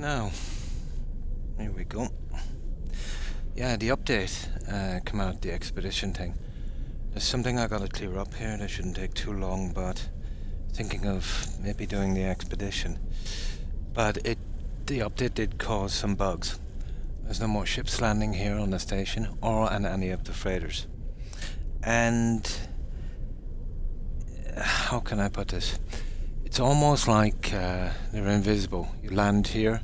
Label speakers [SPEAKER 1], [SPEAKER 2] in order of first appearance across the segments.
[SPEAKER 1] Now, here we go. Yeah, the update come out, the expedition thing. There's something I gotta clear up here that shouldn't take too long, but thinking of maybe doing the expedition. But the update did cause some bugs. There's no more ships landing here on the station or on any of the freighters. And how can I put this? It's almost like they're invisible. You land here,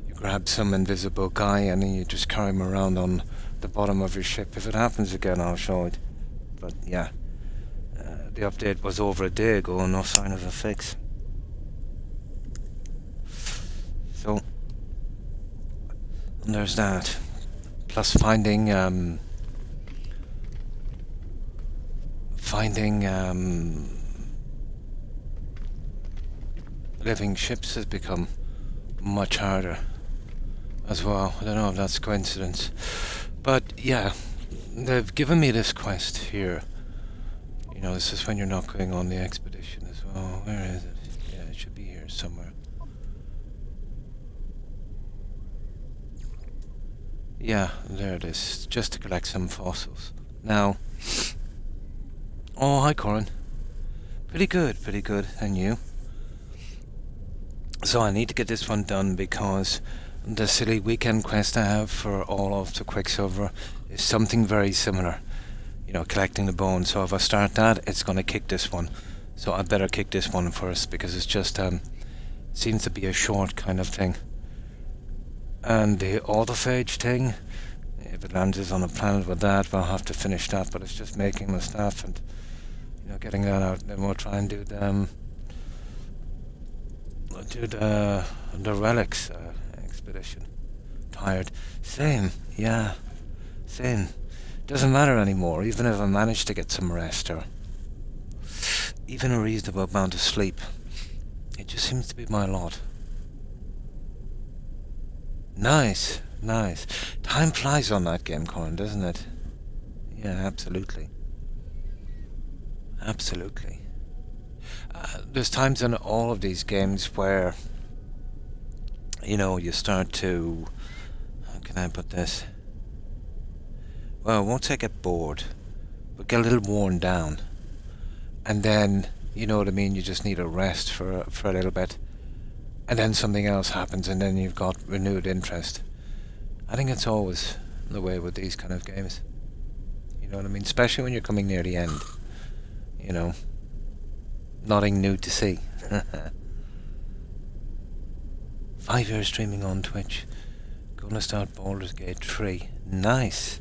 [SPEAKER 1] you grab some invisible guy, and then you just carry him around on the bottom of your ship. If it happens again, I'll show it. But yeah, the update was over a day ago, no sign of a fix. So, and there's that. Plus finding living ships has become much harder as well. I don't know if that's coincidence, but yeah, they've given me this quest here. You know, this is when you're not going on the expedition as well. Where is it? Yeah, it should be here somewhere. Yeah, there it is. Just to collect some fossils. Now, oh, hi Corin. Pretty good, and you? So I need to get this one done because the silly weekend quest I have for all of the Quicksilver is something very similar. You know, collecting the bones. So if I start that, it's going to kick this one. So I better kick this one first because it's just seems to be a short kind of thing. And the autophage thing, if it lands on a planet with that, we'll have to finish that. But it's just making the stuff and getting that out. Then we'll try and do the relics expedition. Tired. Same. Yeah. Same. Doesn't matter anymore, even if I manage to get some rest or even a reasonable amount of sleep. It just seems to be my lot. Nice. Time flies on that game, Corin, doesn't it? Yeah, absolutely. There's times in all of these games where, you start to... How can I put this? Well, once I get bored, but get a little worn down, and then, you know what I mean, you just need a rest for a little bit, and then something else happens, and then you've got renewed interest. I think it's always the way with these kind of games. You know what I mean? Especially when you're coming near the end. Nothing new to see. 5 years streaming on Twitch. Gonna start Baldur's Gate 3. Nice.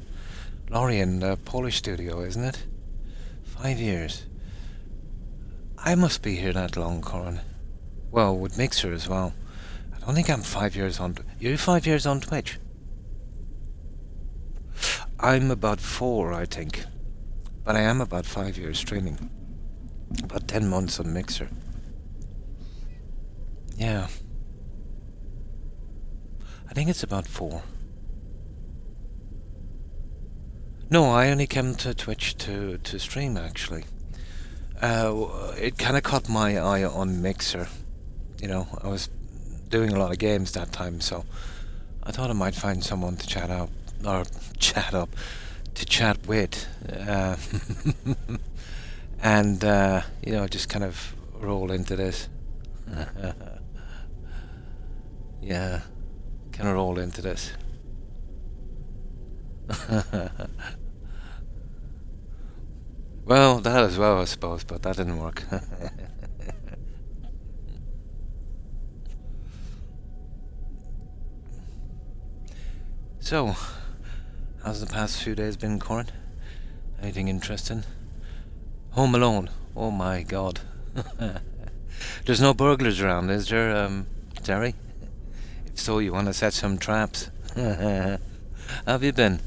[SPEAKER 1] Lorien, Polish studio, isn't it? 5 years. I must be here that long, Corin. Well, with Mixer as well. I don't think I'm 5 years on... You're 5 years on Twitch? I'm about 4, I think. But I am about 5 years streaming. About 10 months on Mixer. Yeah. I think it's about 4. No, I only came to Twitch to stream, actually. It kind of caught my eye on Mixer. I was doing a lot of games that time, so I thought I might find someone to chat with. And, just kind of roll into this. Yeah, kind of roll into this. Well, that as well, I suppose, but that didn't work. So, how's the past few days been, Corin? Anything interesting? Home Alone. Oh my god. There's no burglars around, is there, Terry? If so, you want to set some traps. How have you been?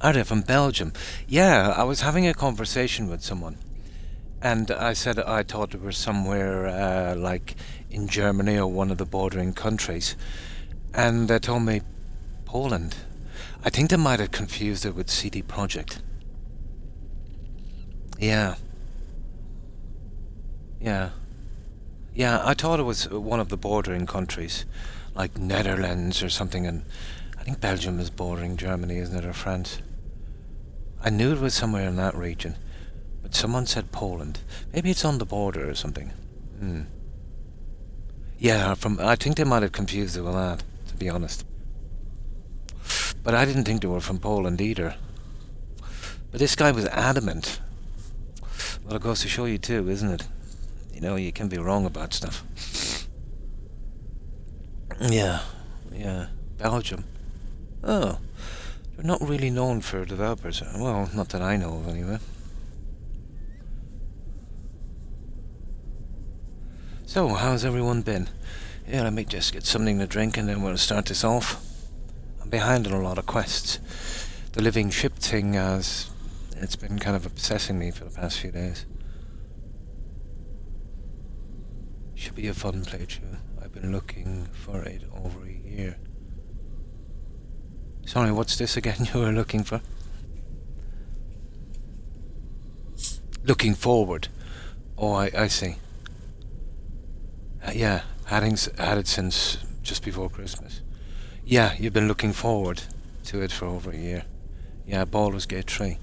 [SPEAKER 1] Are they from Belgium? Yeah, I was having a conversation with someone. And I said I thought they were somewhere, like in Germany or one of the bordering countries. And they told me Poland. I think they might have confused it with CD Projekt. Yeah. Yeah, I thought it was one of the bordering countries, like Netherlands or something, and I think Belgium is bordering Germany, isn't it, or France? I knew it was somewhere in that region, but someone said Poland. Maybe it's on the border or something. Hmm. Yeah, I think they might have confused it with that, to be honest. But I didn't think they were from Poland either. But this guy was adamant. Well, it goes to show you too, isn't it? You know, you can be wrong about stuff. Yeah, yeah. Belgium. Oh, they're not really known for developers. Well, not that I know of anyway. So, how's everyone been? Yeah, let me just get something to drink and then we'll start this off. I'm behind on a lot of quests. The living ship thing has... It's been kind of obsessing me for the past few days. Should be a fun playthrough. I've been looking for it over a year. Sorry, what's this again you were looking for? Looking forward. Oh, I see. Yeah, had it since just before Christmas. Yeah, you've been looking forward to it for over a year. Yeah, Baldur's Gate 3.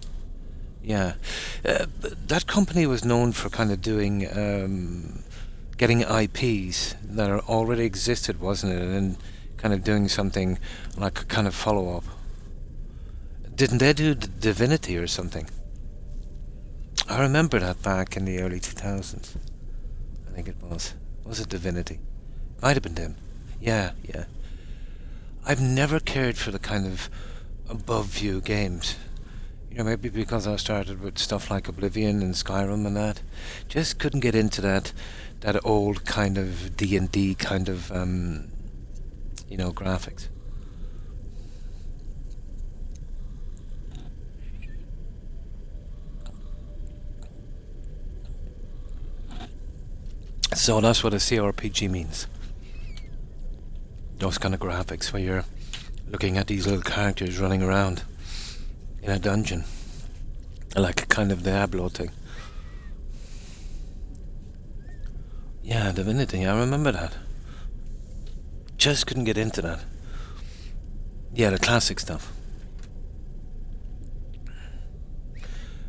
[SPEAKER 1] Yeah. That company was known for kind of doing... getting IPs that are already existed, wasn't it? And kind of doing something like a kind of follow-up. Didn't they do Divinity or something? I remember that back in the early 2000s. I think it was. Was it Divinity? Might have been them. Yeah, yeah. I've never cared for the kind of above-view games. You know, maybe because I started with stuff like Oblivion and Skyrim and that. Just couldn't get into that old kind of D&D kind of, you know, graphics. So that's what a CRPG means. Those kind of graphics where you're looking at these little characters running around in a dungeon. Like a kind of Diablo thing. Yeah, Divinity, I remember that. Just couldn't get into that. Yeah, the classic stuff.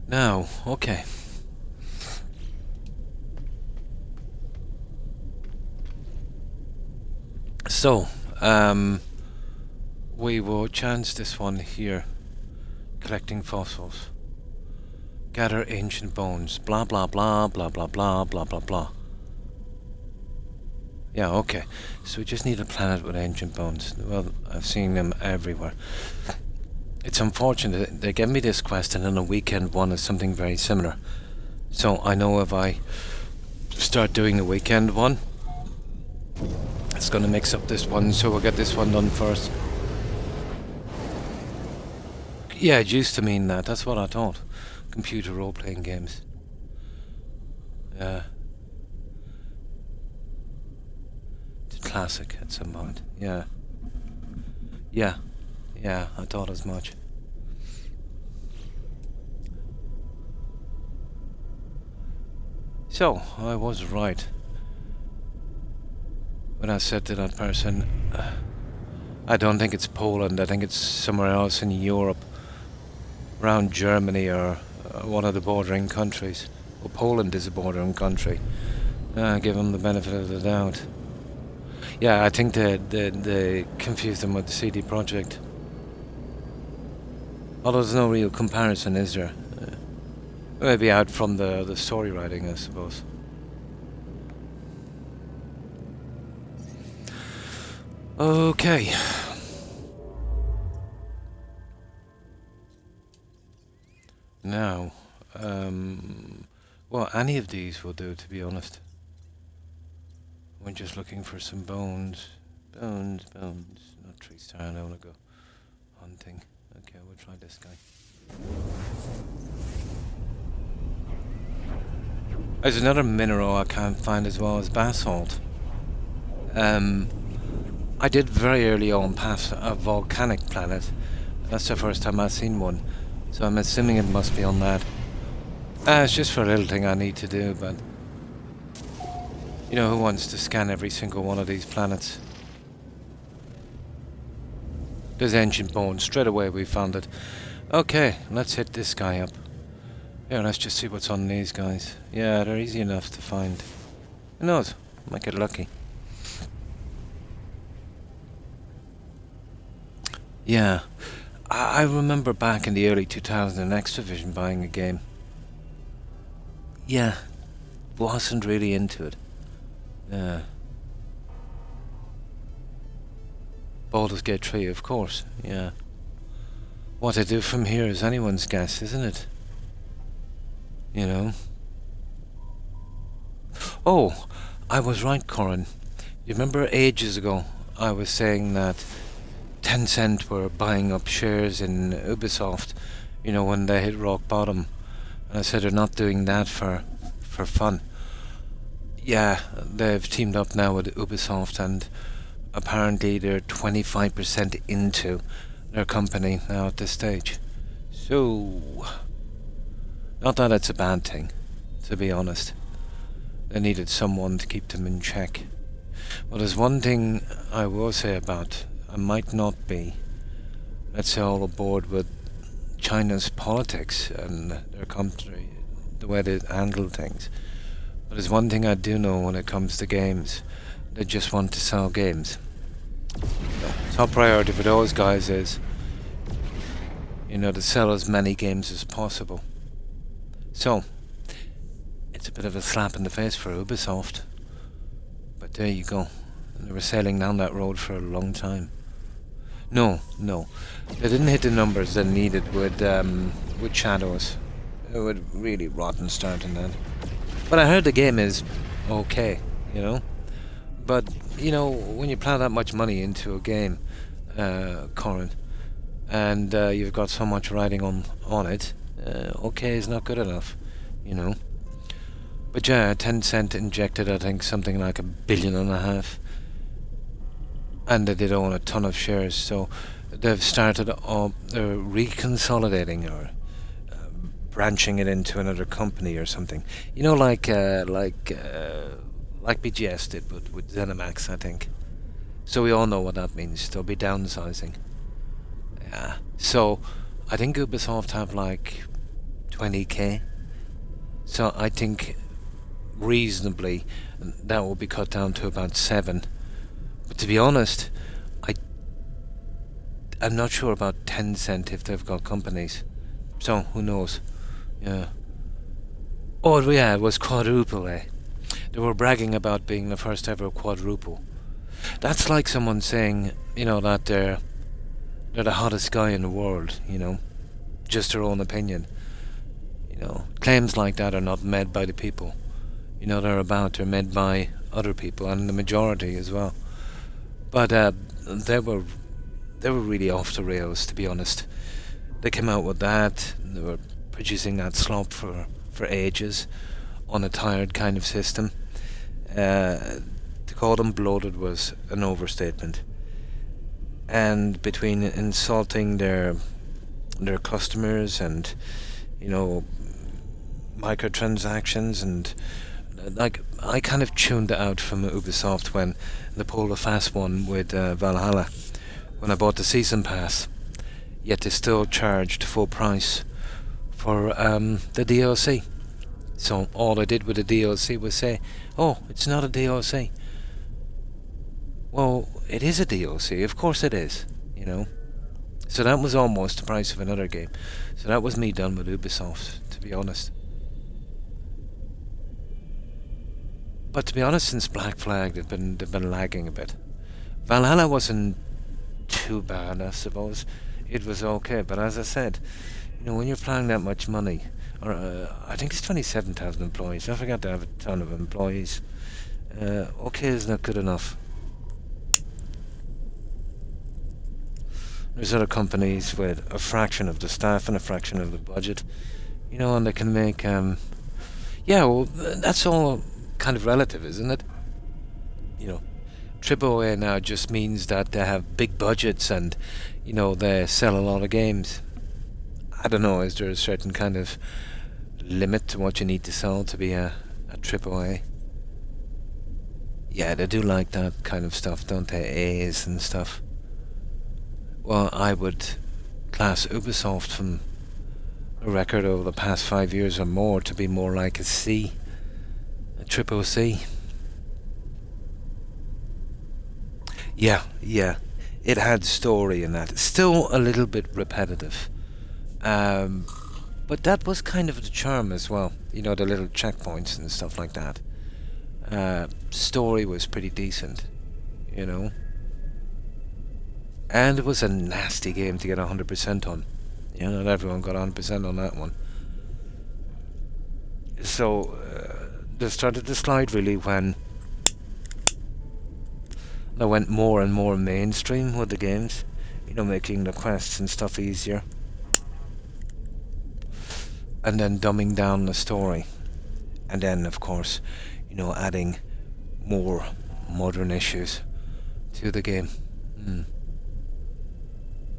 [SPEAKER 1] Now, okay. So, we will chance this one here. Collecting fossils. Gather ancient bones. Blah blah blah blah blah blah blah blah blah. Yeah, okay. So we just need a planet with ancient bones. Well, I've seen them everywhere. It's unfortunate. They gave me this quest and then a weekend one is something very similar. So I know if I start doing the weekend one, it's going to mix up this one, so we'll get this one done first. Yeah, it used to mean that. That's what I thought. Computer role-playing games. Yeah. It's classic at some point. Yeah. Yeah. Yeah, I thought as much. So, I was right when I said to that person, I don't think it's Poland, I think it's somewhere else in Europe, around Germany or one of the bordering countries. Well, Poland is a bordering country. Give them the benefit of the doubt. Yeah, I think they confused them with the CD Projekt. Although there's no real comparison, is there? Maybe out from the story writing, I suppose. Okay. Now, well, any of these will do, to be honest. We're just looking for some bones. Bones. Not tree star, I don't want to go hunting. Okay, we'll try this guy. There's another mineral I can't find as well as basalt. I did very early on pass a volcanic planet. That's the first time I've seen one. So I'm assuming it must be on that. It's just for a little thing I need to do, but... You know, who wants to scan every single one of these planets? There's ancient bones. Straight away we found it. Okay, let's hit this guy up. Here, let's just see what's on these guys. Yeah, they're easy enough to find. Who knows? Might get lucky. Yeah. I remember back in the early 2000s in X-Division buying a game. Yeah. Wasn't really into it. Yeah. Baldur's Gate 3, of course. Yeah. What to do from here is anyone's guess, isn't it? You know. Oh, I was right, Corin. You remember ages ago I was saying that Tencent were buying up shares in Ubisoft, you know, when they hit rock bottom. And I said they're not doing that for fun. Yeah, they've teamed up now with Ubisoft, and apparently they're 25% into their company now at this stage. So, not that it's a bad thing, to be honest. They needed someone to keep them in check. But there's one thing I will say about, I might not be, let's say, all aboard with China's politics and their country, the way they handle things. But there's one thing I do know when it comes to games. They just want to sell games. Top priority for those guys is, you know, to sell as many games as possible. So, it's a bit of a slap in the face for Ubisoft. But there you go. They were sailing down that road for a long time. No. They didn't hit the numbers they needed with Shadows. It was really rotten starting that. But I heard the game is okay, you know. But, you know, when you plow that much money into a game, Corin, and you've got so much riding on it, okay is not good enough, you know. But yeah, Tencent injected, I think, something like $1.5 billion. And they did own a ton of shares, so they've started up, they're reconsolidating or branching it into another company or something. You know, like BGS did with ZeniMax, I think. So we all know what that means. They'll be downsizing. Yeah. So I think Ubisoft have like 20k. So I think reasonably that will be cut down to about 7. But to be honest, I'm not sure about Tencent if they've got companies. So who knows? Yeah. Oh yeah, it was quadruple, eh? They were bragging about being the first ever quadruple. That's like someone saying, you know, that they're the hottest guy in the world, you know. Just their own opinion. You know, claims like that are not made by the people. You know, they're made by other people, and the majority as well. But they were really off the rails, to be honest. They came out with that. They were producing that slop for ages on a tired kind of system. To call them bloated was an overstatement. And between insulting their customers and, you know, microtransactions and like, I kind of tuned it out from Ubisoft when they pulled a fast one with Valhalla when I bought the season pass, yet they still charged full price for the DLC. So all I did with the DLC was say, oh, it's not a DLC. Well, it is a DLC, of course it is, you know. So that was almost the price of another game. So that was me done with Ubisoft, to be honest. But to be honest, since Black Flag, they've been lagging a bit. Valhalla wasn't too bad, I suppose. It was okay, but as I said, you know, when you're planning that much money, or I think it's 27,000 employees. I forgot to have a ton of employees. Okay is not good enough. There's other companies with a fraction of the staff and a fraction of the budget, you know, and they can make, yeah, well, that's all kind of relative, isn't it? You know, AAA now just means that they have big budgets and, you know, they sell a lot of games. I don't know, is there a certain kind of limit to what you need to sell to be a AAA? Yeah, they do like that kind of stuff, don't they? A's and stuff. Well, I would class Ubisoft from a record over the past 5 years or more to be more like a C, a triple C. Yeah, yeah. It had story in that. It's still a little bit repetitive. But that was kind of the charm as well. You know, the little checkpoints and stuff like that. Story was pretty decent, you know. And it was a nasty game to get 100% on. You know, not everyone got 100% on that one. So, they started to slide really when they went more and more mainstream with the games. You know, making the quests and stuff easier. And then dumbing down the story. And then, of course, you know, adding more modern issues to the game.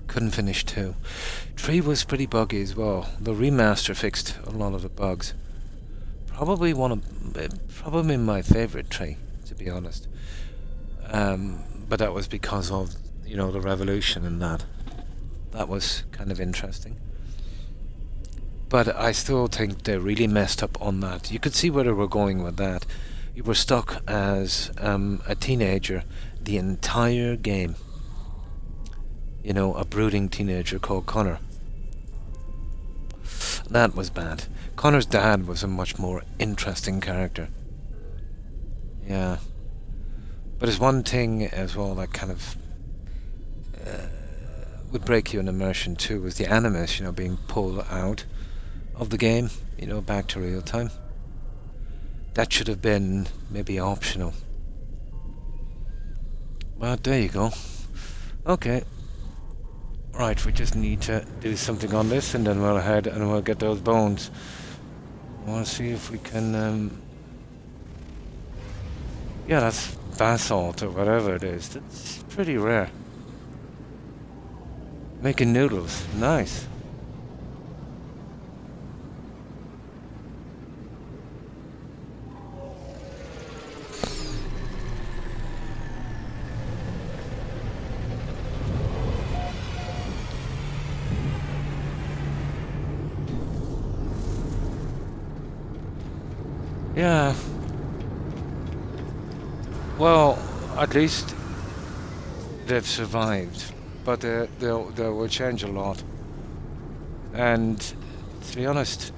[SPEAKER 1] Couldn't finish 2. 3 was pretty buggy as well. The remaster fixed a lot of the bugs. Probably my favourite 3, to be honest. But that was because of, you know, the revolution in that. That was kind of interesting. But I still think they really messed up on that. You could see where they were going with that. You were stuck as a teenager the entire game. You know, a brooding teenager called Connor. That was bad. Connor's dad was a much more interesting character. Yeah. But there's one thing as well that kind of would break you in immersion too, was the animus, you know, being pulled out of the game, you know, back to real time. That should have been maybe optional. Well, there you go. Okay. Right, we just need to do something on this and then we'll head and we'll get those bones. We'll see if we can... Yeah, that's basalt or whatever it is. That's pretty rare. Making noodles. Nice. Yeah. Well, at least they've survived, but they will change a lot. And to be honest,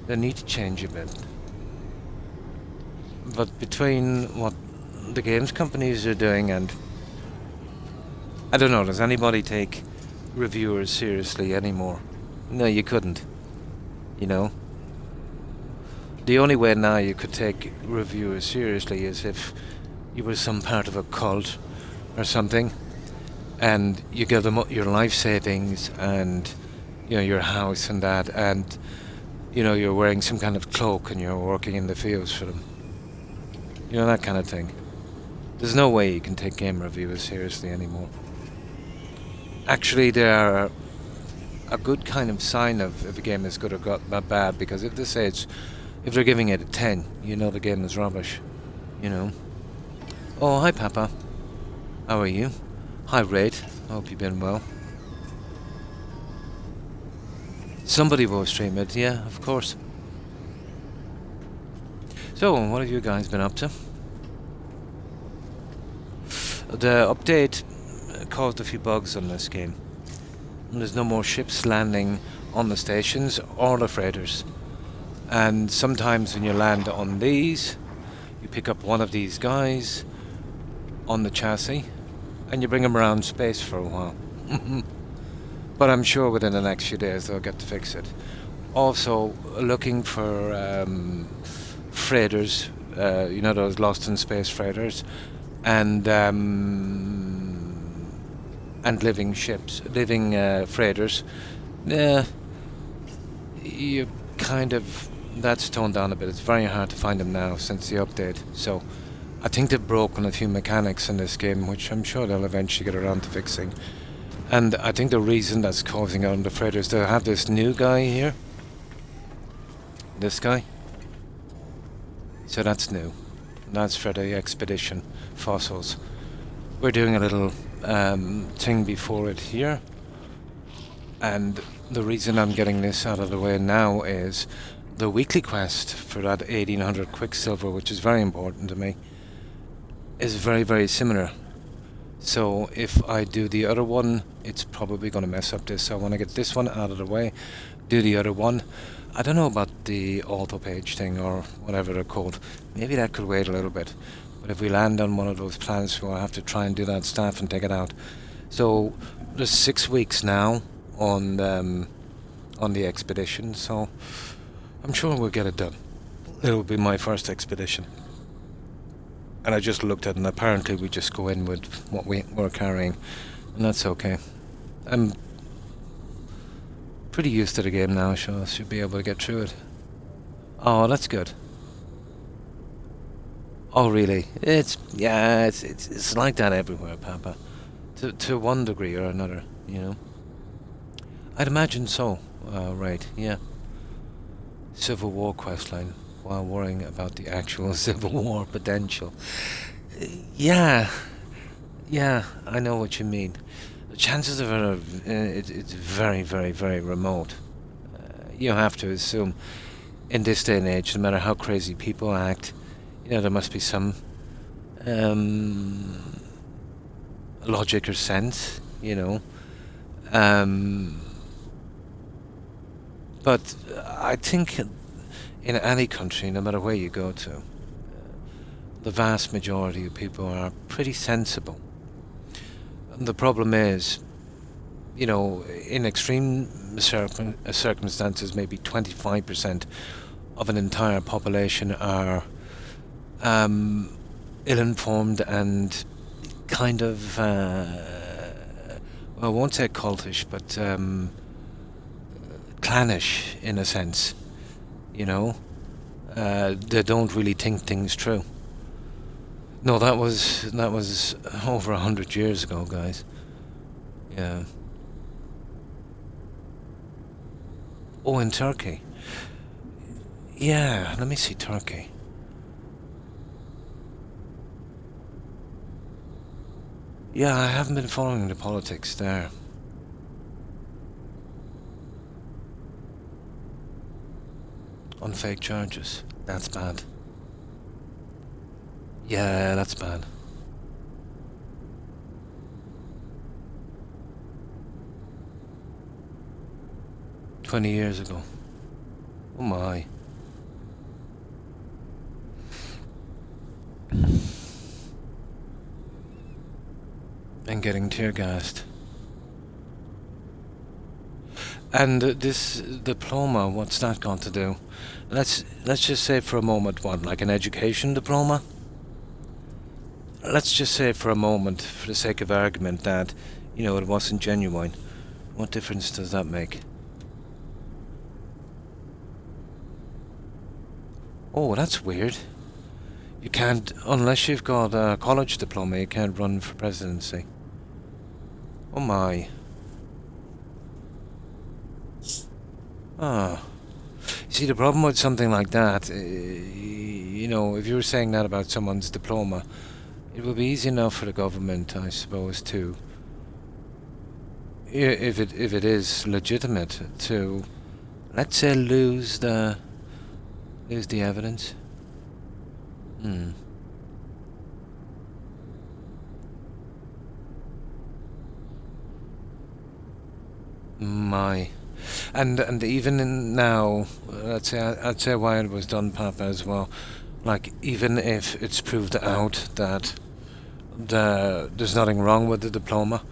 [SPEAKER 1] they need to change a bit. But between what the games companies are doing and I don't know, does anybody take reviewers seriously anymore? No, you couldn't. You know? The only way now you could take reviewers seriously is if you were some part of a cult or something, and you give them your life savings and, you know, your house and that, and, you know, you're wearing some kind of cloak and you're working in the fields for them. You know, that kind of thing. There's no way you can take game reviewers seriously anymore. Actually, they are a good kind of sign of if a game is good or bad, because if they say if they're giving it a 10, you know the game is rubbish. You know. Oh, hi, Papa. How are you? Hi, Raid. Hope you've been well. Somebody will stream it, yeah, of course. So, what have you guys been up to? The update caused a few bugs on this game. And there's no more ships landing on the stations or the freighters. And sometimes when you land on these, you pick up one of these guys on the chassis and you bring him around space for a while. But I'm sure within the next few days they'll get to fix it. Also, looking for freighters, you know, those lost in space freighters, and living ships, living freighters. Yeah, you kind of, that's toned down a bit. It's very hard to find them now since the update. So I think they've broken a few mechanics in this game, which I'm sure they'll eventually get around to fixing. And I think the reason that's causing on the freighters, they have this new guy here. This guy. So that's new. That's for the expedition. fossils. We're doing a little thing before it here, and the reason I'm getting this out of the way now is the weekly quest for that 1800 Quicksilver, which is very important to me, is very, very similar. So if I do the other one, it's probably going to mess up this. So I want to get this one out of the way, do the other one. I don't know about the auto page thing or whatever they're called. Maybe that could wait a little bit. But if we land on one of those planets, we'll have to try and do that stuff and take it out. So there's 6 weeks now on the expedition, so I'm sure we'll get it done. It'll be my first expedition. And I just looked at it, and apparently we just go in with what we're carrying, and that's okay. I'm pretty used to the game now, so I should be able to get through it. Oh, that's good. Oh, really? It's like that everywhere, Papa. To one degree or another, you know. I'd imagine so. Right, yeah. Civil War questline, while worrying about the actual Civil War potential. Yeah, I know what you mean. The chances of it, it's very, very, very remote. You have to assume, in this day and age, no matter how crazy people act, you know, there must be some logic or sense, you know. But I think in any country, no matter where you go to, the vast majority of people are pretty sensible. And the problem is, you know, in extreme circumstances, maybe 25% of an entire population are ill-informed and kind of, well, I won't say cultish, but clannish in a sense, you know. They don't really think things through. No, that was over 100 years ago, guys. Yeah. Oh, in Turkey. Yeah, let me see Turkey. Yeah, I haven't been following the politics there. On fake charges. That's bad. Yeah, that's bad. "20 years ago. Oh my. And getting tear gassed. And this diploma, what's that got to do? Let's just say for a moment, what, like an education diploma? Let's just say for a moment, for the sake of argument, that, you know, it wasn't genuine. What difference does that make? Oh, that's weird. You can't, unless you've got a college diploma, you can't run for presidency. Oh my. Ah. See, the problem with something like that, you know, if you were saying that about someone's diploma, it would be easy enough for the government, I suppose, to, if it is legitimate, to, let's say, lose the evidence. My. And even now, I'd say why it was done, Papa, as well. Like, even if it's proved out that there's nothing wrong with the diploma,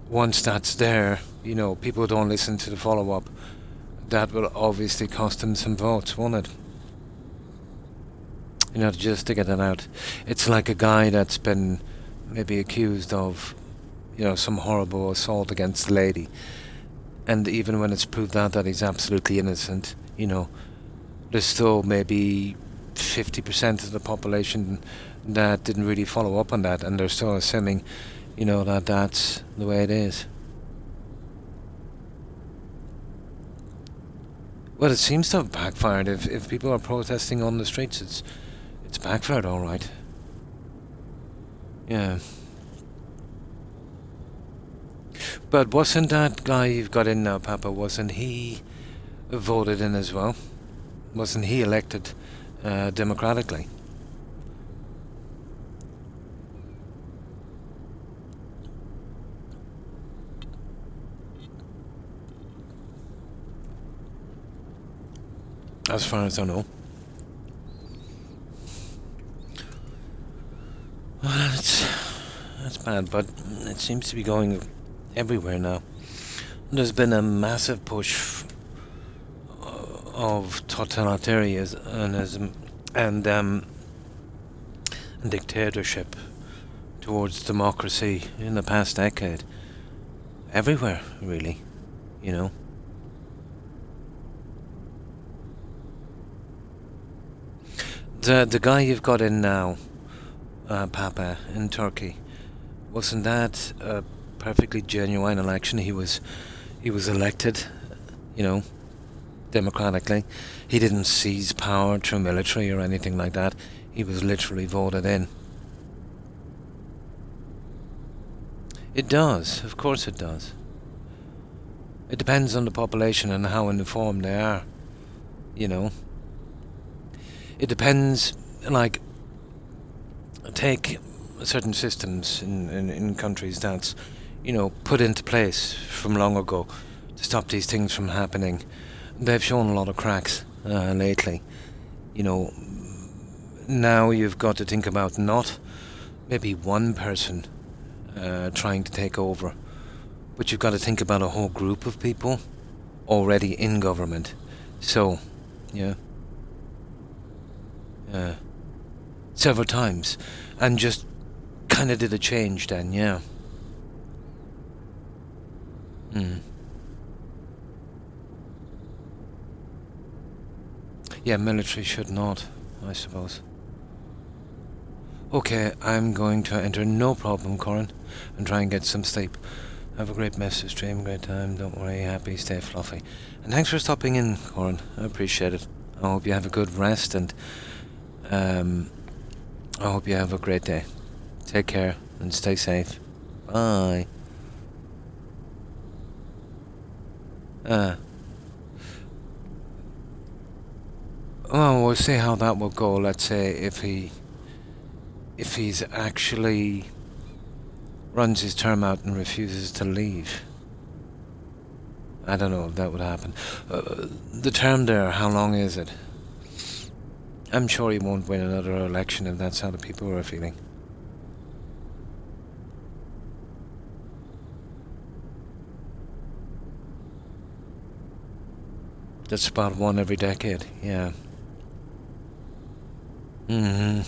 [SPEAKER 1] once that's there, you know, people don't listen to the follow-up. That will obviously cost them some votes, won't it? You know, just to get that out. It's like a guy that's been maybe accused of, you know, some horrible assault against a lady. And even when it's proved out that he's absolutely innocent, you know, there's still maybe 50% of the population that didn't really follow up on that, and they're still assuming, you know, that that's the way it is. Well, it seems to have backfired. If people are protesting on the streets, it's backfired, all right. Yeah. But wasn't that guy you've got in now, Papa, wasn't he voted in as well? Wasn't he elected democratically? As far as I know. Well, that's bad, but it seems to be going everywhere now. There's been a massive push of totalitarianism and dictatorship towards democracy in the past decade. Everywhere, really, you know. The guy you've got in now, Papa, in Turkey, wasn't that a perfectly genuine election? He was elected, you know, democratically. He didn't seize power through military or anything like that. He was literally voted in. It does, of course it does. It depends on the population and how informed they are, you know. It depends, like, take certain systems in countries that's, put into place from long ago to stop these things from happening. They've shown a lot of cracks lately. You know, now you've got to think about not maybe one person trying to take over, but you've got to think about a whole group of people already in government. So, yeah. Several times, and just kind of did a change then, yeah. Yeah, military should not, I suppose. Okay, I'm going to enter, no problem, Corin, and try and get some sleep. Have a great message stream, great time, don't worry, happy, stay fluffy. And thanks for stopping in, Corin, I appreciate it. I hope you have a good rest, and I hope you have a great day. Take care and stay safe. Bye. Well, we'll see how that will go. Let's say if he's actually runs his term out and refuses to leave. I don't know if that would happen. The term there, how long is it? I'm sure he won't win another election if that's how the people are feeling. That's about one every decade, yeah. Mm-hmm.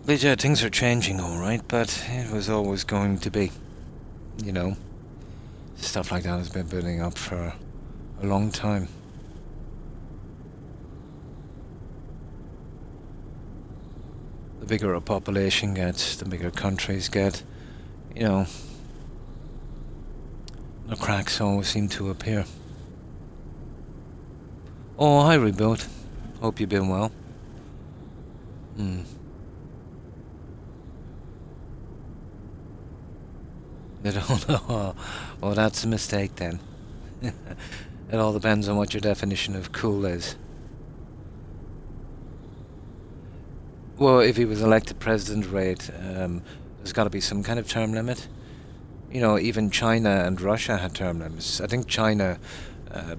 [SPEAKER 1] But yeah, things are changing alright, but it was always going to be, stuff like that has been building up for a long time. The bigger a population gets, the bigger countries get, the cracks always seem to appear. Oh, hi Rebuild. Hope you've been well. They don't know. Oh, that's a mistake then. It all depends on what your definition of cool is. Well, if he was elected president, right, there's got to be some kind of term limit. Even China and Russia had term limits. I think China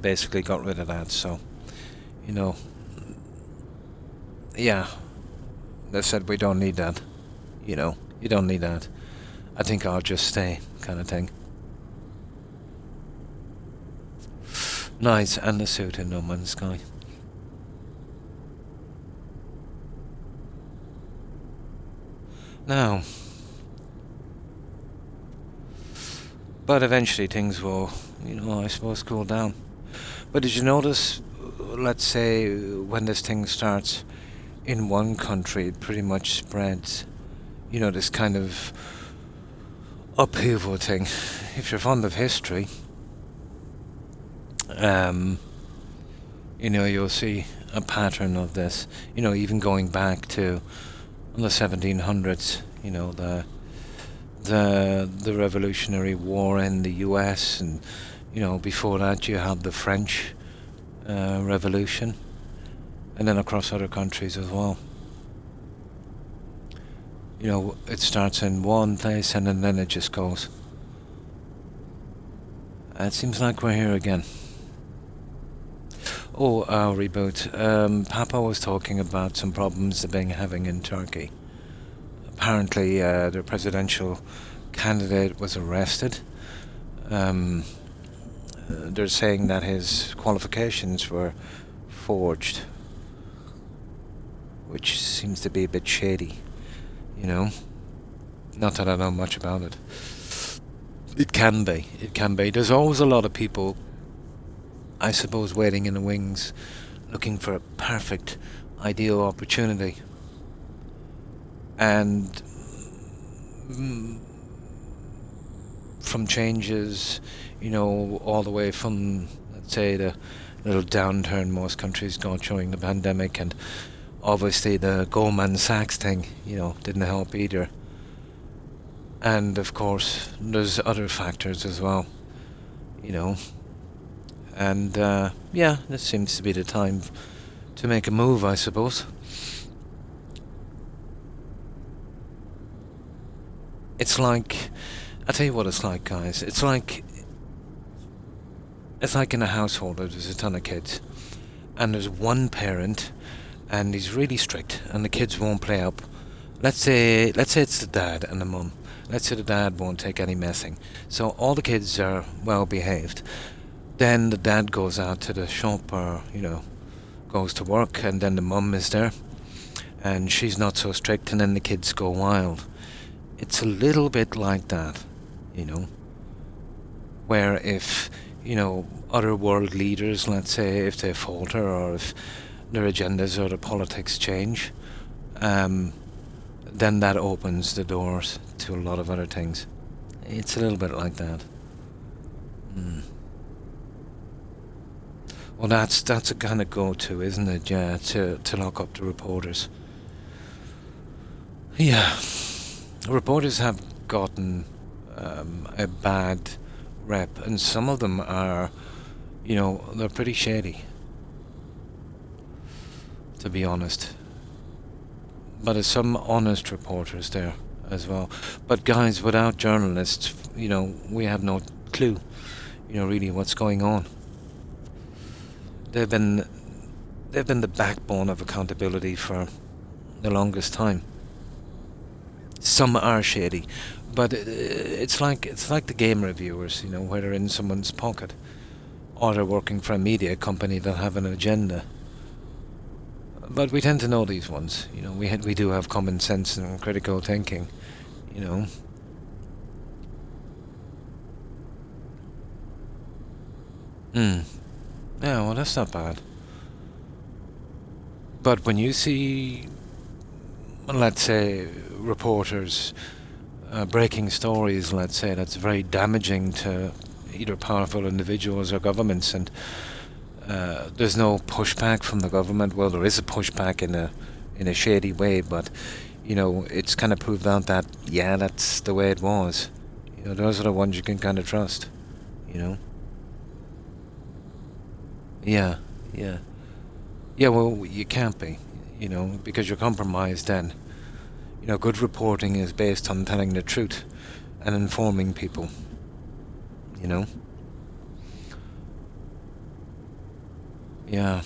[SPEAKER 1] basically got rid of that, so, yeah. They said we don't need that. You don't need that. I think I'll just stay, kind of thing. Nice, and the suit in No Man's Sky. Now, but eventually things will, I suppose, cool down. But did you notice, let's say, when this thing starts in one country, it pretty much spreads, this kind of upheaval thing. If you're fond of history, um, you'll see a pattern of this. Even going back to the 1700s. The Revolutionary War in the U.S. and before that you have the French Revolution, and then across other countries as well. It starts in one place and then it just goes. It seems like we're here again. Oh, reboot. Papa was talking about some problems they've been having in Turkey. Apparently, their presidential candidate was arrested. They're saying that his qualifications were forged, which seems to be a bit shady. Not that I know much about it. It can be. It can be. There's always a lot of people, I suppose, waiting in the wings, looking for a perfect, ideal opportunity. And from changes, all the way from, let's say, the little downturn most countries got during the pandemic, and obviously the Goldman Sachs thing, didn't help either. And of course, there's other factors as well, And this seems to be the time to make a move, I suppose. It's like, I'll tell you what it's like, guys. It's like in a household where there's a ton of kids, and there's one parent, and he's really strict, and the kids won't play up. Let's say it's the dad and the mum. Let's say the dad won't take any messing, so all the kids are well behaved. Then the dad goes out to the shop, or goes to work, and then the mum is there, and she's not so strict, and then the kids go wild. It's a little bit like that, where if other world leaders, let's say, if they falter, or if their agendas or their politics change, then that opens the doors to a lot of other things. It's a little bit like that. Well, that's a kind of go-to, isn't it? Yeah, to lock up the reporters. Yeah, reporters have gotten a bad rep, and some of them are, they're pretty shady, to be honest. But there's some honest reporters there as well. But guys, without journalists, we have no clue, really what's going on. They've been the backbone of accountability for the longest time. Some are shady, but it's like the game reviewers, where they're in someone's pocket, or they're working for a media company that have an agenda. But we tend to know these ones, we do have common sense and critical thinking, Yeah, well, that's not bad. But when you see, let's say, reporters breaking stories, let's say, that's very damaging to either powerful individuals or governments, and there's no pushback from the government. Well, there is a pushback in a shady way, but it's kind of proved out that that's the way it was. Those are the ones you can kind of trust. Yeah, yeah, yeah. Well, you can't be, because you're compromised. Then, good reporting is based on telling the truth and informing people. Yeah.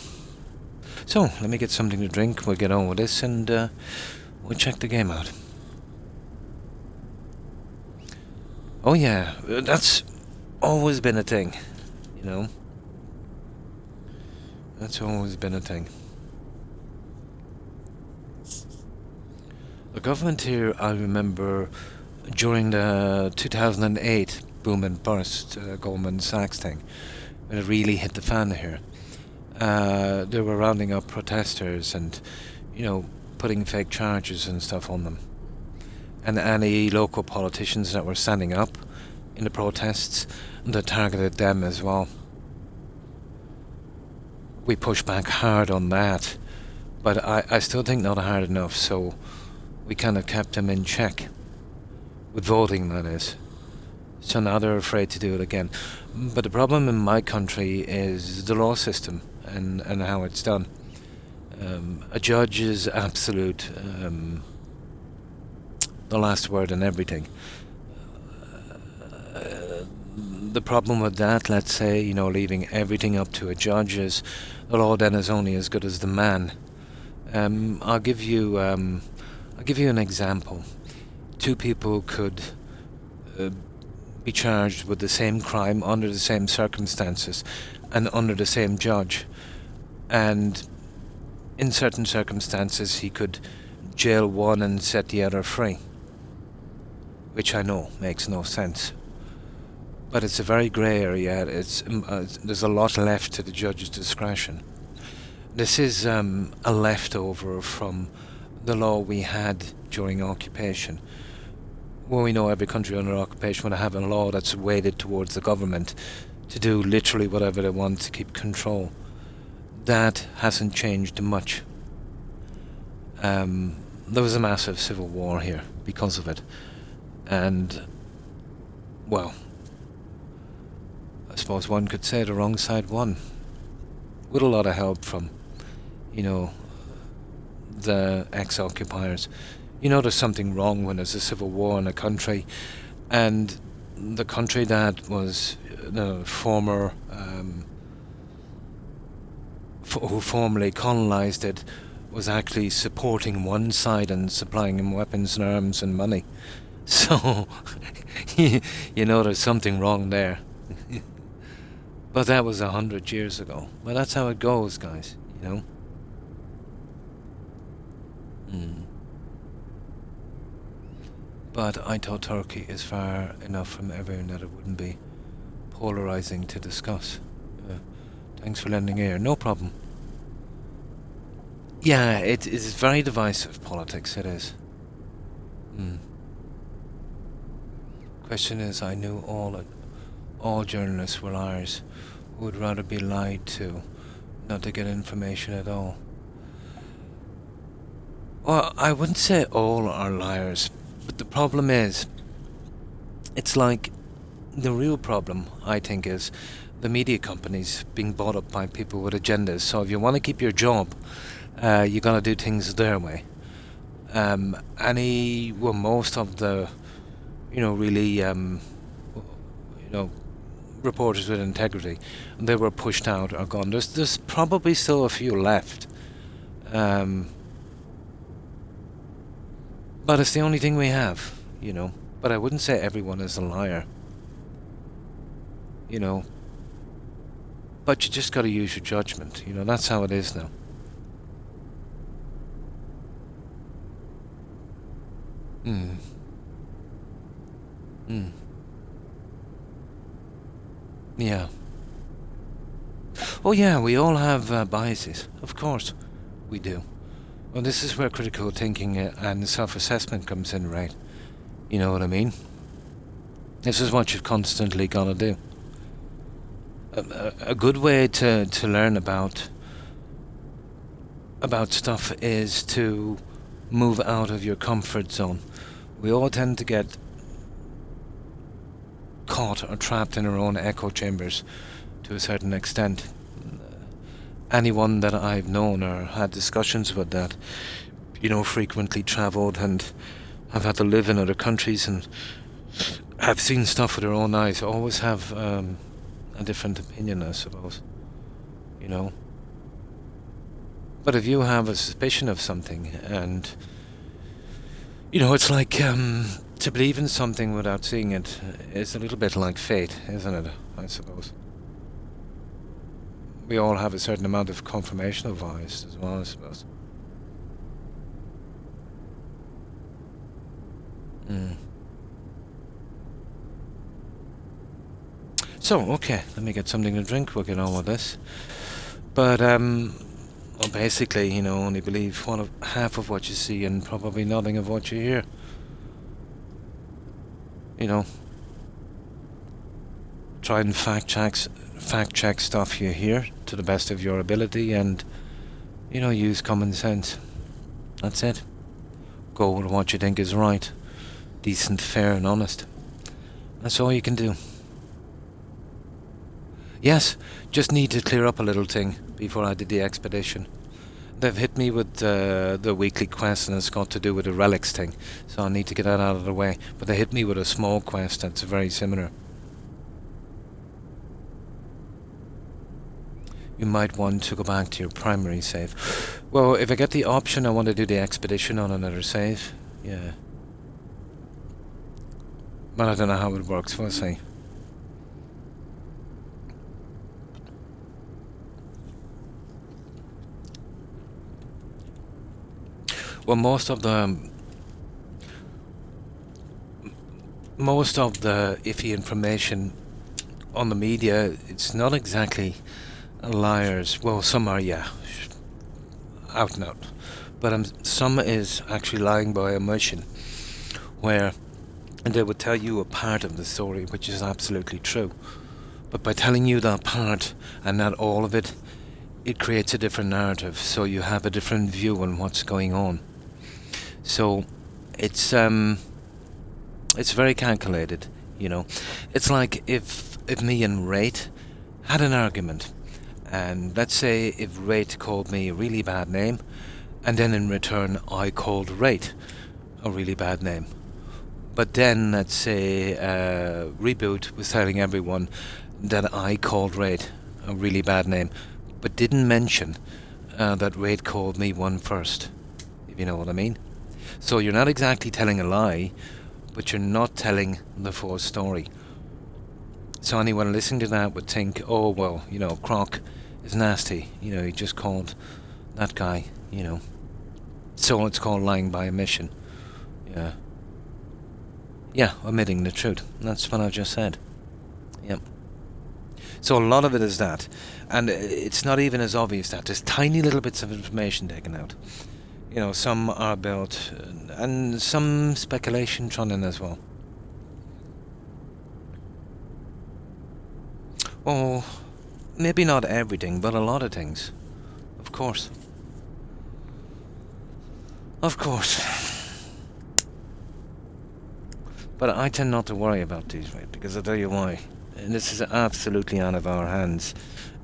[SPEAKER 1] So, let me get something to drink, we'll get on with this, and we'll check the game out. Oh yeah, that's always been a thing, That's always been a thing. The government here, I remember, during the 2008 boom and bust Goldman Sachs thing, when it really hit the fan here, they were rounding up protesters and, putting fake charges and stuff on them. and any local politicians that were standing up in the protests, that targeted them as well. We pushed back hard on that, but I still think not hard enough, so we kind of kept them in check. With voting, that is. So now they're afraid to do it again. But the problem in my country is the law system and how it's done. A judge is absolute, the last word in everything. The problem with that, let's say, leaving everything up to a judge, is the law then is only as good as the man. I'll give you an example. Two people could be charged with the same crime under the same circumstances and under the same judge, and in certain circumstances he could jail one and set the other free, which I know makes no sense. But it's a very grey area. There's a lot left to the judge's discretion. This is a leftover from the law we had during occupation. Well, we know every country under occupation would have a law that's weighted towards the government to do literally whatever they want to keep control. That hasn't changed much. There was a massive civil war here because of it. And, well, I suppose one could say the wrong side won. With a lot of help from, the ex-occupiers. There's something wrong when there's a civil war in a country, and the country that was the former, who formerly colonized it, was actually supporting one side and supplying them weapons and arms and money. So, there's something wrong there. But that was 100 years ago. Well, that's how it goes, guys, But I thought Turkey is far enough from everyone that it wouldn't be polarizing to discuss. Thanks for lending ear. No problem. Yeah, it is very divisive, politics, it is. Question is, I knew all journalists were liars who would rather be lied to, not to get information at all. Well, I wouldn't say all are liars, but the problem is, it's like, the real problem, I think, is the media companies being bought up by people with agendas. So if you want to keep your job, you got to do things their way. Most of the, really, reporters with integrity, they were pushed out or gone. There's probably still a few left. But it's the only thing we have, But I wouldn't say everyone is a liar. But you just got to use your judgment. That's how it is now. Yeah. Oh yeah, we all have biases. Of course, we do. Well, this is where critical thinking and self-assessment comes in, right? You know what I mean? This is what you've constantly got to do. A good way to learn about stuff is to move out of your comfort zone. We all tend to get caught or trapped in our own echo chambers to a certain extent. Anyone that I've known or had discussions with that, frequently travelled and have had to live in other countries and have seen stuff with their own eyes, always have a different opinion, I suppose. But if you have a suspicion of something and, it's like to believe in something without seeing it is a little bit like fate, isn't it? I suppose. We all have a certain amount of confirmational bias as well, I suppose. So, okay, let me get something to drink, we'll get on with this. But, basically, only believe half of what you see and probably nothing of what you hear. You know, try and fact check stuff you hear to the best of your ability, and use common sense. That's it. Go with what you think is right, decent, fair, and honest. That's all you can do. Yes, just need to clear up a little thing before I did the expedition. They've hit me with the weekly quest, and it's got to do with the relics thing, so I need to get that out of the way. But they hit me with a small quest that's very similar. You might want to go back to your primary save. Well, if I get the option, I want to do the expedition on another save. Yeah. But I don't know how it works, we'll see. Well, most of the iffy information on the media, it's not exactly liars. Well, some are, yeah, out and out. But some is actually lying by omission, where they would tell you a part of the story, which is absolutely true. But by telling you that part and not all of it, it creates a different narrative, so you have a different view on what's going on. So it's very calculated, It's like if me and Rate had an argument, and let's say if Rate called me a really bad name, and then in return I called Rate a really bad name. But then, let's say, Reboot was telling everyone that I called Rate a really bad name, but didn't mention that Rate called me one first, if you know what I mean. So you're not exactly telling a lie, but you're not telling the full story. So anyone listening to that would think, oh, well, Croc is nasty. He just called that guy, So it's called lying by omission. Yeah. Yeah, omitting the truth. That's what I've just said. Yep. So a lot of it is that. And it's not even as obvious that. There's tiny little bits of information taken out. Some are built, and some speculation thrown in as well. Oh, maybe not everything, but a lot of things. Of course. Of course. But I tend not to worry about these, right? Because I'll tell you why. And this is absolutely out of our hands.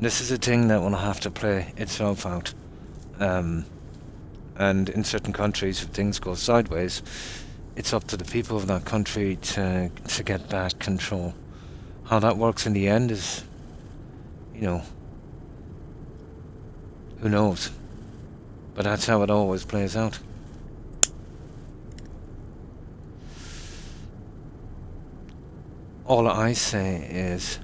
[SPEAKER 1] This is a thing that will have to play itself out. And in certain countries, if things go sideways, it's up to the people of that country to get back control. How that works in the end is, who knows? But that's how it always plays out. All I say is,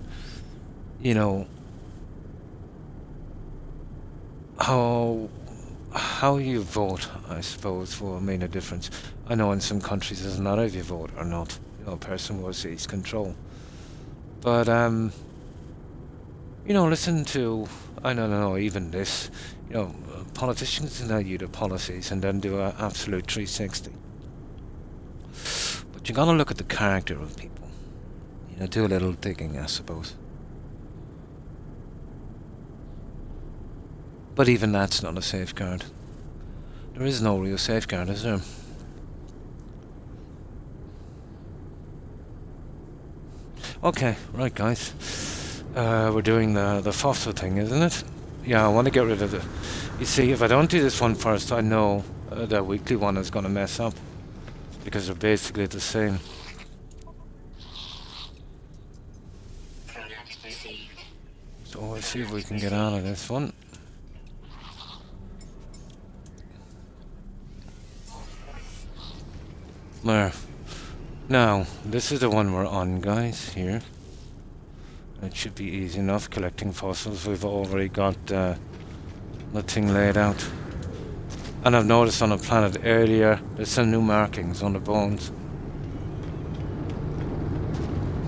[SPEAKER 1] how you vote, I suppose, will mean a difference. I know in some countries it doesn't matter if you vote or not. A person will seize control. But, listen to, I don't know, even this, politicians tell you the policies and then do an absolute 360. But you gotta look at the character of people. Do a little digging, I suppose. But even that's not a safeguard. There is no real safeguard, is there? Okay, right guys. We're doing the fossil thing, isn't it? Yeah, I want to get rid of it. You see, if I don't do this one first, I know the weekly one is going to mess up. Because they're basically the same. So let's see if we can get out of this one. There. Now, this is the one we're on, guys, here. It should be easy enough collecting fossils. We've already got the thing laid out. And I've noticed on the planet earlier, there's some new markings on the bones.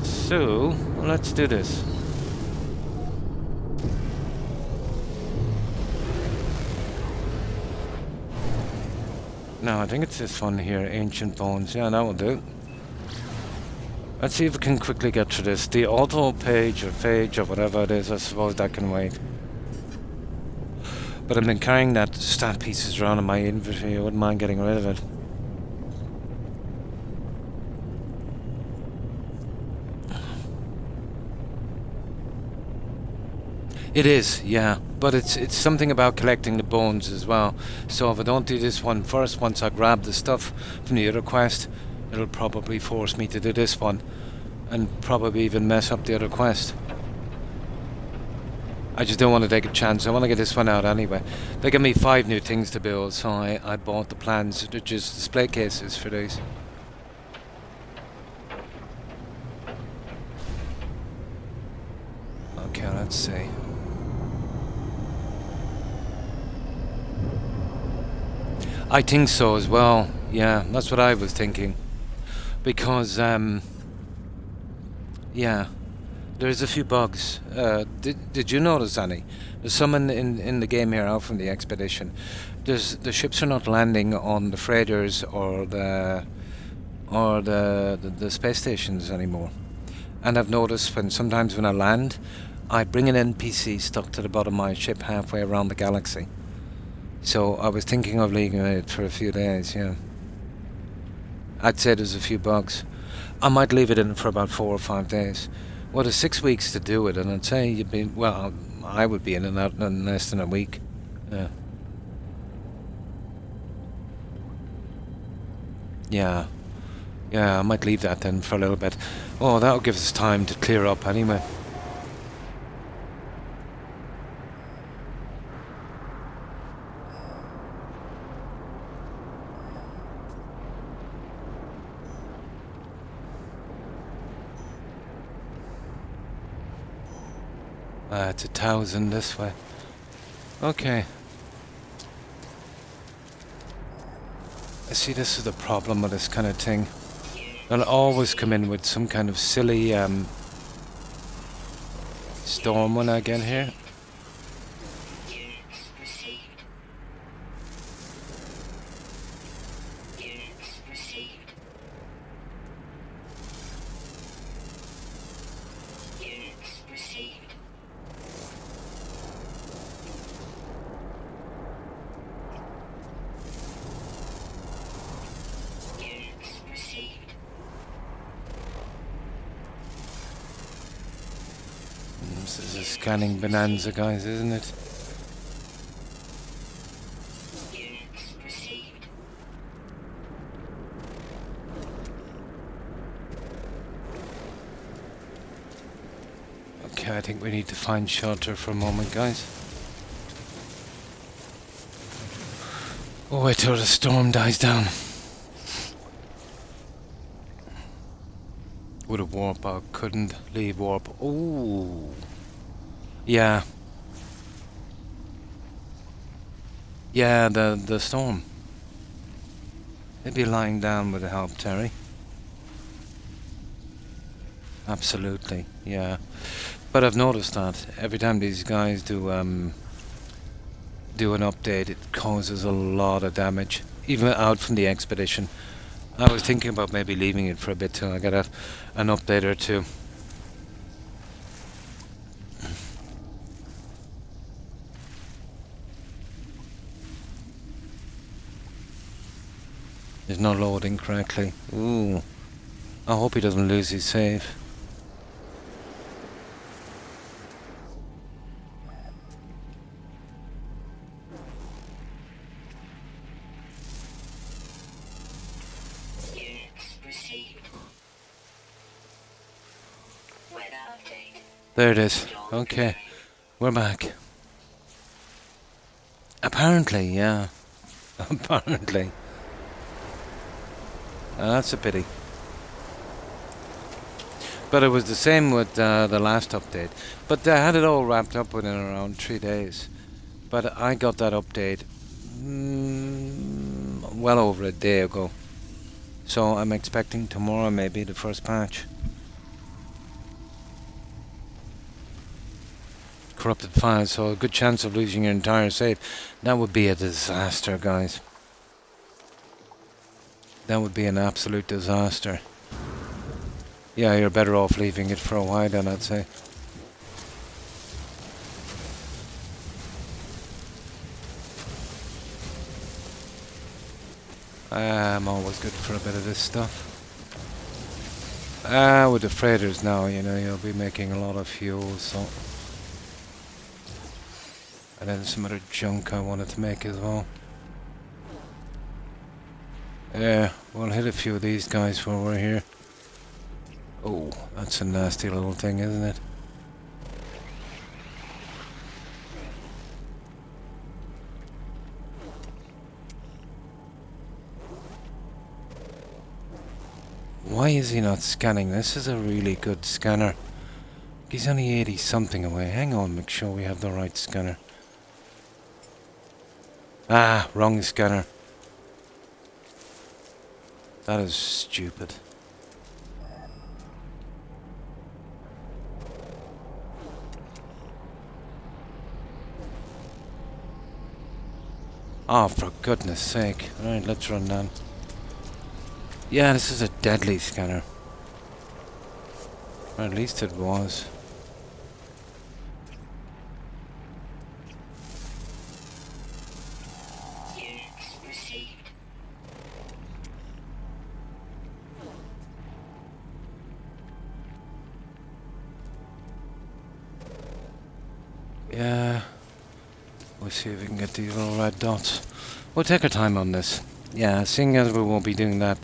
[SPEAKER 1] So, let's do this. Now, I think it's this one here, Ancient Bones. Yeah, that will do. Let's see if we can quickly get through this. The auto page or phage or whatever it is, I suppose that can wait. But I've been carrying that stat pieces around in my inventory. I wouldn't mind getting rid of it. It is, yeah, but it's something about collecting the bones as well. So if I don't do this one first, once I grab the stuff from the other quest, it'll probably force me to do this one, and probably even mess up the other quest. I just don't want to take a chance. I want to get this one out anyway. They gave me 5 new things to build, so I bought the plans, which is display cases for these. Okay, let's see. I think so as well. Yeah, that's what I was thinking. Because, yeah, there's a few bugs. Did you notice any? There's some in the game here out from the expedition. The ships are not landing on the freighters or the space stations anymore. And I've noticed sometimes when I land, I bring an NPC stuck to the bottom of my ship halfway around the galaxy. So I was thinking of leaving it for a few days, yeah. I'd say there's a few bugs. I might leave it in for about 4 or 5 days. Well, there's 6 weeks to do it, and I'd say you'd be, well, I would be in and out in less than a week. Yeah. Yeah. Yeah, I might leave that then for a little bit. Oh, that'll give us time to clear up anyway. It's 1,000 this way. Okay. I see this is the problem with this kind of thing. They'll always come in with some kind of silly storm when I get here. This is a scanning bonanza, guys, isn't it? Okay, I think we need to find shelter for a moment, guys. Oh, wait till the storm dies down. With a warp, I couldn't leave warp. Ooh. Yeah. Yeah, the storm. They'd be lying down with the help, Terry. Absolutely, yeah. But I've noticed that every time these guys do an update, it causes a lot of damage, even out from the expedition. I was thinking about maybe leaving it for a bit till I get an update or two. He's not loading correctly. Ooh. I hope he doesn't lose his save. There it is. Okay. We're back. Apparently, yeah. Apparently. That's a pity. But it was the same with the last update. But they had it all wrapped up within around 3 days. But I got that update well over a day ago. So I'm expecting tomorrow maybe the first patch. Corrupted files, so a good chance of losing your entire save. That would be a disaster, guys. That would be an absolute disaster. Yeah, you're better off leaving it for a while then, I'd say. I'm always good for a bit of this stuff. With the freighters now, you know, you'll be making a lot of fuel, so... And then some other junk I wanted to make as well. Yeah, we'll hit a few of these guys while we're here. Oh, that's a nasty little thing, isn't it? Why is he not scanning? This is a really good scanner. He's only 80 something away. Hang on, make sure we have the right scanner. Ah, wrong scanner. That is stupid. Oh, for goodness sake. Alright, let's run down. Yeah, this is a deadly scanner. Or at least it was. Yeah. We'll see if we can get these little red dots. We'll take our time on this. Yeah, seeing as we won't be doing that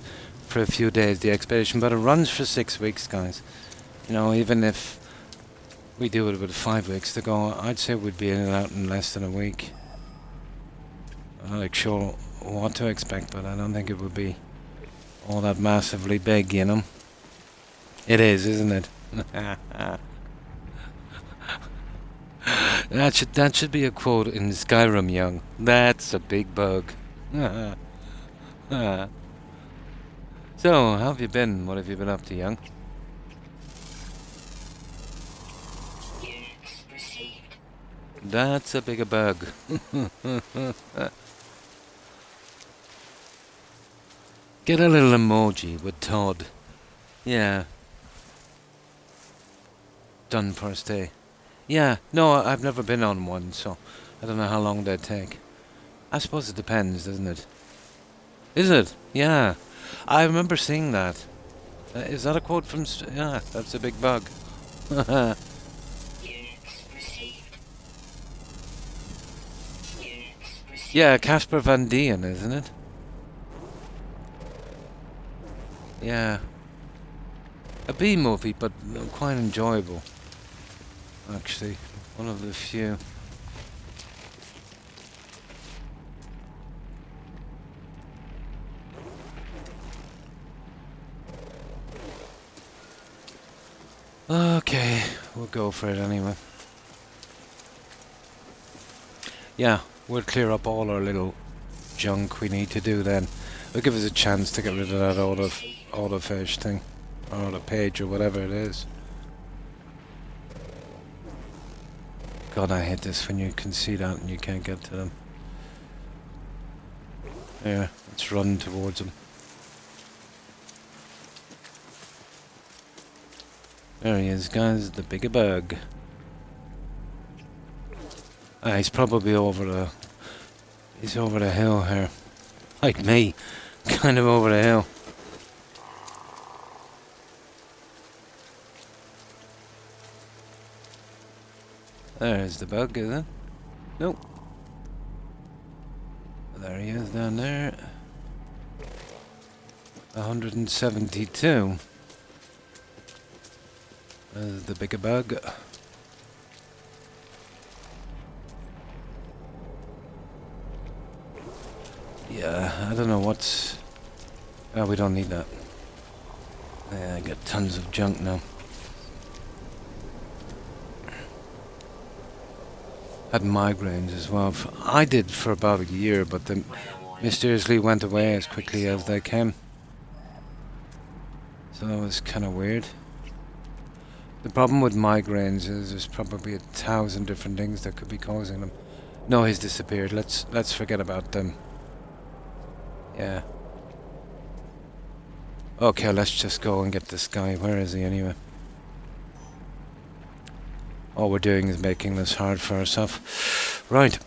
[SPEAKER 1] for a few days, the expedition, but it runs for 6 weeks, guys. You know, even if we do it with 5 weeks to go, I'd say we'd be in and out in less than a week. I'm not like sure what to expect, but I don't think it would be all that massively big, you know. It is, isn't it? That should be a quote in Skyrim, young. That's a big bug. So, how have you been? What have you been up to, young? That's a bigger bug. Get a little emoji with Todd. Yeah. Done first day. Yeah, no, I've never been on one, so I don't know how long they'd take. I suppose it depends, doesn't it? Is it? Yeah. I remember seeing that. Is that a quote from... Yeah, that's a big bug. Yeah, Casper Van Dien, isn't it? Yeah. A B movie, but quite enjoyable. Actually, one of the few. Okay, we'll go for it anyway. Yeah, we'll clear up all our little junk we need to do then. It'll give us a chance to get rid of that autofish thing. Or the page or whatever it is. God, I hate this when you can see that and you can't get to them. Yeah, let's run towards them. There he is, guys, the bigger bug. Ah, he's probably over the... He's over the hill here. Like me, kind of over the hill. There's the bug, is it? Nope. There he is down there. 172. There's the bigger bug. Yeah, I don't know what's... Oh, we don't need that. Yeah, I got tons of junk now. Had migraines as well. I did for about a year, but they mysteriously went away as quickly as they came. So that was kind of weird. The problem with migraines is there's probably 1,000 different things that could be causing them. No, he's disappeared. Let's forget about them. Yeah. Okay, let's just go and get this guy. Where is he anyway? All we're doing is making this hard for ourselves. Right.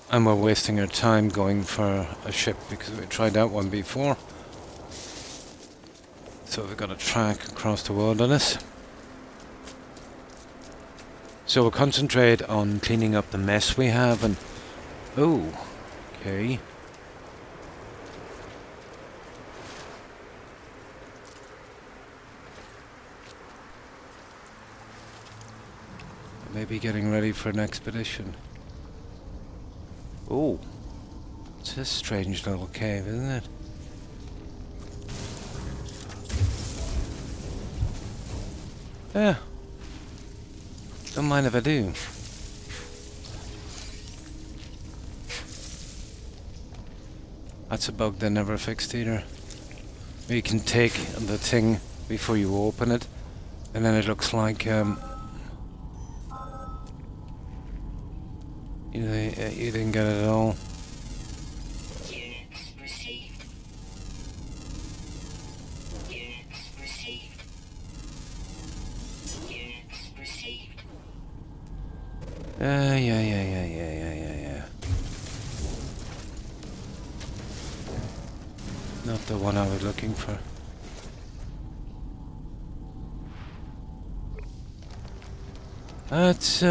[SPEAKER 1] And we're wasting our time going for a ship because we tried that one before. So we've got a track across the world on us. So we'll concentrate on cleaning up the mess we have and... Oh, okay. Maybe getting ready for an expedition. Oh, it's a strange little cave, isn't it? Yeah. Don't mind if I do. That's a bug they never fixed either. You can take the thing before you open it, and then it looks like you didn't get it at all.
[SPEAKER 2] Units received. Units received. Units received.
[SPEAKER 1] Yeah. Not the one I was looking for. That's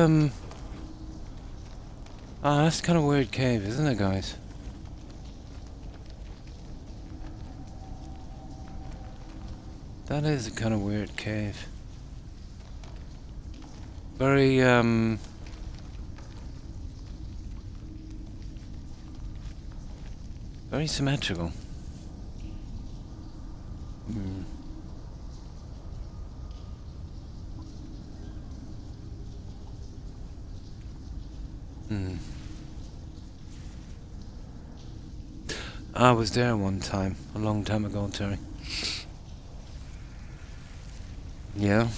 [SPEAKER 1] that's kind of weird cave, isn't it, guys? That is a kind of weird cave. Very very symmetrical. I was there one time, a long time ago, Terry. Yeah.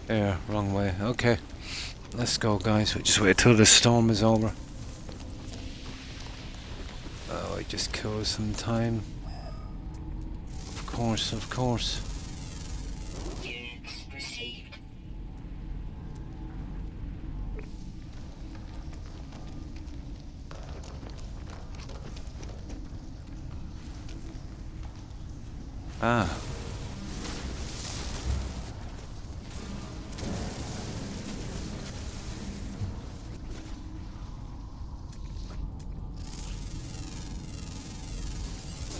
[SPEAKER 1] Yeah, wrong way. Okay. Let's go, guys. We just wait till the storm is over. Oh, I just killed some time. Of course.
[SPEAKER 2] Units received.
[SPEAKER 1] Ah.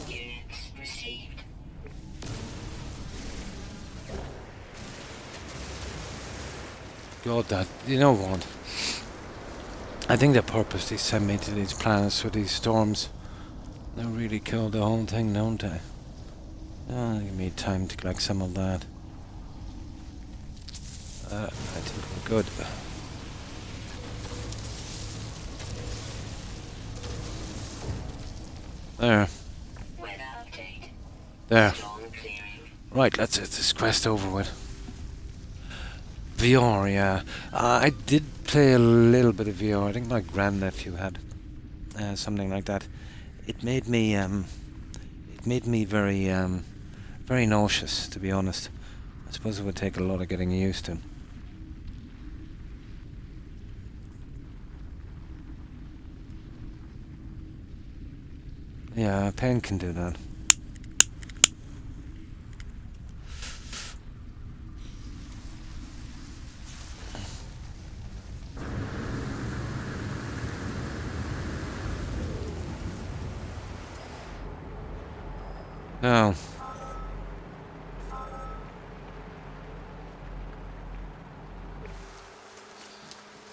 [SPEAKER 2] Units received.
[SPEAKER 1] God, that... You know what? I think they purposely sent me to these planets with these storms. They really killed the whole thing, don't they? Oh, give me time to collect some of that. I think we're good. There.
[SPEAKER 2] Weather update.
[SPEAKER 1] There.
[SPEAKER 2] Storm clearing.
[SPEAKER 1] Right, let's get this quest over with. VR, yeah. I did play a little bit of VR. I think my grandnephew had something like that. It made me very very nauseous, to be honest. I suppose it would take a lot of getting used to. Yeah, pain can do that. No.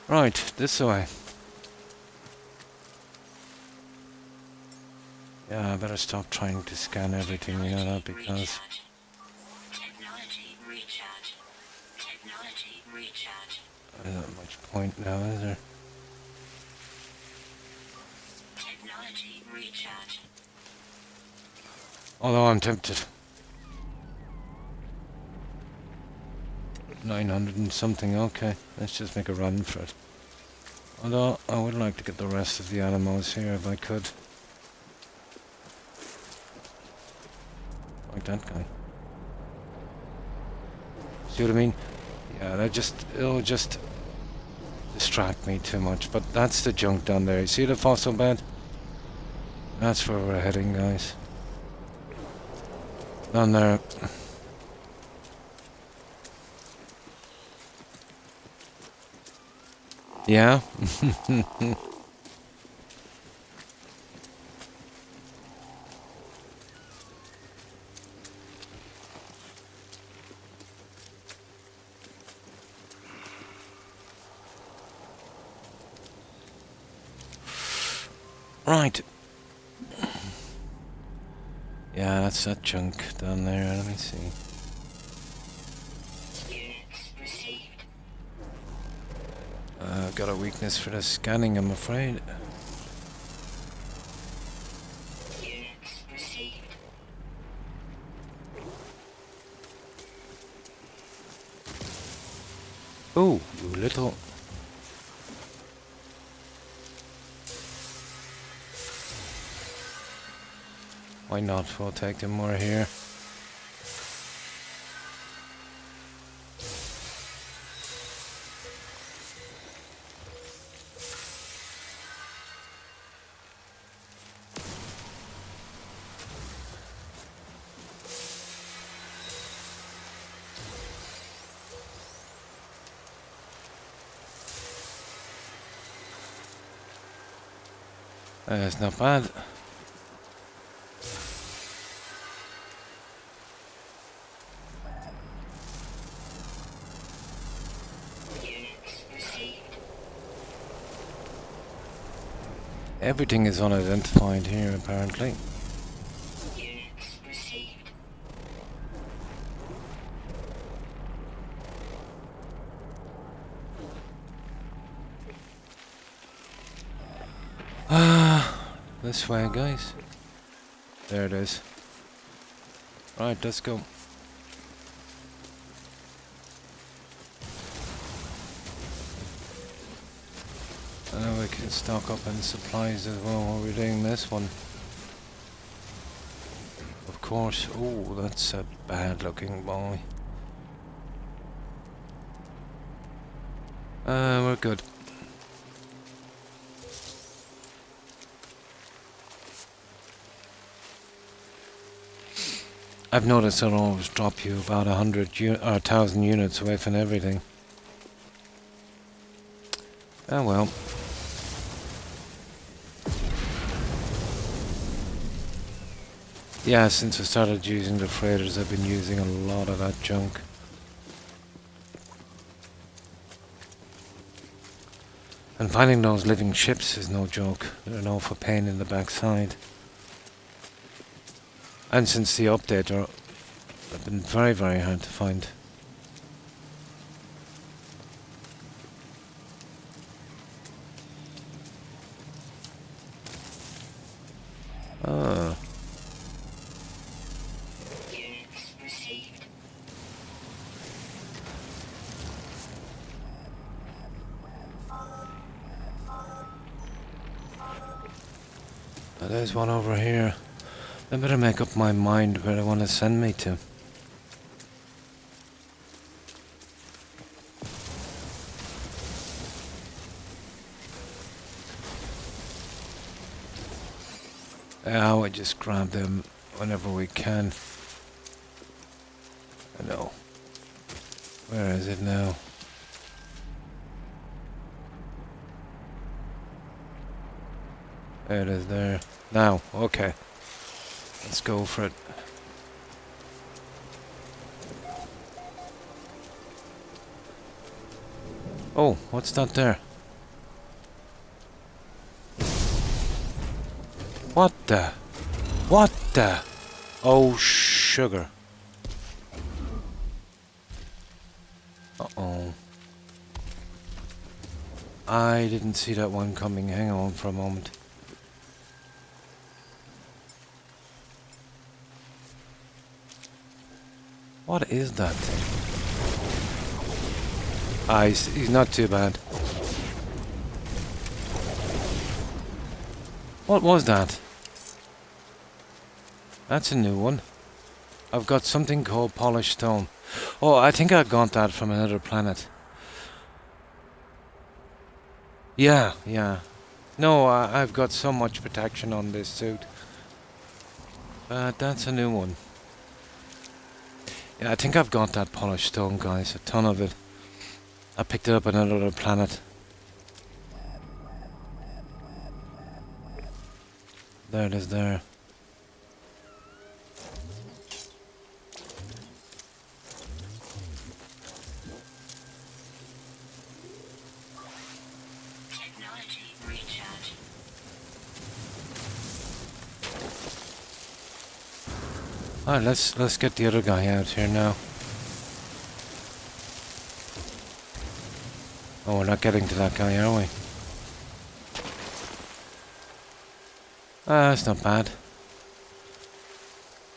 [SPEAKER 1] Right, this way. Yeah, I better stop trying to scan everything, you know that, because...
[SPEAKER 2] Technology recharge. Technology recharge.
[SPEAKER 1] There's not much point now, is there?
[SPEAKER 2] Technology recharge.
[SPEAKER 1] Although I'm tempted. 900 and something, okay. Let's just make a run for it. Although I would like to get the rest of the animals here if I could. Like that guy. See what I mean? Yeah, it'll just distract me too much. But that's the junk down there. You see the fossil bed? That's where we're heading, guys. Down there. Yeah? Right. Yeah, that's that junk down there. Let me see.
[SPEAKER 2] Units received.
[SPEAKER 1] I've got a weakness for the scanning, I'm afraid.
[SPEAKER 2] Units received.
[SPEAKER 1] Oh, you little... Why not? We'll take them more here. That's not bad.
[SPEAKER 2] Units received.
[SPEAKER 1] Everything is unidentified here, apparently.
[SPEAKER 2] Units received.
[SPEAKER 1] This way, guys. There it is. Right, let's go. We can stock up on supplies as well while we're doing this one. Of course. Oh, that's a bad looking boy. We're good. I've noticed it'll always drop you about 1,000 units away from everything. Oh well. Yeah, since I started using the freighters, I've been using a lot of that junk. And finding those living ships is no joke. They're an awful pain in the backside. And since the update, they've been very, very hard to find. Ah.
[SPEAKER 2] Units received.
[SPEAKER 1] There's one over here. I better make up my mind where I want to send me to. Yeah, we just grab them whenever we can. I know. Where is it now? There it is there. Now, okay. Let's go for it. Oh, what's that there? What the? What the? Oh, sugar. Uh-oh. I didn't see that one coming. Hang on for a moment. What is that thing? Ah, he's not too bad. What was that? That's a new one. I've got something called polished stone. Oh, I think I got that from another planet. Yeah, yeah. No, I've got so much protection on this suit. That's a new one. Yeah, I think I've got that polished stone, guys. A ton of it. I picked it up on another planet. There it is there.
[SPEAKER 2] Technology recharge.
[SPEAKER 1] Alright, let's get the other guy out here now. Oh, we're not getting to that guy, are we? That's not bad.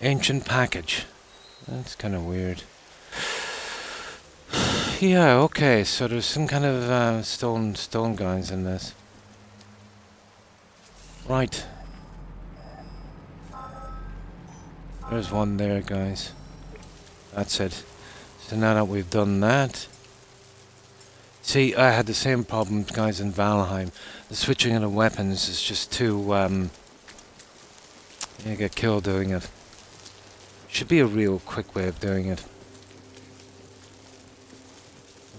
[SPEAKER 1] Ancient package. That's kind of weird. Yeah, okay, so there's some kind of stone guys in this. Right. There's one there, guys. That's it. So now that we've done that... See, I had the same problem, guys, in Valheim. The switching of the weapons is just too, you get killed doing it. Should be a real quick way of doing it.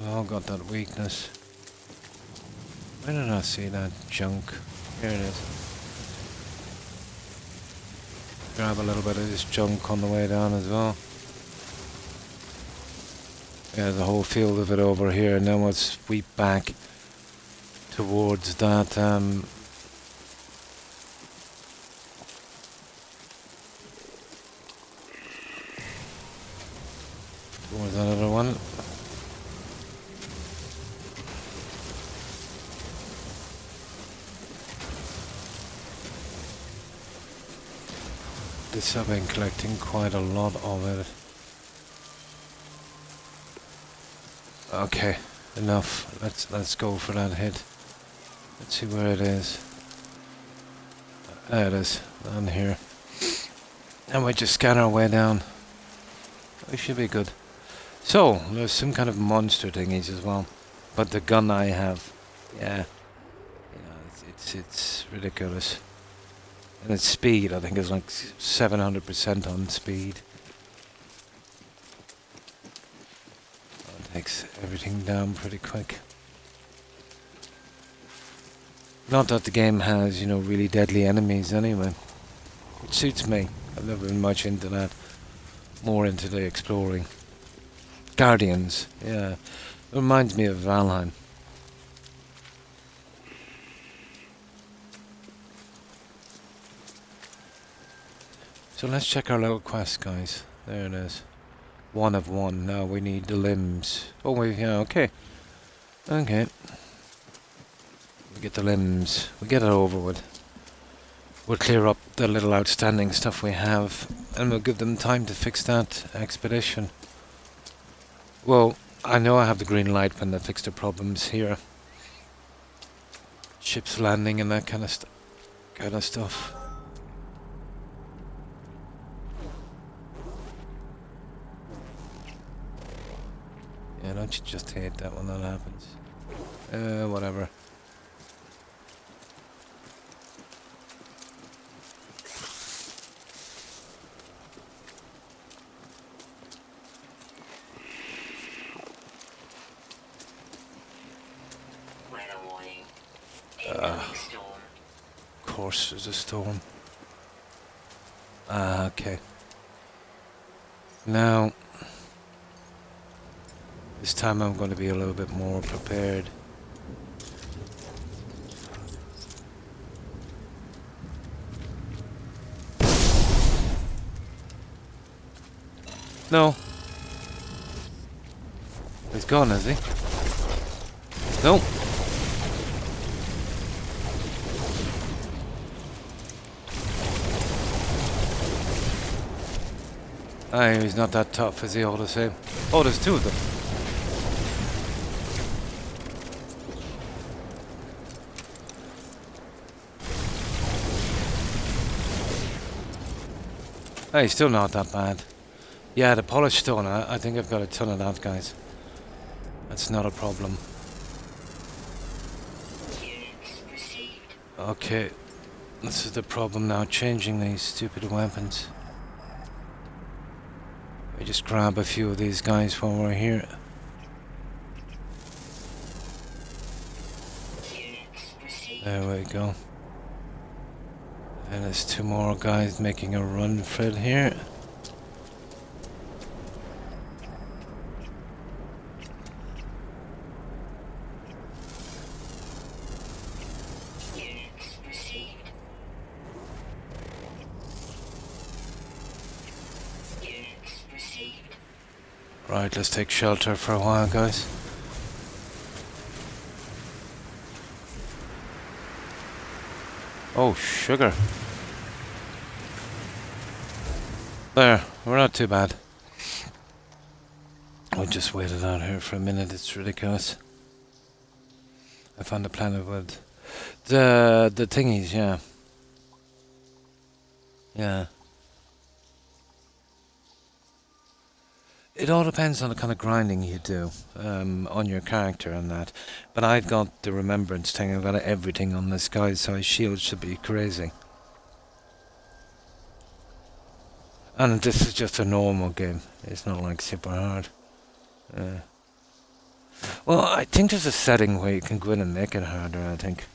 [SPEAKER 1] We've all got that weakness. Where did I see that junk? Here it is. Grab a little bit of this junk on the way down as well. Yeah, the whole field of it over here, and then we'll sweep back towards that, towards that other one. This I've been collecting quite a lot of it. Okay, enough. Let's go for that hit. Let's see where it is. There it is, down here. And we just scan our way down. We should be good. So, there's some kind of monster thingies as well. But the gun I have, yeah, you know, it's ridiculous. And its speed, I think, is like 700% on speed. Takes everything down pretty quick. Not that the game has, you know, really deadly enemies anyway. It suits me. I've never been much into that. More into the exploring. Guardians, yeah. It reminds me of Valheim. So let's check our little quest, guys. There it is. 1 of 1. Now we need the limbs. Oh, yeah, okay. Okay. We get the limbs. We get it over with. We'll clear up the little outstanding stuff we have, and we'll give them time to fix that expedition. Well, I know I have the green light when they fix the problems here. Ships landing and that kind of stuff. Yeah, don't you just hate that when that happens? Whatever.
[SPEAKER 2] Weather warning. Incoming storm.
[SPEAKER 1] Of course, there's a storm. Ah, okay. Now, this time I'm going to be a little bit more prepared. No. He's gone, is he? No. Aye, he's not that tough, is he, all the same? Oh, there's 2 of them. Hey, still not that bad. Yeah, the polished stone, I think I've got a ton of that, guys. That's not a problem.
[SPEAKER 2] Units received.
[SPEAKER 1] Okay, this is the problem now, changing these stupid weapons. We just grab a few of these guys while we're here.
[SPEAKER 2] Units received.
[SPEAKER 1] There we go. And there's two more guys making a run for it here.
[SPEAKER 2] Units received. Units received.
[SPEAKER 1] Right, let's take shelter for a while, guys. Oh, sugar. There, we're not too bad. We just waited out here for a minute, it's ridiculous. I found a planet with the thingies, yeah. Yeah. It all depends on the kind of grinding you do on your character and that. But I've got the remembrance thing, I've got everything on this guy, so his shield should be crazy. And this is just a normal game, it's not like super hard. Well, I think there's a setting where you can go in and make it harder, I think.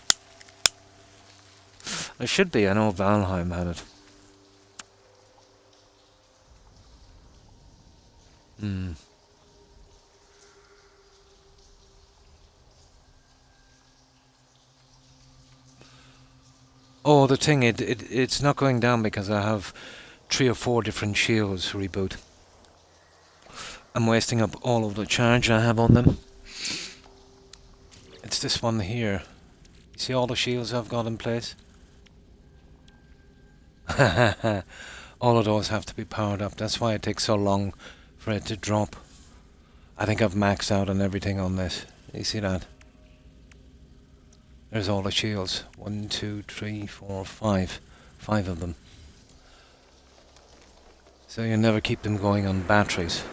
[SPEAKER 1] There should be, I know Valheim had it. Oh, the thing, it's not going down because I have 3 or 4 different shields to reboot. I'm wasting up all of the charge I have on them. It's this one here. You see all the shields I've got in place? All of those have to be powered up. That's why it takes so long for it to drop. I think I've maxed out on everything on this. You see that? There's all the shields. 1, 2, 3, 4, 5. 5 of them. So you never keep them going on batteries.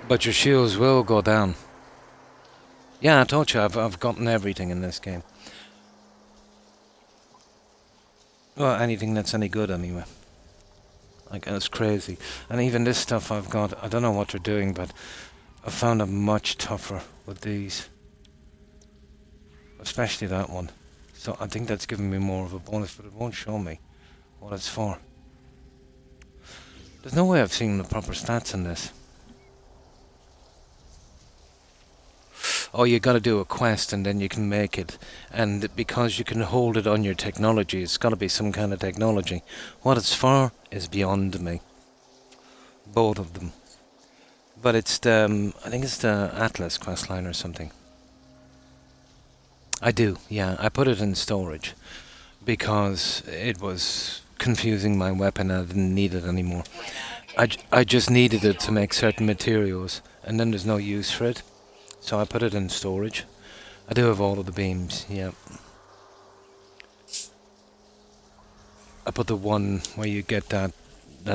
[SPEAKER 1] But your shields will go down. Yeah, I told you I've gotten everything in this game. Well, anything that's any good anyway. Like, it's crazy. And even this stuff I've got, I don't know what they're doing, but I found them much tougher with these. Especially that one. So I think that's giving me more of a bonus, but it won't show me what it's for. There's no way I've seen the proper stats in this. Oh, you gotta do a quest and then you can make it. And because you can hold it on your technology, it's gotta be some kind of technology. What it's for is beyond me. Both of them. But it's the, I think it's the Atlas questline or something. I do, yeah. I put it in storage because it was confusing my weapon and I didn't need it anymore. I just needed it to make certain materials and then there's no use for it. So I put it in storage. I do have all of the beams, yeah. I put the one where you get that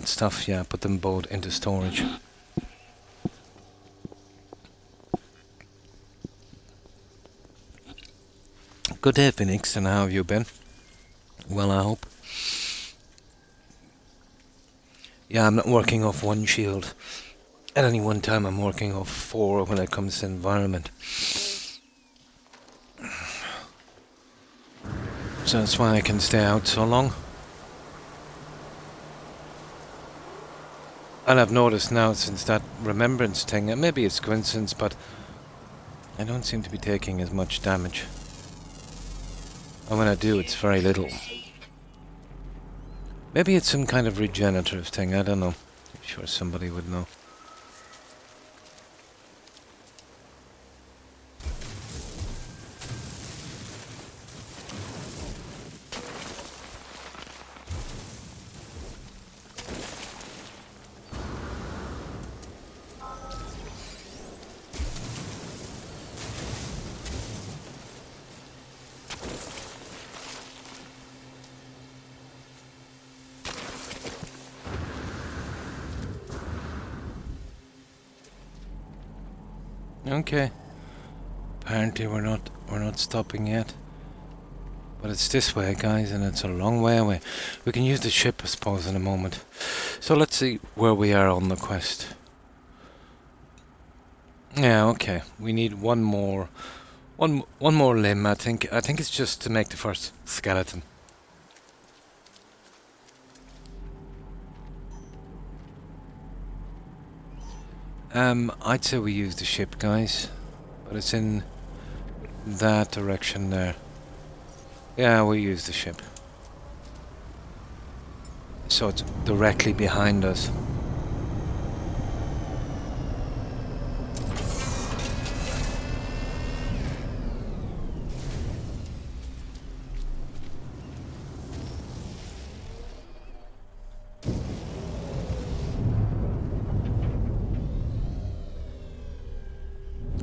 [SPEAKER 1] stuff, yeah, I put them both into storage. Good day, Phoenix, and how have you been? Well, I hope. Yeah, I'm not working off one shield. At any one time I'm working off 4 when it comes to environment. So that's why I can stay out so long. And I've noticed now since that remembrance thing, and maybe it's coincidence, but I don't seem to be taking as much damage. And when I do, it's very little. Maybe it's some kind of regenerative thing, I don't know. I'm sure somebody would know. Okay. Apparently we're not stopping yet. But it's this way, guys, and it's a long way away. We can use the ship, I suppose, in a moment. So let's see where we are on the quest. Yeah, okay. We need one more limb, I think. I think it's just to make the first skeleton. I'd say we use the ship, guys. But it's in that direction there. Yeah, we use the ship. So it's directly behind us.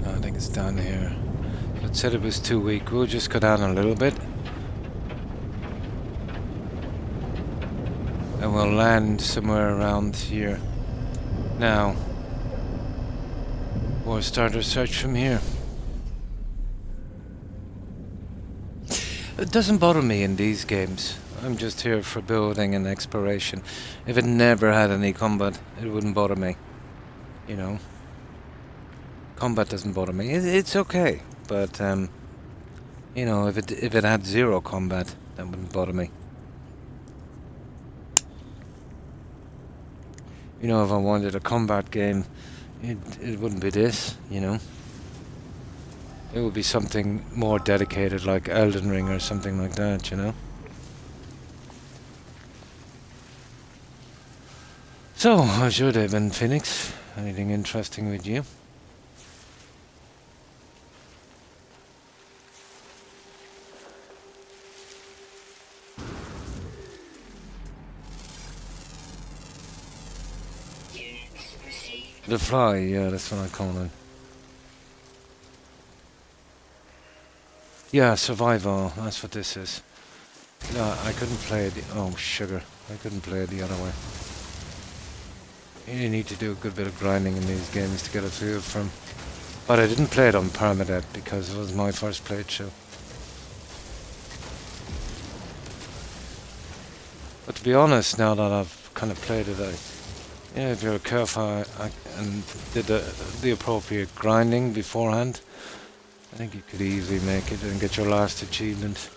[SPEAKER 1] I think it's down here. It said it was too weak. We'll just go down a little bit. And we'll land somewhere around here. Now, we'll start our search from here. It doesn't bother me in these games. I'm just here for building and exploration. If it never had any combat, it wouldn't bother me. You know? Combat doesn't bother me. It's okay, but you know, if it had zero combat, that wouldn't bother me. You know, if I wanted a combat game, it wouldn't be this. You know, it would be something more dedicated, like Elden Ring or something like that. You know. So, how's your day been, Phoenix? Anything interesting with you?
[SPEAKER 2] Units received.
[SPEAKER 1] The Fly, yeah, that's what I call it. Yeah, Survival, that's what this is. No, I couldn't play it. Oh, sugar. I couldn't play it the other way. You need to do a good bit of grinding in these games to get a feel for 'em. But I didn't play it on permadeath because it was my first playthrough. But to be honest, now that I've kind of played it, if you're careful and did the appropriate grinding beforehand, I think you could easily make it and get your last achievement.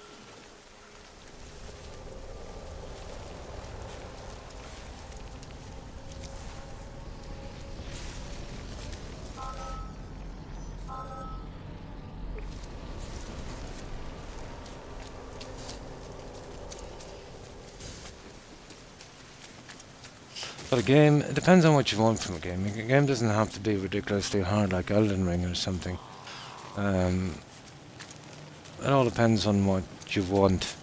[SPEAKER 1] But a game, it depends on what you want from a game. A game doesn't have to be ridiculously hard like Elden Ring or something. It all depends on what you want.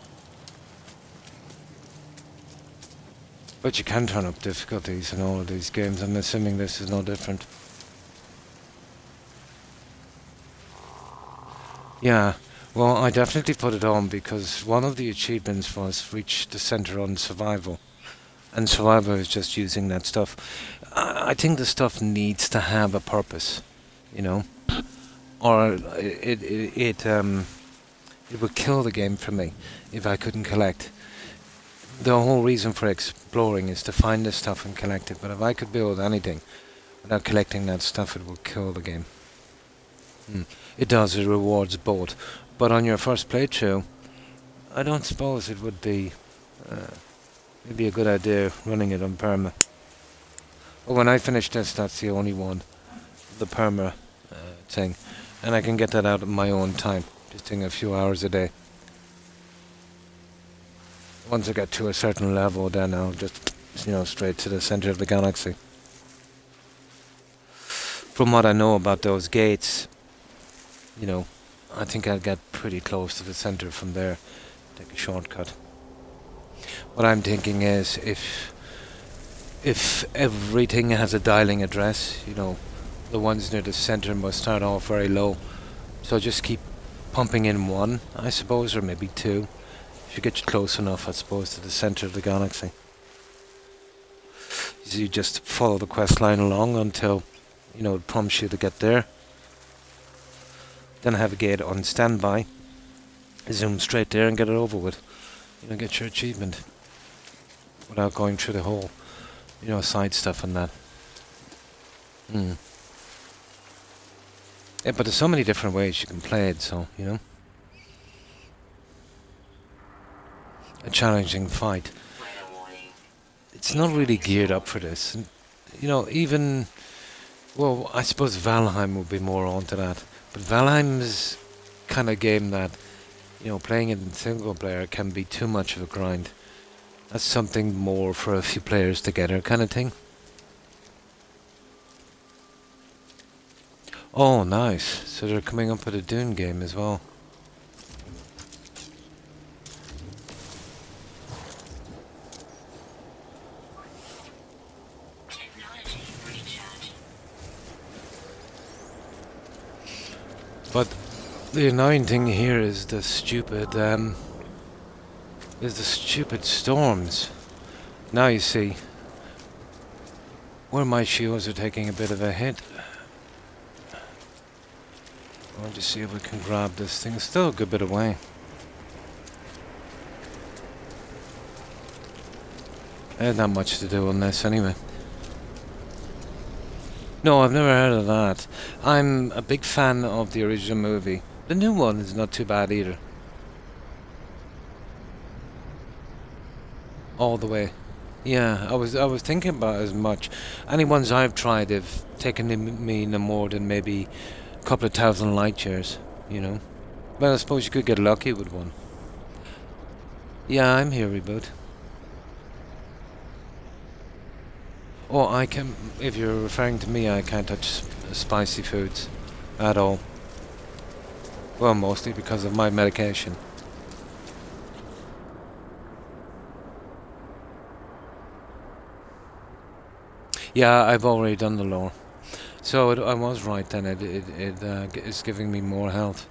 [SPEAKER 1] But you can turn up difficulties in all of these games. I'm assuming this is no different. Yeah, well, I definitely put it on because one of the achievements was reach the center on survival. And survival is just using that stuff. I think the stuff needs to have a purpose, you know, or it would kill the game for me if I couldn't collect. The whole reason for exploring is to find this stuff and collect it. But if I could build anything without collecting that stuff, it would kill the game. It does. It rewards both. But on your first playthrough, I don't suppose it would be. It'd be a good idea running it on perma. But when I finish this, that's the only one, the perma thing, and I can get that out at my own time, just taking a few hours a day. Once I get to a certain level, then I'll just, straight to the center of the galaxy. From what I know about those gates, I think I'll get pretty close to the center from there. Take a shortcut. What I'm thinking is if everything has a dialing address, the ones near the center must start off very low. So just keep pumping in one, I suppose, or maybe two. Should get you close enough, I suppose, to the center of the galaxy. So you just follow the quest line along until, it prompts you to get there. Then I have a gate on standby. Zoom straight there and get it over with. You know, get your achievement without going through the whole, you know, side stuff and that. Yeah, but there's so many different ways you can play it, so, you know. A challenging fight. It's not really geared up for this. And, you know, even... Well, I suppose Valheim would be more onto that. But Valheim is kind of game that, you know, playing it in single player can be too much of a grind. That's something more for a few players together kind of thing. Oh, nice. So they're coming up with a Dune game as well. But the annoying thing here is the stupid, storms. Now you see where my shields are taking a bit of a hit. I'll just see if we can grab this thing. It's still a good bit away. I had not much to do on this anyway. No, I've never heard of that. I'm a big fan of the original movie. The new one is not too bad either. All the way. Yeah, I was thinking about as much. Any ones I've tried have taken me no more than maybe a couple of thousand light years, you know. Well, I suppose you could get lucky with one. Yeah, I'm here, Reboot. Oh, I can... If you're referring to me, I can't touch spicy foods at all. Well, mostly because of my medication. Yeah, I've already done the lore. So I was right then, it is giving me more health.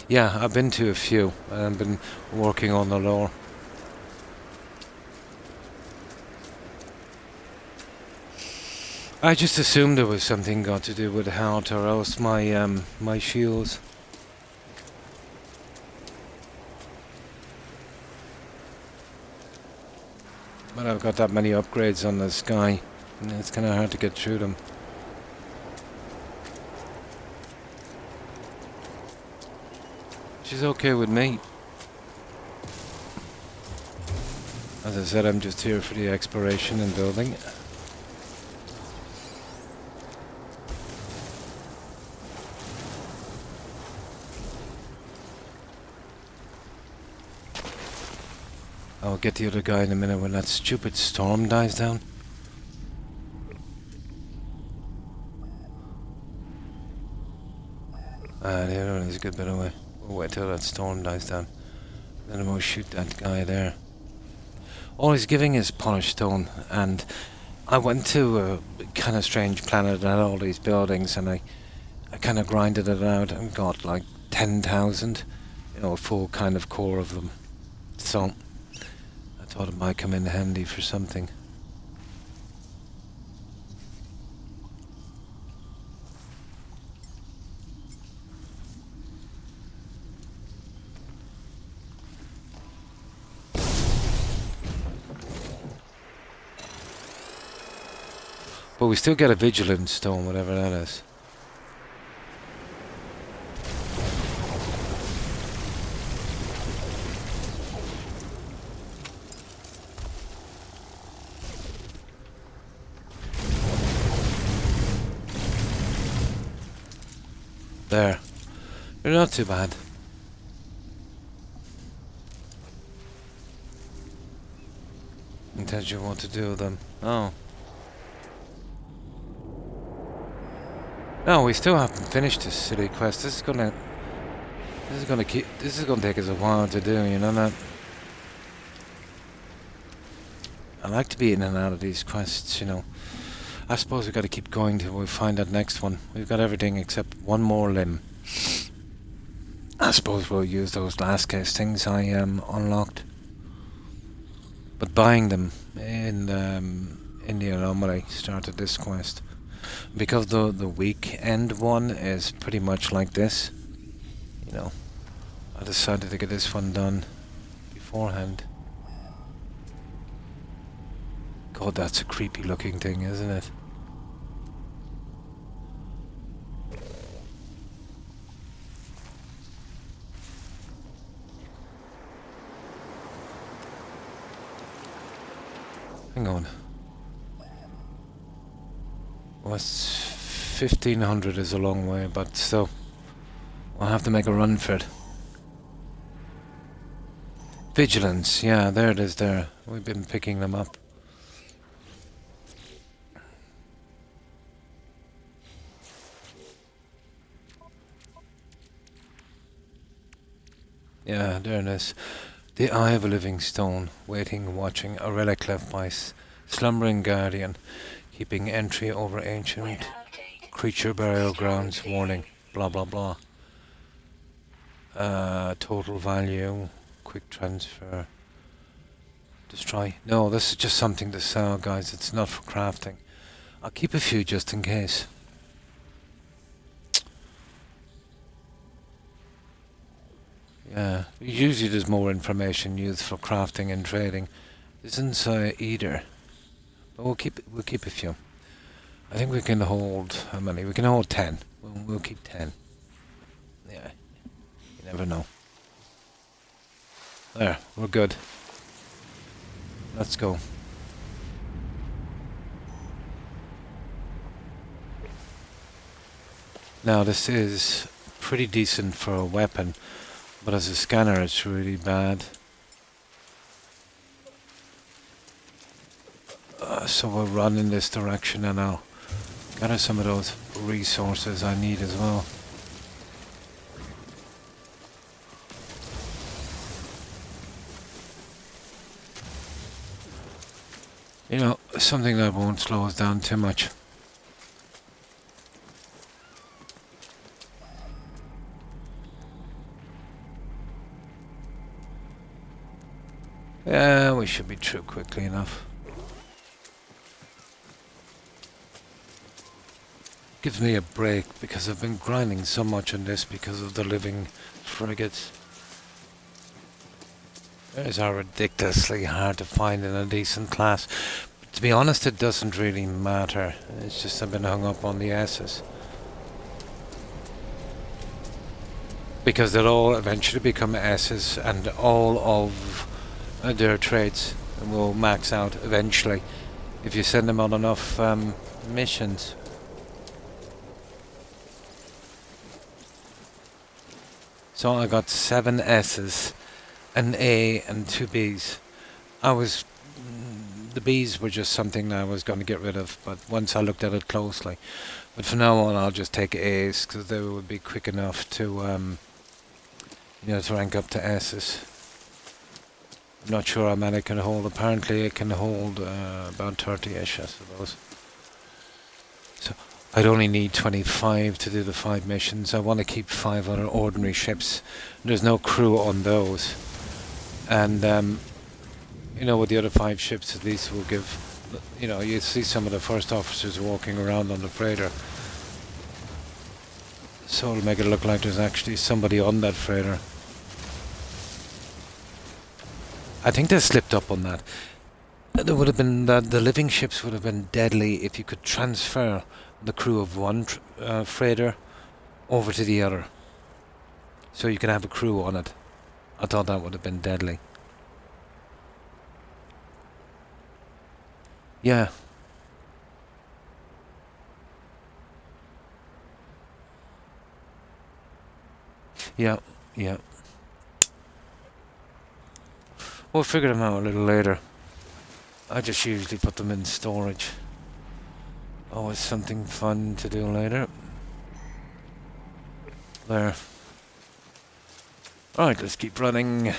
[SPEAKER 1] Yeah, I've been to a few, and I've been working on the lore. I just assumed there was something got to do with health, or else my shields. But I've got that many upgrades on this guy, and it's kind of hard to get through them. She's okay with me. As I said, I'm just here for the exploration and building. I'll get the other guy in a minute when that stupid storm dies down. The other one is a good bit away. We'll wait till that storm dies down. Then we'll shoot that guy there. All he's giving is polished stone, and I went to a kind of strange planet that had all these buildings, and I kind of grinded it out and got like 10,000, you know, a full kind of core of them. So I thought it might come in handy for something. But we still get a vigilance stone, whatever that is. There. They're not too bad. What did you want to do with them? Oh. No, we still haven't finished this silly quest. This is gonna take us a while to do, you know that? I like to be in and out of these quests, you know. I suppose we've got to keep going till we find that next one. We've got everything except one more limb. I suppose we'll use those last case things I unlocked. But buying them in in the anomaly started this quest. Because the weekend one is pretty much like this, you know, I decided to get this one done beforehand. God, that's a creepy looking thing, isn't it? Hang on. Well, 1500 is a long way, but still, I'll have to make a run for it. Vigilance, yeah, there it is there. We've been picking them up. Yeah, there it is. The eye of a living stone, waiting, watching, a relic left by slumbering guardian, keeping entry over ancient creature burial grounds, warning, blah blah blah. Total value, quick transfer, destroy. No, this is just something to sell, guys. It's not for crafting. I'll keep a few just in case. Yeah, usually there's more information used for crafting and trading. Isn't either. But we'll keep a few. I think we can hold how many? We can hold 10. We'll keep 10. Yeah, you never know. There, we're good. Let's go. Now this is pretty decent for a weapon, but as a scanner it's really bad. So we'll run in this direction and I'll gather some of those resources I need as well. You know, something that won't slow us down too much. Yeah, we should be through quickly enough. Gives me a break because I've been grinding so much on this because of the living frigates. These are ridiculously hard to find in a decent class. But to be honest, it doesn't really matter. It's just I've been hung up on the S's. Because they'll all eventually become S's and all of their traits will max out eventually if you send them on enough missions. So I got 7 S's, an A and 2 B's. The B's were just something I was going to get rid of, but once I looked at it closely. But from now on I'll just take A's because they would be quick enough to, to rank up to S's. I'm not sure how many it can hold. Apparently it can hold about 30-ish, I suppose. So I'd only need 25 to do the 5 missions. I want to keep 5 other ordinary ships. There's no crew on those. And, with the other 5 ships, at least we'll give... you see some of the first officers walking around on the freighter. So it'll make it look like there's actually somebody on that freighter. I think they slipped up on that. There would have been the living ships would have been deadly if you could transfer the crew of one freighter over to the other, so you could have a crew on it. I thought that would have been deadly. Yeah. Yeah. We'll figure them out a little later. I just usually put them in storage. Always something fun to do later. There. Alright, let's keep running.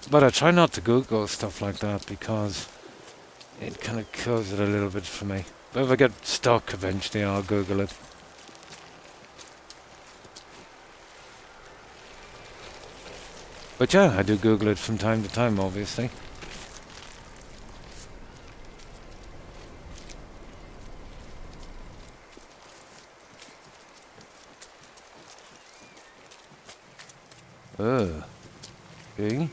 [SPEAKER 1] But I try not to Google stuff like that because it kind of kills it a little bit for me. But if I get stuck eventually I'll Google it. But yeah, I do Google it from time to time, obviously. Oh. Okay.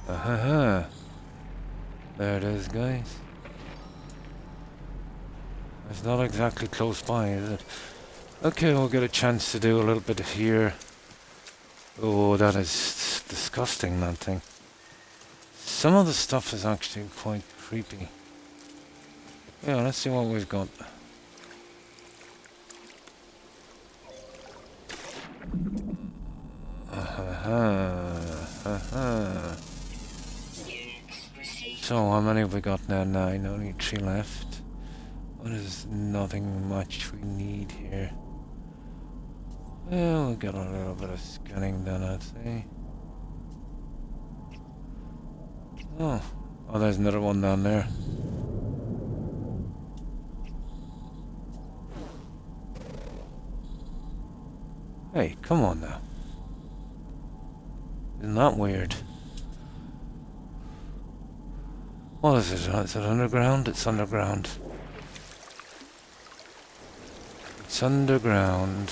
[SPEAKER 1] Aha. There it is, guys. It's not exactly close by, is it? Okay, we'll get a chance to do a little bit here. Oh, that is disgusting, that thing. Some of the stuff is actually quite creepy. Yeah, let's see what we've got. So, how many have we got now? 9, only 3 left. What is nothing much we need here? Well, we'll get a little bit of scanning done, I'd say. Oh, there's another one down there. Hey, come on now. Isn't that weird? What is it? Is it underground? It's underground. It's underground.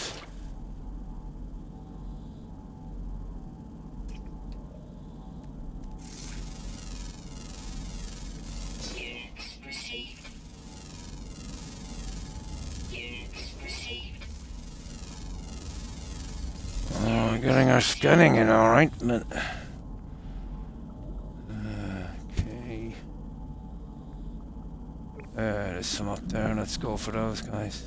[SPEAKER 1] Oh, we're getting our scanning in, alright, but... Okay. There's some up there. Let's go for those guys.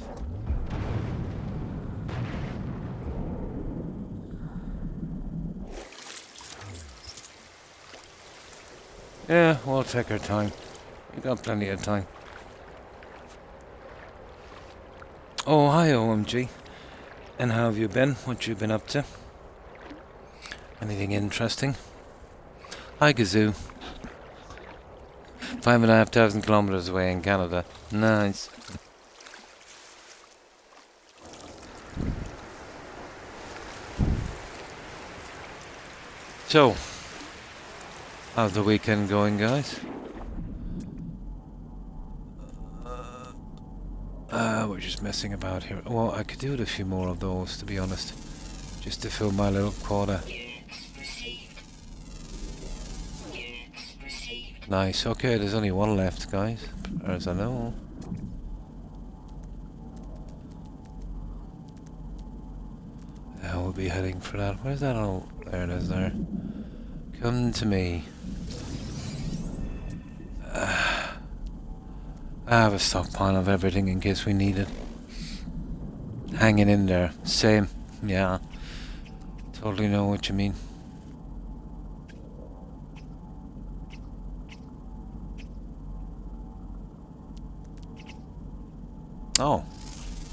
[SPEAKER 1] Yeah, we'll take our time. We got plenty of time. Oh, hi OMG. And how have you been? What you been up to? Anything interesting? Hi Gazoo. 5,500 kilometers away in Canada. Nice. So, how's the weekend going, guys? We're just messing about here. Well, I could do a few more of those, to be honest. Just to fill my little quota. Nice. Okay, there's only one left, guys. As I know. We'll be heading for that. Where's that? Oh, there it is there. Come to me. I have a stockpile of everything in case we need it. Hanging in there. Same. Yeah. Totally know what you mean. Oh.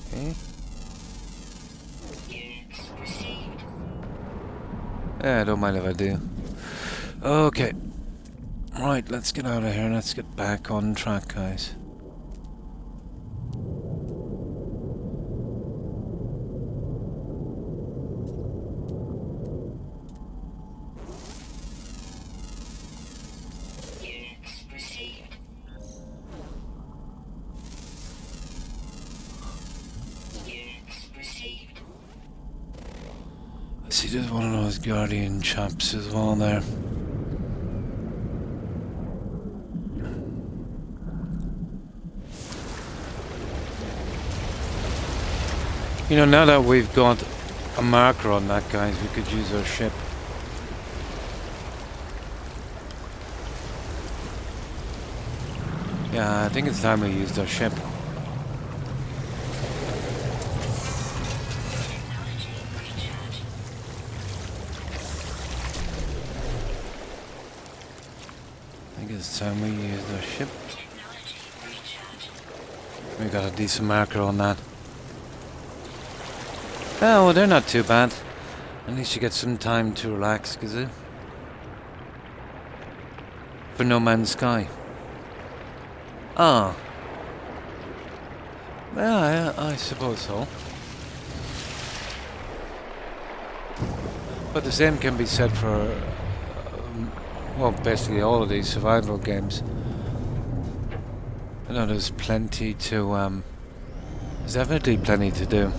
[SPEAKER 1] Okay. Yeah, I don't mind if I do. Okay. Right, let's get out of here. Let's get back on track, guys. I see there's one of those Guardian chaps as well there. You know, now that we've got a marker on that, guys, we could use our ship. Yeah, I think it's time we used our ship. I think it's time we used our ship. We got a decent marker on that. Oh, well, they're not too bad. At least you get some time to relax, Kazoo. For No Man's Sky. Ah. Yeah, I suppose so. But the same can be said for, well, basically all of these survival games. I know there's plenty to, there's definitely plenty to do.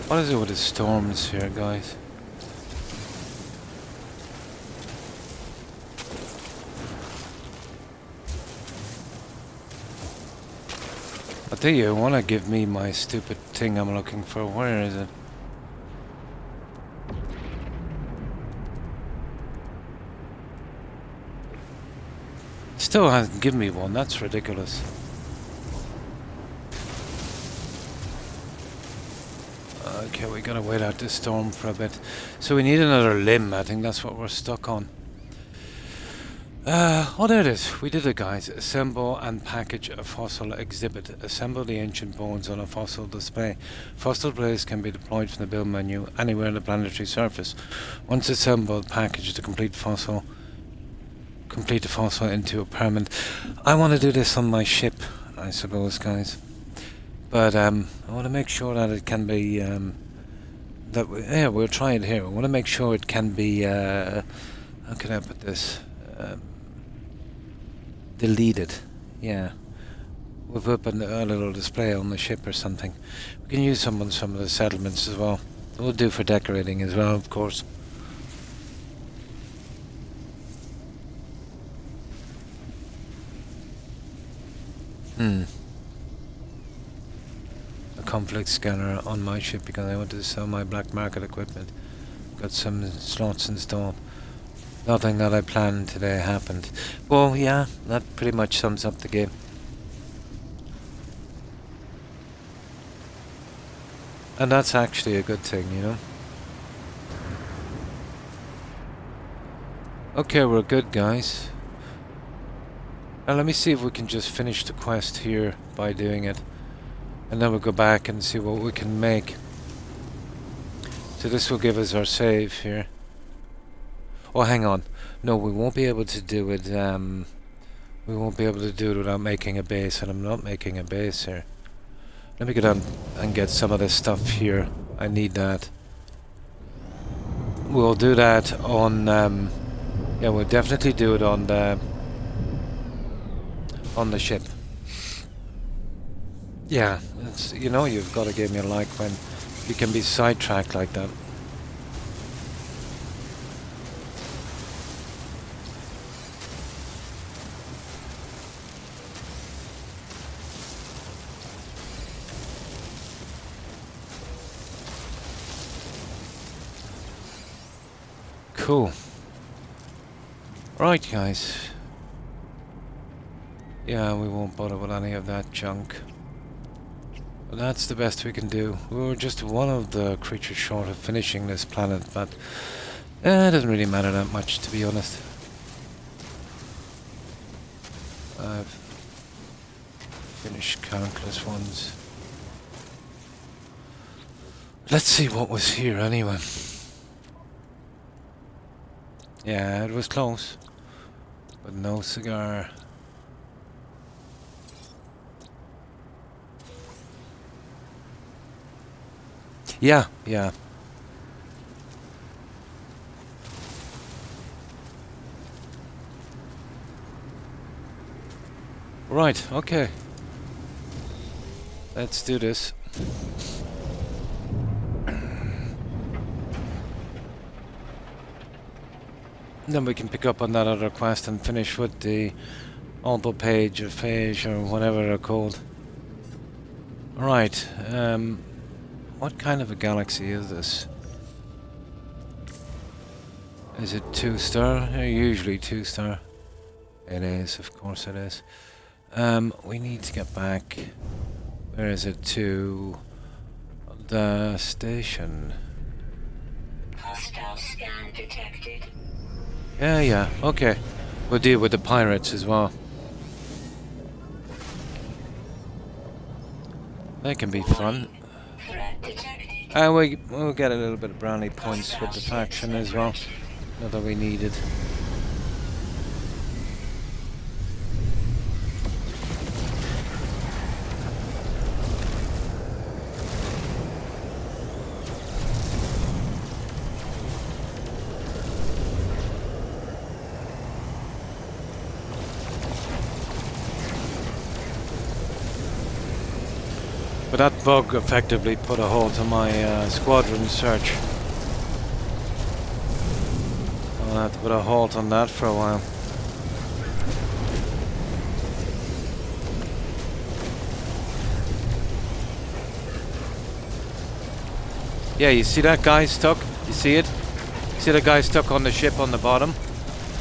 [SPEAKER 1] What is it with the storms here, guys? I tell you, want to give me my stupid thing I'm looking for. Where is it? Still hasn't given me one. That's ridiculous. Okay, we gotta wait out this storm for a bit. So we need another limb. I think that's what we're stuck on. Oh, there it is. We did it, guys. Assemble and package a fossil exhibit. Assemble the ancient bones on a fossil display. Fossil displays can be deployed from the build menu anywhere on the planetary surface. Once assembled, package the complete fossil. Complete the fossil into a permanent. I want to do this on my ship, I suppose, guys. But I want to make sure that it can be. Yeah, we'll try it here. I want to make sure it can be. How can I put this? Deleted. Yeah. We'll put up a little display on the ship or something. We can use some on some of the settlements as well. We'll do for decorating as well, of course. A conflict scanner on my ship because I wanted to sell my black market equipment. Got some slots installed. Nothing that I planned today happened. Well, yeah, that pretty much sums up the game. And that's actually a good thing, you know? Okay, we're good, guys. Now let me see if we can just finish the quest here by doing it. And then we'll go back and see what we can make. So this will give us our save here. Oh, hang on. No, we won't be able to do it. We won't be able to do it without making a base, and I'm not making a base here. Let me go down and get some of this stuff here. I need that. We'll do that on. Yeah, we'll definitely do it on the ship. Yeah, it's, you know, you've got to give me a like when you can be sidetracked like that. Cool. Right, guys. Yeah, we won't bother with any of that junk. But that's the best we can do. We were just one of the creatures short of finishing this planet, but it doesn't really matter that much, to be honest. I've finished countless ones. Let's see what was here anyway. Yeah, it was close, but no cigar. Yeah, yeah. Right, okay. Let's do this. Then we can pick up on that other quest and finish with the Albo page or phage or whatever they're called. Right, what kind of a galaxy is this? Is it 2-star? Usually 2-star. It is, of course it is. We need to get back. Where is it? To the station.
[SPEAKER 2] Hostile scan detected.
[SPEAKER 1] Yeah, okay. We'll deal with the pirates as well. They can be fun.
[SPEAKER 2] Threat detected.
[SPEAKER 1] And we'll get a little bit of brownie points with the faction as well. Not that we needed. But that bug effectively put a halt to my squadron search. I'll have to put a halt on that for a while. Yeah, you see that guy stuck? You see it? See the guy stuck on the ship on the bottom?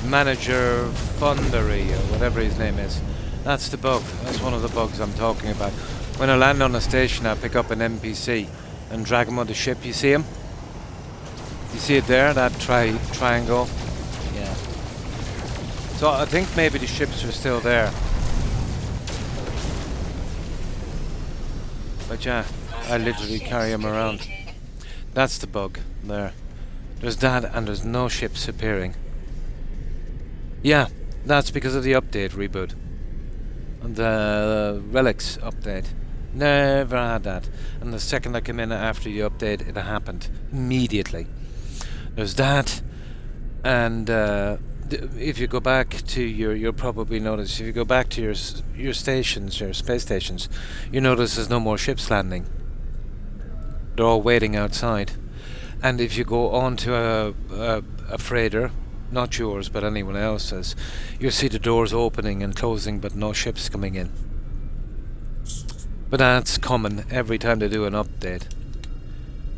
[SPEAKER 1] Manager Fundery or whatever his name is. That's the bug. That's one of the bugs I'm talking about. When I land on a station, I pick up an NPC and drag him on the ship. You see him? You see it there? That triangle? Yeah. So I think maybe the ships are still there. But yeah, I literally carry him around. That's the bug there. There's that and there's no ships appearing. Yeah, that's because of the update reboot. The relics update. Never had that. And the second I came in after the update, it happened immediately. There's that, and if you go back to you'll probably notice if you go back to your stations, your space stations, you notice there's no more ships landing. They're all waiting outside. And if you go on to a freighter, not yours but anyone else's, you'll see the doors opening and closing, but no ships coming in. But that's common every time they do an update.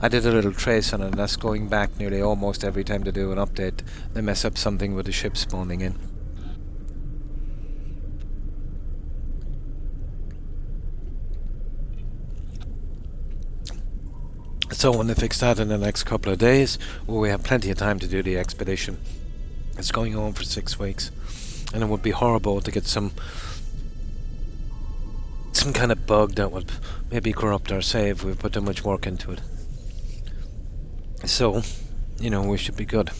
[SPEAKER 1] I did a little trace on it, and that's going back nearly almost every time they do an update. They mess up something with the ship spawning in. So when they fix that in the next couple of days, we have plenty of time to do the expedition. It's going on for 6 weeks, and it would be horrible to get some kind of bug that would maybe corrupt our save. We've put too much work into it. So, we should be good.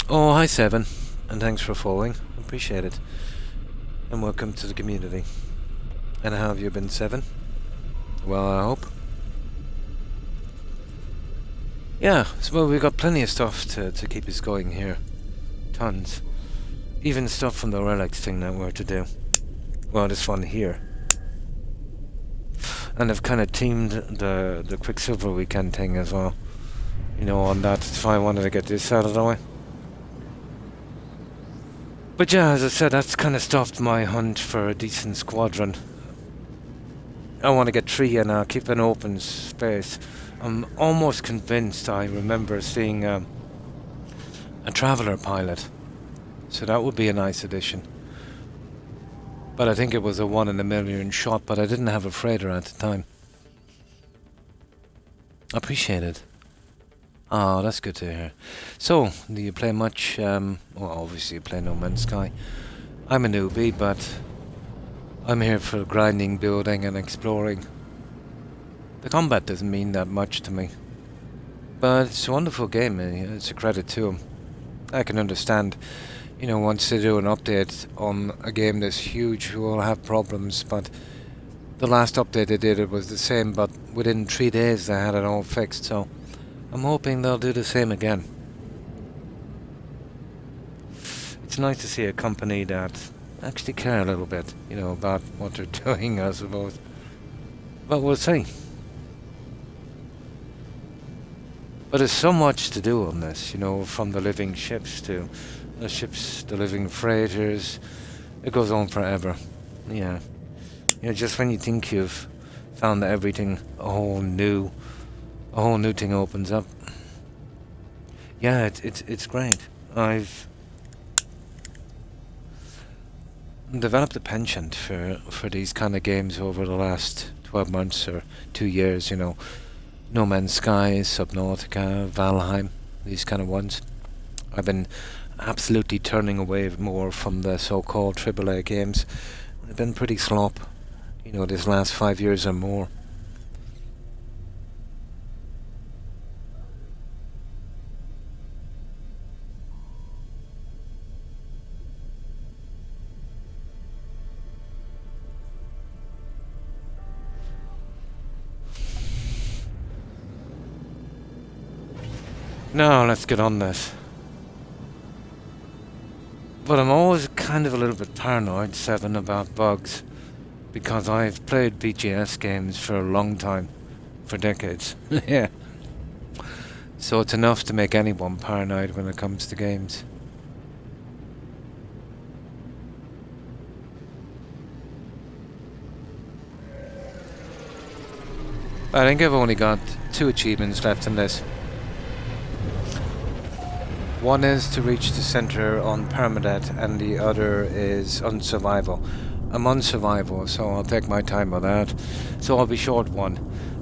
[SPEAKER 1] Oh, hi Seven, and thanks for following. Appreciate it. And welcome to the community. And how have you been, Seven? Well, I hope. Yeah, well, we've got plenty of stuff to keep us going here. Tons. Even stuff from the relics thing that we're to do. Well, this one here. And I've kind of teamed the Quicksilver weekend thing as well. On that. That's why I wanted to get this out of the way. But yeah, as I said, that's kind of stopped my hunt for a decent squadron. I want to get 3 and I'll keep an open space. I'm almost convinced I remember seeing a Traveller pilot. So that would be a nice addition. But I think it was a 1 in a million shot, but I didn't have a freighter at the time. Appreciate it. Oh, that's good to hear. So, do you play much? Well, obviously you play No Man's Sky. I'm a newbie, but I'm here for grinding, building and exploring. The combat doesn't mean that much to me. But it's a wonderful game, it's a credit to them. I can understand, once they do an update on a game this huge, we'll have problems, but the last update they did, it was the same, but within 3 days they had it all fixed, so I'm hoping they'll do the same again. It's nice to see a company that actually care a little bit, about what they're doing, I suppose. But we'll see. But there's so much to do on this, from the living ships to the living freighters. It goes on forever. Yeah. Just when you think you've found everything, a whole new thing opens up. Yeah, it's great. I've developed a penchant for these kind of games over the last 12 months or 2 years, No Man's Sky, Subnautica, Valheim, these kind of ones. I've been absolutely turning away more from the so-called AAA games. They've been pretty slop, this last 5 years or more. Now let's get on this. But I'm always kind of a little bit paranoid, Seven, about bugs. Because I've played BGS games for a long time. For decades. Yeah. So it's enough to make anyone paranoid when it comes to games. I think I've only got 2 achievements left in this. One is to reach the center on permadeath and the other is on survival. I'm on survival, so I'll take my time on that. So I'll be short one.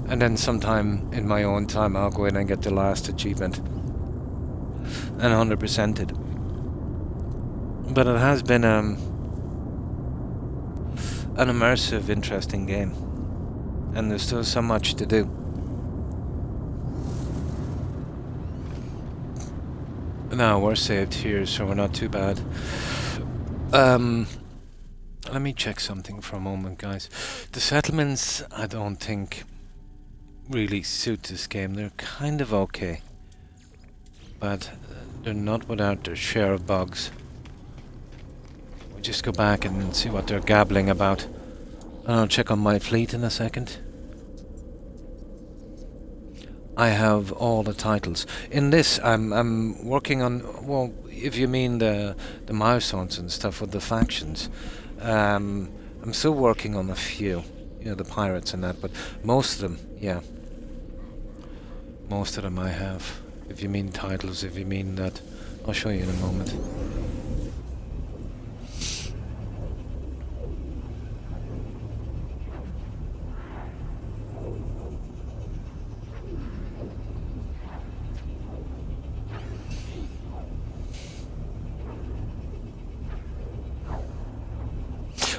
[SPEAKER 1] And then sometime in my own time I'll go in and get the last achievement. And 100% it. But it has been an immersive, interesting game. And there's still so much to do. Now we're saved here, so we're not too bad. Let me check something for a moment, guys. The settlements, I don't think really suit this game. They're kind of okay, but they're not without their share of bugs. We'll just go back and see what they're gabbling about. And I'll check on my fleet in a second. I have all the titles. In this, I'm working on, well, if you mean the milestones and stuff with the factions, I'm still working on a few, you know, the pirates and that, but most of them, yeah. Most of them I have. If you mean titles, if you mean that, I'll show you in a moment.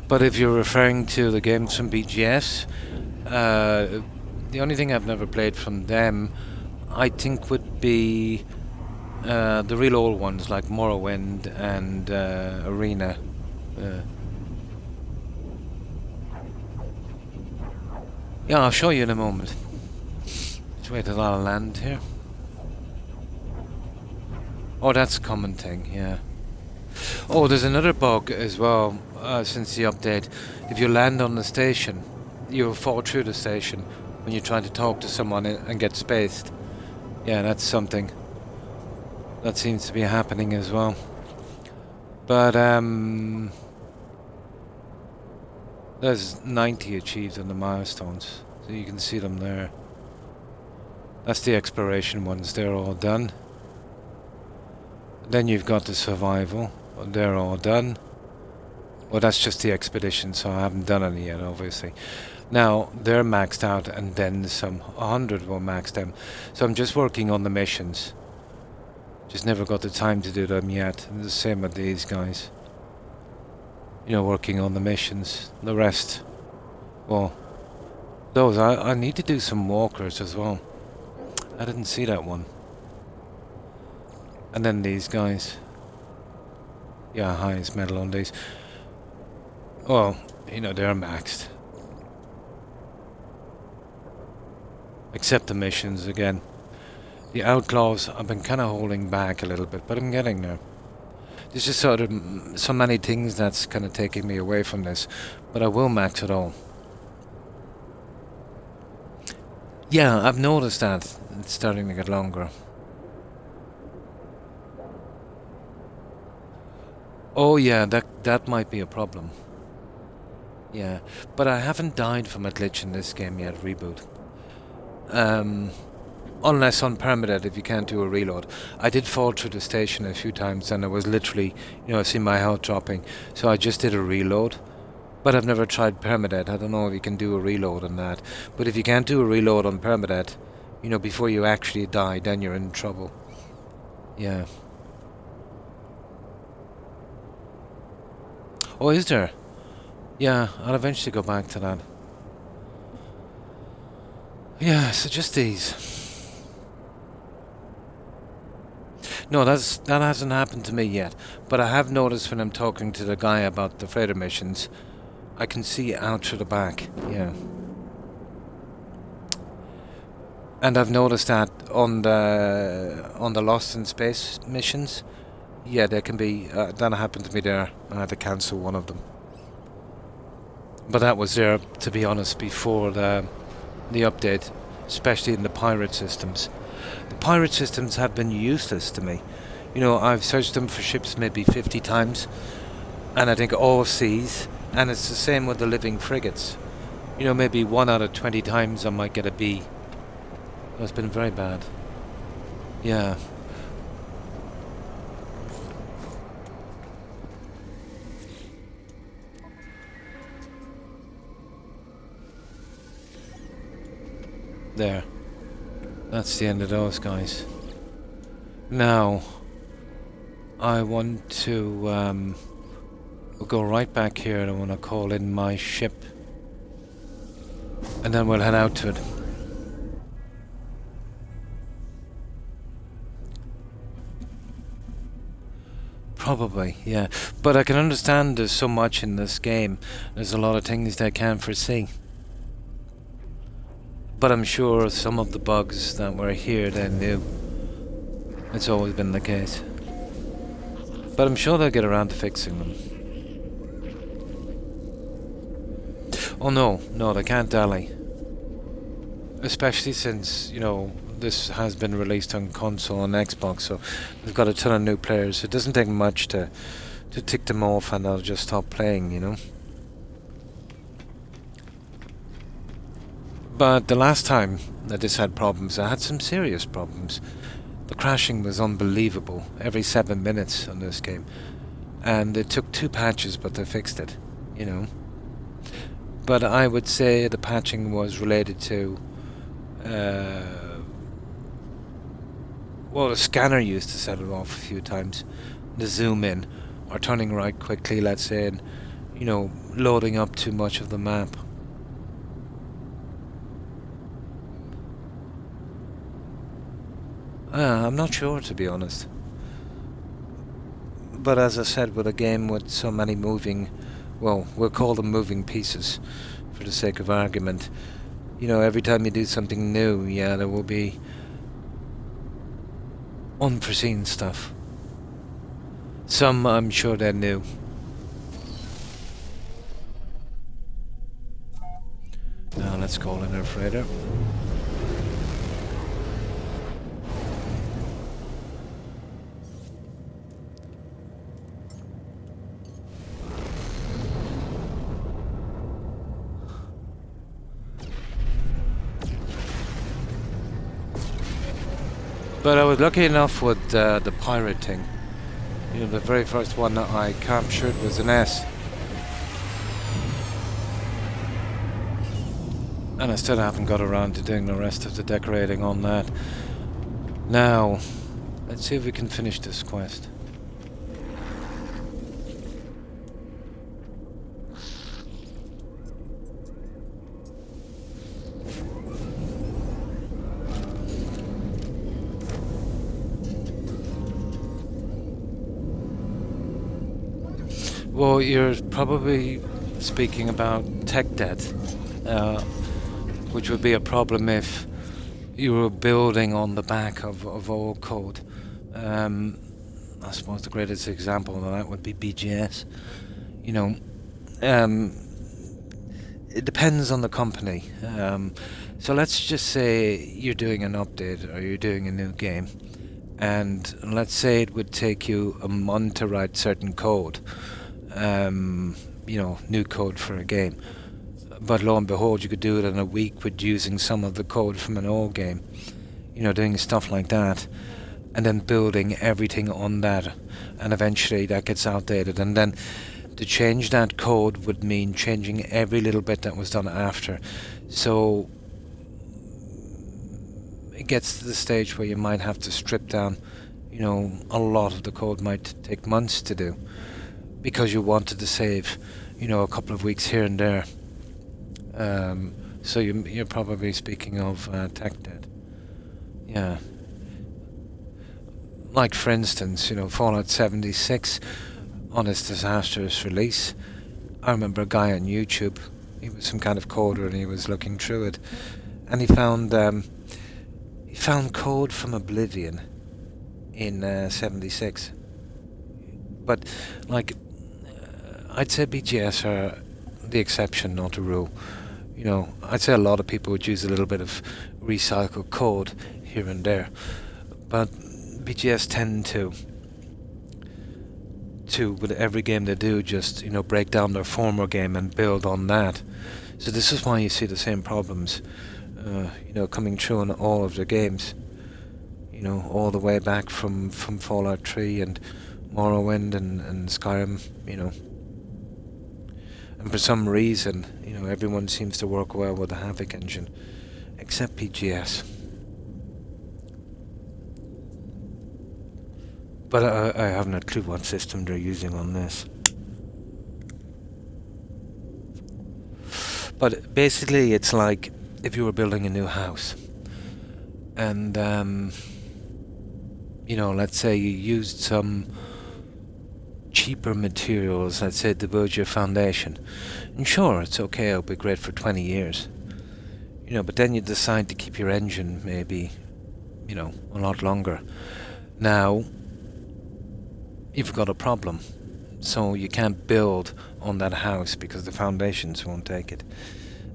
[SPEAKER 1] But if you're referring to the games from BGS, the only thing I've never played from them, I think, would be the real old ones like Morrowind and Arena. Yeah, I'll show you in a moment. Just wait till I'll land here. Oh, that's a common thing, yeah. Oh, there's another bug as well since the update. If you land on the station, you fall through the station when you're trying to talk to someone and get spaced. Yeah, that's something. That seems to be happening as well. But, there's 90 achieved on the milestones, so you can see them there. That's the exploration ones, they're all done. Then you've got the survival, they're all done. Well, that's just the expedition, so I haven't done any yet, obviously. Now, they're maxed out, and then some 100 will max them. So I'm just working on the missions. Just never got the time to do them yet. And the same with these guys. You know, working on the missions. The rest, well, those, I need to do some walkers as well. I didn't see that one. And then these guys. Yeah, highest medal on these. Well, you know, they're maxed. Except the missions again. The outlaws, I've been kind of holding back a little bit, but I'm getting there. There's just sort of so many things that's kind of taking me away from this, but I will max it all. Yeah, I've noticed that it's starting to get longer. Oh yeah, that might be a problem. Yeah, but I haven't died from a glitch in this game yet, reboot. Unless on permadeath, if you can't do a reload. I did fall through the station a few times and I was literally, you know, I see my health dropping. So I just did a reload. But I've never tried permadeath. I don't know if you can do a reload on that. But if you can't do a reload on permadeath, you know, before you actually die, then you're in trouble. Yeah. Oh, is there? Yeah, I'll eventually go back to that. Yeah, so just these. No, that hasn't happened to me yet. But I have noticed when I'm talking to the guy about the freighter missions, I can see out through the back. Yeah. And I've noticed that on the Lost in Space missions, yeah, there can be that happened to me there. I had to cancel one of them, but that was there, to be honest, before the update, especially in the pirate systems. The pirate systems have been useless to me. You know, I've searched them for ships maybe 50 times, and I think all C's, and it's the same with the living frigates. You know, maybe 1 out of 20 times I might get a B. It's been very bad. Yeah. There. That's the end of those guys. Now, I want to we'll go right back here, and I want to call in my ship, and then we'll head out to it. Probably, yeah. But I can understand there's so much in this game. There's a lot of things that I can't foresee. But I'm sure some of the bugs that were here they knew. It's always been the case. But I'm sure they'll get around to fixing them. Oh no, they can't dally. Especially since, you know, this has been released on console and Xbox, so they've got a ton of new players. It doesn't take much to tick them off and they'll just stop playing, you know. But the last time that this had problems, I had some serious problems. The crashing was unbelievable, every 7 minutes on this game. And it took 2 patches, but they fixed it, you know. But I would say the patching was related to well, the scanner used to set it off a few times. The zoom in, or turning right quickly, let's say, and, you know, loading up too much of the map. I'm not sure, to be honest. But as I said, with a game with so many moving, well, we'll call them moving pieces for the sake of argument. You know, every time you do something new, yeah, there will be unforeseen stuff. Some, I'm sure they're new. Now let's call in our freighter. But I was lucky enough with the pirate thing. You know, the very first one that I captured was an S. And I still haven't got around to doing the rest of the decorating on that. Now, let's see if we can finish this quest. Well, you're probably speaking about tech debt, which would be a problem if you were building on the back of old code. I suppose the greatest example of that would be BGS. You know, it depends on the company. So let's just say you're doing an update or you're doing a new game, and let's say it would take you a month to write certain code. You know, new code for a game. But lo and behold, you could do it in a week with using some of the code from an old game. You know, doing stuff like that. And then building everything on that. And eventually that gets outdated. And then to change that code would mean changing every little bit that was done after. So it gets to the stage where you might have to strip down, you know, a lot of the code might take months to do. Because you wanted to save, you know, a couple of weeks here and there. So you're probably speaking of tech debt. Yeah. Like, for instance, you know, Fallout 76, on its disastrous release, I remember a guy on YouTube, he was some kind of coder and he was looking through it, and he found he found code from Oblivion in 76. But, like, I'd say BGS are the exception, not the rule. You know, I'd say a lot of people would use a little bit of recycled code here and there. But BGS tend to with every game they do, just, you know, break down their former game and build on that. So this is why you see the same problems, you know, coming through in all of their games. You know, all the way back from Fallout 3 and Morrowind and Skyrim, you know. And for some reason, you know, everyone seems to work well with the Havoc engine, except BGS. But I haven't a clue what system they're using on this. But basically, it's like if you were building a new house, and you know, let's say you used some cheaper materials, let's say, to build your foundation. And sure, it's okay, it'll be great for 20 years. You know, but then you decide to keep your engine maybe, you know, a lot longer. Now, you've got a problem. So you can't build on that house because the foundations won't take it.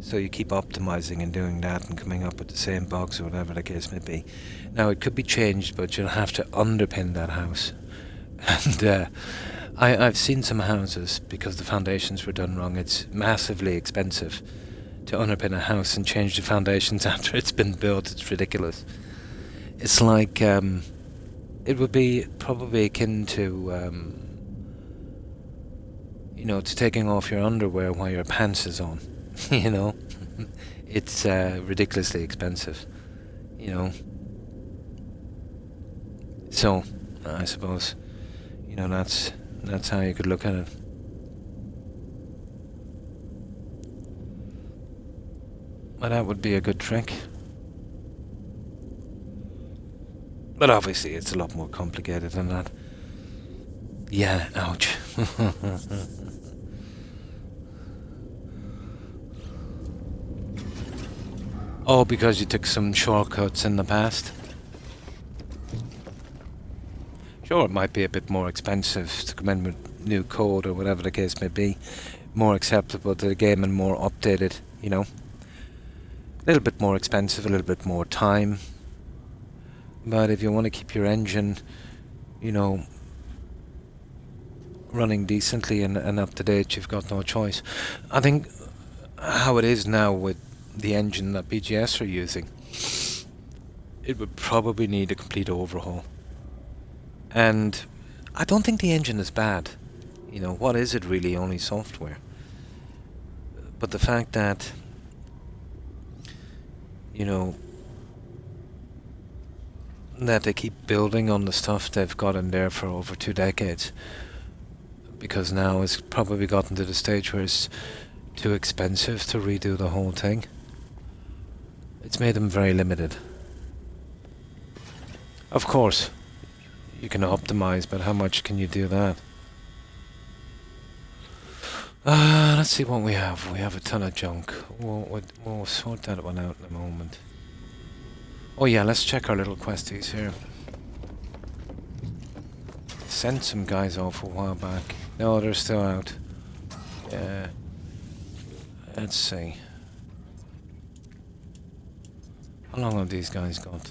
[SPEAKER 1] So you keep optimizing and doing that and coming up with the same bugs or whatever the case may be. Now, it could be changed, but you'll have to underpin that house. And I've seen some houses, because the foundations were done wrong, it's massively expensive to underpin a house and change the foundations after it's been built. It's ridiculous. It's like, it would be probably akin to, you know, to taking off your underwear while your pants is on. You know? It's ridiculously expensive, you know? So, I suppose, you know, that's how you could look at it. Well, that would be a good trick. But obviously it's a lot more complicated than that. Yeah, ouch. Oh, because you took some shortcuts in the past? Sure, it might be a bit more expensive to come in with new code or whatever the case may be. More acceptable to the game and more updated, you know. A little bit more expensive, a little bit more time. But if you want to keep your engine, you know, running decently and up to date, you've got no choice. I think how it is now with the engine that BGS are using, it would probably need a complete overhaul. And I don't think the engine is bad. You know, what is it really? Only software. But the fact that, you know, that they keep building on the stuff they've got in there for over 2 decades, because now it's probably gotten to the stage where it's too expensive to redo the whole thing. It's made them very limited. Of course, you can optimize, but how much can you do that? Let's see what we have. We have a ton of junk. We'll sort that one out in a moment. Oh yeah, let's check our little questies here. Sent some guys off a while back. No, they're still out. Yeah. Let's see. How long have these guys got?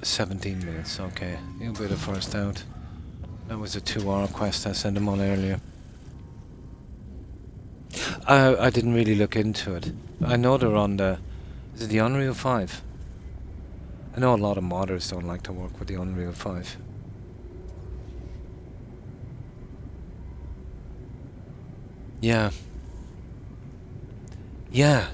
[SPEAKER 1] 17 minutes, okay. You'll be the first out. That was a 2-hour quest I sent them on earlier. I didn't really look into it. I know they're on the... Is it the Unreal 5? I know a lot of modders don't like to work with the Unreal 5. Yeah. Yeah.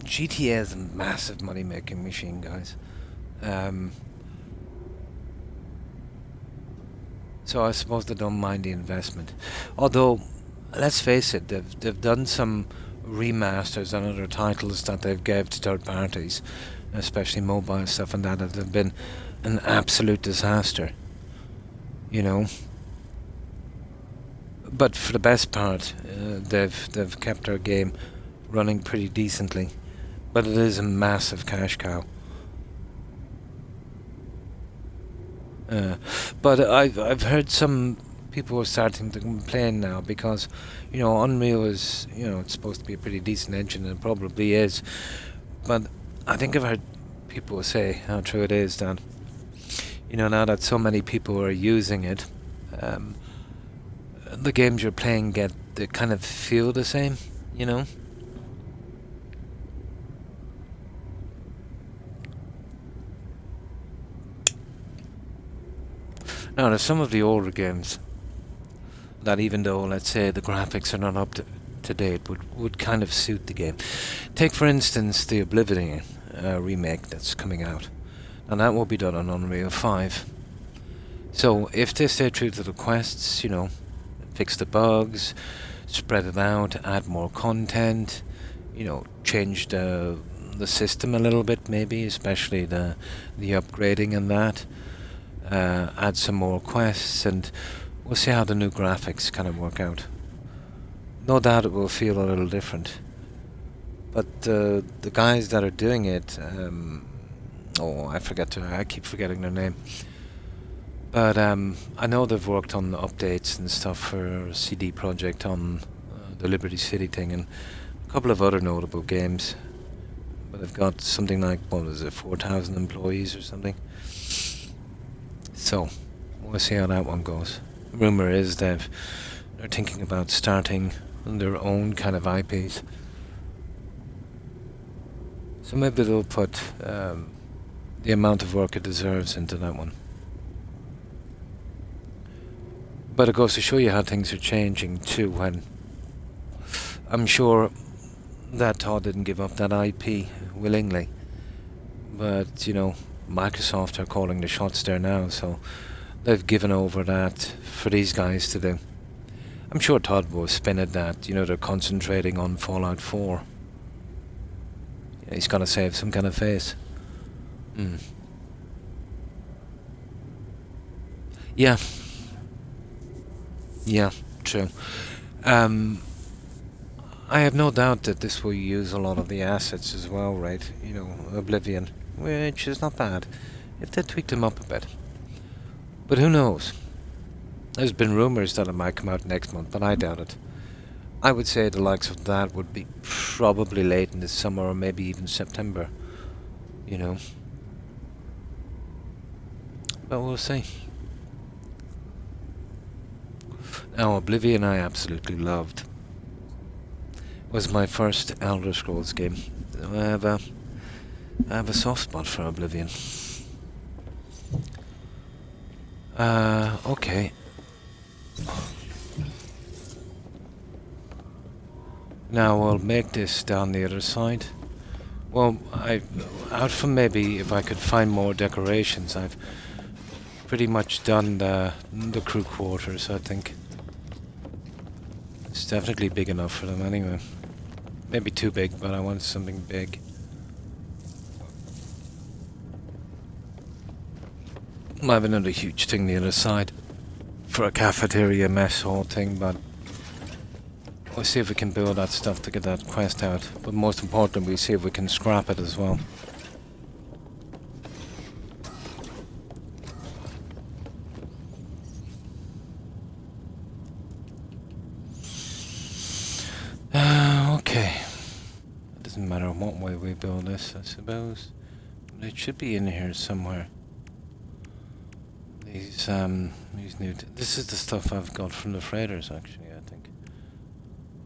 [SPEAKER 1] GTA is a massive money-making machine, guys. So I suppose they don't mind the investment. Although, let's face it, they've done some remasters on other titles that they've gave to third parties, especially mobile stuff and that have been an absolute disaster. You know? But for the best part, they've kept our game running pretty decently. But it is a massive cash cow. Uh, but I've heard some people are starting to complain now because, Unreal is, it's supposed to be a pretty decent engine and it probably is. But I think I've heard people say how true it is that, now that so many people are using it, the games you're playing they kind of feel the same, Now, there's some of the older games that, even though, let's say, the graphics are not up to date, would kind of suit the game. Take, for instance, the Oblivion remake that's coming out. And that will be done on Unreal 5. So, if they stay true to the quests, fix the bugs, spread it out, add more content, change the system a little bit, maybe, especially the upgrading and that. Add some more quests, and we'll see how the new graphics kind of work out. No doubt it will feel a little different. But the guys that are doing it, I keep forgetting their name. But I know they've worked on updates and stuff for CD Projekt on the Liberty City thing and a couple of other notable games. But they've got something like, 4,000 employees or something. So, we'll see how that one goes. Rumour is they're thinking about starting their own kind of IPs. So maybe they'll put the amount of work it deserves into that one. But it goes to show you how things are changing too, when I'm sure that Todd didn't give up that IP willingly. But, Microsoft are calling the shots there now, so they've given over that for these guys to do. I'm sure Todd will spin it that, they're concentrating on Fallout 4. He's gonna save some kind of face. Yeah. Yeah, true. I have no doubt that this will use a lot of the assets as well, right? Oblivion, which is not bad, if they tweaked them up a bit. But who knows? There's been rumours that it might come out next month, but I doubt it. I would say the likes of that would be probably late in the summer or maybe even September, But we'll see. Now, Oblivion I absolutely loved. It was my first Elder Scrolls game. I have a soft spot for Oblivion. Okay. Now we'll make this down the other side. Well, out from maybe if I could find more decorations, I've pretty much done the crew quarters, I think. It's definitely big enough for them anyway. Maybe too big, but I want something big. I have another huge thing the other side for a cafeteria mess hall thing, but we'll see if we can build that stuff to get that quest out. But most importantly, we'll see if we can scrap it as well. Okay. It doesn't matter what way we build this, I suppose. But it should be in here somewhere. These new... This is the stuff I've got from the freighters, actually, I think.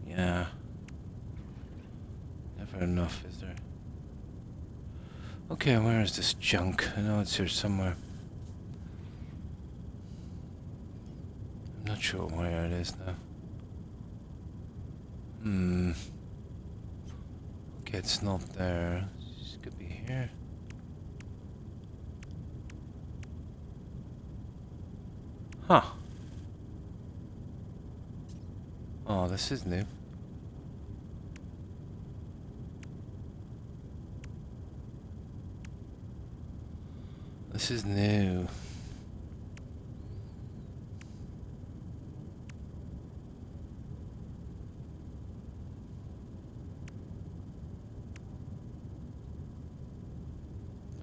[SPEAKER 1] Yeah. Never enough, is there? Okay, where is this junk? I know it's here somewhere. I'm not sure where it is now. Okay, it's not there. It could be here. Huh. Oh, this is new. This is new.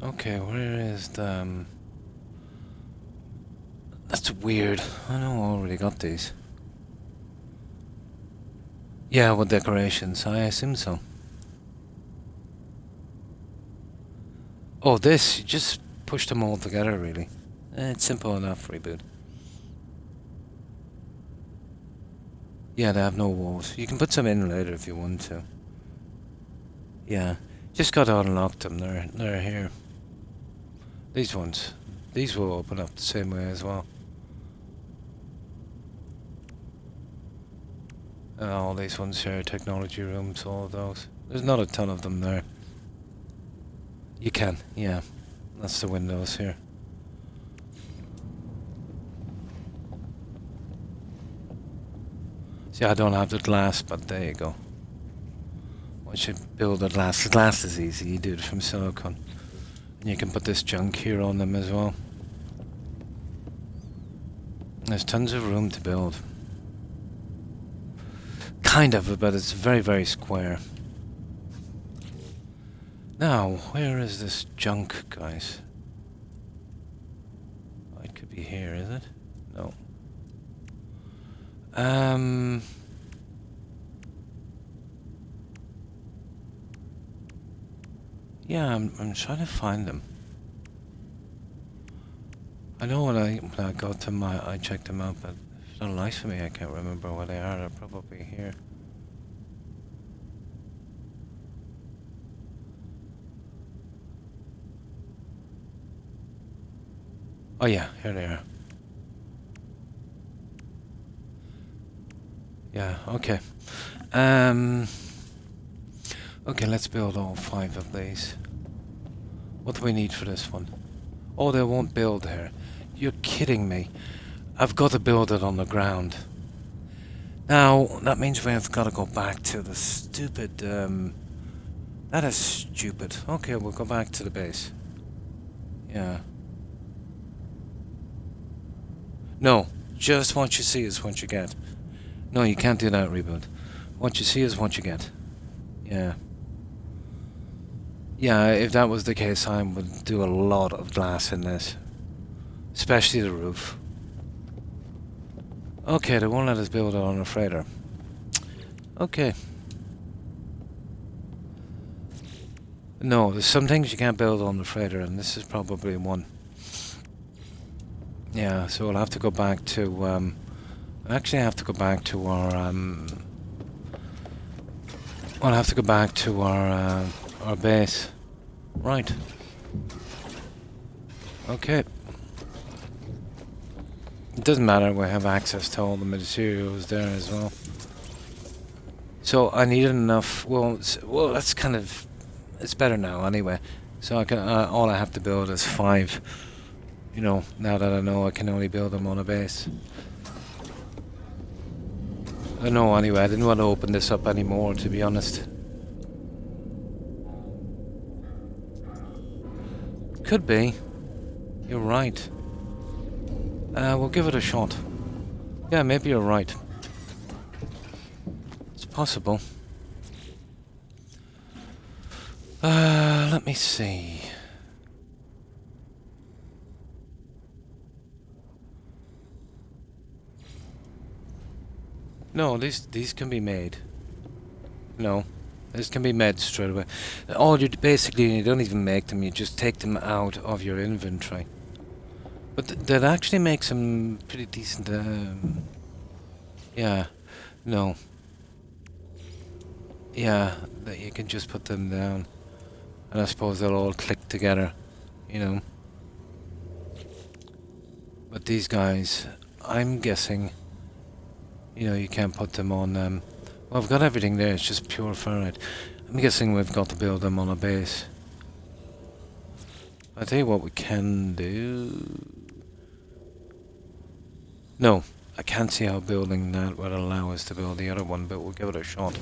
[SPEAKER 1] Okay, where is the... That's weird. I know I already got these. Yeah, with decorations. I assume so. Oh, this. You just push them all together, really. It's simple enough, reboot. Yeah, they have no walls. You can put some in later if you want to. Yeah. Just gotta unlock them. They're here. These ones. These will open up the same way as well. All these ones here, technology rooms, all of those. There's not a ton of them there. You can, yeah. That's the windows here. See, I don't have the glass, but there you go. I should build a glass. The glass is easy, you do it from silicone. And you can put this junk here on them as well. There's tons of room to build. Kind of, but it's very, very square. Now, where is this junk, guys? Oh, it could be here, is it? No. Yeah, I'm trying to find them. I know when I got them, I checked them out, but it's not nice for me. I can't remember where they are. They're probably here. Oh yeah, here they are. Yeah, okay. Okay, let's build all 5 of these. What do we need for this one? Oh, they won't build here. You're kidding me. I've got to build it on the ground. Now, that means we have got to go back to the stupid, that is stupid. Okay, we'll go back to the base. Yeah. No, just what you see is what you get. No, you can't do that, reboot. What you see is what you get. Yeah. Yeah, if that was the case, I would do a lot of glass in this. Especially the roof. Okay, they won't let us build it on a freighter. Okay. No, there's some things you can't build on the freighter, and this is probably one. Yeah, so we'll have to go back to, actually I have to go back to our, I'll have to go back to our base. Right. Okay. It doesn't matter, we have access to all the materials there as well. So I needed enough, well, that's kind of, it's better now anyway. So I can, all I have to build is 5. You know, now that I know I can only build them on a base. I don't know anyway, I didn't want to open this up anymore, to be honest. Could be. You're right. We'll give it a shot. Yeah, maybe you're right. It's possible. Let me see. No, these can be made. No, this can be made straight away. All you basically, you don't even make them. You just take them out of your inventory. But that actually makes them pretty decent. Yeah, no. Yeah, that you can just put them down, and I suppose they'll all click together. You know. But these guys, I'm guessing. You know, you can't put them on, well, I've got everything there, it's just pure ferrite. I'm guessing we've got to build them on a base. I'll tell you what we can do. No, I can't see how building that would allow us to build the other one, but we'll give it a shot.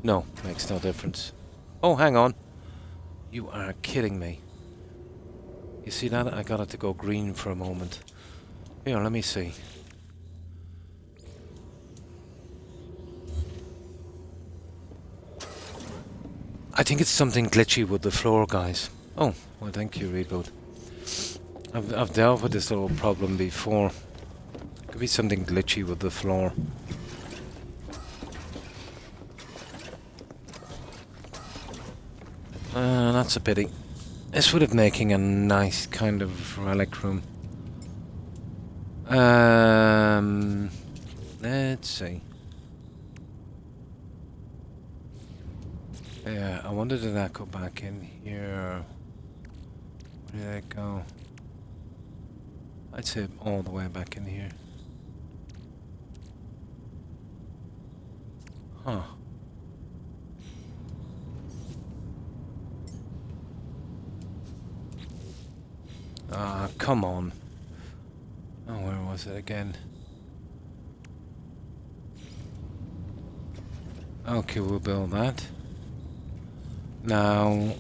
[SPEAKER 1] No, makes no difference. Oh, hang on. You are kidding me. You see that? I got it to go green for a moment. Here, let me see. I think it's something glitchy with the floor, guys. Oh, well, thank you, Reboot. I've dealt with this little problem before. Could be something glitchy with the floor. That's a pity. This would have making a nice kind of relic room. Let's see. Yeah, I wonder did that go back in here? Where did it go? I'd say all the way back in here. Huh. Ah, come on. Oh, where was it again? Okay, we'll build that. Now,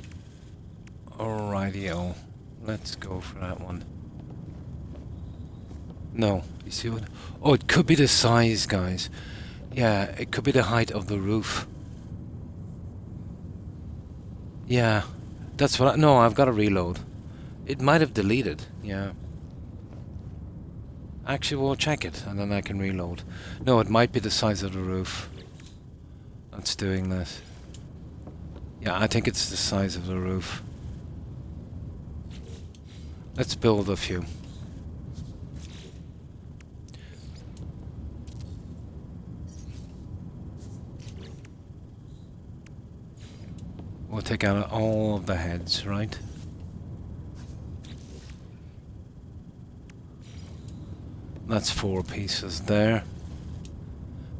[SPEAKER 1] alrightio. Let's go for that one. No, you see what? Oh, it could be the size, guys. Yeah, it could be the height of the roof. Yeah, that's what no, I've got to reload. It might have deleted, yeah. Actually, we'll check it, and then I can reload. No, it might be the size of the roof that's doing this. Yeah, I think it's the size of the roof. Let's build a few. We'll take out all of the heads, right? That's 4 pieces there.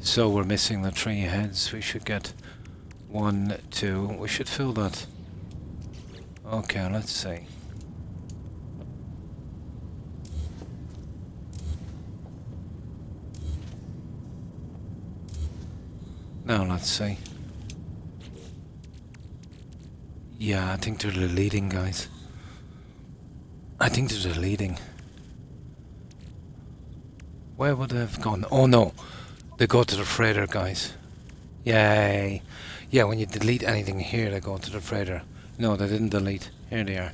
[SPEAKER 1] So we're missing the 3 heads. We should get 1, 2. We should fill that. Okay, let's see. Now let's see. Yeah, I think they're deleting, guys. I think they're deleting. Where would they have gone? Oh no, they go to the freighter, guys. Yay. Yeah, when you delete anything here, they go to the freighter. No, they didn't delete. Here they are.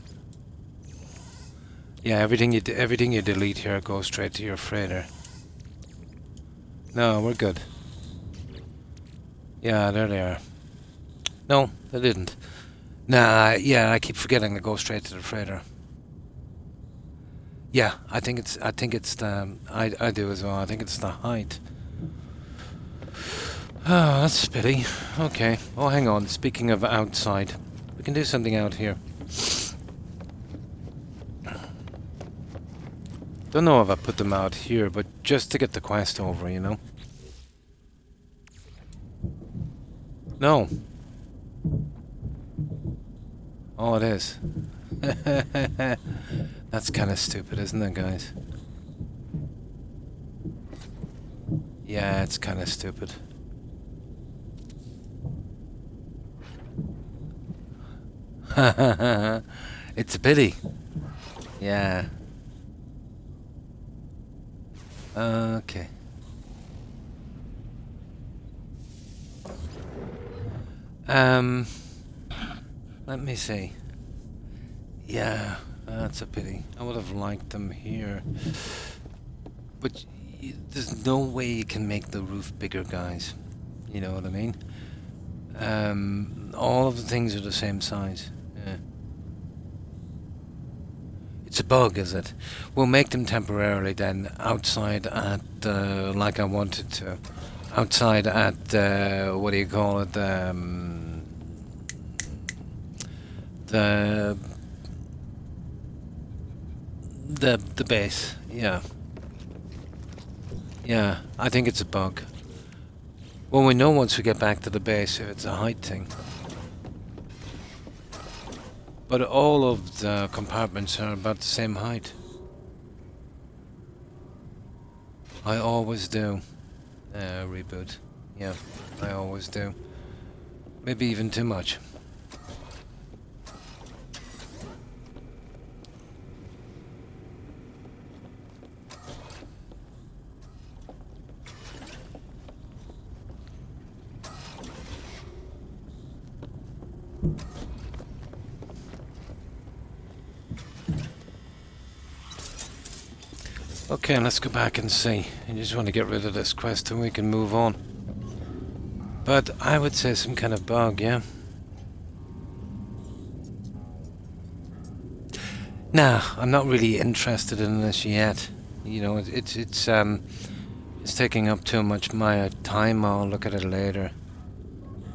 [SPEAKER 1] Yeah, everything you delete here goes straight to your freighter. No, we're good. Yeah, there they are. No, they didn't. Nah, yeah, I keep forgetting to go straight to the freighter. Yeah, I think it's the I do as well. I think it's the height. Oh, that's a pity. Okay. Oh, hang on. Speaking of outside, we can do something out here. Don't know if I put them out here, but just to get the quest over, you know. No. Oh, it is. That's kind of stupid, isn't it, guys? Yeah, it's kind of stupid. It's a pity. Yeah. Okay. Let me see. Yeah, that's a pity. I would have liked them here. But there's no way you can make the roof bigger, guys. You know what I mean? All of the things are the same size. Yeah. It's a bug, is it? We'll make them temporarily then outside at, like I wanted to. Outside at, what do you call it? The base, yeah. Yeah, I think it's a bug. Well, we know once we get back to the base if it's a height thing. But all of the compartments are about the same height. I always do. Reboot. Yeah, I always do. Maybe even too much. Okay, let's go back and see. I just want to get rid of this quest and we can move on. But I would say some kind of bug, yeah? Nah, I'm not really interested in this yet. You know, it's taking up too much my time. I'll look at it later.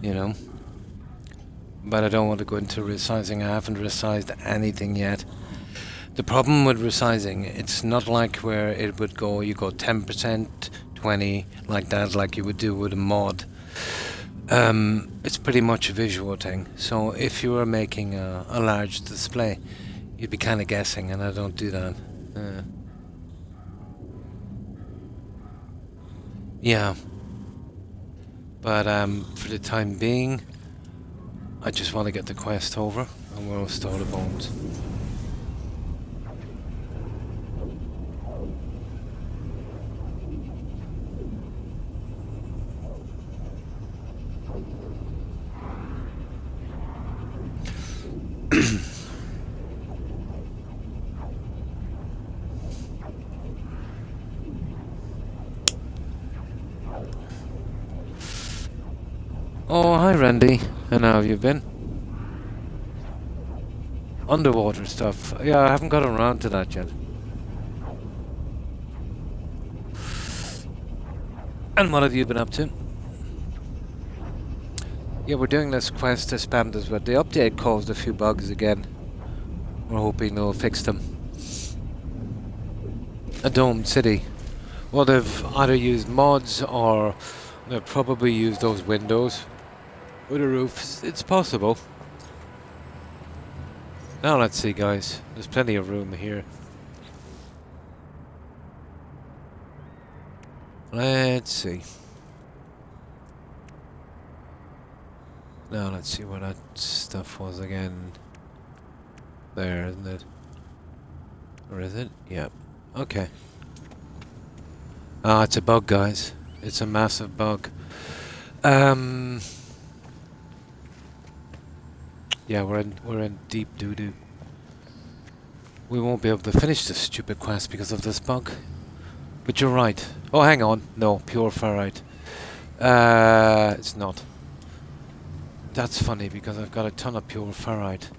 [SPEAKER 1] You know? But I don't want to go into resizing. I haven't resized anything yet. The problem with resizing, it's not like where it would go, you go 10%, 20, like that, like you would do with a mod. It's pretty much a visual thing. So if you were making a large display, you'd be kind of guessing, and I don't do that. Yeah. But for the time being, I just want to get the quest over, and we'll restore the bones. Oh, hi Randy. And how have you been? Underwater stuff. Yeah, I haven't got around to that yet. And what have you been up to? Yeah, we're doing this quest to spam this, but the update caused a few bugs again. We're hoping they'll fix them. A domed city. Well, they've either used mods or they've probably used those windows with a roof. It's possible. Now let's see, guys. There's plenty of room here. Let's see. Now let's see where that stuff was again. There, isn't it? Or is it? Yep. Okay. Ah, it's a bug, guys. It's a massive bug. Yeah, we're in deep doo-doo. We won't be able to finish this stupid quest because of this bug. But you're right. Oh, hang on. No, pure ferrite. It's not. That's funny because I've got a ton of pure ferrite.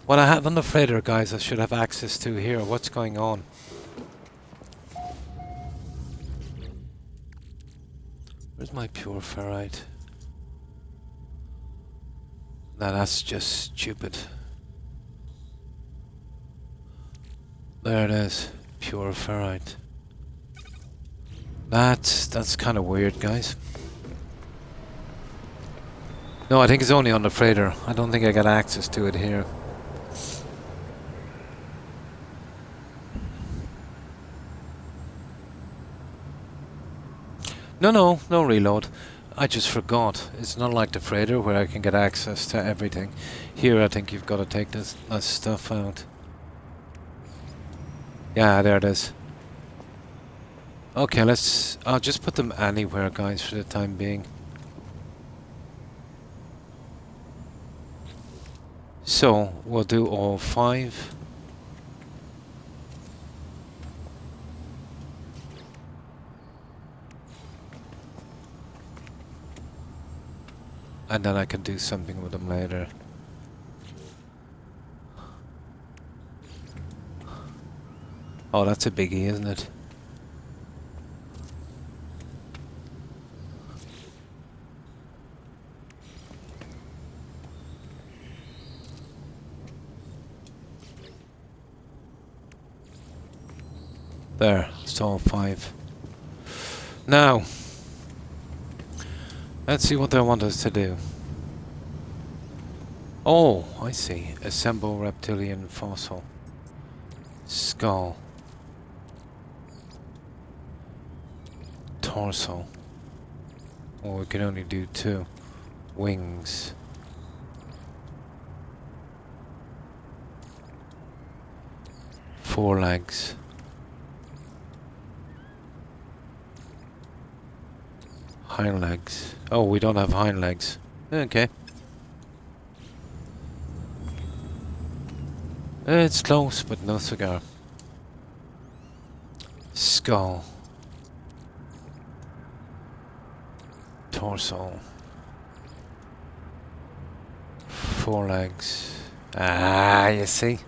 [SPEAKER 1] What I have on the freighter, guys, I should have access to here. What's going on? Where's my pure ferrite? Now that's just stupid. There it is. Pure ferrite. That's kind of weird, guys. No, I think it's only on the freighter. I don't think I got access to it here. No reload. I just forgot. It's not like the freighter where I can get access to everything. Here I think you've got to take this stuff out. Yeah, there it is. Okay, I'll just put them anywhere, guys, for the time being. So, we'll do all 5. And then I can do something with them later. Oh, that's a biggie, isn't it? There, it's all 5. Now, let's see what they want us to do. Oh, I see. Assemble reptilian fossil. Skull. Torso. Oh, we can only do 2. Wings. Forelegs. Hind legs. Oh, we don't have hind legs. Okay. It's close, but no cigar. Skull. Torso. Forelegs. Ah, you see?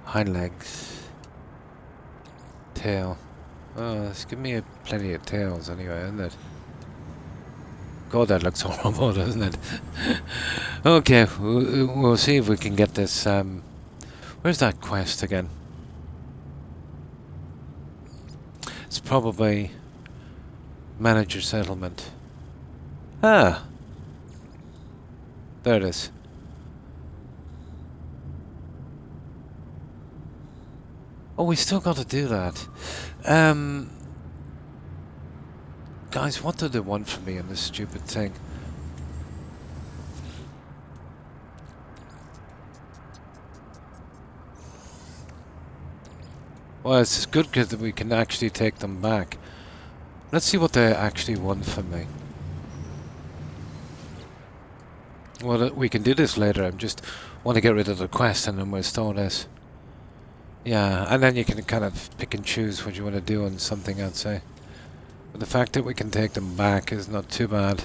[SPEAKER 1] Hind legs. Tail. Oh, it's giving me plenty of tails anyway, isn't it? God, that looks horrible, doesn't it? Okay, we'll see if we can get this. Where's that quest again? It's probably manager settlement. Ah, there it is. Oh, we still got to do that. Guys, what do they want from me on this stupid thing? Well, it's good because we can actually take them back. Let's see what they actually want from me. Well, we can do this later. I just want to get rid of the quest and then we'll store this. Yeah, and then you can kind of pick and choose what you want to do on something, I'd say. But the fact that we can take them back is not too bad.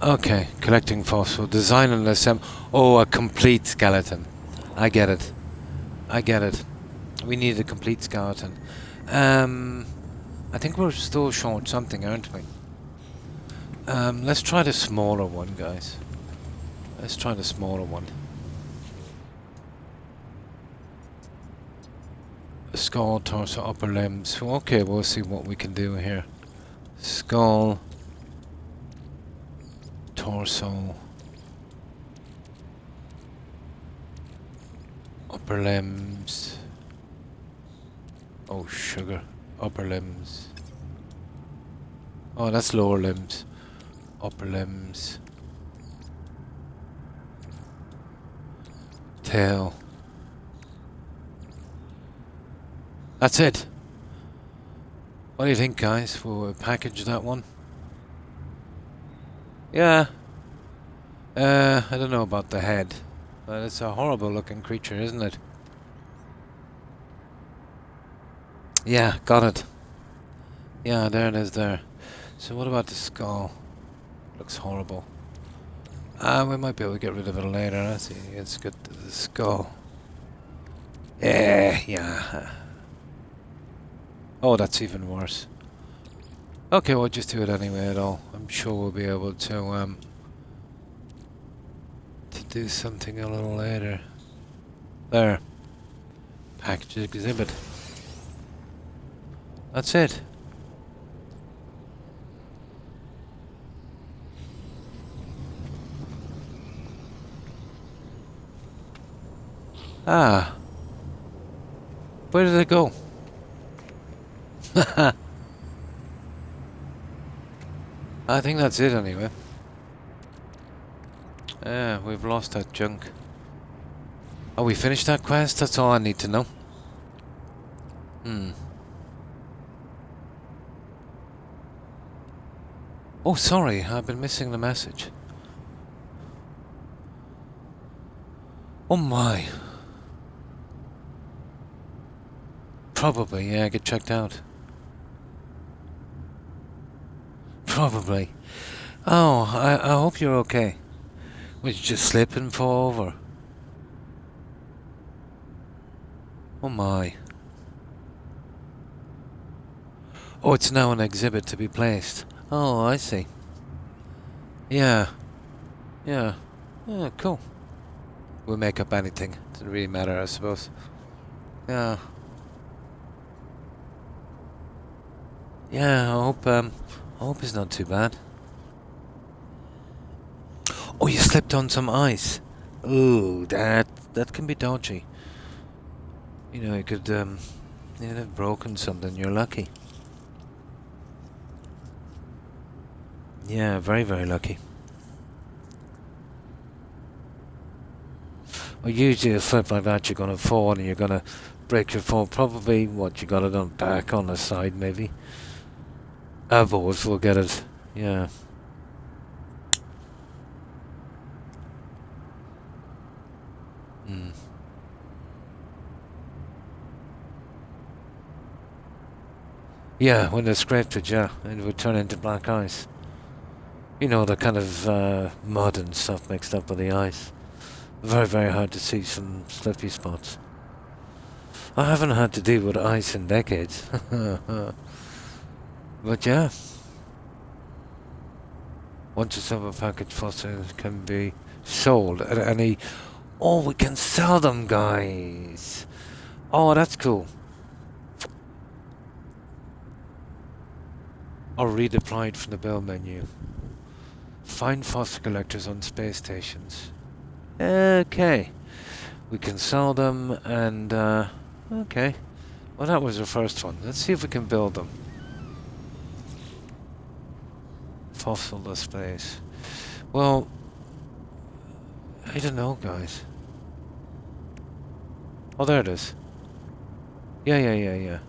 [SPEAKER 1] Okay, collecting fossil, design and assemble. Oh, a complete skeleton. I get it. I get it. We need a complete skeleton. I think we're still short something, aren't we? Let's try the smaller one, guys. Let's try the smaller one. Skull, torso, upper limbs. Okay, we'll see what we can do here. Skull, torso, upper limbs. Oh, sugar. Upper limbs. Oh, that's lower limbs. Upper limbs. Tail. That's it. What do you think, guys? Will we package that one? Yeah. I don't know about the head. But it's a horrible looking creature, isn't it? Yeah, got it. Yeah, there it is there. So what about the skull? Looks horrible. We might be able to get rid of it later. I see. It's good. The skull. Yeah. Oh, that's even worse. Okay, we'll just do it anyway at all. I'm sure we'll be able to do something a little later. There. Package exhibit. That's it. Ah. Where did it go? I think that's it anyway. Yeah, we've lost that junk. Oh, we finished that quest? That's all I need to know. Oh, sorry, I've been missing the message. Oh my. Probably, yeah, get checked out. Probably. Oh, I hope you're okay. Would you just slip and fall over? Oh my. Oh, it's now an exhibit to be placed. Oh, I see. Yeah. Yeah. Yeah, cool. We'll make up anything. Doesn't really matter, I suppose. Yeah. Yeah, I hope it's not too bad. Oh, you slipped on some ice. Ooh, that can be dodgy. You know, you could you'd have broken something. You're lucky. Yeah, very, very lucky. Well, usually a slip like that, you're gonna fall and you're gonna break your fall. Probably what you got it on back on the side, maybe. Avos will get it. Yeah. Hmm. Yeah, when they scraped it, yeah, it would turn into black ice. You know, the kind of mud and stuff mixed up with the ice. Very, very hard to see some slippy spots. I haven't had to deal with ice in decades. But yeah. Once a silver package fossil can be sold at any... Oh, we can sell them, guys! Oh, that's cool. Or redeployed from the build menu. Find fossil collectors on space stations. Okay. We can sell them and, okay. Well, that was the first one. Let's see if we can build them. Fossil displays. Well, I don't know, guys. Oh, there it is. Yeah.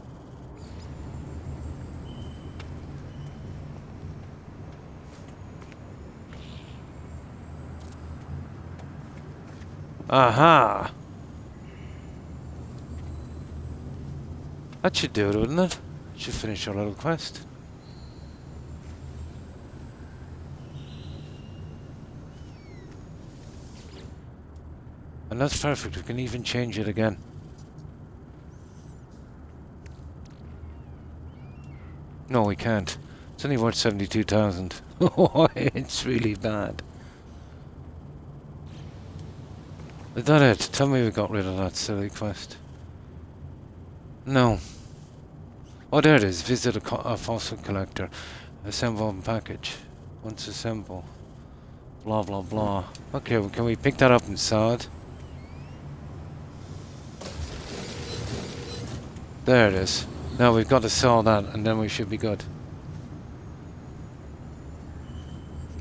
[SPEAKER 1] Aha! That should do it, wouldn't it? Should finish our little quest. And that's perfect, we can even change it again. No, we can't. It's only worth 72,000. Oh, it's really bad. Is that it? Tell me we got rid of that silly quest. No. Oh, there it is. Visit a fossil collector. Assemble a package. Once assemble. Blah, blah, blah. Okay, well, can we pick that up and saw it? There it is. Now we've got to saw that and then we should be good.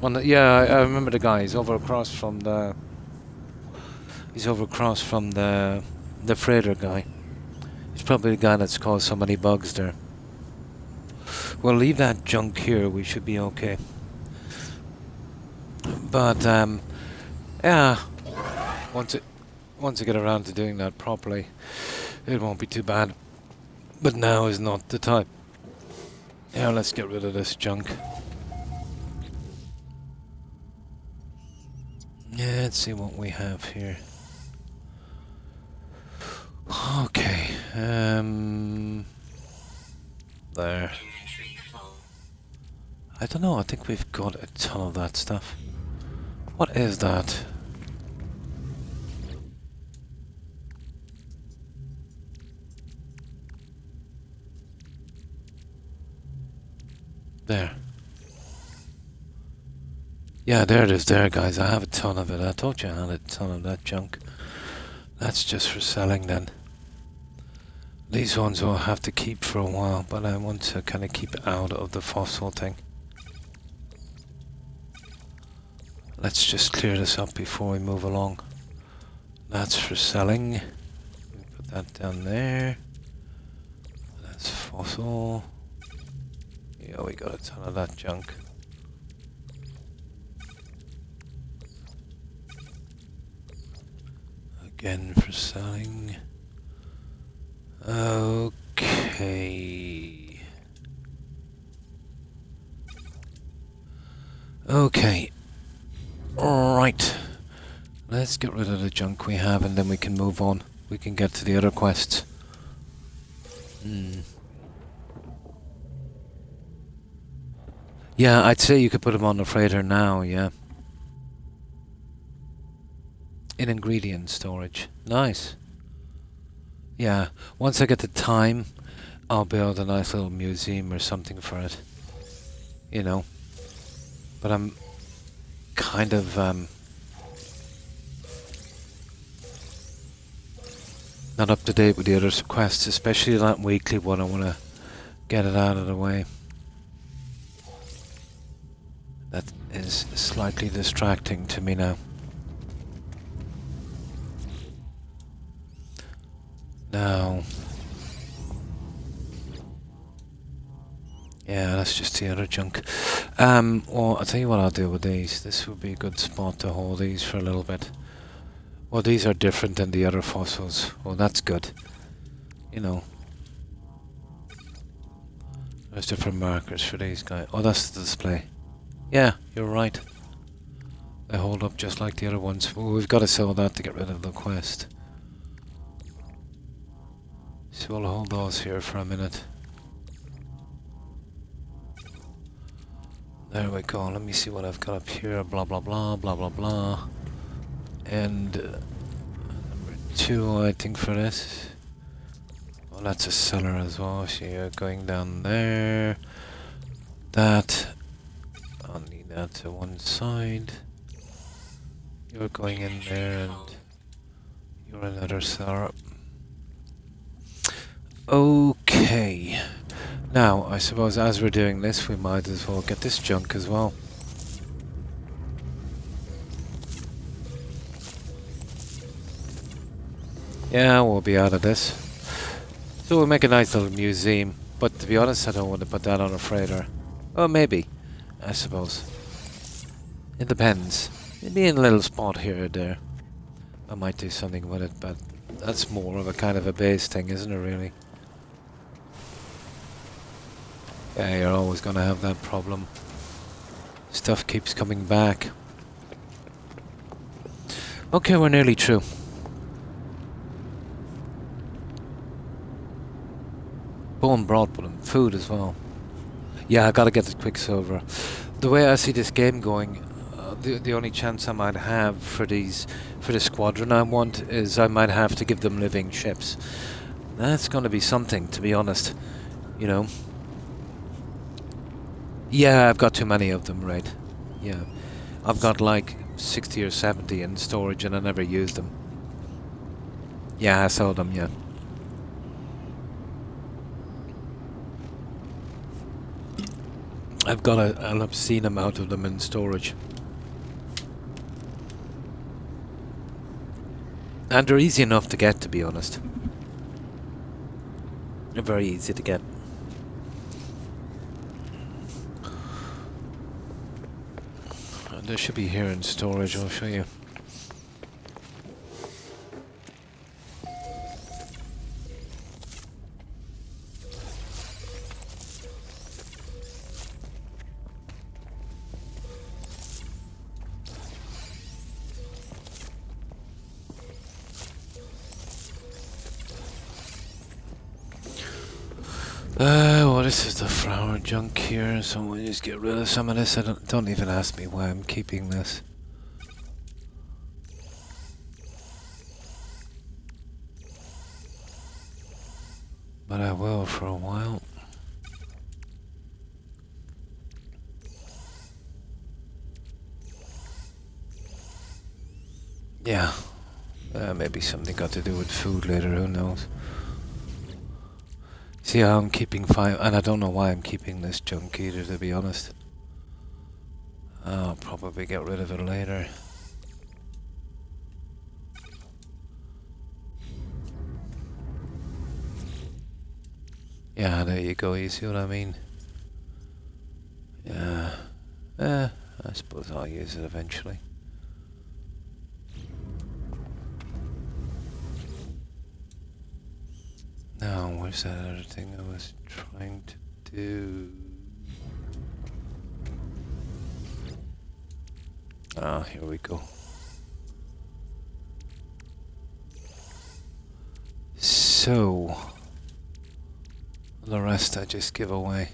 [SPEAKER 1] Yeah, I remember the guy. He's over across from the... He's over across from the freighter guy. He's probably the guy that's caused so many bugs there. We'll leave that junk here. We should be okay. But, yeah. Once I get around to doing that properly, it won't be too bad. But now is not the time. Yeah, let's get rid of this junk. Yeah, let's see what we have here. Okay, there. I don't know, I think we've got a ton of that stuff. What is that? There. Yeah, there it is there, guys. I have a ton of it. I told you I had a ton of that junk. That's just for selling then. These ones I'll have to keep for a while, but I want to kind of keep out of the fossil thing. Let's just clear this up before we move along. That's for selling. Put that down there. That's fossil. Yeah, we got a ton of that junk. Again for selling. Okay. Okay. Alright. Let's get rid of the junk we have and then we can move on. We can get to the other quests. Yeah, I'd say you could put them on the freighter now, yeah. In ingredient storage. Nice. Yeah, once I get the time, I'll build a nice little museum or something for it. You know. But I'm kind of, not up to date with the other quests, especially that weekly one. I want to get it out of the way. That is slightly distracting to me now. Now, Yeah, that's just the other junk. Well, I'll tell you what I'll do with these. This would be a good spot to hold these for a little bit. Well, these are different than the other fossils. Well, that's good. You know. There's different markers for these guys. Oh, that's the display. Yeah, you're right. They hold up just like the other ones. Well, we've got to sell that to get rid of the quest. So we'll hold those here for a minute. There we go. Let me see what I've got up here. Blah, blah, blah, blah, blah, blah. And number 2, I think, for this. Well, that's a cellar as well. So you're going down there. That. I'll need that to one side. You're going in there and you're another cellar. Okay. Now, I suppose as we're doing this, we might as well get this junk as well. Yeah, we'll be out of this. So we'll make a nice little museum. But to be honest, I don't want to put that on a freighter. Oh, maybe. I suppose. It depends. Maybe in a little spot here or there. I might do something with it, but that's more of a kind of a base thing, isn't it, really? Yeah, you're always going to have that problem. Stuff keeps coming back. Okay, we're nearly through. Bone broth, but food as well. Yeah, I gotta get the Quicksilver. The way I see this game going, the only chance I might have for the squadron I want is I might have to give them living ships. That's gonna be something, to be honest. You know. Yeah, I've got too many of them, right? Yeah. I've got like 60 or 70 in storage and I never use them. Yeah, I sold them, yeah. I've got an obscene amount of them in storage. And they're easy enough to get, to be honest. They're very easy to get. They should be here in storage, I'll show you. Well, this is the flower junk here, so we'll just get rid of some of this. Don't even ask me why I'm keeping this. But I will for a while. Yeah. Maybe something got to do with food later, who knows. See how I'm keeping 5, and I don't know why I'm keeping this junk either, to be honest. I'll probably get rid of it later. Yeah, there you go, you see what I mean? Yeah. I suppose I'll use it eventually. Now, where's that other thing I was trying to do? Ah, here we go. So, the rest I just give away.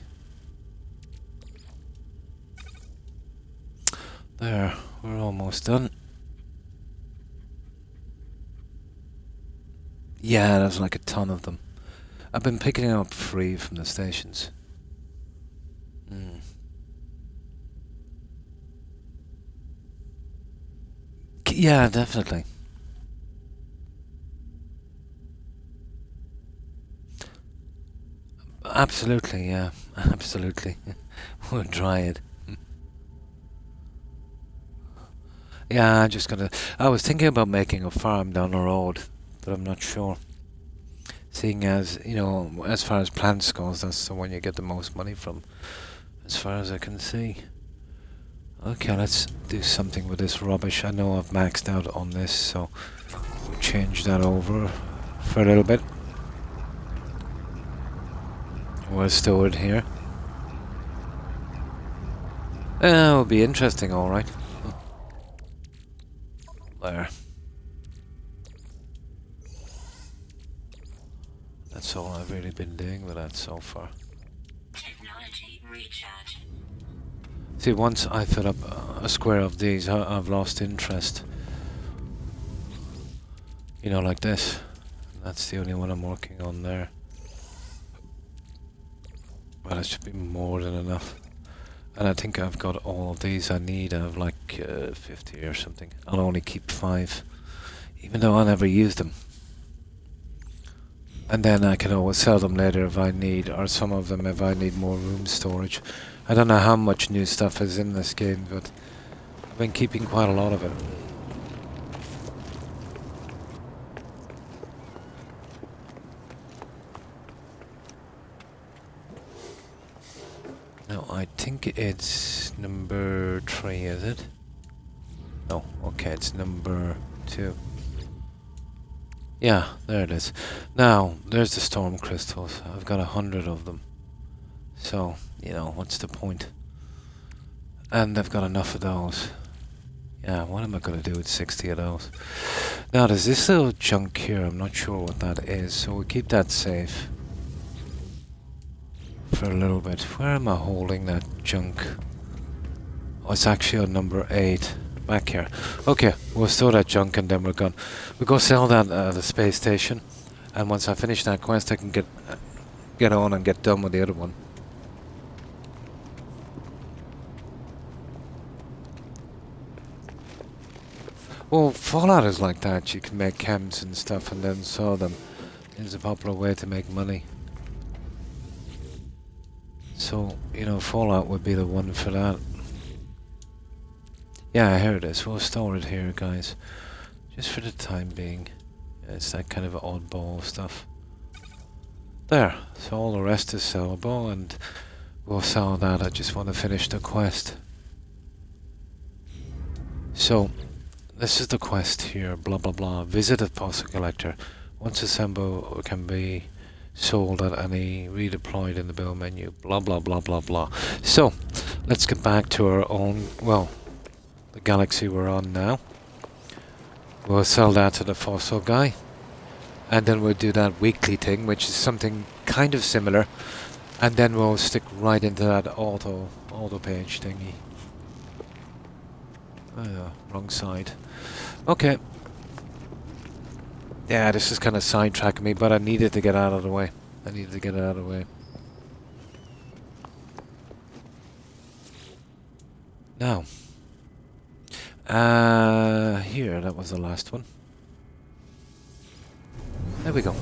[SPEAKER 1] There, we're almost done. Yeah, there's like a ton of them. I've been picking them up free from the stations. Yeah, definitely. Absolutely, yeah. Absolutely. We'll try it. Yeah, I was thinking about making a farm down the road, but I'm not sure. Seeing as, you know, as far as plants goes, that's the one you get the most money from, as far as I can see. Okay, let's do something with this rubbish. I know I've maxed out on this, so we'll change that over for a little bit. We'll store it here. It'll be interesting, alright. There. That's all I've really been doing with that so far.
[SPEAKER 2] Technology recharge.
[SPEAKER 1] See, once I fill up a square of these, I've lost interest. You know, like this. That's the only one I'm working on there. Well, it should be more than enough. And I think I've got all of these I need. I have like 50 or something. I'll only keep 5. Even though I never use them. And then I can always sell them later if I need, or some of them if I need more room storage. I don't know how much new stuff is in this game, but I've been keeping quite a lot of it. No, I think it's number 3, is it? No, okay, it's number 2. Yeah, there it is. Now, there's the storm crystals. I've got 100 of them. So, you know, what's the point? And I've got enough of those. Yeah, what am I going to do with 60 of those? Now, there's this little junk here. I'm not sure what that is, so we'll keep that safe for a little bit. Where am I holding that junk? Oh, it's actually on number 8. Back here. Okay, we'll store that junk and then we're gone. We'll go sell that at the space station. And once I finish that quest, I can get on and get done with the other one. Well, Fallout is like that. You can make chems and stuff and then sell them. It's a popular way to make money. So, you know, Fallout would be the one for that. Yeah, here it is. We'll store it here, guys. Just for the time being. Yeah, it's that kind of oddball stuff. There. So all the rest is sellable and we'll sell that. I just want to finish the quest. So, this is the quest here. Blah blah blah. Visit a postal collector. Once assembled, can be sold at any redeployed in the build menu. Blah blah blah blah blah. So, let's get back to our own, well, the galaxy we're on now. We'll sell that to the fossil guy. And then we'll do that weekly thing, which is something kind of similar. And then we'll stick right into that auto page thingy. Oh, wrong side. Okay. Yeah, this is kind of sidetracking me, but I needed to get out of the way. I needed to get it out of the way. Now. Here, that was the last one. There we go.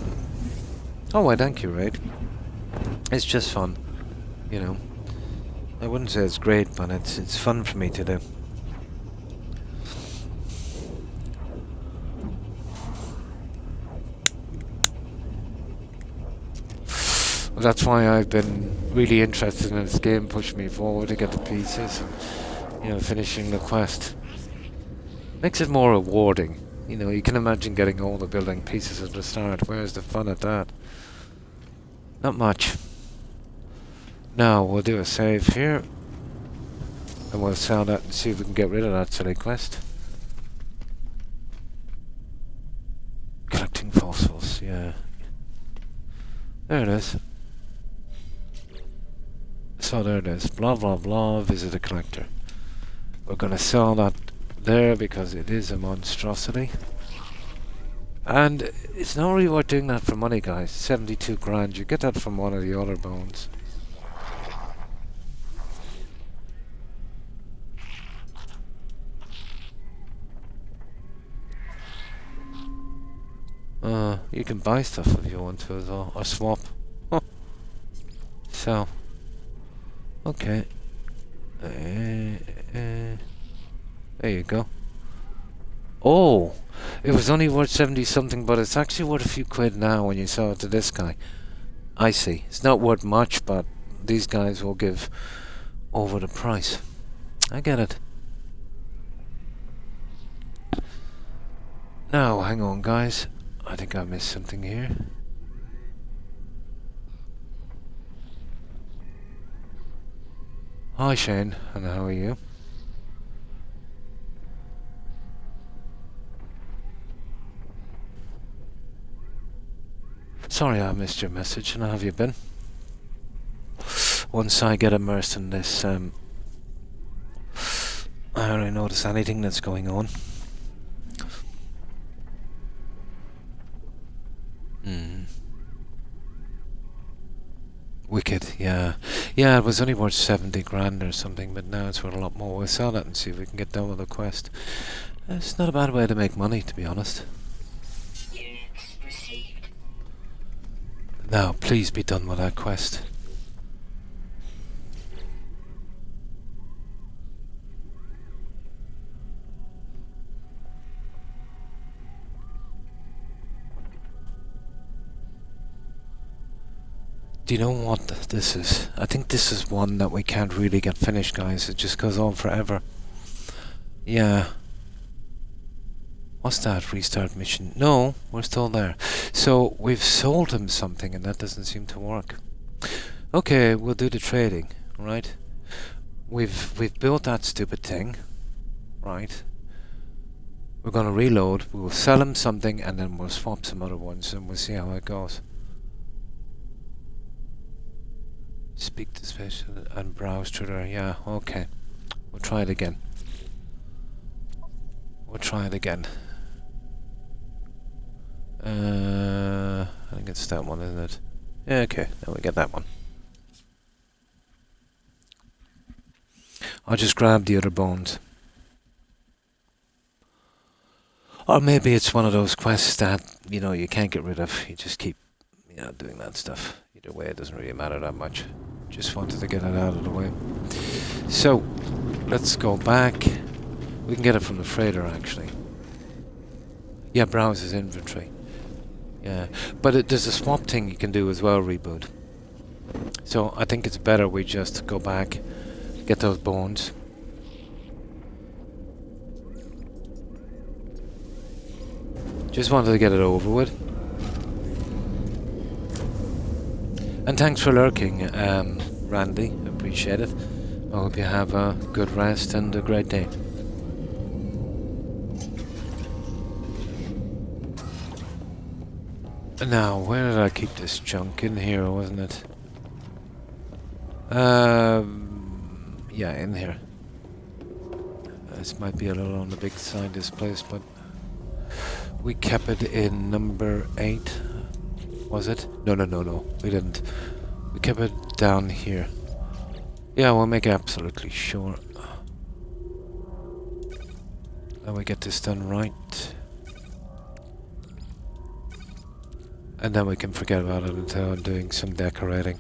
[SPEAKER 1] Oh, why, thank you, Raid. It's just fun, you know. I wouldn't say it's great, but it's fun for me to do. Well, that's why I've been really interested in this game, pushing me forward to get the pieces and, you know, finishing the quest. Makes it more rewarding. You know, you can imagine getting all the building pieces at the start. Where's the fun at that? Not much. Now, we'll do a save here. And we'll sell that and see if we can get rid of that silly quest. Collecting fossils, yeah. There it is. So there it is. Blah blah blah, visit a collector. We're gonna sell that there because it is a monstrosity. And it's not really worth doing that for money, guys. 72 grand. You get that from one of the other bones. You can buy stuff if you want to as well, or swap. Huh. So, okay. There you go. Oh, it was only worth 70 something, but it's actually worth a few quid now when you sell it to this guy. I see. It's not worth much, but these guys will give over the price. I get it. Now, hang on, guys. I think I missed something here. Hi, Shane, and how are you? Sorry I missed your message, and how have you been? Once I get immersed in this, I don't notice anything that's going on. Wicked, yeah. Yeah, it was only worth 70 grand or something, but now it's worth a lot more. We'll sell it and see if we can get done with the quest. It's not a bad way to make money, to be honest.
[SPEAKER 2] Units received.
[SPEAKER 1] Now, please be done with that quest. Do you know what this is? I think this is one that we can't really get finished, guys. It just goes on forever. Yeah. What's that? Restart mission? No, we're still there. So we've sold him something and that doesn't seem to work. Okay, we'll do the trading, right? We've built that stupid thing, right? We're gonna reload, we'll sell him something and then we'll swap some other ones and we'll see how it goes. Speak to special and browse through there. Yeah, okay. We'll try it again. We'll try it again. I think it's that one, isn't it? Yeah, okay. Now we get that one. I'll just grab the other bones. Or maybe it's one of those quests that, you know, you can't get rid of. You just keep, you know, doing that stuff. Either way, it doesn't really matter that much. Just wanted to get it out of the way. So, let's go back. We can get it from the freighter, actually. Yeah, browse his inventory. Yeah, but there's a swap thing you can do as well, reboot. So, I think it's better we just go back, get those bones. Just wanted to get it over with. And thanks for lurking, Randy. Appreciate it. I hope you have a good rest and a great day. Now, where did I keep this junk? In here, wasn't it? Yeah, in here. This might be a little on the big side, this place, but we kept it in number 8. Was it? No, we didn't. We kept it down here. Yeah, we'll make absolutely sure that we get this done right. And then we can forget about it until I'm doing some decorating.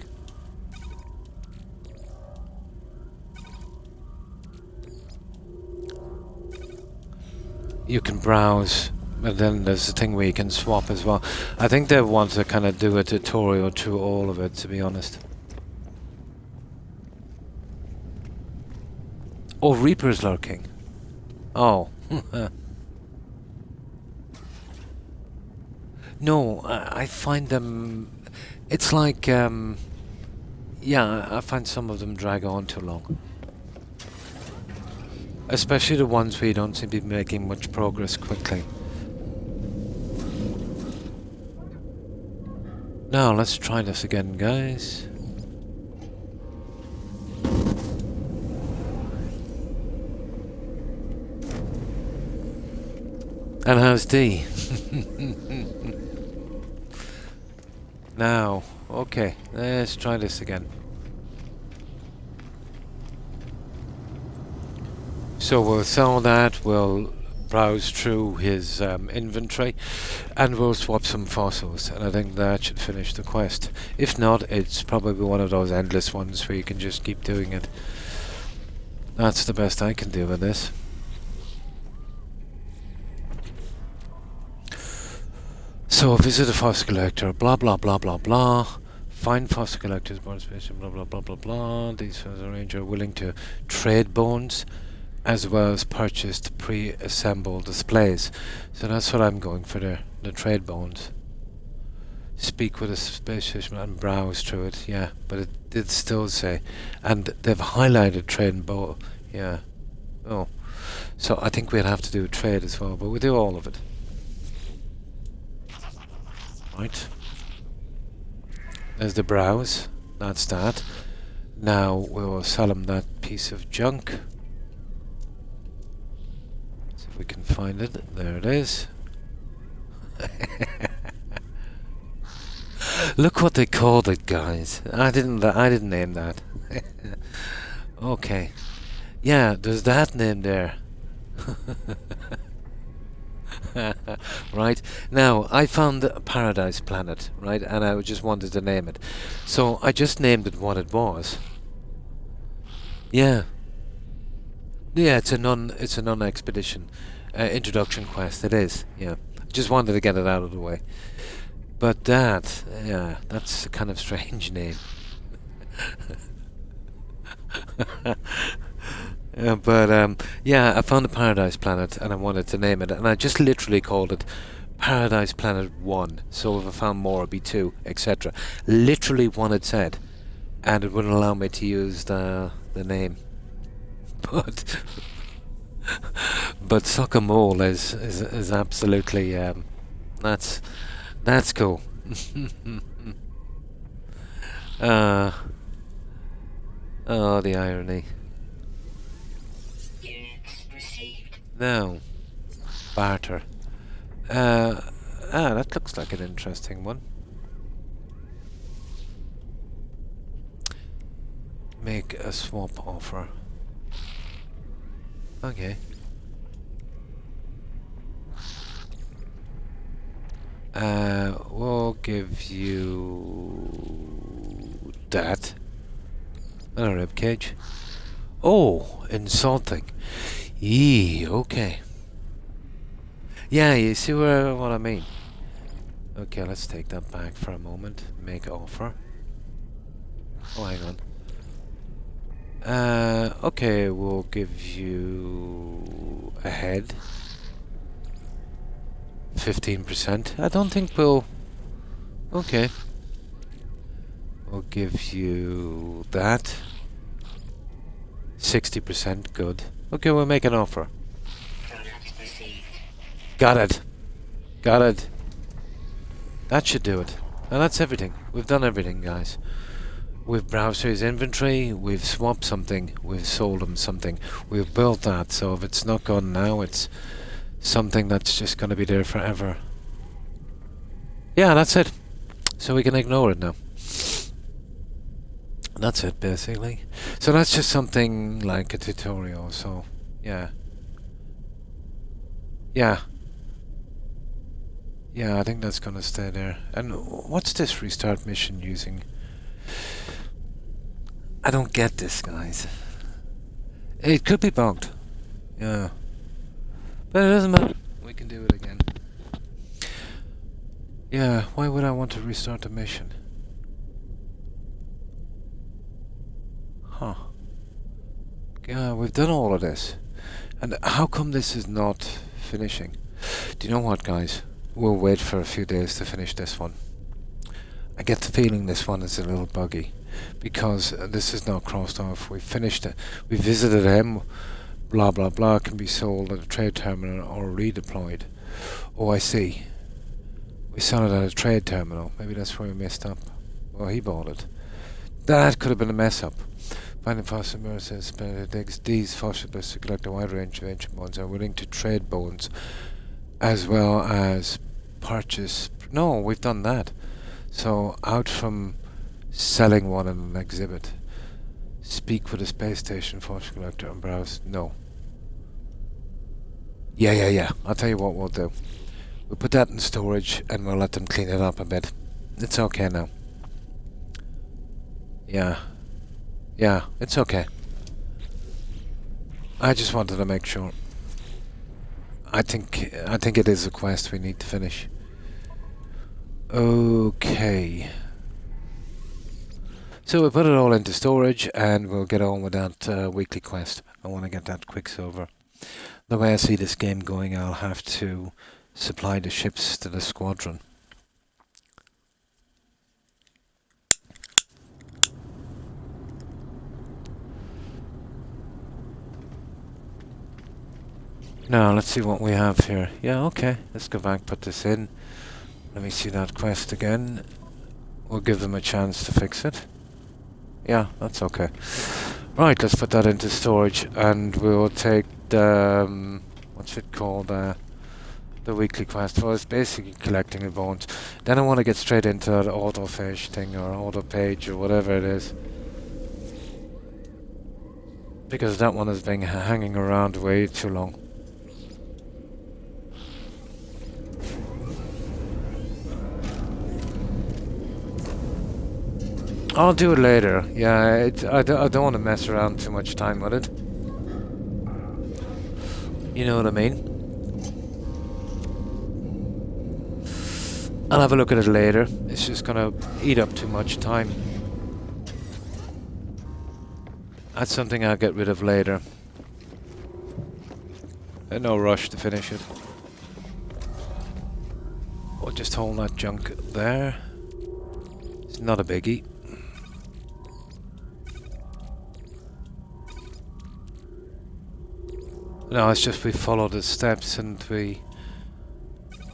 [SPEAKER 1] You can browse. And then there's a thing where you can swap as well. I think they want to kind of do a tutorial through all of it, to be honest. Oh, Reaper's lurking. Oh. No, I find them... It's like, yeah, I find some of them drag on too long. Especially the ones where you don't seem to be making much progress quickly. Now, let's try this again, guys. And how's D? Now, okay, let's try this again. So we'll sell that, we'll browse through his inventory, and we'll swap some fossils, and I think that should finish the quest. If not, it's probably one of those endless ones where you can just keep doing it. That's the best I can do with this. So visit a fossil collector, blah blah blah blah blah. Find fossil collectors, born space, blah blah blah blah blah. These arrangers are willing to trade bones as well as purchased pre-assembled displays. So that's what I'm going for there, the trade bones. Speak with a space fisherman and browse through it, yeah, but it did still say, and they've highlighted trade and bow, yeah. Oh, so I think we'll have to do trade as well, but we'll do all of it. Right. There's the browse, that's that. Now we will sell him that piece of junk. See if we can find it. There it is. Look what they called it, guys. I didn't name that. Okay. Yeah, there's that name there. Right. Now, I found a paradise planet, right? And I just wanted to name it. So I just named it what it was. Yeah. Yeah, it's a non-expedition introduction quest. It is. Yeah. Just wanted to get it out of the way. But that, yeah, that's a kind of strange name. Yeah, I found a paradise planet and I wanted to name it, and I just literally called it Paradise Planet 1. So if I found more, it'd be 2, etc. Literally what it said, and it wouldn't allow me to use the name. But Suck-a-Mole is absolutely that's cool. Oh, the irony.
[SPEAKER 2] Units received.
[SPEAKER 1] Now, barter. That looks like an interesting one. Make a swap offer. Okay. We'll give you that. And a rib cage. Oh, insulting. Yee, okay. Yeah, you see what I mean. Okay, let's take that back for a moment. Make offer. Oh, hang on. Okay, we'll give you a head. 15%. I don't think we'll... Okay. We'll give you that. 60%. Good. Okay, we'll make an offer.
[SPEAKER 2] Product received.
[SPEAKER 1] Got it. Got it. That should do it. And that's everything. We've done everything, guys. We've browsed through his inventory, we've swapped something, we've sold him something. We've built that, so if it's not gone now, it's something that's just going to be there forever. Yeah, that's it. So we can ignore it now. That's it, basically. So that's just something like a tutorial, so yeah. Yeah. Yeah, I think that's going to stay there. And what's this restart mission using? I don't get this, guys. It could be bugged. Yeah. But it doesn't matter. We can do it again. Yeah, why would I want to restart the mission? Huh. Yeah, we've done all of this. And how come this is not finishing? Do you know what, guys? We'll wait for a few days to finish this one. I get the feeling this one is a little buggy. Because this is not crossed off. We finished it. We visited him. Blah blah blah can be sold at a trade terminal or redeployed. Oh, I see. We sold it at a trade terminal. Maybe that's where we messed up. Well, he bought it. That could have been a mess up. Finding fossil says these fossilists to collect a wide range of ancient bones are willing to trade bones as well as purchase. No, we've done that. So out from selling one in an exhibit. Speak with a space station fossil collector and browse. No. Yeah. I'll tell you what we'll do. We'll put that in storage and we'll let them clean it up a bit. It's okay now. Yeah, it's okay. I just wanted to make sure. I think it is a quest we need to finish. Okay. So we put it all into storage and we'll get on with that weekly quest. I want to get that Quicksilver. The way I see this game going, I'll have to supply the ships to the squadron. Now, let's see what we have here. Yeah, okay. Let's go back, put this in. Let me see that quest again. We'll give them a chance to fix it. Yeah, that's okay. Right, let's put that into storage and we'll take the... what's it called? The weekly quest. Well, it's basically collecting the bones. Then I want to get straight into that autophagy thing or auto-page or whatever it is. Because that one has been hanging around way too long. I'll do it later. Yeah, I don't want to mess around too much time with it. You know what I mean? I'll have a look at it later. It's just gonna eat up too much time. That's something I'll get rid of later. No rush to finish it. We'll just hold that junk there. It's not a biggie. No, it's just we follow the steps and we...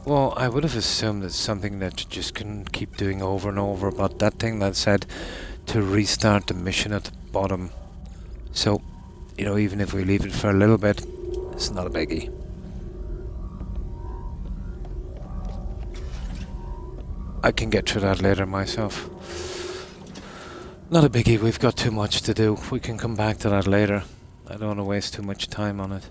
[SPEAKER 1] Well, I would have assumed it's something that you just can keep doing over and over, but that thing that said to restart the mission at the bottom. So, you know, even if we leave it for a little bit, it's not a biggie. I can get through that later myself. Not a biggie, we've got too much to do. We can come back to that later. I don't want to waste too much time on it.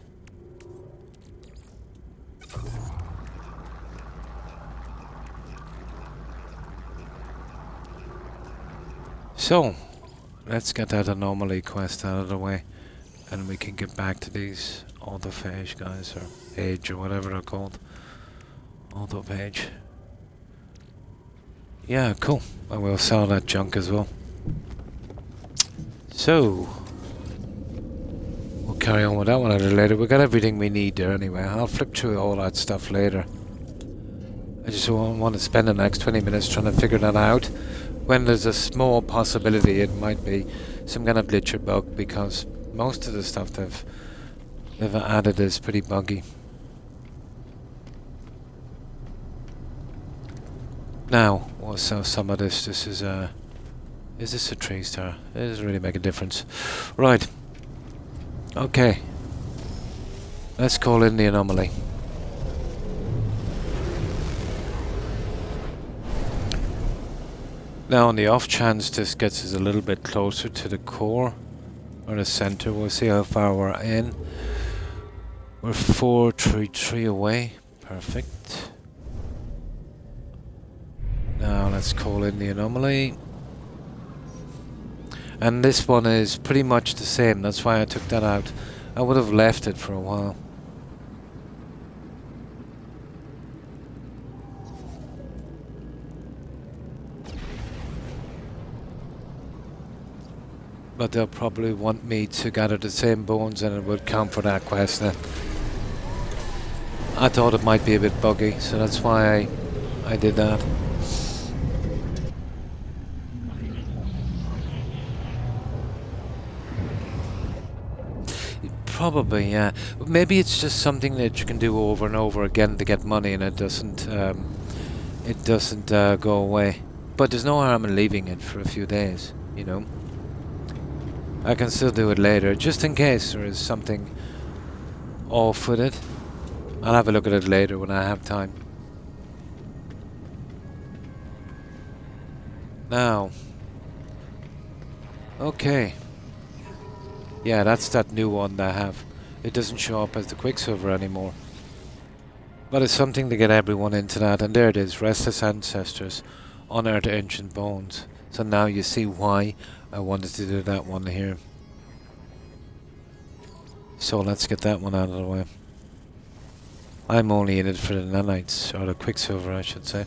[SPEAKER 1] So, let's get that anomaly quest out of the way, and we can get back to these autophagy guys, or age, or whatever they're called. Autophagy. Yeah, cool. I will sell that junk as well. So, we'll carry on with that one a little later. We got everything we need there anyway. I'll flip through all that stuff later. I just want to spend the next 20 minutes trying to figure that out. When there's a small possibility it might be some kind of glitch or bug, because most of the stuff they've added is pretty buggy. Now, we'll sell some of this. This is this a 3-star? It doesn't really make a difference. Right. Okay. Let's call in the anomaly. Now, on the off chance this gets us a little bit closer to the core, or the center, we'll see how far we're in. We're 433 away. Perfect. Now, let's call in the anomaly. And this one is pretty much the same, that's why I took that out. I would have left it for a while. But they'll probably want me to gather the same bones and it would count for that quest now. I thought it might be a bit buggy, so that's why I did that. Probably, yeah. Maybe it's just something that you can do over and over again to get money and it doesn't go away. But there's no harm in leaving it for a few days, you know. I can still do it later, just in case there is something off with it. I'll have a look at it later when I have time. Now. Okay. Yeah, that's that new one that I have. It doesn't show up as the Quicksilver anymore. But it's something to get everyone into that, and there it is, Restless Ancestors, Unearthed Ancient Bones. So now you see why I wanted to do that one here. So let's get that one out of the way. I'm only in it for the nanites, or the Quicksilver I should say.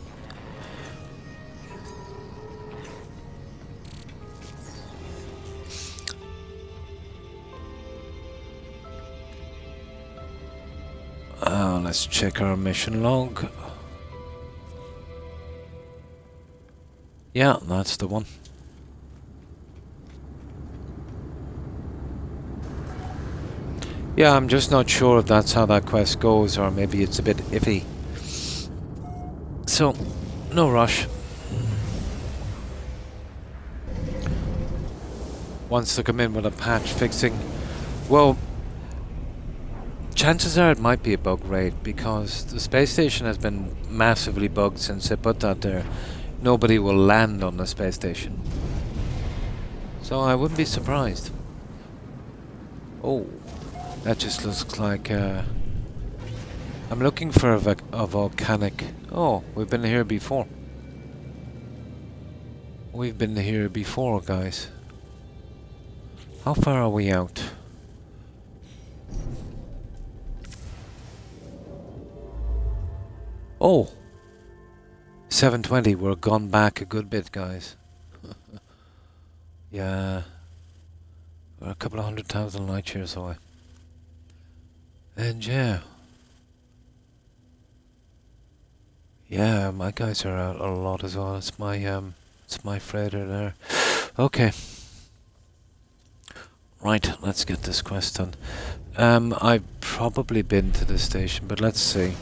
[SPEAKER 1] let's check our mission log. Yeah, that's the one. Yeah, I'm just not sure if that's how that quest goes, or maybe it's a bit iffy. So, no rush. Wants to come in with a patch fixing. Well, chances are it might be a bug raid, because the space station has been massively bugged since they put that there. Nobody will land on the space station. So I wouldn't be surprised. Oh, that just looks like... I'm looking for a volcanic... Oh, we've been here before. We've been here before, guys. How far are we out? Oh! 720, we're gone back a good bit, guys. Yeah. We're a couple of 100,000 light years away. And yeah. Yeah, my guys are out a lot as well. It's my freighter there. Okay. Right, let's get this quest done. I've probably been to the station, but let's see.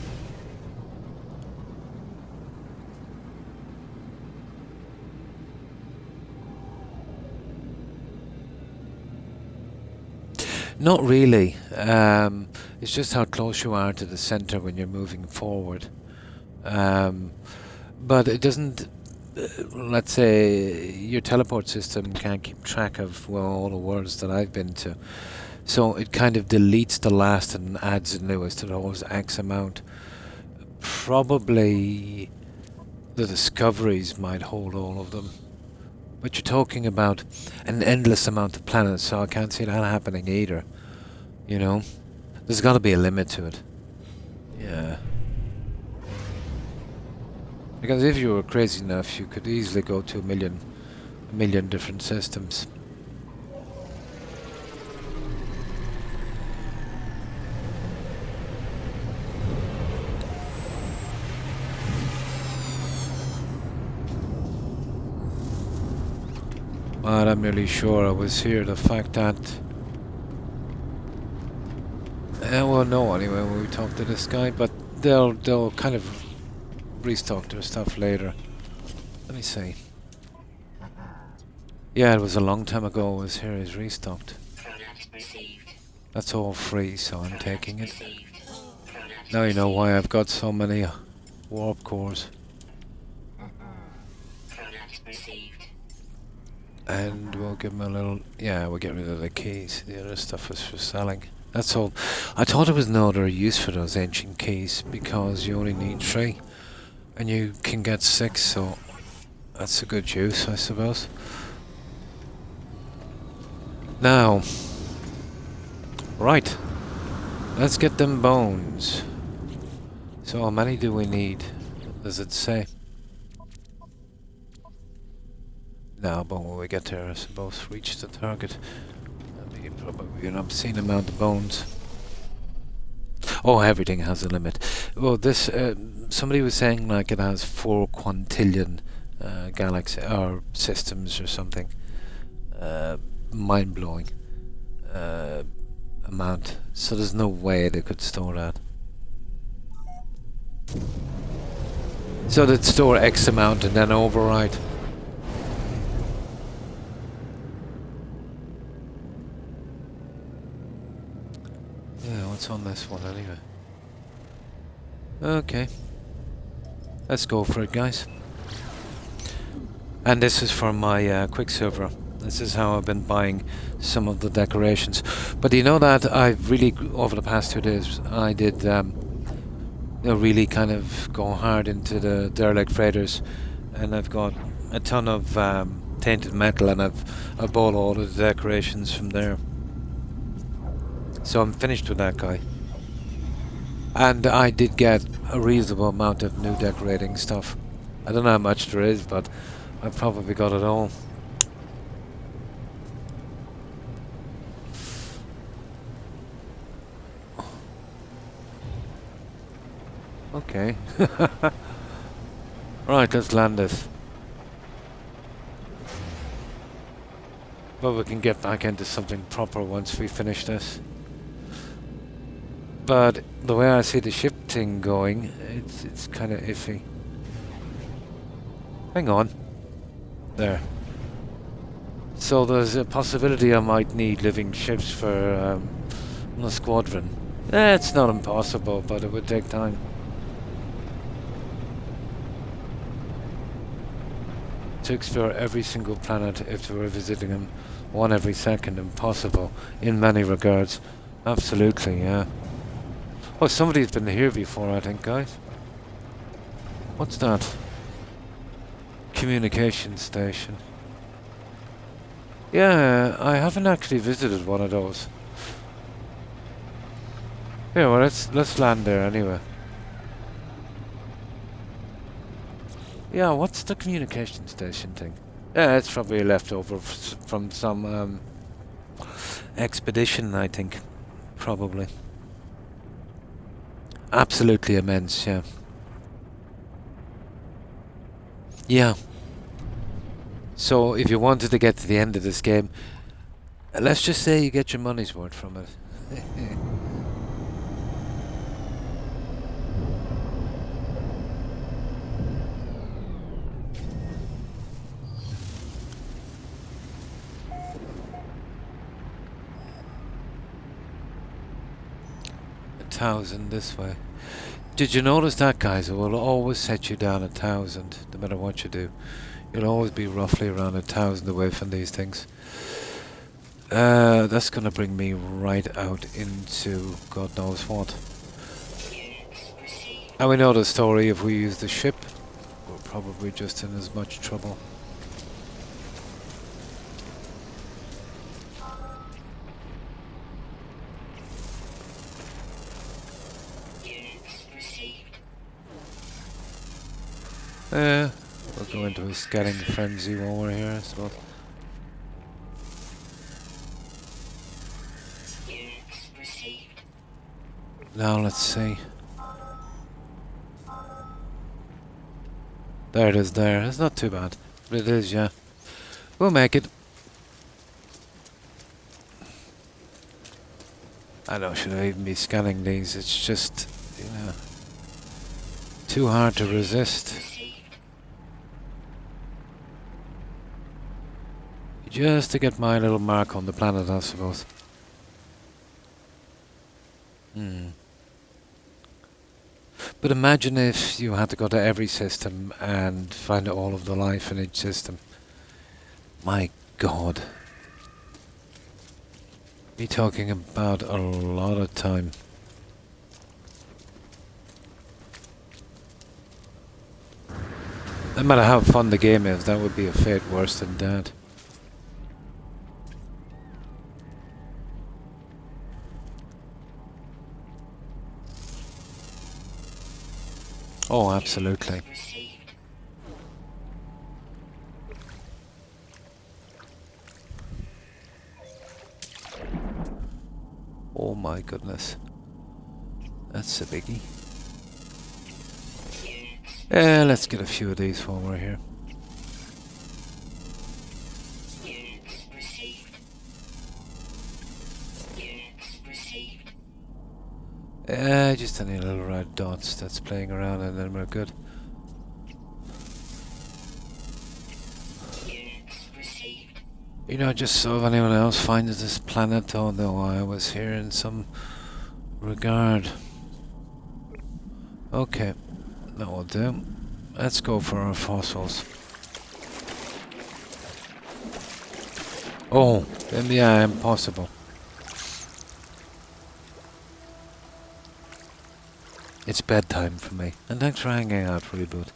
[SPEAKER 1] Not really. It's just how close you are to the center when you're moving forward. But it doesn't... let's say your teleport system can't keep track of, well, all the worlds that I've been to. So it kind of deletes the last and adds the newest. It always X amount. Probably the discoveries might hold all of them. But you're talking about an endless amount of planets, so I can't see that happening either. You know? There's got to be a limit to it. Yeah. Because if you were crazy enough, you could easily go to a million different systems. But I'm nearly sure I was here. The fact that... well, no, anyway, when we talk to this guy, but they'll kind of restock their stuff later. Let me see. Yeah, it was a long time ago I was here. It's restocked. That's all free, so I'm taking it. Now you know why I've got so many warp cores. And we'll give him a little... Yeah, we'll get rid of the keys. The other stuff is for selling. That's all. I thought there was no other use for those ancient keys, because you only need 3. And you can get 6, so... That's a good use, I suppose. Now... Right. Let's get them bones. So how many do we need? Does it say? No, but when we get there, I suppose, reach the target. That'll be probably an obscene amount of bones. Oh, everything has a limit. Well, this, somebody was saying like it has 4 quintillion galaxy or systems or something. Mind-blowing amount. So there's no way they could store that. So they'd store X amount and then overwrite. Yeah, what's on this one anyway? Okay. Let's go for it, guys. And this is for my Quicksilver. This is how I've been buying some of the decorations. But you know that I've really, over the past 2 days, I did really kind of go hard into the derelict freighters, and I've got a ton of tainted metal, and I bought all the decorations from there. So I'm finished with that guy. And I did get a reasonable amount of new decorating stuff. I don't know how much there is, but I probably got it all. Okay. Right, let's land this. But we can get back into something proper once we finish this. But the way I see the ship thing going, it's kind of iffy. Hang on. There. So there's a possibility I might need living ships for the squadron. It's not impossible, but it would take time. To explore every single planet if we were visiting them one every second, impossible in many regards. Absolutely, yeah. Oh, somebody's been here before, I think, guys. What's that? Communication station. Yeah, I haven't actually visited one of those. Yeah, well, let's land there anyway. Yeah, what's the communication station thing? Yeah, it's probably left over from some expedition, I think. Probably. Absolutely immense, yeah. Yeah. So, if you wanted to get to the end of this game, let's just say you get your money's worth from it. 1,000 this way. Did you notice that, guys? It will always set you down 1,000, no matter what you do. You'll always be roughly around 1,000 away from these things. That's gonna bring me right out into God knows what. And we know the story. If we use the ship, we're probably just in as much trouble. We'll go into a scanning frenzy while we're here, I suppose. Now let's see. There it is there. It's not too bad. But it is, yeah. We'll make it. I don't should I even be scanning these. It's just, you know, too hard to resist. Just to get my little mark on the planet, I suppose. But imagine if you had to go to every system and find all of the life in each system. My God. You're talking about a lot of time. No matter how fun the game is, that would be a fate worse than death. Oh, absolutely. Oh my goodness. That's a biggie. Let's get a few of these while we're here. Just any little red dots that's playing around and then we're good. You know, just so if anyone else finds this planet, although I was here in some regard. Okay, that will do. Let's go for our fossils. Oh, then yeah, impossible. It's bedtime for me. And thanks for hanging out, Reboot.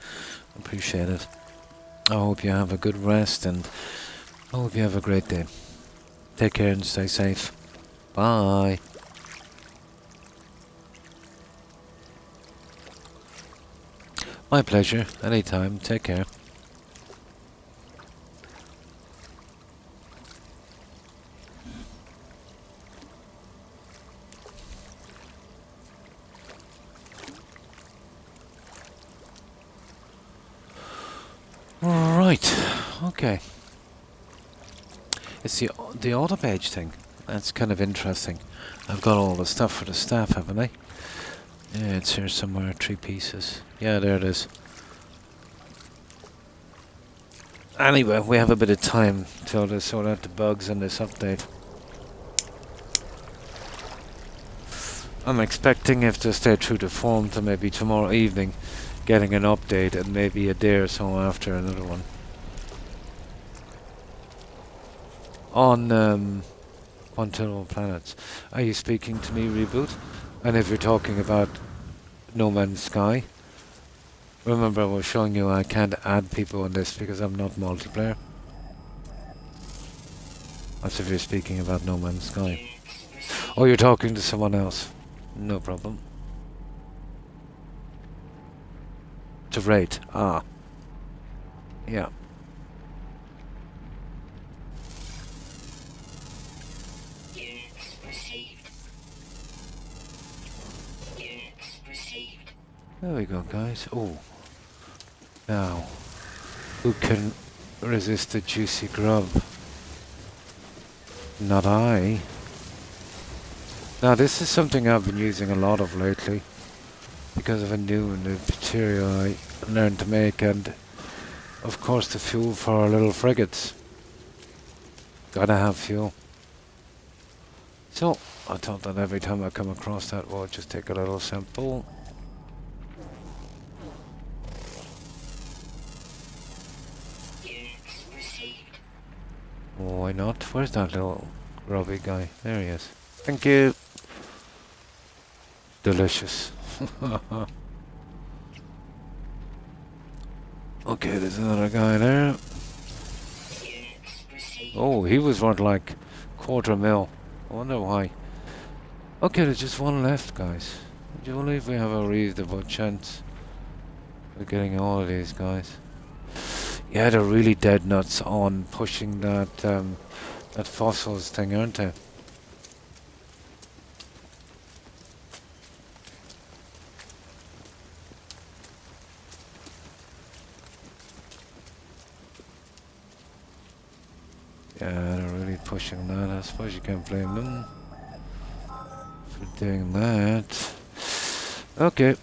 [SPEAKER 1] Appreciate it. I hope you have a good rest and I hope you have a great day. Take care and stay safe. Bye. My pleasure. Anytime. Take care. Okay. It's the auto page thing. That's kind of interesting. I've got all the stuff for the staff, haven't I? Yeah, it's here somewhere, 3 pieces. Yeah, there it is. Anyway, we have a bit of time to sort out the bugs in this update. I'm expecting, if to stay true to form, to maybe tomorrow evening getting an update and maybe a day or so after another one. On Continual Planets. Are you speaking to me, Reboot? And if you're talking about No Man's Sky, remember I was showing you I can't add people on this because I'm not multiplayer. That's if you're speaking about No Man's Sky. Oh, you're talking to someone else. No problem. To rate. Ah. Yeah.
[SPEAKER 2] Units received. Units received.
[SPEAKER 1] There we go, guys. Oh. Now, who can resist the juicy grub? Not I. Now, this is something I've been using a lot of lately because of a new material I learned to make, and of course the fuel for our little frigates. Gotta have fuel. So, I thought that every time I come across that, we'll just take a little sample.
[SPEAKER 2] Units received.
[SPEAKER 1] Why not? Where's that little grubby guy? There he is. Thank you. Delicious. Okay, there's another guy there.
[SPEAKER 2] Units received.
[SPEAKER 1] Oh, he was worth like $250,000. I wonder why. Okay, there's just one left, guys. Would you believe we have a reasonable chance of getting all of these guys? Yeah, they're really dead nuts on pushing that that fossils thing, aren't they? Yeah, they're really pushing that. I suppose you can't blame them for doing that. Okay.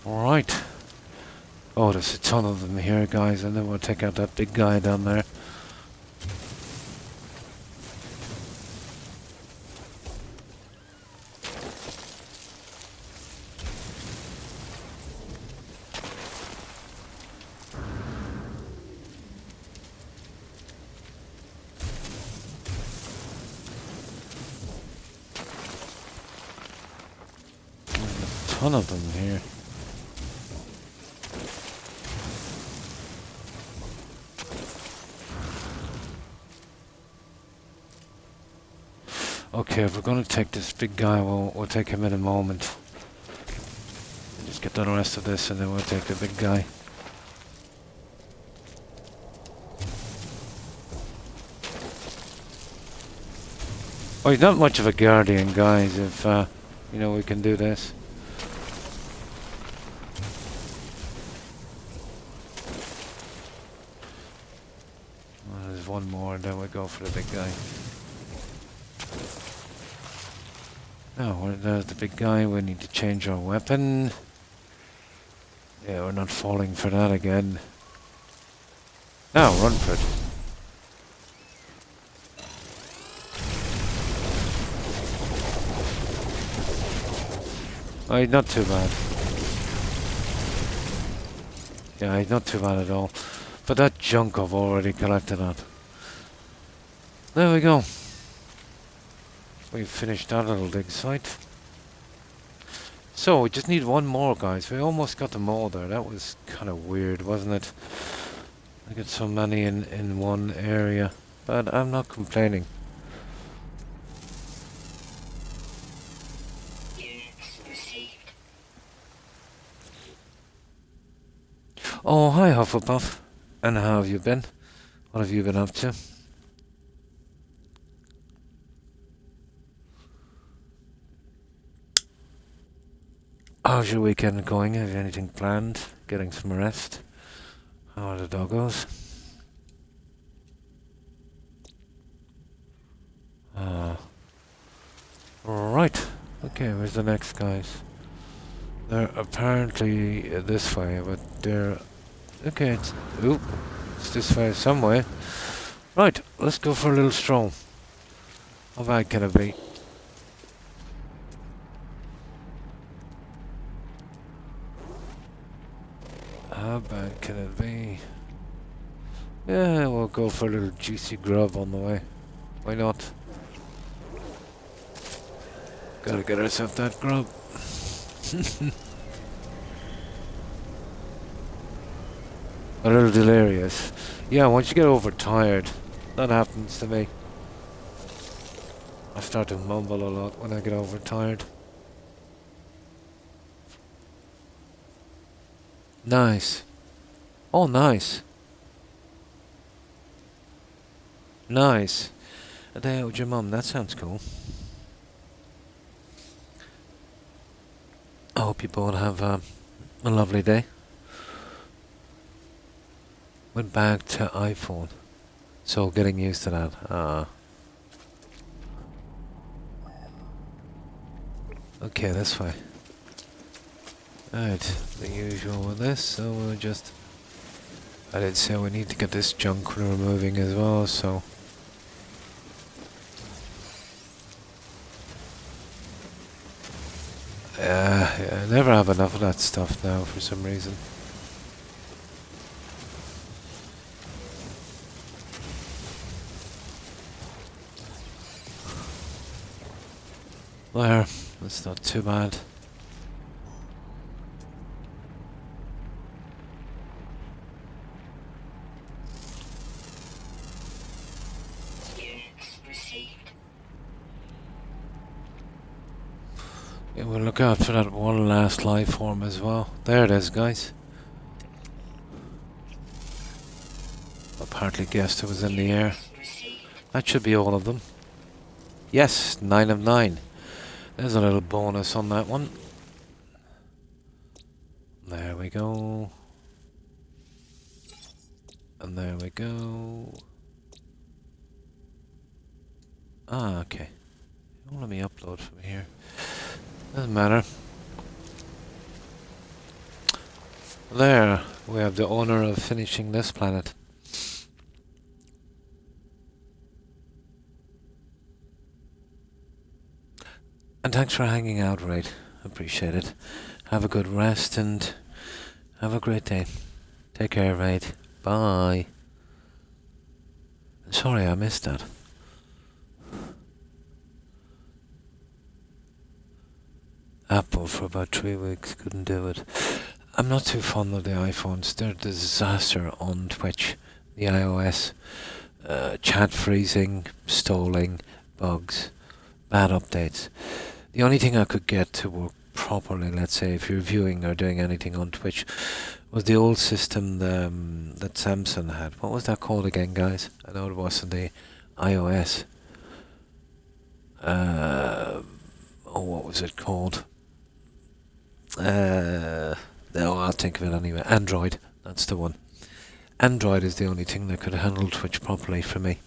[SPEAKER 1] Alright. Oh, there's a ton of them here, guys, and then we'll take out that big guy down there. There's a ton of them here. Okay, if we're going to take this big guy, we'll take him in a moment. Just get the rest of this and then we'll take the big guy. Oh, he's not much of a guardian, guys, if, you know, we can do this. Well, there's one more and then we go for the big guy. Now, there's the big guy. We need to change our weapon. Yeah, we're not falling for that again. Now, run for it. Oh, he's not too bad. Yeah, he's not too bad at all. But that junk I've already collected that. There we go. We've finished that little dig site. So, we just need one more, guys. We almost got them all there. That was kind of weird, wasn't it? I got so many in one area. But I'm not complaining.
[SPEAKER 2] received.
[SPEAKER 1] Oh, hi Hufflepuff. And how have you been? What have you been up to? How's your weekend going? Have you anything planned? Getting some rest? How are the doggos? Right. Okay, where's the next guys? They're apparently this way, but they're... Okay, it's this way some way. Right, let's go for a little stroll. How bad can it be? How bad can it be? Yeah, we'll go for a little juicy grub on the way. Why not? Gotta get ourselves that grub. A little delirious. Yeah, once you get overtired, that happens to me. I start to mumble a lot when I get overtired. Nice. Oh, nice. Nice. A day out with your mum, that sounds cool. I hope you both have a lovely day. Went back to iPhone. So getting used to that. Okay, this way. Right, the usual with this, so we'll just... I did say we need to get this junk removing as well, so... Yeah, I never have enough of that stuff now for some reason. There, that's not too bad.
[SPEAKER 2] Units received.
[SPEAKER 1] Yeah, we'll look out for that one last life form as well. There it is, guys. Apparently guessed it was in the air.
[SPEAKER 2] Units received.
[SPEAKER 1] That should be all of them. Yes, 9 of 9. There's a little bonus on that one. There we go. And there we go. Ah, okay. Don't let me upload from here. Doesn't matter. There, we have the honor of finishing this planet. And thanks for hanging out, Raid. Appreciate it. Have a good rest and have a great day. Take care, Raid. Bye. Sorry I missed that. Apple for about 3 weeks, couldn't do it. I'm not too fond of the iPhones. They're a disaster on Twitch. The iOS. Chat freezing, stalling, bugs, bad updates. The only thing I could get to work properly, let's say, if you're viewing or doing anything on Twitch, was the old system that Samsung had. What was that called again, guys? I know it wasn't the iOS. What was it called? No, I'll think of it anyway. Android, that's the one. Android is the only thing that could handle Twitch properly for me.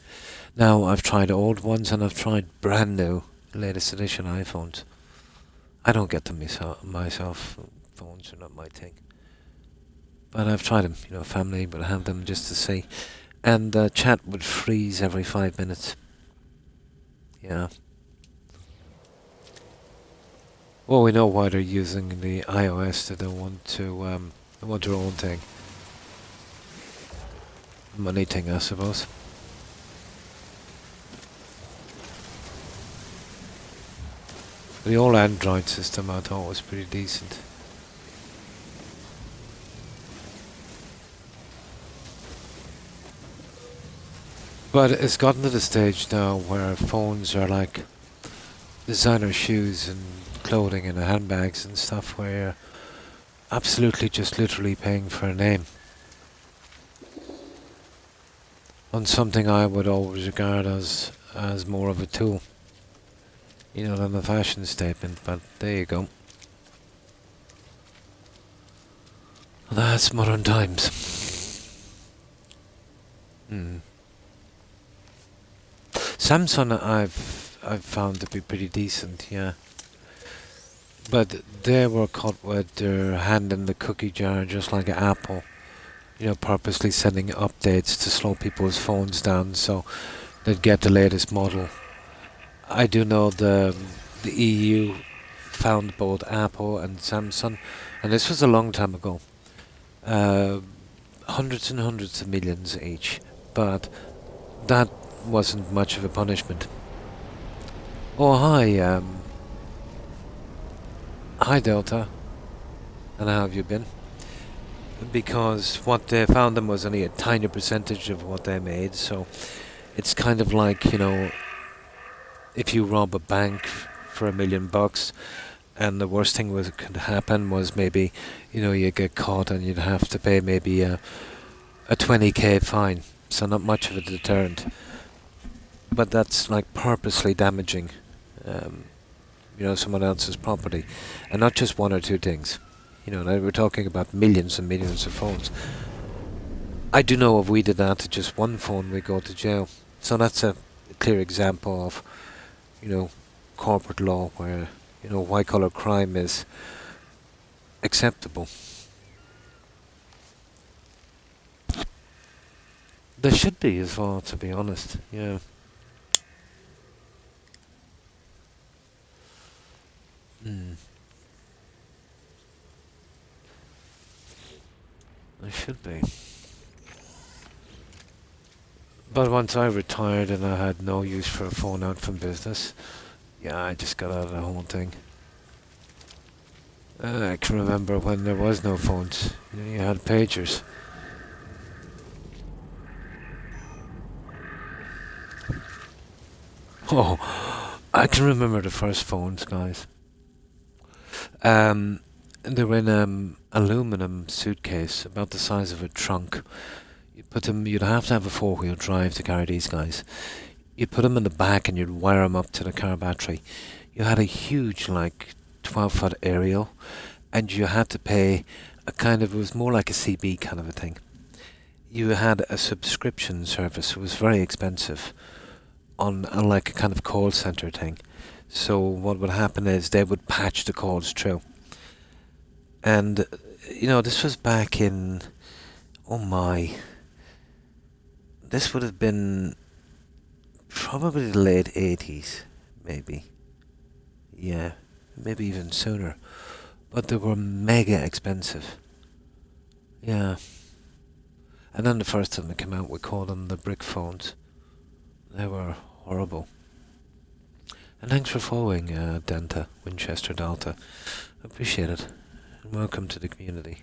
[SPEAKER 1] Now, I've tried old ones and I've tried brand new, latest edition iPhones. I don't get them myself. Phones are not my thing. But I've tried them, family would have them just to see. And chat would freeze every 5 minutes. Yeah. Well, we know why they're using the iOS. They don't want to, they want their own thing. Money thing, I suppose. The old Android system I thought was pretty decent. But it's gotten to the stage now where phones are like designer shoes and clothing and handbags and stuff where you're absolutely just literally paying for a name on something I would always regard as more of a tool, than a fashion statement. But there you go. That's modern times. Samsung I've found to be pretty decent, yeah. But they were caught with their hand in the cookie jar, just like Apple. Purposely sending updates to slow people's phones down so they'd get the latest model. I do know the EU found both Apple and Samsung, and this was a long time ago. Hundreds and hundreds of millions each, but that wasn't much of a punishment. Oh, hi, hi Delta, and how have you been? Because what they found them was only a tiny percentage of what they made, so it's kind of like, if you rob a bank for $1 million, and the worst thing could happen was maybe, you get caught and you'd have to pay maybe a 20k fine, so not much of a deterrent. But that's like purposely damaging, someone else's property, and not just one or two things. Now we're talking about millions and millions of phones. I do know if we did that to just one phone, we go to jail. So that's a clear example of, corporate law where, white-collar crime is acceptable. There should be as well, to be honest, yeah. There should be. But once I retired and I had no use for a phone out from business, yeah, I just got out of the whole thing. I can remember when there was no phones. You had pagers. Oh, I can remember the first phones, guys. They were in aluminum suitcase, about the size of a trunk. You'd have to have a four-wheel drive to carry these guys. You'd put them in the back and you'd wire them up to the car battery. You had a huge, 12-foot aerial, and you had to pay it was more like a CB kind of a thing. You had a subscription service. It was very expensive on like a kind of call center thing. So what would happen is they would patch the calls through. And, this was back in, this would have been probably the late 80s, maybe. Yeah, maybe even sooner. But they were mega expensive. Yeah. And then the first time they came out, we called them the brick phones. They were horrible. And thanks for following, Delta, Winchester Delta. Appreciate it. And welcome to the community.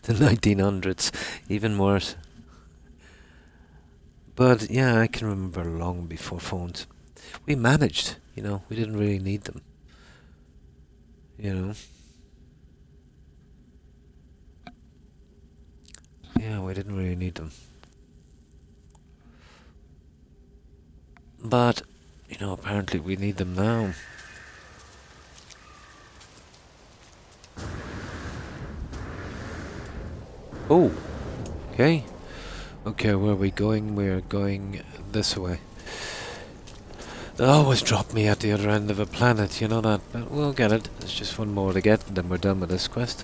[SPEAKER 1] The 1900s, even worse. But yeah, I can remember long before phones. We managed, we didn't really need them. Yeah, we didn't really need them. But, apparently we need them now. Oh, okay. Okay, where are we going? We're going this way. They always drop me at the other end of a planet, you know that, but we'll get it. There's just one more to get, and then we're done with this quest.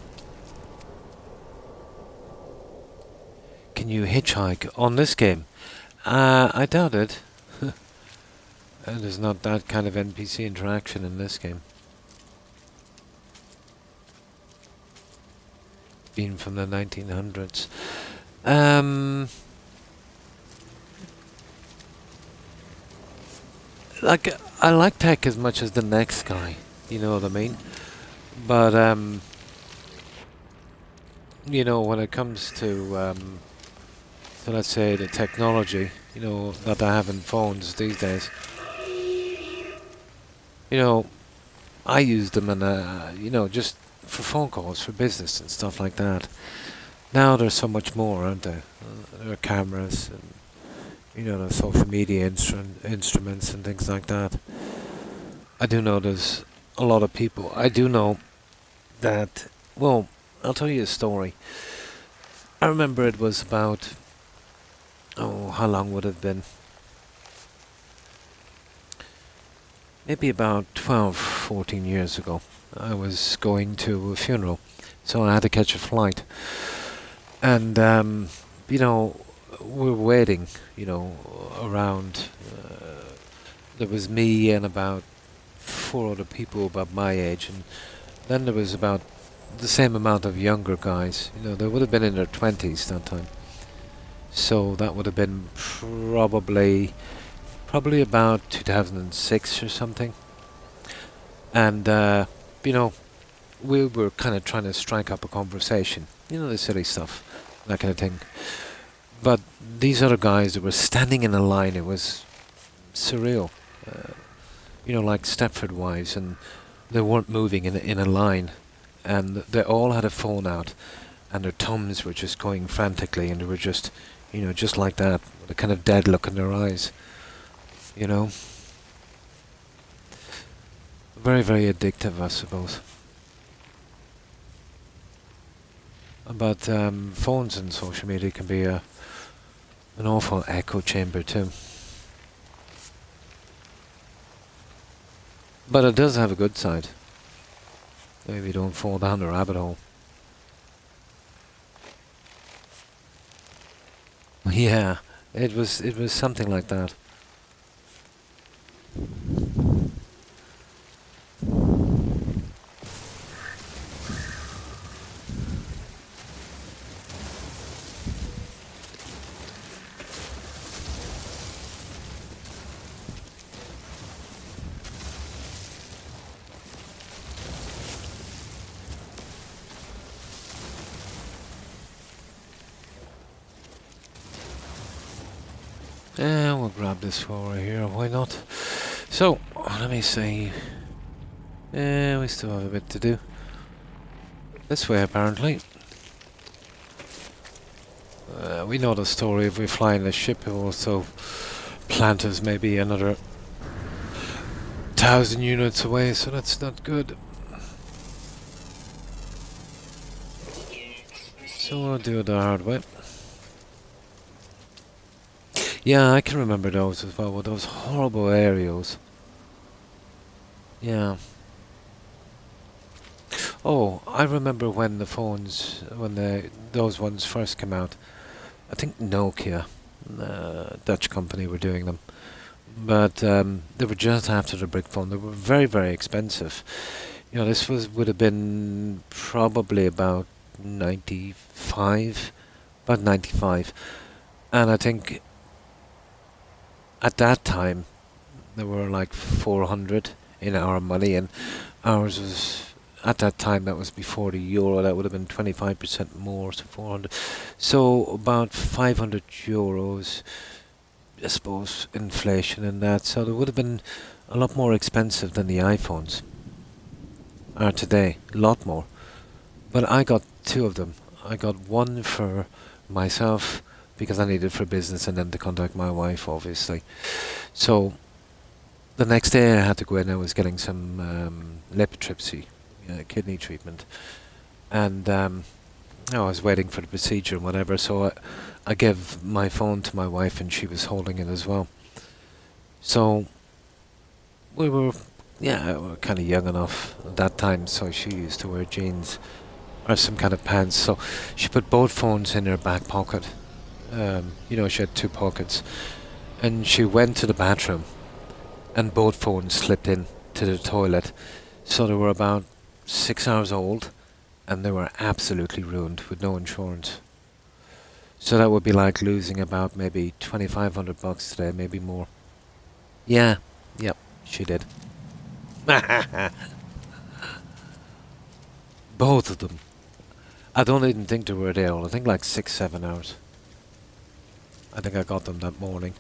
[SPEAKER 1] Can you hitchhike on this game? I doubt it. There's not that kind of NPC interaction in this game. Being from the 1900s. I like tech as much as the next guy, you know what I mean? But, when it comes to let's say the technology, that I have in phones these days, I used them in just for phone calls, for business and stuff like that. Now there's so much more, aren't there? There are cameras and the social media instruments and things like that. I do know there's a lot of people. I do know that. Well, I'll tell you a story. I remember it was about, how long would it have been? Maybe about 12, 14 years ago. I was going to a funeral, so I had to catch a flight. And, we were waiting, around. There was me and about four other people about my age, and then there was about the same amount of younger guys. They would have been in their 20s that time. So that would have been probably about 2006 or something. And, we were kind of trying to strike up a conversation. The silly stuff, that kind of thing. But these other guys that were standing in a line, it was surreal. Like Stepford Wives, and they weren't moving in a line. And they all had a phone out, and their thumbs were just going frantically, and they were just, just like that, with a kind of dead look in their eyes. Very, very addictive, I suppose. But phones and social media can be an awful echo chamber too. But it does have a good side. Maybe you don't fall down the rabbit hole. Yeah, it was something like that. Yeah, we'll grab this while we're here, why not? So, let me see. Yeah, we still have a bit to do. This way, apparently. We know the story. If we fly in a ship, it will also plant us maybe another 1,000 units away, so that's not good. So we'll do it the hard way. Yeah, I can remember those as well, with those horrible aerials. Yeah. Oh, I remember when those ones first came out. I think Nokia, Dutch company, were doing them. But they were just after the brick phone. They were very, very expensive. This would have been probably about 95, about 95. And I think at that time, there were like 400 in our money, and ours was, at that time, that was before the euro, that would have been 25% more, so 400. So about 500 euros, I suppose, inflation and that. So they would have been a lot more expensive than the iPhones are today, a lot more. But I got two of them. I got one for myself, because I needed it for business, and then to contact my wife, obviously. So the next day I had to go in. I was getting some lithotripsy, kidney treatment, and I was waiting for the procedure and whatever. So I gave my phone to my wife, and she was holding it as well. So we were kind of young enough at that time. So she used to wear jeans or some kind of pants. So she put both phones in her back pocket. She had two pockets, and she went to the bathroom, and both phones slipped in to the toilet. So they were about 6 hours old, and they were absolutely ruined with no insurance. So that would be like losing about maybe $2,500 today, maybe more. Yeah, yep, she did. Both of them. I don't even think they were there. I think like 6, 7 hours. I think I got them that morning.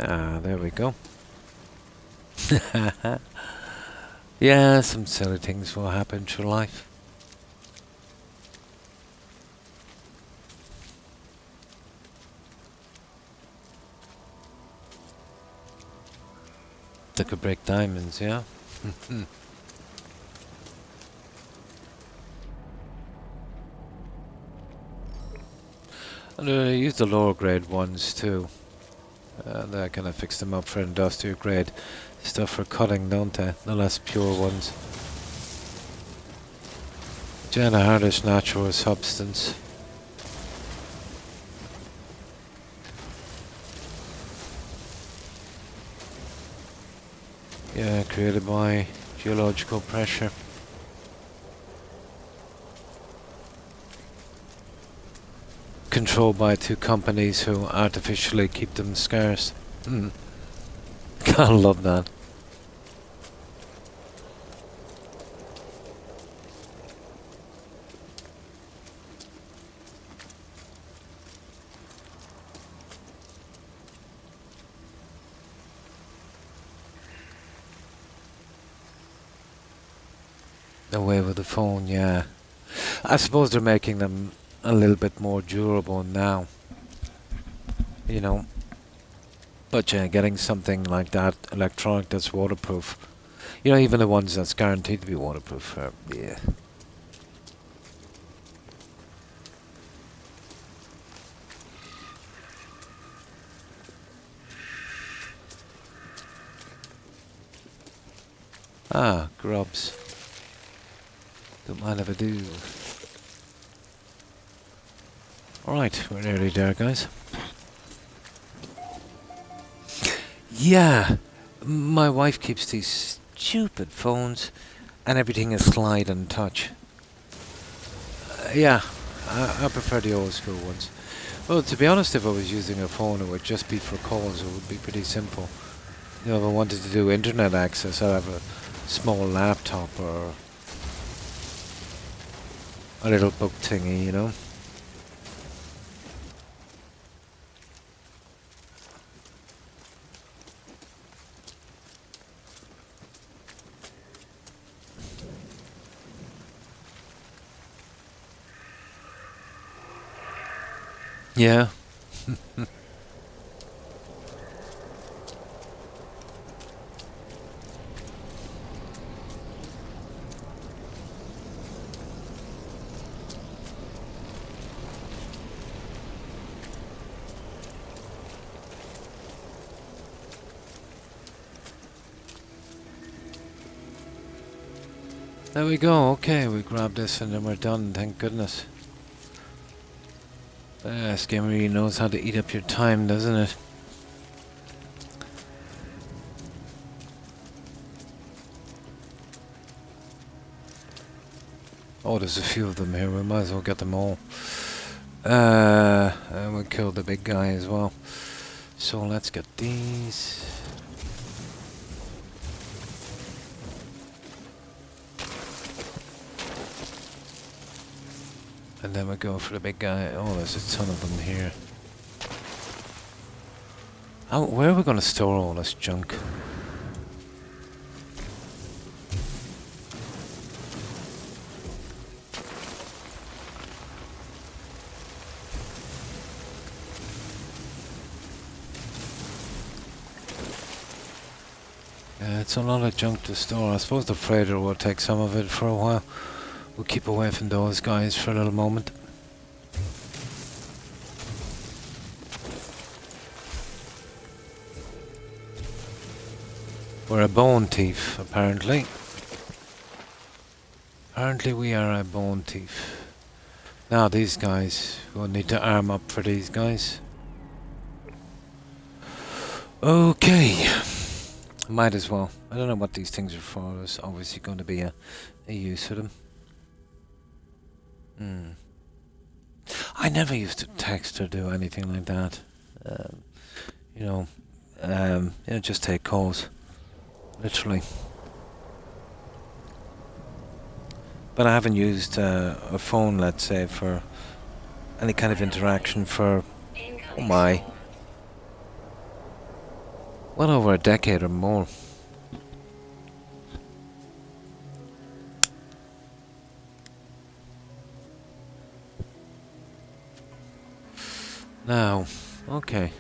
[SPEAKER 1] Ah, there we go. Yeah, some silly things will happen through life. That could break diamonds, yeah? And I use the lower grade ones too. They kind of fix them up for industrial grade stuff for cutting, don't they? The less pure ones. Yeah, the hardest natural substance. Yeah, created by geological pressure. Controlled by two companies who artificially keep them scarce. Can't love that. Away with the phone, yeah. I suppose they're making them a little bit more durable now. You know. But yeah, getting something like that electronic that's waterproof. You know, even the ones that's guaranteed to be waterproof are, yeah. Ah, grubs. Don't mind if I do. Alright, we're nearly there, guys. Yeah, my wife keeps these stupid phones and everything is slide and touch. Yeah, I prefer the old school ones. Well, to be honest, if I was using a phone, it would just be for calls. It would be pretty simple. You know, if I wanted to do internet access, I'd have a small laptop or a little book thingy, you know. Yeah. There we go. Okay, we grab this and then we're done. Thank goodness. This game really knows how to eat up your time, doesn't it? Oh, there's a few of them here. We might as well get them all. And we'll kill the big guy as well. So let's get these. And then we go for the big guy. Oh, there's a ton of them here. Where are we going to store all this junk? It's a lot of junk to store. I suppose the freighter will take some of it for a while. We'll keep away from those guys for a little moment. We're a bone thief, apparently. Apparently we are a bone thief. Now these guys, we'll need to arm up for these guys. Okay. Might as well. I don't know what these things are for. There's obviously going to be a use for them. I never used to text or do anything like that. You know, just take calls. Literally. But I haven't used a phone, let's say, for any kind of interaction for, oh my, Well over a decade or more. Now, okay.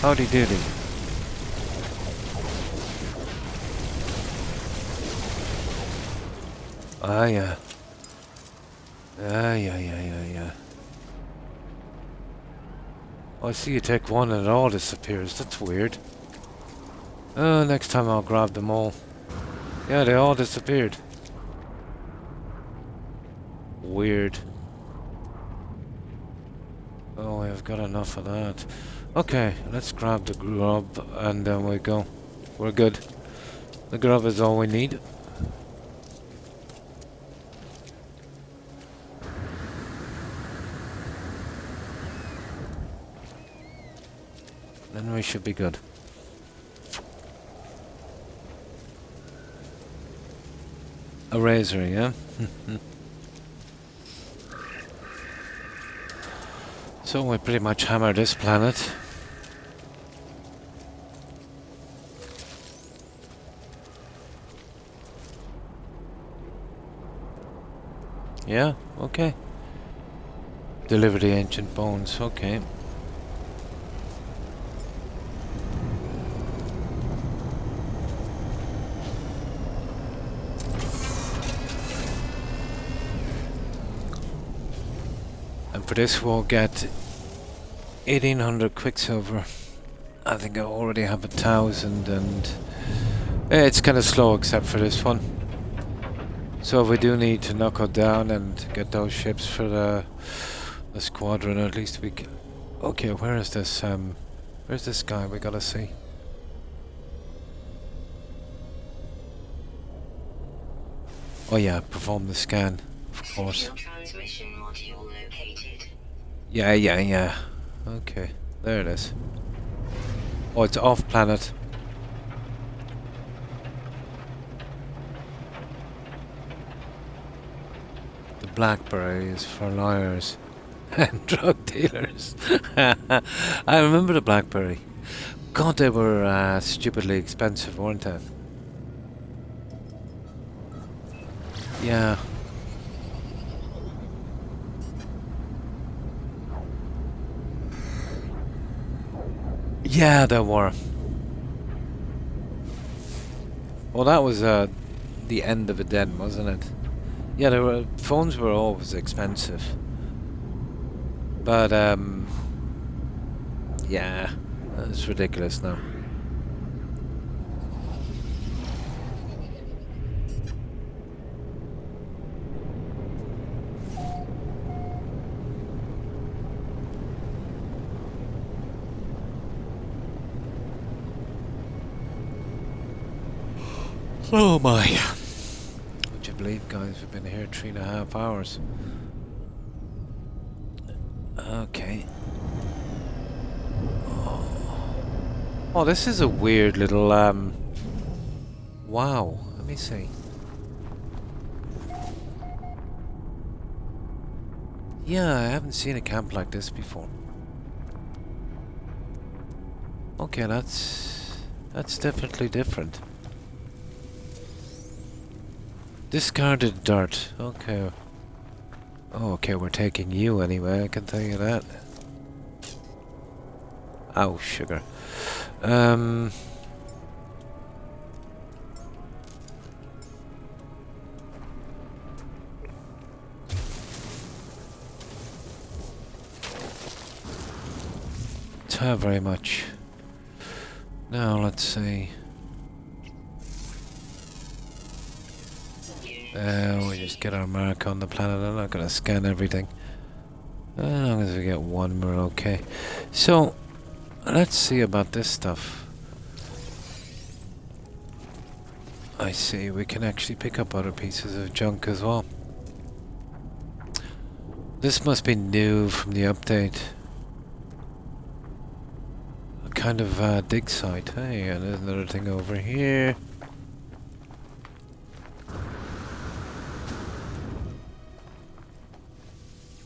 [SPEAKER 1] Howdy doody. Ah, yeah. Yeah. Oh, I see you take one and it all disappears. That's weird. Oh, next time I'll grab them all. Yeah, they all disappeared. Weird. Oh, I've got enough of that. Okay, let's grab the grub and then we go. We're good. The grub is all we need. Then we should be good. A razor, yeah? So we pretty much hammer this planet. Yeah, okay. Deliver the ancient bones, okay. And for this we'll get 1800 quicksilver. I think I already have 1000 and it's kind of slow except for this one. So if we do need to knock it down and get those ships for the squadron, at least we can. Okay, where is this? Where's this guy? We gotta see. Oh yeah, perform the scan, of course.
[SPEAKER 2] Transmission module located.
[SPEAKER 1] Yeah. Okay, there it is. Oh, it's off planet. The BlackBerry is for liars and drug dealers. I remember the BlackBerry. God, they were stupidly expensive, weren't they? Yeah. Yeah, there were. Well, that was the end of it then, wasn't it? Yeah, phones were always expensive. But yeah, it's ridiculous now. Oh my. Would you believe, guys, we've been here 3.5 hours. Okay. Oh, this is a weird little, wow. Let me see. Yeah, I haven't seen a camp like this before. Okay, that's definitely different. Discarded dirt. Okay. Oh, okay, we're taking you anyway, I can tell you that. Oh, sugar. Very much. Now, let's see. We just get our mark on the planet. I'm not going to scan everything. As long as we get one, we're okay. So, let's see about this stuff. I see, we can actually pick up other pieces of junk as well. This must be new from the update. A kind of dig site. Hey, and there's another thing over here.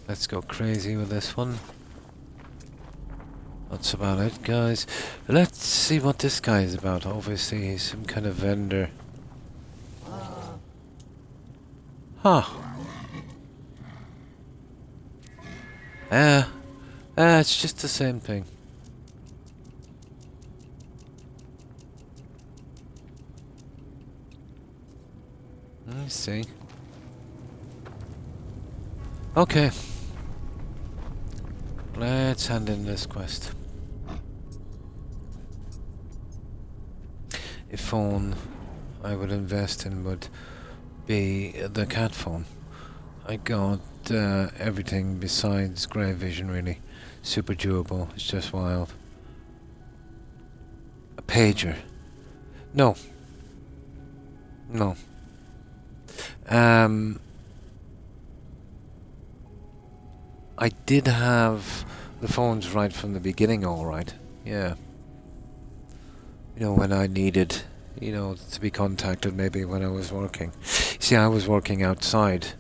[SPEAKER 1] Let's go crazy with this one. That's about it, guys. Let's see what this guy is about. Obviously, he's some kind of vendor. Huh. It's just the same thing. I see. Okay. Let's hand in this quest. A phone I would invest in would be the cat phone. I got everything besides grey vision, really. Super durable, it's just wild. A pager. No. No. I did have the phones right from the beginning, alright. Yeah. You know, when I needed, you know, to be contacted, maybe when I was working. See, I was working outside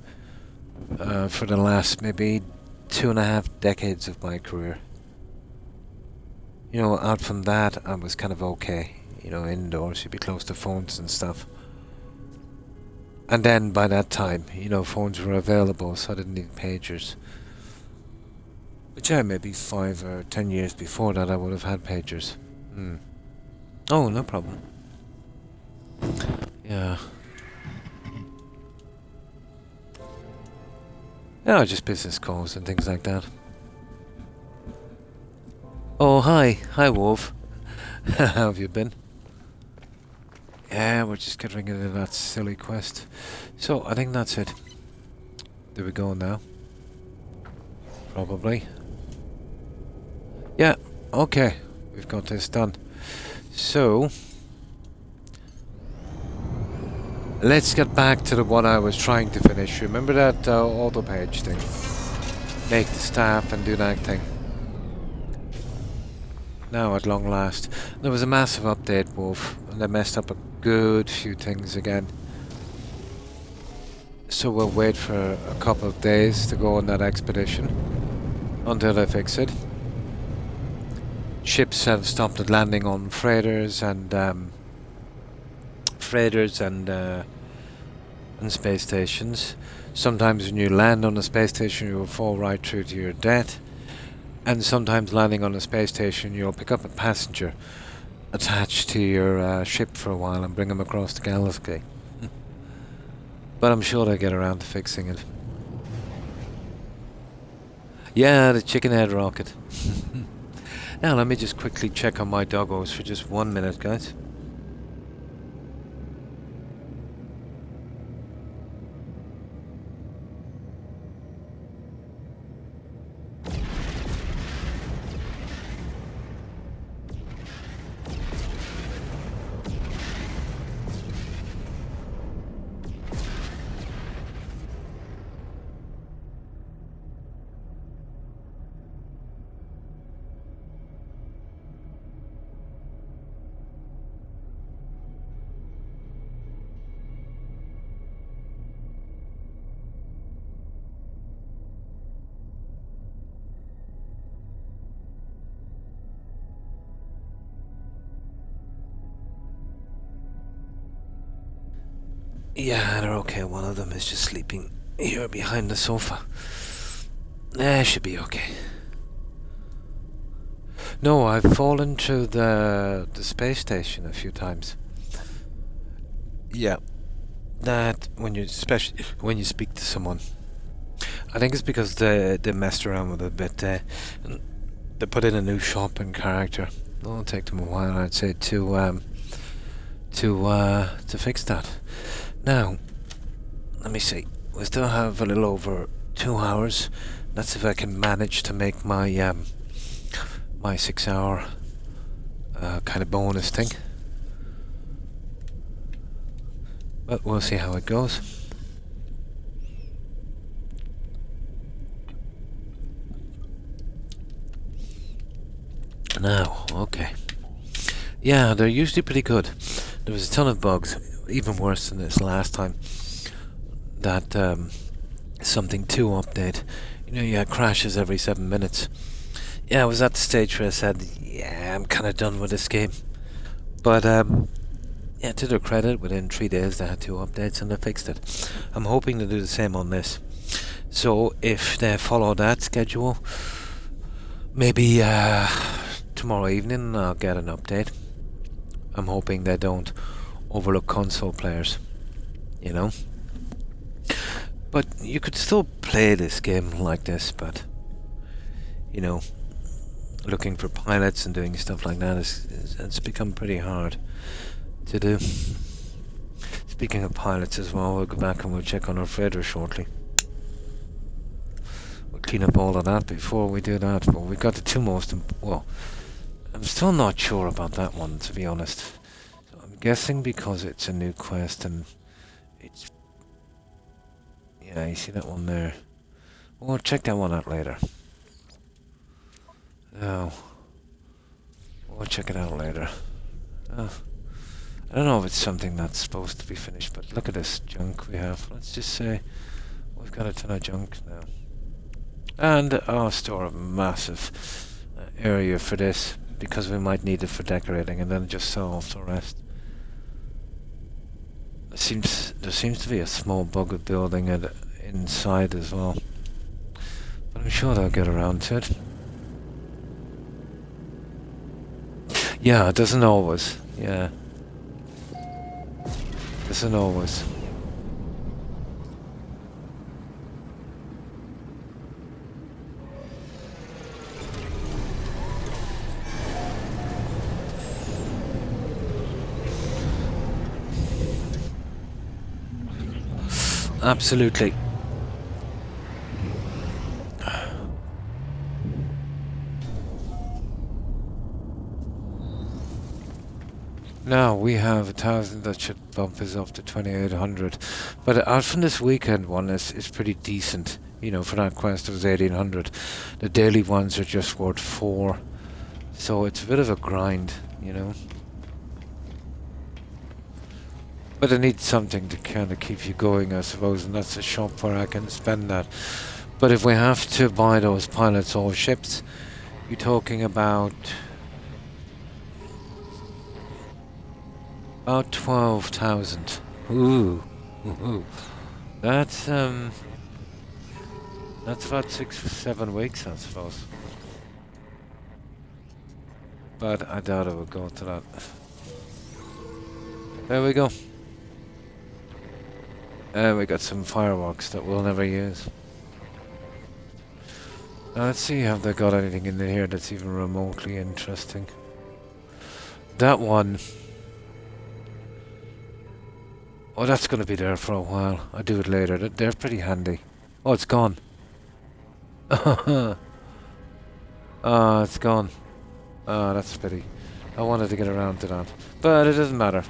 [SPEAKER 1] for the last maybe 2.5 decades of my career. You know, out from that, I was kind of okay. You know, indoors, you'd be close to phones and stuff. And then by that time, you know, phones were available, so I didn't need pagers. Which maybe 5 or 10 years before that I would have had pagers. Oh, no problem. Yeah. Yeah, just business calls and things like that. Oh, hi. Hi, Wolf. How have you been? Yeah, we're just getting into that silly quest. So, I think that's it. Do we go now? Probably. Yeah, okay. We've got this done. So, let's get back to the one I was trying to finish. Remember that auto page thing? Make the staff and do that thing. Now, at long last. There was a massive update, Wolf, and they messed up a good few things again. So we'll wait for a couple of days to go on that expedition until they fix it. Ships have stopped at landing on freighters and space stations. Sometimes when you land on a space station, you will fall right through to your death. And sometimes landing on a space station, you'll pick up a passenger attached to your ship for a while and bring them across the galaxy. But I'm sure they'll get around to fixing it. Yeah, the chicken head rocket. Now let me just quickly check on my doggos for just 1 minute, guys. Yeah, they're okay. One of them is just sleeping here behind the sofa. Should be okay. No, I've fallen through the space station a few times. Yeah, that especially when you speak to someone, I think it's because they messed around with it a bit. They put in a new shopping character. It'll take them a while, I'd say, to fix that. Now, let me see. We still have a little over 2 hours. That's if I can manage to make my my 6-hour kind of bonus thing. But we'll see how it goes. Now, okay. Yeah, they're usually pretty good. There was a ton of bugs, even worse than this last time. That something 2 update. You Yeah, it crashes every 7 minutes. Yeah, I was at the stage where I said, yeah, I'm kind of done with this game. But, yeah, to their credit, within 3 days they had 2 updates and they fixed it. I'm hoping to do the same on this. So, if they follow that schedule, maybe tomorrow evening I'll get an update. I'm hoping they don't overlook console players, you know. But you could still play this game like this, but, you know, looking for pilots and doing stuff like that it's become pretty hard to do. Speaking of pilots as well, we'll go back and we'll check on our freighter shortly. We'll clean up all of that before we do that, but we got the two most well, I'm still not sure about that one, to be honest. So I'm guessing because it's a new quest and it's... Yeah, you see that one there. We'll check that one out later. No. We'll check it out later. I don't know if it's something that's supposed to be finished, but look at this junk we have. Let's just say we've got a ton of junk now. And I'll store a massive area for this, because we might need it for decorating, and then just sell off the rest. There seems to be a small bug of building it inside as well, but I'm sure they'll get around to it. Yeah, it doesn't always. Yeah, doesn't always. Absolutely. Now we have 1,000 that should bump us up to 2,800, but out from this weekend one is pretty decent. You know, for that quest it was 1,800. The daily ones are just worth 4, so it's a bit of a grind, you know. But I need something to kind of keep you going, I suppose, and that's a shop where I can spend that. But if we have to buy those pilots or ships, you're talking about 12,000. Ooh. That's about 6 or 7 weeks, I suppose. But I doubt it would go to that. There we go. And we got some fireworks that we'll never use. Now let's see, have they got anything in here that's even remotely interesting. That one... Oh, that's going to be there for a while. I'll do it later. They're pretty handy. Oh, it's gone. It's gone. That's a pity. I wanted to get around to that. But it doesn't matter.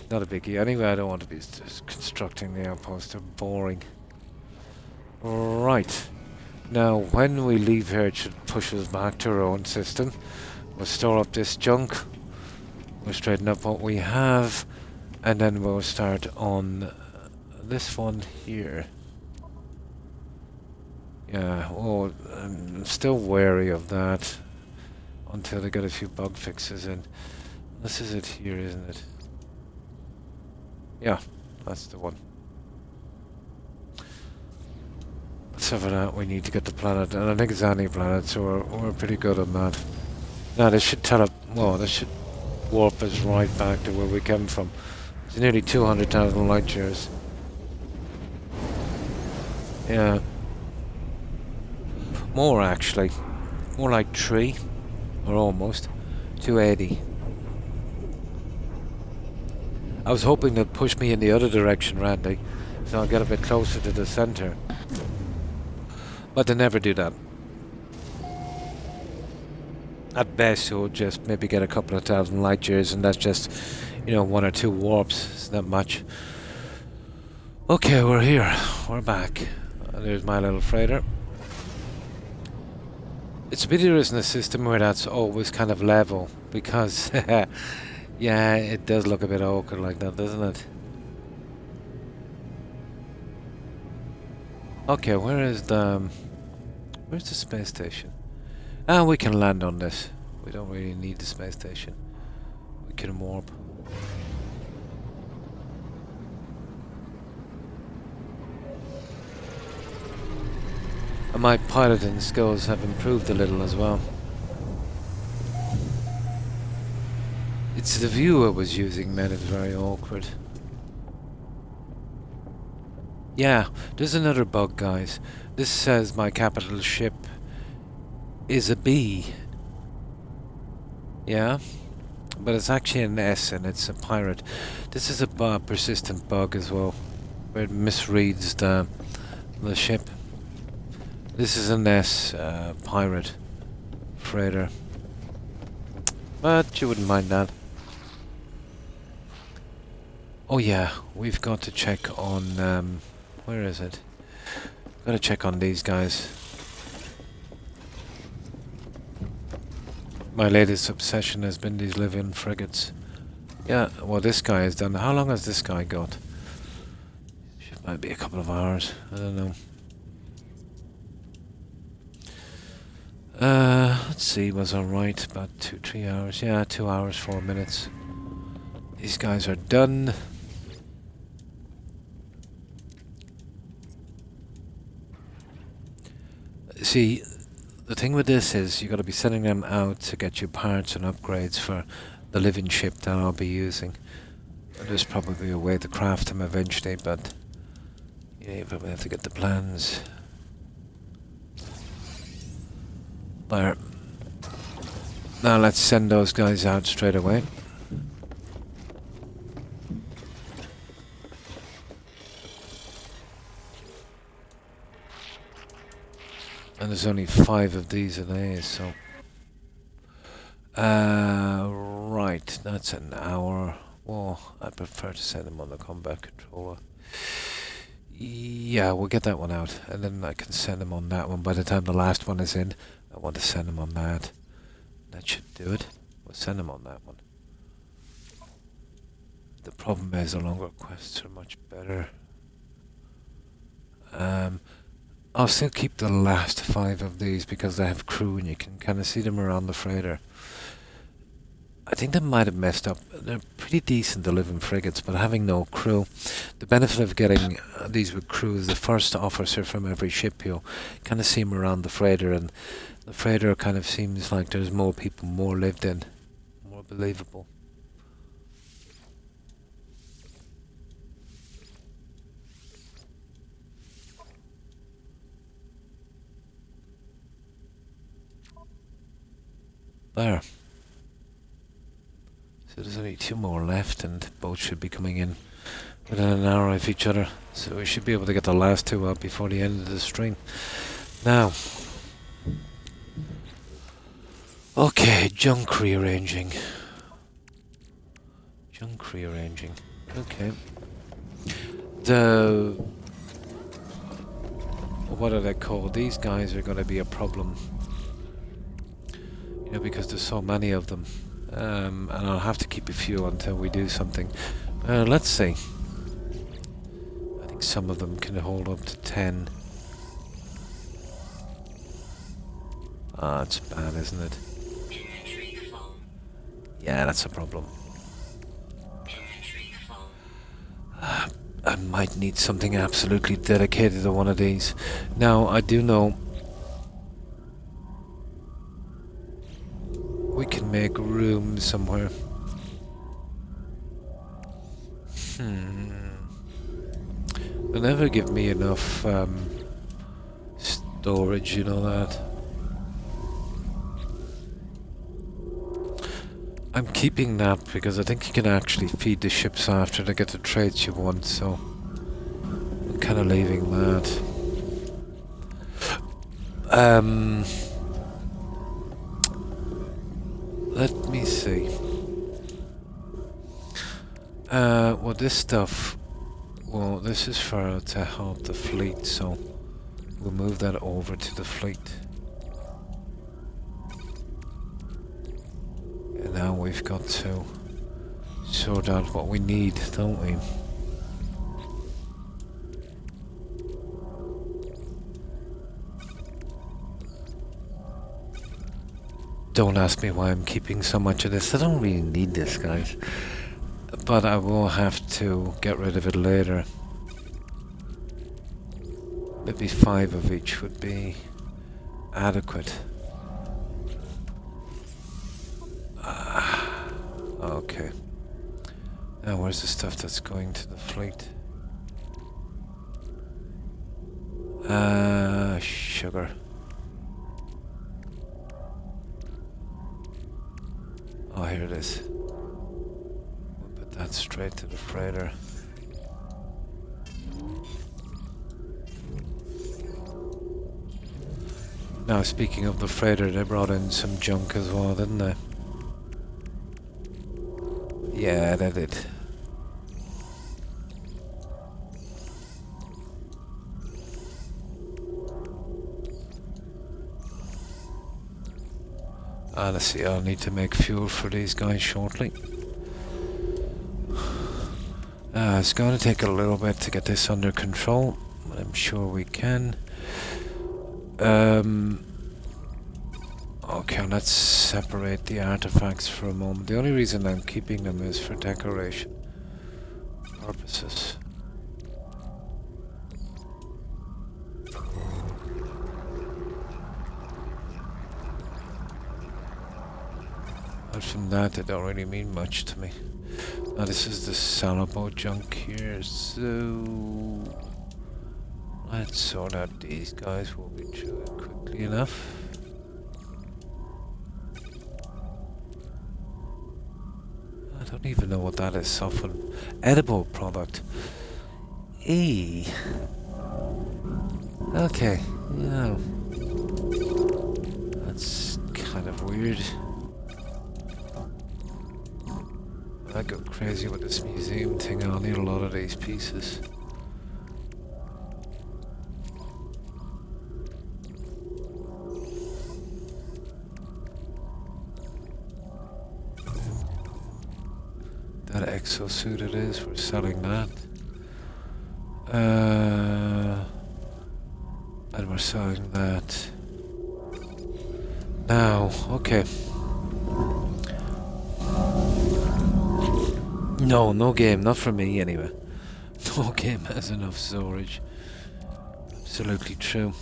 [SPEAKER 1] Not a biggie. Anyway, I don't want to be constructing the outpost. They're boring. Right. Now, when we leave here, it should push us back to our own system. We'll store up this junk. We'll straighten up what we have. And then we'll start on this one here. Yeah, oh, I'm still wary of that until they get a few bug fixes in. This is it here, isn't it? Yeah, that's the one. So for that we need to get the planet, and I think it's any planet, so we're pretty good on that. Now this should tell it, well, this should warp us right back to where we came from. It's nearly 200,000 light years. Yeah. More actually. More like 3, or almost. 280. I was hoping they'd push me in the other direction, Randy, so I'll get a bit closer to the center. But they never do that. At best, you'll just maybe get a couple of thousand light years, and that's just, you know, 1 or 2 warps. It's not much. Okay, we're here. We're back. There's my little freighter. It's a pity there isn't a system where that's always kind of level, because yeah, it does look a bit awkward like that, doesn't it? Okay, where's the space station? Ah, we can land on this. We don't really need the space station. We can warp. And my piloting skills have improved a little as well. It's the view I was using made it very awkward. Yeah, there's another bug, guys. This says my capital ship is a B. Yeah? But it's actually an S and it's a pirate. This is a persistent bug as well, where it misreads the ship. This is an S pirate freighter. But you wouldn't mind that. Oh yeah, we've got to check on where is it? Gotta check on these guys. My latest obsession has been these live-in frigates. Yeah, well this guy has done. How long has this guy got? Might be a couple of hours. I don't know. Let's see, was alright. About 2-3 hours. Yeah, 2 hours, 4 minutes. These guys are done. See, the thing with this is you got to be sending them out to get you parts and upgrades for the living ship that I'll be using. And there's probably a way to craft them eventually, but yeah, you probably have to get the plans. There. Now let's send those guys out straight away. And there's only 5 of these a day, so... right, that's an hour. Well, I prefer to send them on the combat controller. Yeah, we'll get that one out, and then I can send them on that one. By the time the last one is in, I want to send them on that. That should do it. We'll send them on that one. The problem is the longer quests are much better. I'll still keep the last 5 of these because they have crew and you can kind of see them around the freighter. I think they might have messed up. They're pretty decent, the living frigates, but having no crew. The benefit of getting these with crew is the first officer from every ship, you'll kind of see him around the freighter, and the freighter kind of seems like there's more people, more lived in, more believable. There. So there's only 2 more left, and both should be coming in within an hour of each other. So we should be able to get the last 2 out before the end of the stream. Now. Okay, junk rearranging. Junk rearranging. Okay. What are they called? These guys are going to be a problem. You know, because there's so many of them. And I'll have to keep a few until we do something. Let's see. I think some of them can hold up to 10. Ah, it's bad, isn't it? Yeah, that's a problem. I might need something absolutely dedicated to one of these. Now, I do know we can make room somewhere. They'll never give me enough storage, you know that. I'm keeping that because I think you can actually feed the ships after to get the traits you want, so I'm kind of leaving that. Let me see. Well, this stuff, well, this is for to help the fleet, so we'll move that over to the fleet. And now we've got to sort out what we need, don't we? Don't ask me why I'm keeping so much of this. I don't really need this, guys. But I will have to get rid of it later. Maybe 5 of each would be adequate. Okay. Now where's the stuff that's going to the fleet? Sugar. Oh, here it is. We'll put that straight to the freighter. Now, speaking of the freighter, they brought in some junk as well, didn't they? Yeah, they did. Honestly, I'll need to make fuel for these guys shortly. It's going to take a little bit to get this under control, but I'm sure we can. Okay, let's separate the artifacts for a moment. The only reason I'm keeping them is for decoration purposes. Apart from that, they don't really mean much to me. Now this is the salabo junk here, so let's sort out these guys. We'll be through it quickly enough. I don't even know what that is. Soften edible product. E. Okay, yeah. That's kind of weird. I go crazy with this museum thing. I'll need a lot of these pieces. That exosuit it is, we're selling that. And we're selling that. Now, okay. No game, not for me anyway. No game has enough storage. Absolutely true.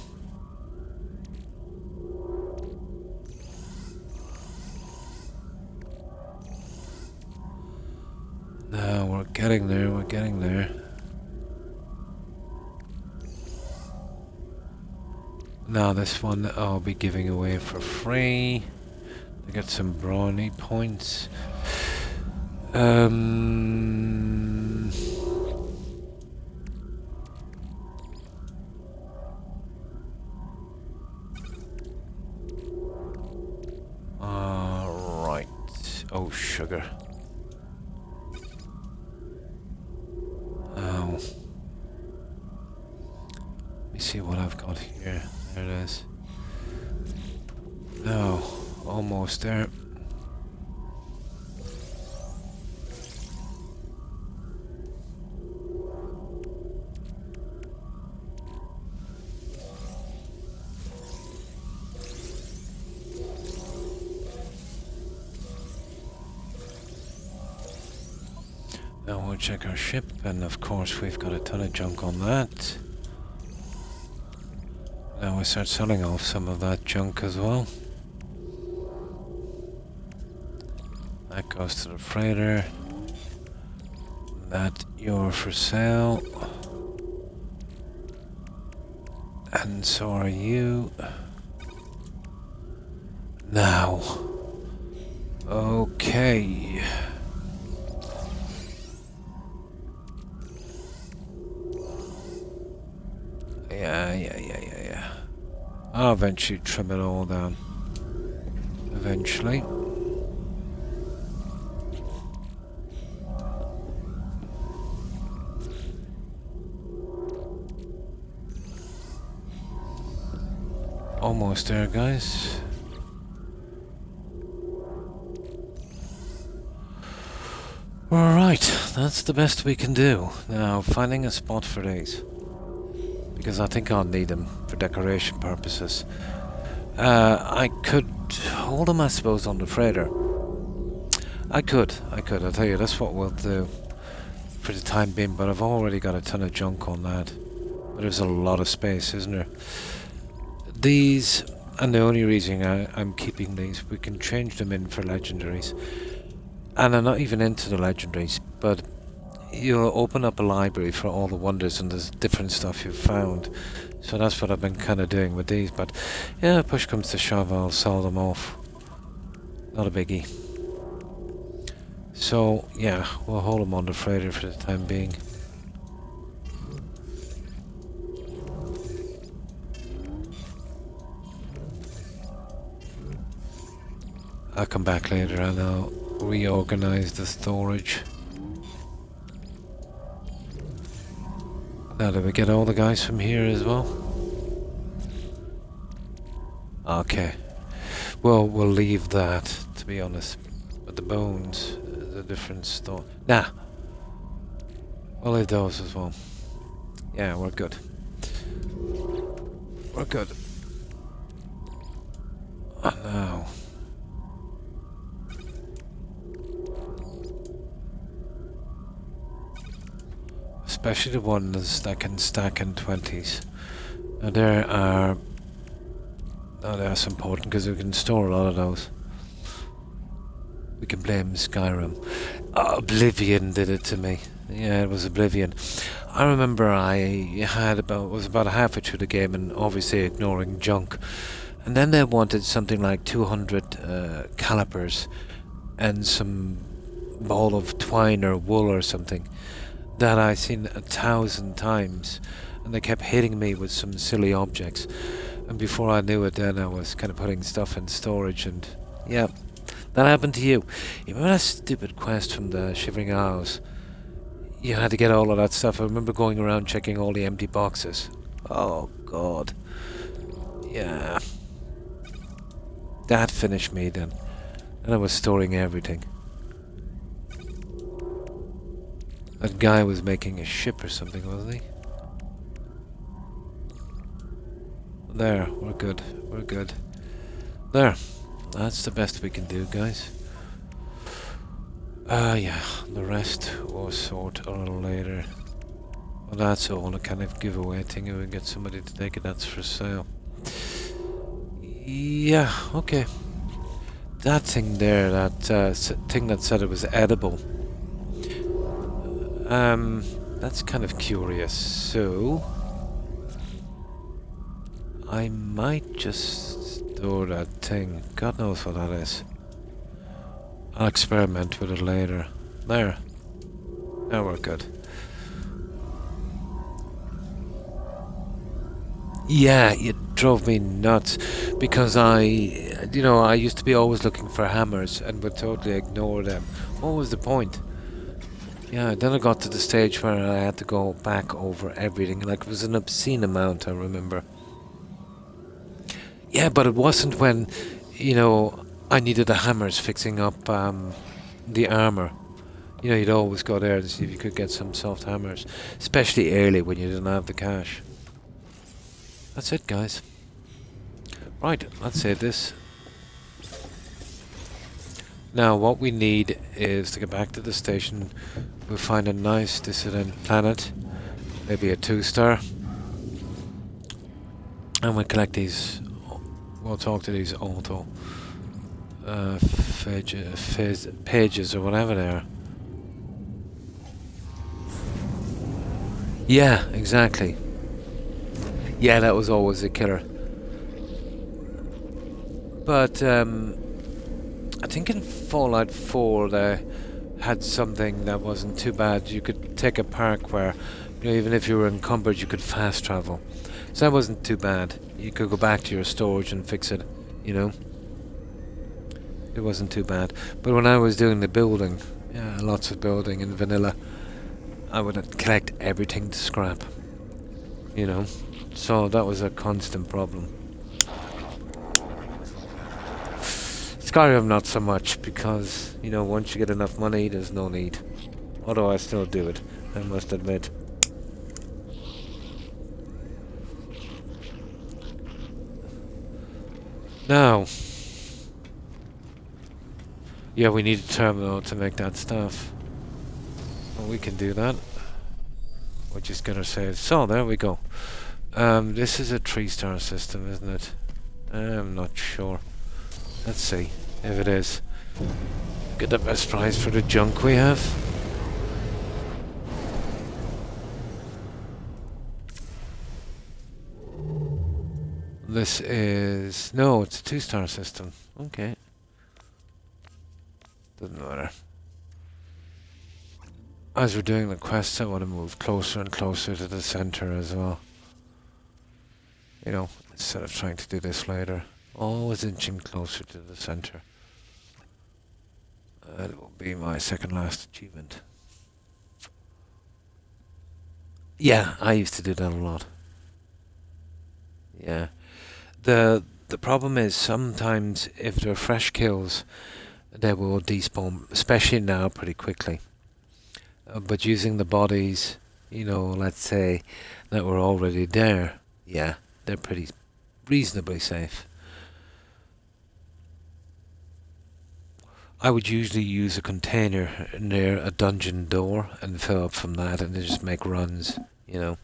[SPEAKER 1] Now we're getting there, we're getting there. Now this one I'll be giving away for free. I get some brawny points. Right. Oh, sugar. Oh. Let me see what I've got here. There it is. No, almost there. Now we'll check our ship, and of course we've got a ton of junk on that. Now we start selling off some of that junk as well. That goes to the freighter. That you're for sale. And so are you. Now. Okay. Yeah. I'll eventually trim it all down. Eventually. Almost there, guys. Alright, that's the best we can do. Now, finding a spot for these. Because I think I'll need them for decoration purposes. I could hold them, I suppose, on the freighter. I could. I'll tell you, that's what we'll do for the time being, but I've already got a ton of junk on that. But there's a lot of space, isn't there? These, and the only reason I'm keeping these, we can change them in for legendaries. And I'm not even into the legendaries, but you'll open up a library for all the wonders and there's different stuff you've found. So that's what I've been kind of doing with these, but yeah, push comes to shove, I'll sell them off. Not a biggie. So yeah, we'll hold them on the freighter for the time being. I'll come back later and I'll reorganize the storage. Now, did we get all the guys from here as well? Okay. Well, we'll leave that, to be honest. But the bones is a different story. Nah. We'll leave those as well. Yeah, we're good. We're good. And now. Especially the ones that can stack in 20s. Now that's important because we can store a lot of those. We can blame Skyrim. Oblivion did it to me. Yeah, it was Oblivion. I remember I was about halfway through the game and obviously ignoring junk. And then they wanted something like 200 calipers and some ball of twine or wool or something that I seen 1,000 times, and they kept hitting me with some silly objects, and before I knew it then I was kind of putting stuff in storage, and yeah, that happened to you. You remember that stupid quest from the Shivering Isles? You had to get all of that stuff. I remember going around checking all the empty boxes. Oh god. Yeah. That finished me then. And I was storing everything. That guy was making a ship or something, wasn't he? There, we're good. We're good. There. That's the best we can do, guys. Yeah. The rest will sort a little later. Well, that's all a kind of giveaway thing. If we get somebody to take it, that's for sale. Yeah, okay. That thing there, that thing that said it was edible. That's kind of curious, so I might just store that thing. God knows what that is. I'll experiment with it later. There. Now we're good. Yeah, it drove me nuts because I used to be always looking for hammers and would totally ignore them. What was the point? Yeah, then I got to the stage where I had to go back over everything. Like, it was an obscene amount, I remember. Yeah, but it wasn't when, I needed the hammers fixing up the armor. You'd always go there to see if you could get some soft hammers. Especially early when you didn't have the cash. That's it, guys. Right, let's save this. Now, what we need is to get back to the station. We'll find a nice dissident planet, maybe a 2-star, and we'll collect these. We'll talk to these auto pages or whatever they are. Yeah, exactly. Yeah, that was always a killer. But I think in Fallout 4 they had something that wasn't too bad. You could take a park where, even if you were encumbered, you could fast travel. So that wasn't too bad. You could go back to your storage and fix it, It wasn't too bad. But when I was doing the building, lots of building in vanilla, I would collect everything to scrap, So that was a constant problem. Skyrim not so much, because, once you get enough money, there's no need. Although I still do it, I must admit. Now, yeah, we need a terminal to make that stuff. Well, we can do that. We'll just get ourselves. So, there we go. This is a 3-star system, isn't it? I'm not sure. Let's see if it is. Get the best price for the junk we have. This is... No, it's a 2-star system. Okay. Doesn't matter. As we're doing the quests, I want to move closer and closer to the center as well. You know, instead of trying to do this later. Always inching closer to the center. That will be my second last achievement. Yeah, I used to do that a lot. Yeah. The problem is sometimes if they're fresh kills, they will despawn, especially now, pretty quickly. But using the bodies, you know, let's say that were already there, yeah, they're pretty reasonably safe. I would usually use a container near a dungeon door and fill up from that and then just make runs, you know.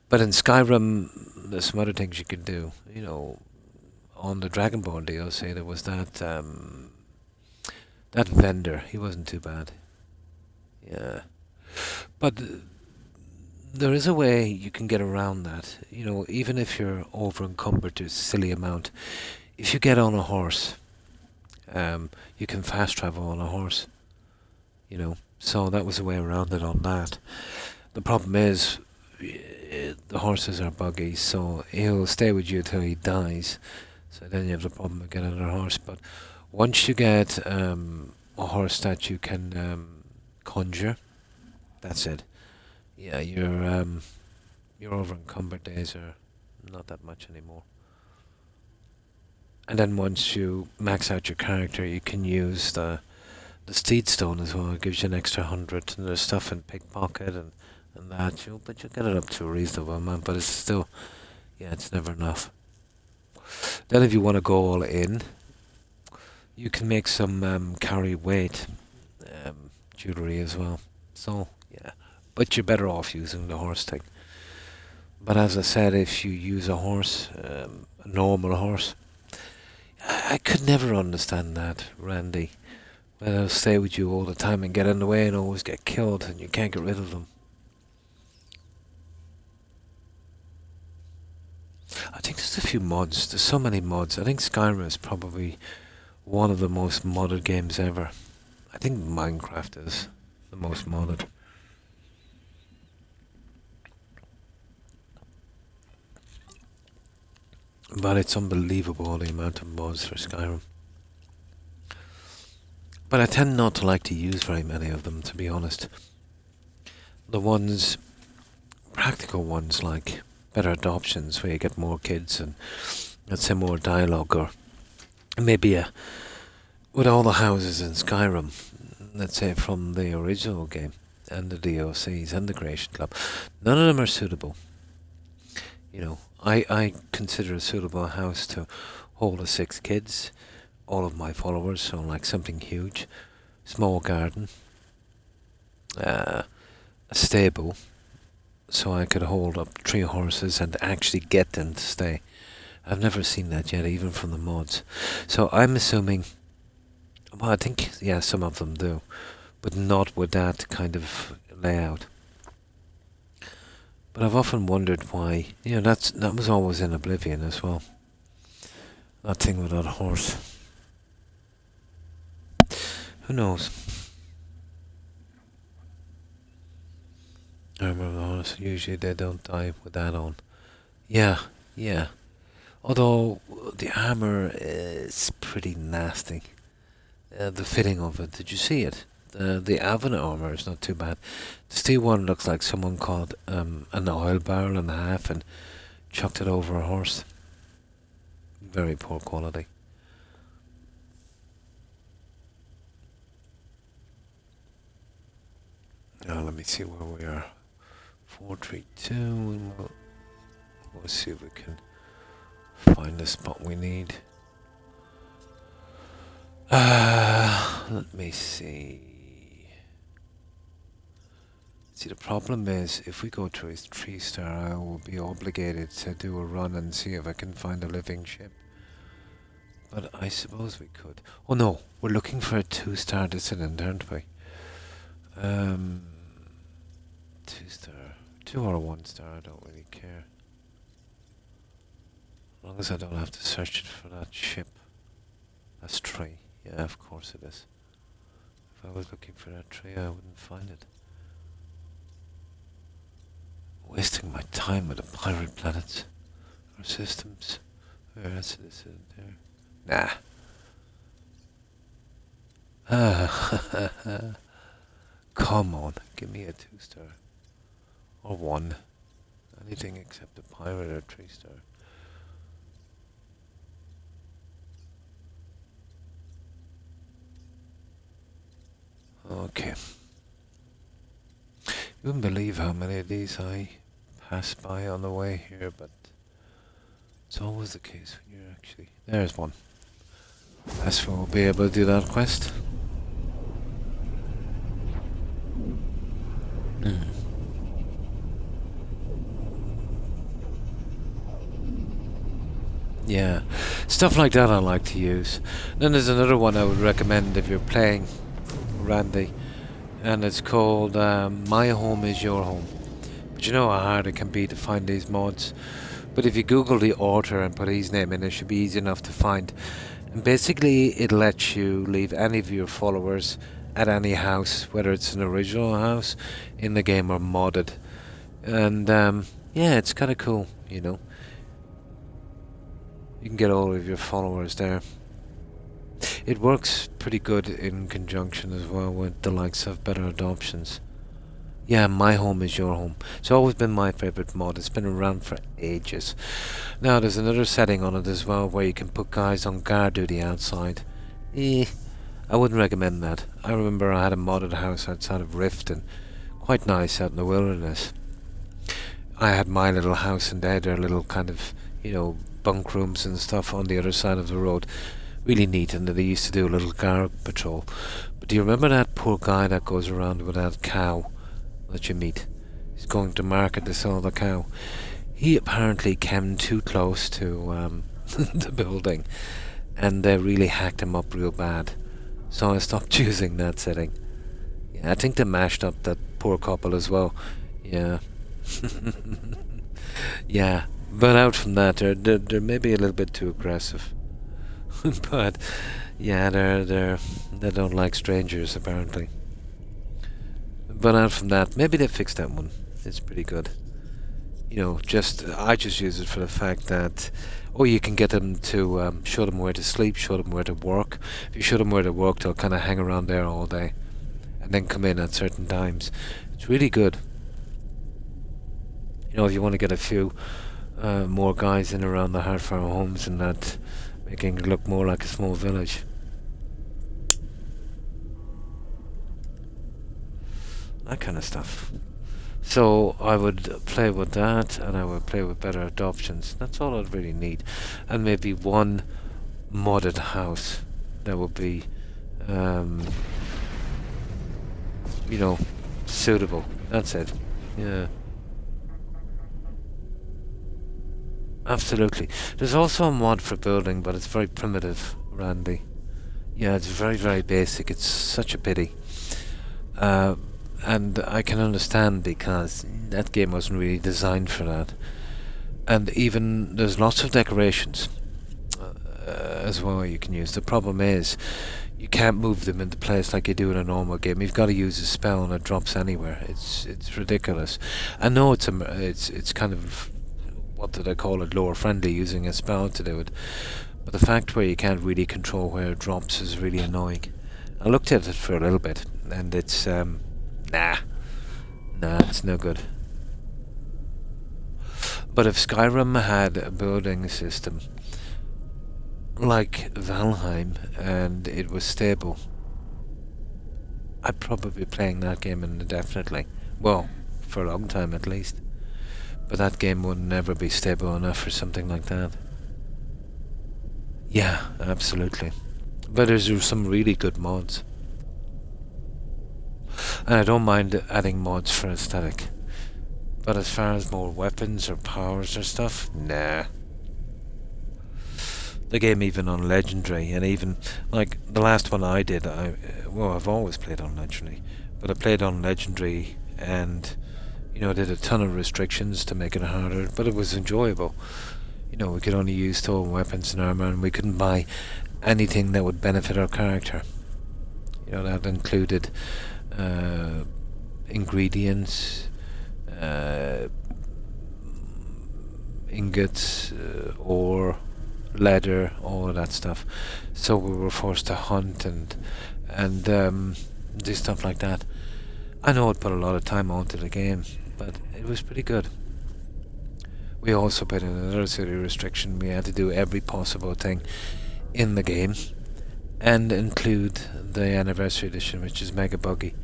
[SPEAKER 1] But in Skyrim, there's some other things you could do. You know, on the Dragonborn DLC, there was that that vendor. He wasn't too bad. Yeah, but there is a way you can get around that. You know, even if you're over encumbered to a silly amount, if you get on a horse, you can fast travel on a horse. You know, so that was a way around it on that. The problem is, the horses are buggy, so he'll stay with you till he dies. So then you have the problem of getting another horse. But once you get a horse that you can conjure, that's it. Yeah, your over encumbered days are not that much anymore. And then once you max out your character, you can use the steed stone as well. It gives you an extra 100, and there's stuff in pickpocket and that, but you get it up to a reasonable amount, but it's still, yeah, it's never enough. Then if you want to go all in, you can make some carry weight jewelry as well. So, yeah, but you're better off using the horse thing. But as I said, if you use a horse, a normal horse, I could never understand that, Randy. Well, they'll stay with you all the time and get in the way and always get killed, and you can't get rid of them. I think there's a few mods. There's so many mods. I think Skyrim is probably one of the most modded games ever. I think Minecraft is the most modded. But it's unbelievable the amount of mods for Skyrim. But I tend not to like to use very many of them, to be honest. The ones, practical ones like better adoptions where you get more kids and let's say more dialogue, or maybe with all the houses in Skyrim, let's say from the original game and the DLCs and the Creation Club, none of them are suitable. You know, I consider a suitable house to hold the 6 kids, all of my followers, so like something huge, small garden, a stable, so I could hold up 3 horses and actually get them to stay. I've never seen that yet, even from the mods. So I'm assuming, well, I think, yeah, some of them do, but not with that kind of layout. But I've often wondered why, you know, that was always in Oblivion as well. That thing with that horse. Who knows? I remember the horse. Usually they don't die with that on. Yeah, yeah. Although the armor is pretty nasty. The fitting of it. Did you see it? The Avon armor is not too bad. The steel one looks like someone caught an oil barrel in half and chucked it over a horse. Very poor quality. Now let me see where we are. 432. We'll see if we can find the spot we need. Let me see. See, the problem is, if we go to a 3-star, I will be obligated to do a run and see if I can find a living ship. But I suppose we could. Oh no, we're looking for a 2-star dissident, aren't we? 2-star. 2 or 1-star, I don't really care. As long as I don't have to search it for that ship. That's 3. Yeah, of course it is. If I was looking for that 3, I wouldn't find it. Wasting my time with the pirate planets or systems. Where else is it there? Nah. Come on, give me a 2-star. Or 1. Anything except a pirate or 3-star. Okay. You wouldn't believe how many of these I pass by on the way here, but it's always the case when you're actually... There's one. That's where we'll be able to do that quest. Yeah, stuff like that I like to use. Then there's another one I would recommend if you're playing, Randy, and it's called My Home Is Your Home. But you know how hard it can be to find these mods. But if you Google the author and put his name in, it should be easy enough to find. And basically it lets you leave any of your followers at any house, whether it's an original house in the game or modded. And yeah, it's kind of cool, you know. You can get all of your followers there. It works pretty good in conjunction as well with the likes of Better Adoptions. Yeah, My Home Is Your Home. It's always been my favourite mod. It's been around for ages. Now, there's another setting on it as well where you can put guys on guard duty outside. I wouldn't recommend that. I remember I had a modded house outside of Rift and quite nice out in the wilderness. I had my little house and they had their little kind of, you know, bunk rooms and stuff on the other side of the road. Really neat, and they used to do a little guard patrol. But do you remember that poor guy that goes around with that cow that you meet? He's going to market to sell the cow. He apparently came too close to the building, and they really hacked him up real bad. So I stopped using that setting. Yeah, I think they mashed up that poor couple as well. Yeah. Yeah, but out from that, they're maybe a little bit too aggressive. But yeah, they don't like strangers apparently. But out from that, maybe they fixed that one. It's pretty good. You know, I just use it for the fact that, you can get them to show them where to sleep, show them where to work. If you show them where to work, they'll kind of hang around there all day, and then come in at certain times. It's really good. You know, if you want to get a few more guys in around the Heart Farm homes and that, making it look more like a small village. That kind of stuff. So I would play with that, and I would play with Better Adoptions. That's all I'd really need. And maybe one modded house that would be, you know, suitable. That's it. Yeah. Absolutely. There's also a mod for building, but it's very primitive, Randy. Yeah, it's very, very basic. It's such a pity. And I can understand because that game wasn't really designed for that. And even there's lots of decorations as well you can use. The problem is you can't move them into place like you do in a normal game. You've got to use a spell and it drops anywhere. It's ridiculous. I know it's kind of, what do they call it, lower friendly, using a spell to do it. But the fact where you can't really control where it drops is really annoying. I looked at it for a little bit and it's nah, it's no good. But if Skyrim had a building system like Valheim and it was stable, I'd probably be playing that game indefinitely. Well, for a long time at least. But that game would never be stable enough for something like that. Yeah, absolutely. But there's some really good mods. And I don't mind adding mods for aesthetic. But as far as more weapons or powers or stuff, nah. The game even on Legendary, and even, like, the last one I did, I've always played on Legendary, but I played on Legendary and, you know, did a ton of restrictions to make it harder, but it was enjoyable. You know, we could only use stolen weapons and armor, and we couldn't buy anything that would benefit our character. You know, that included ingredients, ingots, ore, leather, all of that stuff. So we were forced to hunt and do stuff like that. I know it put a lot of time onto the game, but it was pretty good. We also put in another city restriction. We had to do every possible thing in the game and include the anniversary edition, which is mega buggy.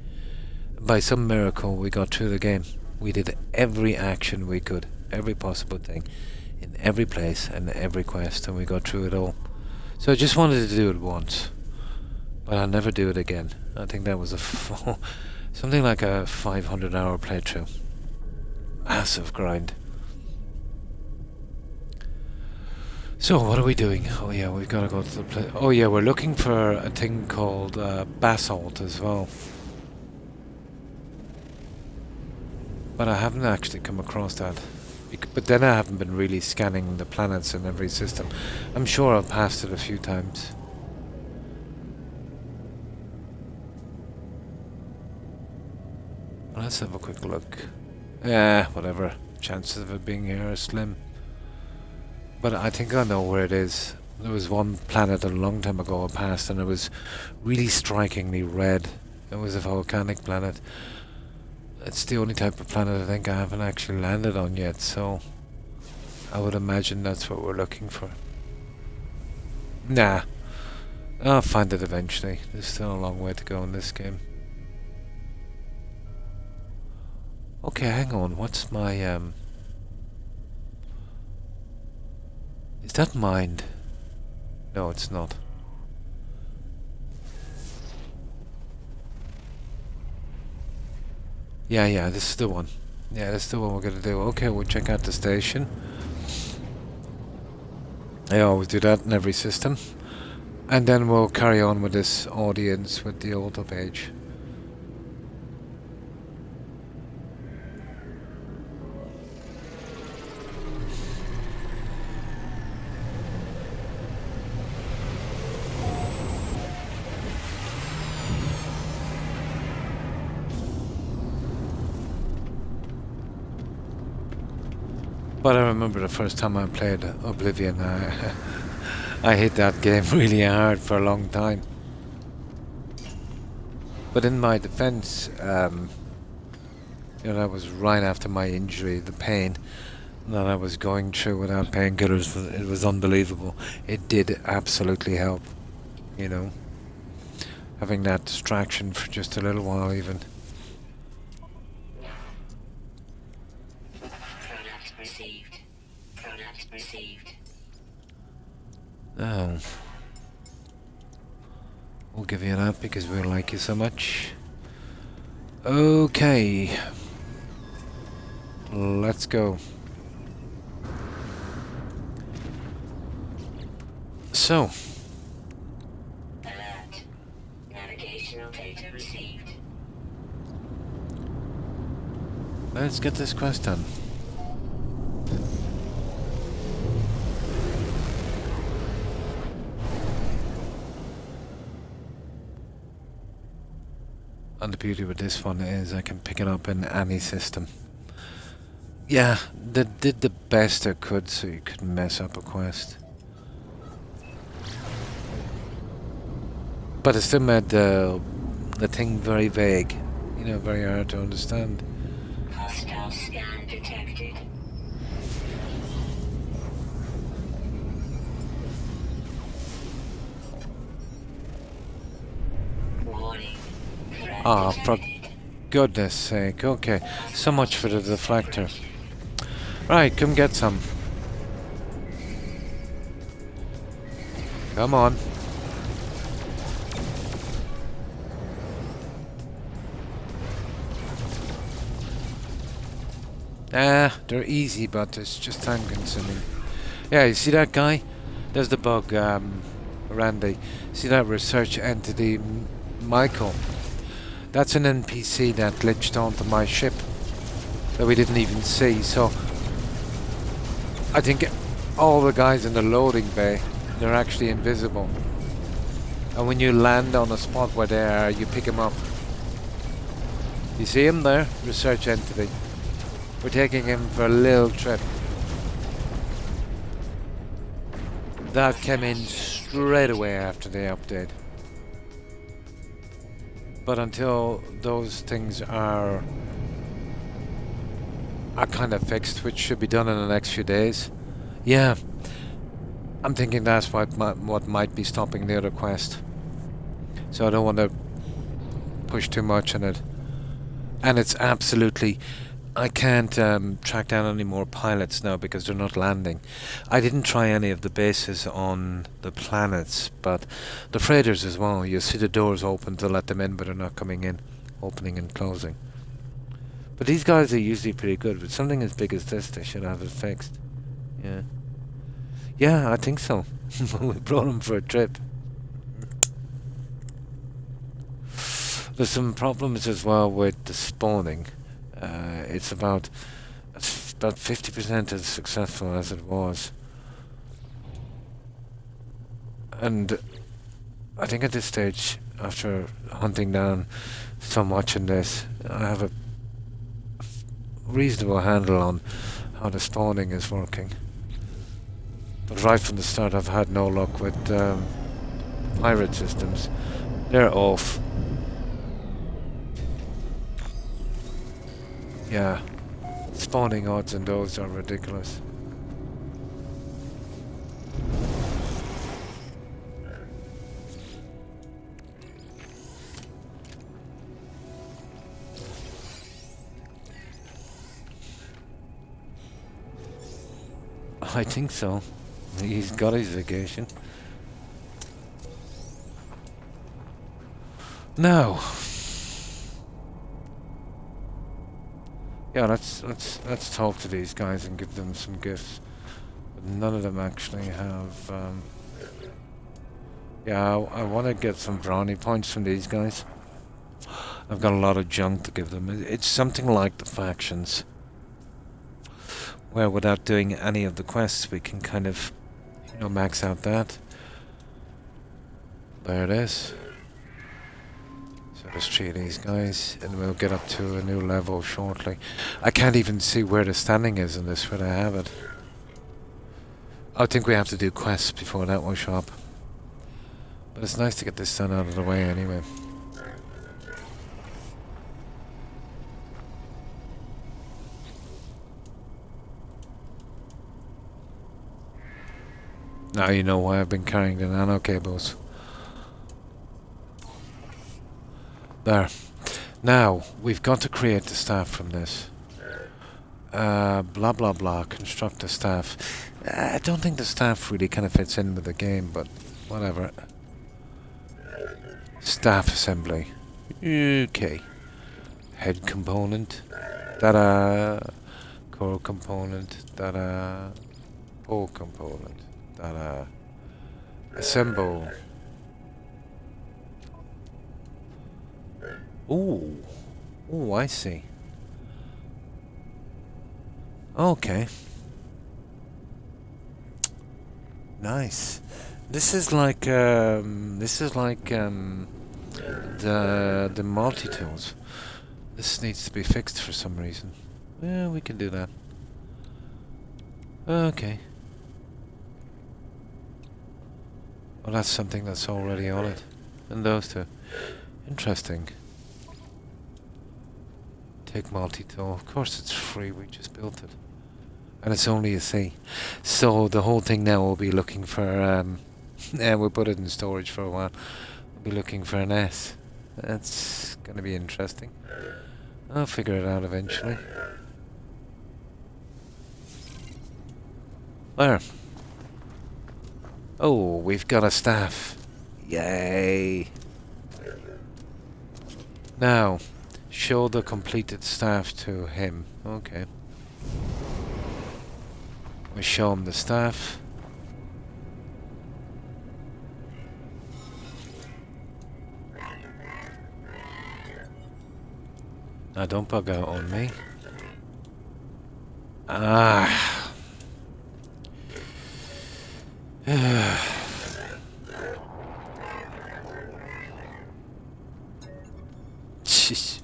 [SPEAKER 1] By some miracle, we got through the game. We did every action we could, every possible thing, in every place and every quest, and we got through it all. So I just wanted to do it once, but I'll never do it again. I think that was something like a 500-hour playthrough. Massive grind. So what are we doing? Oh yeah, we've got to go to the place. Oh yeah, we're looking for a thing called basalt as well. But I haven't actually come across that. But then I haven't been really scanning the planets in every system. I'm sure I've passed it a few times. Well, let's have a quick look. Yeah, whatever. Chances of it being here are slim. But I think I know where it is. There was one planet a long time ago I passed, and it was really strikingly red. It was a volcanic planet. It's the only type of planet I think I haven't actually landed on yet, so I would imagine that's what we're looking for. Nah, I'll find it eventually. There's still a long way to go in this game. Okay, hang on. What's my is that mind? No, it's not. Yeah, this is the one. Yeah, this is the one we're gonna do. Okay, we'll check out the station. I always do that in every system. And then we'll carry on with this audience with the auto page. But I remember the first time I played Oblivion, I hit that game really hard for a long time. But in my defense, you know, that was right after my injury, the pain that I was going through without painkillers, it was unbelievable. It did absolutely help, you know, having that distraction for just a little while even. Oh. We'll give you that because we like you so much. Okay. Let's go. So.
[SPEAKER 2] Alert. Navigational data received.
[SPEAKER 1] Let's get this quest done. And the beauty with this one is I can pick it up in any system. Yeah, they did the best they could so you couldn't mess up a quest. But it still made the thing very vague. You know, very hard to understand.
[SPEAKER 2] Hostile scan detected. Warning.
[SPEAKER 1] Ah, for goodness sake. Okay, so much for the deflector. Right, come get some. Come on. They're easy, but it's just time consuming. Yeah, you see that guy? There's the bug, Randy. See that research entity, Michael? That's an NPC that glitched onto my ship that we didn't even see. So I think all the guys in the loading bay, they're actually invisible. And when you land on a spot where they are, you pick them up. You see him there? Research entity. We're taking him for a little trip. That came in straight away after the update. But until those things are kind of fixed, which should be done in the next few days. Yeah, I'm thinking that's what might be stopping the other quest. So I don't want to push too much on it. And it's absolutely... I can't track down any more pilots now because they're not landing. I didn't try any of the bases on the planets, but the freighters as well. You see the doors open to let them in, but they're not coming in. Opening and closing. But these guys are usually pretty good. With something as big as this, they should have it fixed. Yeah. Yeah, I think so. We brought them for a trip. There's some problems as well with the spawning. It's about 50% as successful as it was. And I think at this stage, after hunting down so much in this, I have a reasonable handle on how the spawning is working. But right from the start I've had no luck with pirate systems. They're off. Yeah, spawning odds and those are ridiculous. I think so. He's got his vacation. Now, yeah, let's talk to these guys and give them some gifts. But none of them actually have. Yeah, I want to get some brownie points from these guys. I've got a lot of junk to give them. It's something like the factions, where without doing any of the quests, we can kind of, max out that. There it is. So let's try these guys, and we'll get up to a new level shortly. I can't even see where the standing is in this, where I have it. I think we have to do quests before that will show up. But it's nice to get this done out of the way anyway. Now you know why I've been carrying the nano cables. There. Now, we've got to create the staff from this. Blah blah blah, construct the staff. I don't think the staff really kind of fits in with the game, but whatever. Staff assembly. Okay. Head component. Da-da. Core component. Da-da. Pole component. Da-da. Assemble. Ooh. Ooh, I see. Okay. Nice. This is like the multi-tools. This needs to be fixed for some reason. Yeah, we can do that. Okay. Well, that's something that's already on it. And those two. Interesting. Take multi-tool. Of course it's free, we just built it. And it's only a C. So the whole thing now will be looking for, and we'll put it in storage for a while. We'll be looking for an S. That's going to be interesting. I'll figure it out eventually. There. Oh, we've got a staff. Yay. Now, show the completed staff to him. Okay. We show him the staff. Now don't bug out on me. Ah. Jeez.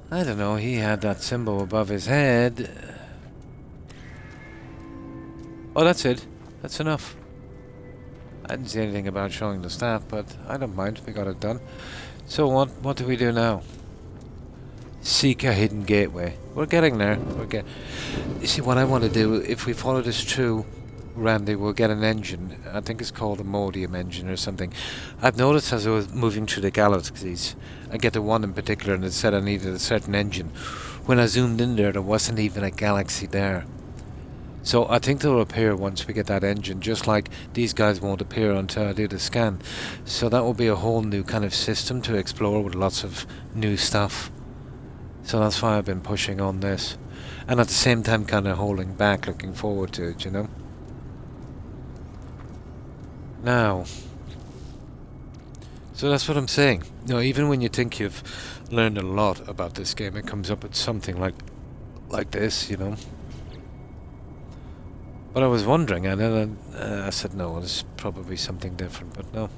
[SPEAKER 1] I don't know, he had that symbol above his head. Oh, that's it. That's enough. I didn't say anything about showing the staff, but I don't mind. We got it done. So what do we do now? Seek a hidden gateway. We're getting there. You see, what I want to do, if we follow this through, Randy, we'll get an engine. I think it's called a Modium engine or something. I've noticed as I was moving through the galaxies, I get to one in particular and it said I needed a certain engine. When I zoomed in there wasn't even a galaxy there. So I think they'll appear once we get that engine, just like these guys won't appear until I do the scan. So that will be a whole new kind of system to explore with lots of new stuff. So that's why I've been pushing on this. And at the same time kind of holding back, looking forward to it, you know? Now, so that's what I'm saying. You know, even when you think you've learned a lot about this game, it comes up with something like this, you know? But I was wondering, and then I said no, it's probably something different, but no.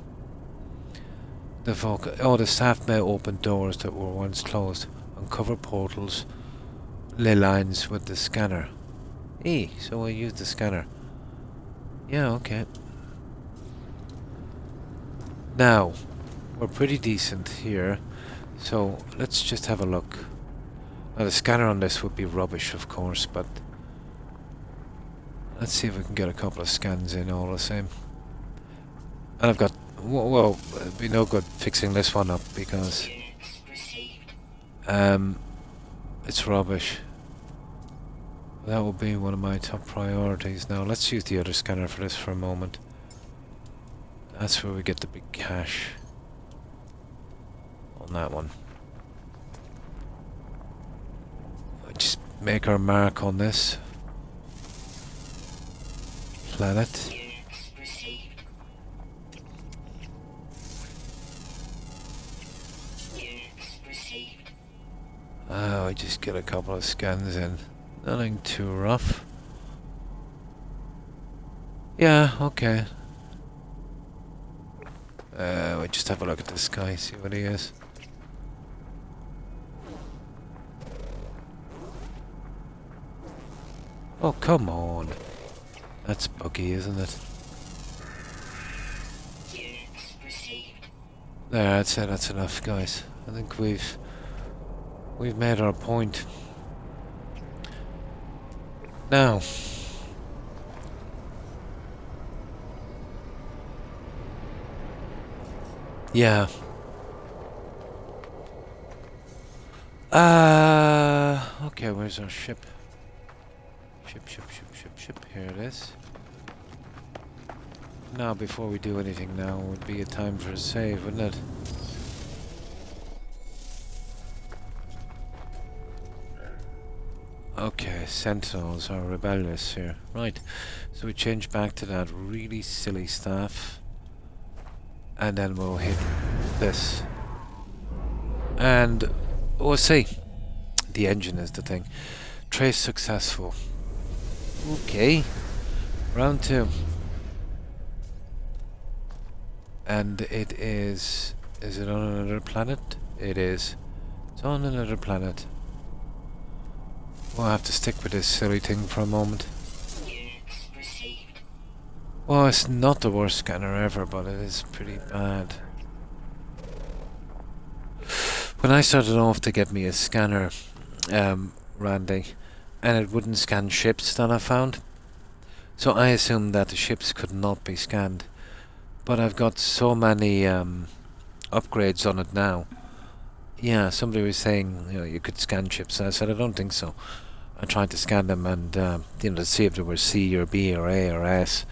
[SPEAKER 1] The staff may open doors that were once closed, uncover portals, ley lines with the scanner. So we'll use the scanner. Yeah, okay. Now, we're pretty decent here, so let's just have a look. Now the scanner on this would be rubbish, of course, but let's see if we can get a couple of scans in all the same. And I've got... well, it'd be no good fixing this one up because... it's rubbish. That will be one of my top priorities. Now, let's use the other scanner for this for a moment. That's where we get the big cash. On that one. Just make our mark on this. Planet. I just get a couple of scans in. Nothing too rough. Yeah, okay. We just have a look at this guy, see what he is. Oh, come on. That's buggy, isn't it? There, that's it, that's enough, guys. I think we've made our point. Now, yeah. Okay, where's our ship? Ship. Here it is. Now, before we do anything now, would be a time for a save, wouldn't it? Okay, Sentinels are rebellious here. Right, so we change back to that really silly staff. And then we'll hit this. And we'll see. The engine is the thing. Trace successful. Okay. Round 2. And it is... Is it on another planet? It is. It's on another planet. We'll have to stick with this silly thing for a moment. Well, it's not the worst scanner ever, but it is pretty bad. When I started off to get me a scanner, Randy, and it wouldn't scan ships that I found. So I assumed that the ships could not be scanned. But I've got so many upgrades on it now. Yeah, somebody was saying, you know, you could scan ships. And I said, I don't think so. I tried to scan them and, you know, to see if they were C or B or A or S,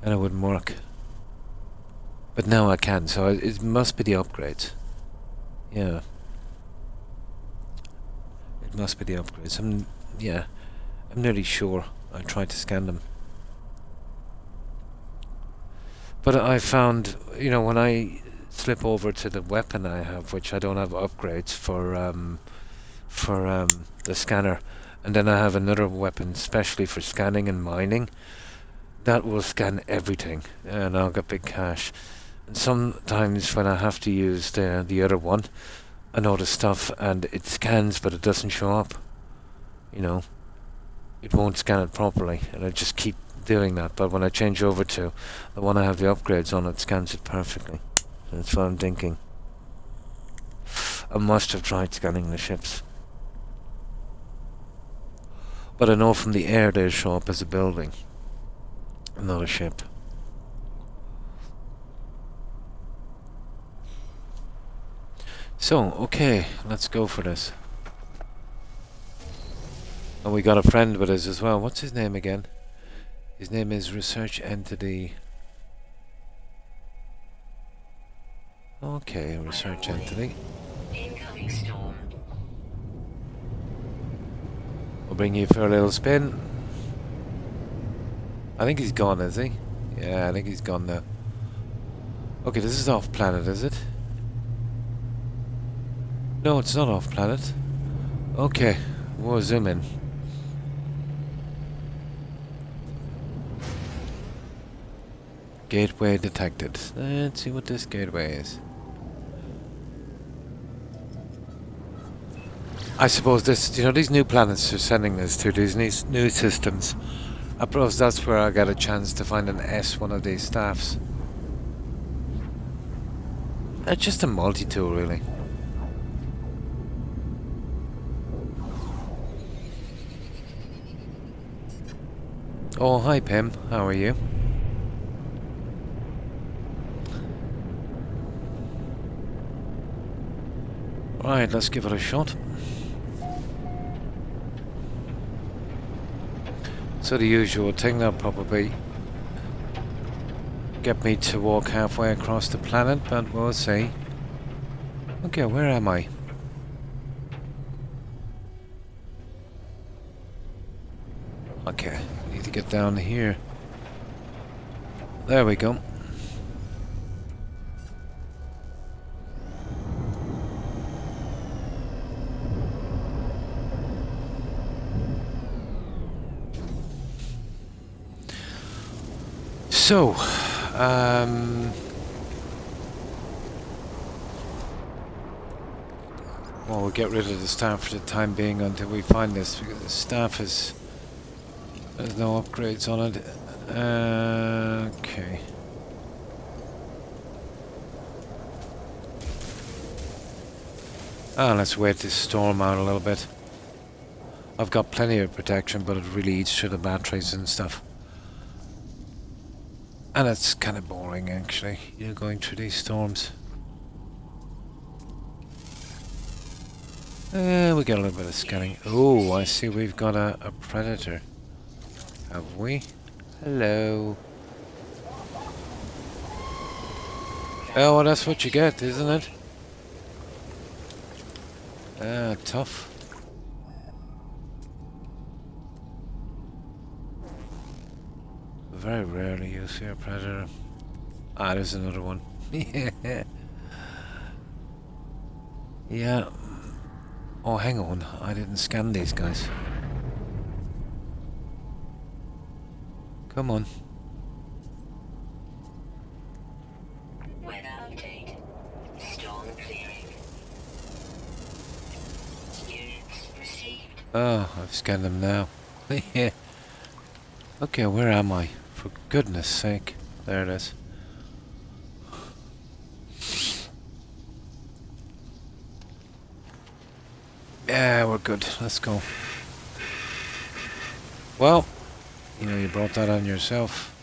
[SPEAKER 1] and it wouldn't work. But now I can, so it must be the upgrades. Yeah. It must be the upgrades. I'm nearly sure. I tried to scan them. But I found, when I flip over to the weapon I have, which I don't have upgrades for the scanner, and then I have another weapon specially for scanning and mining, that will scan everything, and I'll get big cash. And sometimes when I have to use the other one, I know the stuff, and it scans, but it doesn't show up. It won't scan it properly, and I just keep doing that. But when I change over to the one I have the upgrades on, it scans it perfectly. That's what I'm thinking. I must have tried scanning the ships. But I know from the air they show up as a building, not a ship. So, okay, let's go for this. And we got a friend with us as well. What's his name again? His name is Research Entity. Okay, Research Entity.
[SPEAKER 2] Incoming storm.
[SPEAKER 1] We'll bring you for a little spin. I think he's gone, is he? Yeah, I think he's gone now. Okay, this is off planet, is it? No, it's not off planet. Okay, we'll zoom in. Gateway detected. Let's see what this gateway is. I suppose this, these new planets are sending us to these new systems. I suppose that's where I got a chance to find an one of these staffs. It's just a multi-tool, really. Oh, hi Pim. How are you? Right, let's give it a shot. So the usual thing, that'll probably get me to walk halfway across the planet, but we'll see. Okay, where am I? Okay, need to get down here. There we go. So, well, we'll get rid of the staff for the time being until we find this, because the staff there's no upgrades on it. Okay. Let's wait this storm out a little bit. I've got plenty of protection, but it really eats through the batteries and stuff. And it's kind of boring, actually, going through these storms. We get a little bit of scanning. Oh, I see we've got a predator. Have we? Hello. Oh, well, that's what you get, isn't it? Tough. Very rarely you see a predator. There's another one. Yeah. Oh, hang on. I didn't scan these guys. Come on.
[SPEAKER 2] Weather update. Storm clearing. Units received.
[SPEAKER 1] Oh, I've scanned them now. Yeah. Okay, where am I? For goodness sake. There it is. Yeah, we're good. Let's go. Well, you brought that on yourself.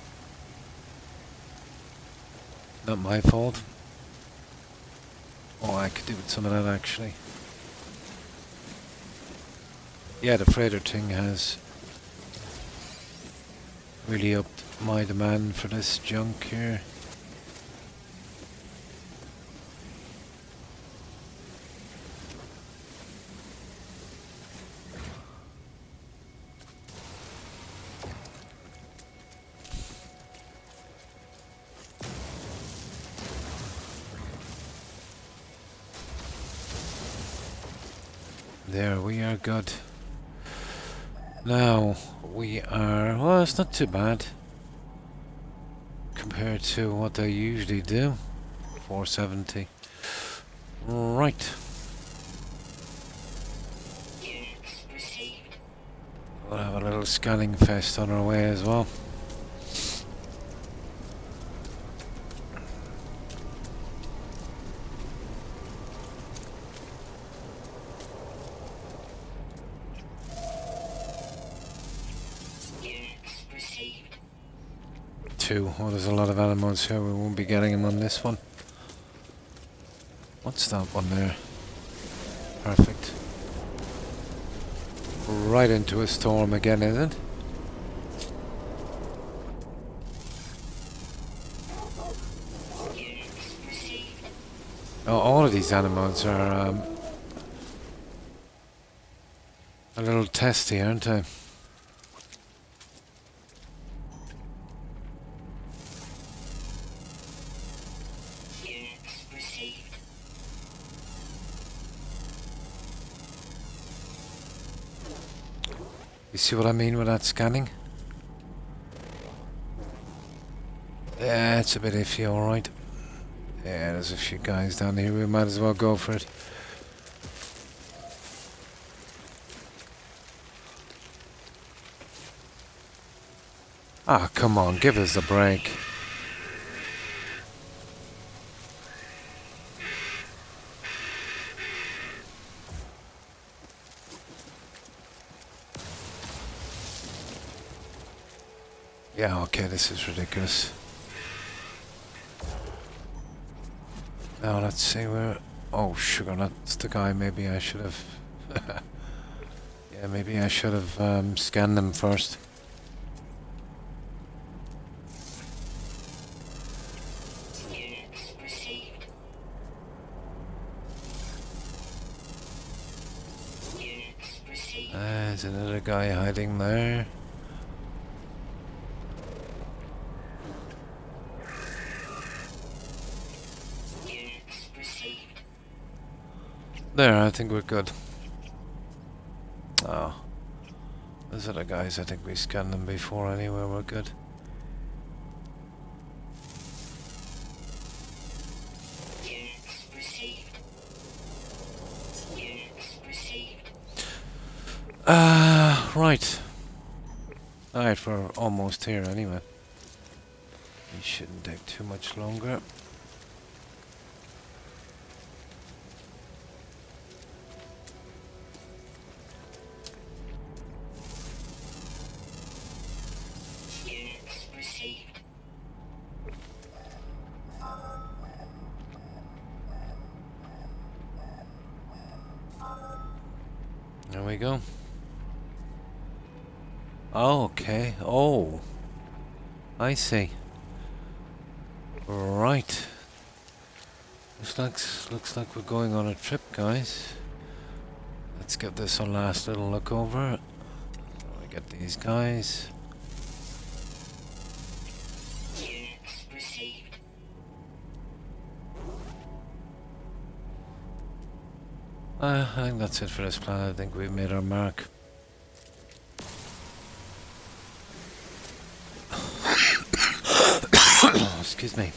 [SPEAKER 1] Not my fault. Oh, I could do with some of that, actually. Yeah, the freighter thing has really upped my demand for this junk here. There, we are good. Now, we are... Well, it's not too bad compared to what they usually do. 470. Right.
[SPEAKER 2] Units received.
[SPEAKER 1] We'll have a little scanning fest on our way as well.
[SPEAKER 2] Units received.
[SPEAKER 1] 2. Oh, there's a lot of animals here. We won't be getting them on this one. What's that one there? Perfect. Right into a storm again, is it?
[SPEAKER 2] Units received.
[SPEAKER 1] Oh, all of these animals are a little testy, aren't they?
[SPEAKER 2] Units received.
[SPEAKER 1] You see what I mean with that scanning? Yeah, it's a bit iffy, alright. Yeah, there's a few guys down here. We might as well go for it. Ah, come on, give us a break. Yeah, okay, this is ridiculous. Now let's see where... Oh, sugar, that's the guy. Maybe I should have... Yeah, maybe I should have scanned them first.
[SPEAKER 2] Units received. Units received.
[SPEAKER 1] There's another guy hiding there.
[SPEAKER 2] Units received.
[SPEAKER 1] There, I think we're good. Oh. Those other guys, I think we scanned them before anyway, we're good.
[SPEAKER 2] Units received. Units received.
[SPEAKER 1] Right. Alright, we're almost here anyway. It shouldn't take too much longer.
[SPEAKER 2] Units received.
[SPEAKER 1] There we go. Oh, okay. Oh. I see. Right. Looks like we're going on a trip, guys. Let's give this a last little look over. We get these guys.
[SPEAKER 2] Units received.
[SPEAKER 1] I think that's it for this planet. I think we've made our mark. Excuse me.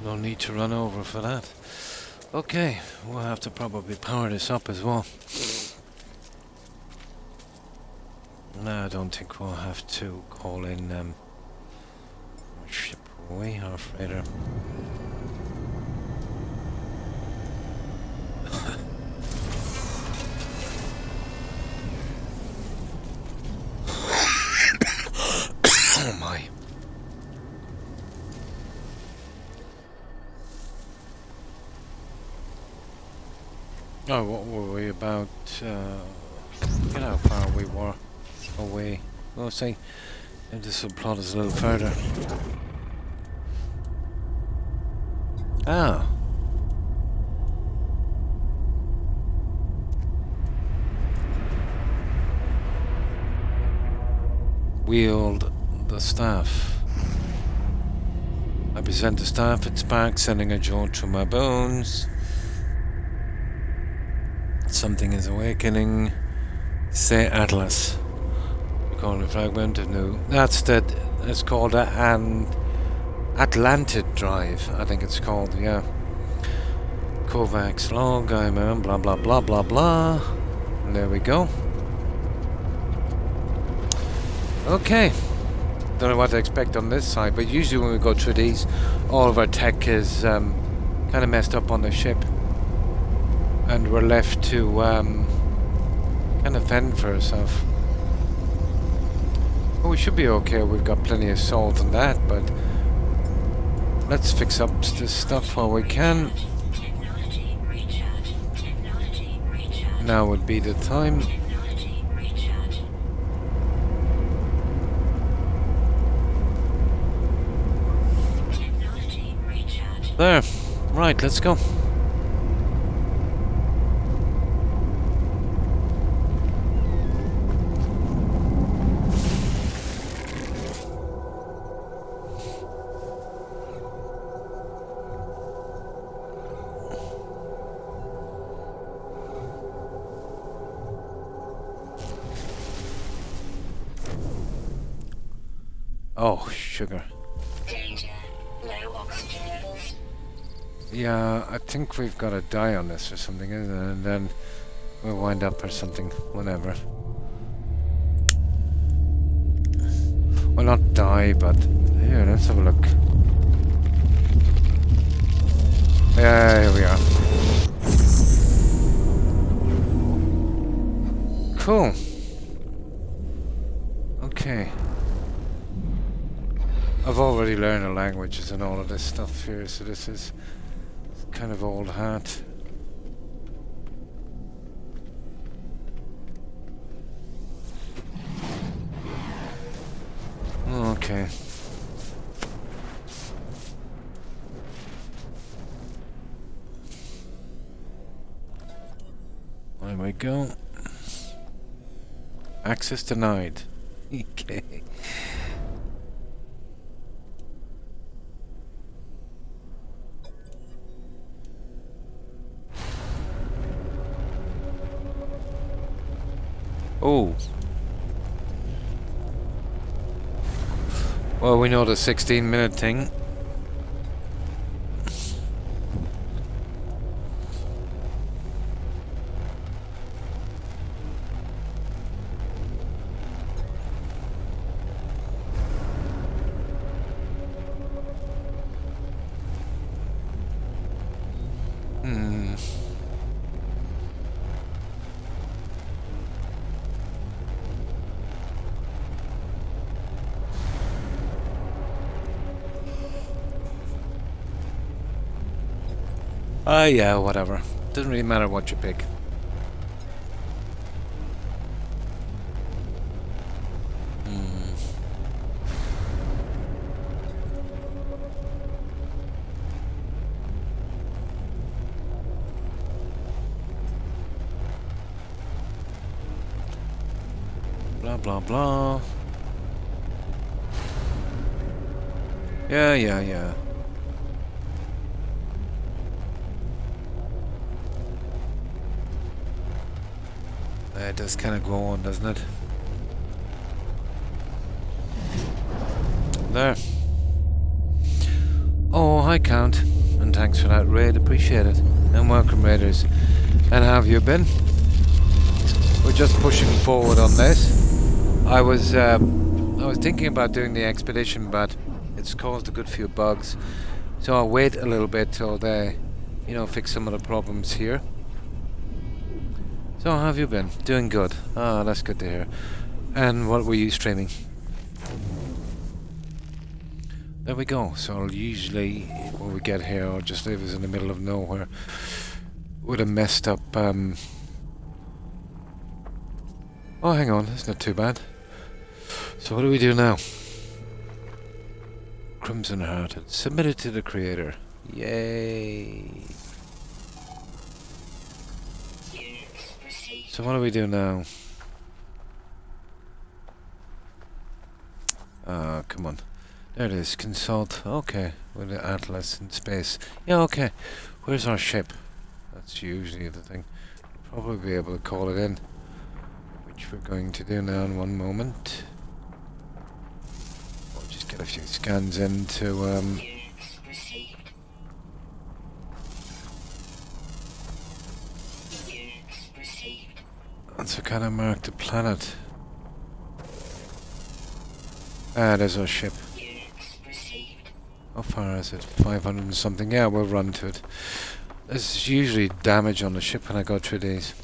[SPEAKER 1] No need to run over for that. Okay, we'll have to probably power this up as well. No, I don't think we'll have to call in our ship, will we? Our freighter. Oh my. Oh, what were we about? You know how far we were away. We'll see if this will plot us a little further. Ah. Wield the staff. I present the staff, it sparks, sending a jolt through my bones. Something is awakening. Say Atlas. We call it a fragment of new. It's called an Atlantid drive, I think it's called, yeah. Kovacs log, I'm blah blah blah blah blah. And there we go. Okay. Don't know what to expect on this side, but usually when we go through these, all of our tech is kind of messed up on the ship. And we're left to kind of fend for ourselves. Well, we should be okay, we've got plenty of salt and that, but let's fix up this stuff while we can.
[SPEAKER 2] Technology recharge. Technology recharge.
[SPEAKER 1] Now would be the time.
[SPEAKER 2] Technology recharge. Technology recharge.
[SPEAKER 1] There. Right, let's go. Oh, sugar.
[SPEAKER 2] Danger. Low oxygen levels.
[SPEAKER 1] Yeah, I think we've got to die on this or something, isn't it? And then we'll wind up or something, whatever. Well, not die, but here, let's have a look. Yeah, here we are. Cool. Okay. I've already learned the languages and all of this stuff here, so this is kind of old hat. Okay. There we go. Access denied. Okay. Oh. Well, we know the 16-minute thing. Yeah, whatever. Doesn't really matter what you pick. Blah, blah, blah. Yeah. It does kind of go on, doesn't it? There. Oh, hi Count. And thanks for that raid, appreciate it. And welcome raiders. And how have you been? We're just pushing forward on this. I was thinking about doing the expedition, but it's caused a good few bugs. So I'll wait a little bit till they, fix some of the problems here. So how have you been? Doing good. Ah, that's good to hear. And what were you streaming? There we go. So I'll usually, when we get here, I'll just leave us in the middle of nowhere with a messed up, Oh, hang on. That's not too bad. So what do we do now? Crimson Hearted. Submitted to the creator. Yay!
[SPEAKER 2] Units received.
[SPEAKER 1] So what do we do now? Come on. There it is. Consult. Okay. With the Atlas in space. Yeah, okay. Where's our ship? That's usually the thing. Probably be able to call it in. Which we're going to do now in one moment. We'll just get a few scans into,
[SPEAKER 2] Units received. Units received.
[SPEAKER 1] That's what kind of mark the planet. Ah, there's our ship.
[SPEAKER 2] Units received.
[SPEAKER 1] How far is it? 500 and something. Yeah, we'll run to it. There's usually damage on the ship when I go through these.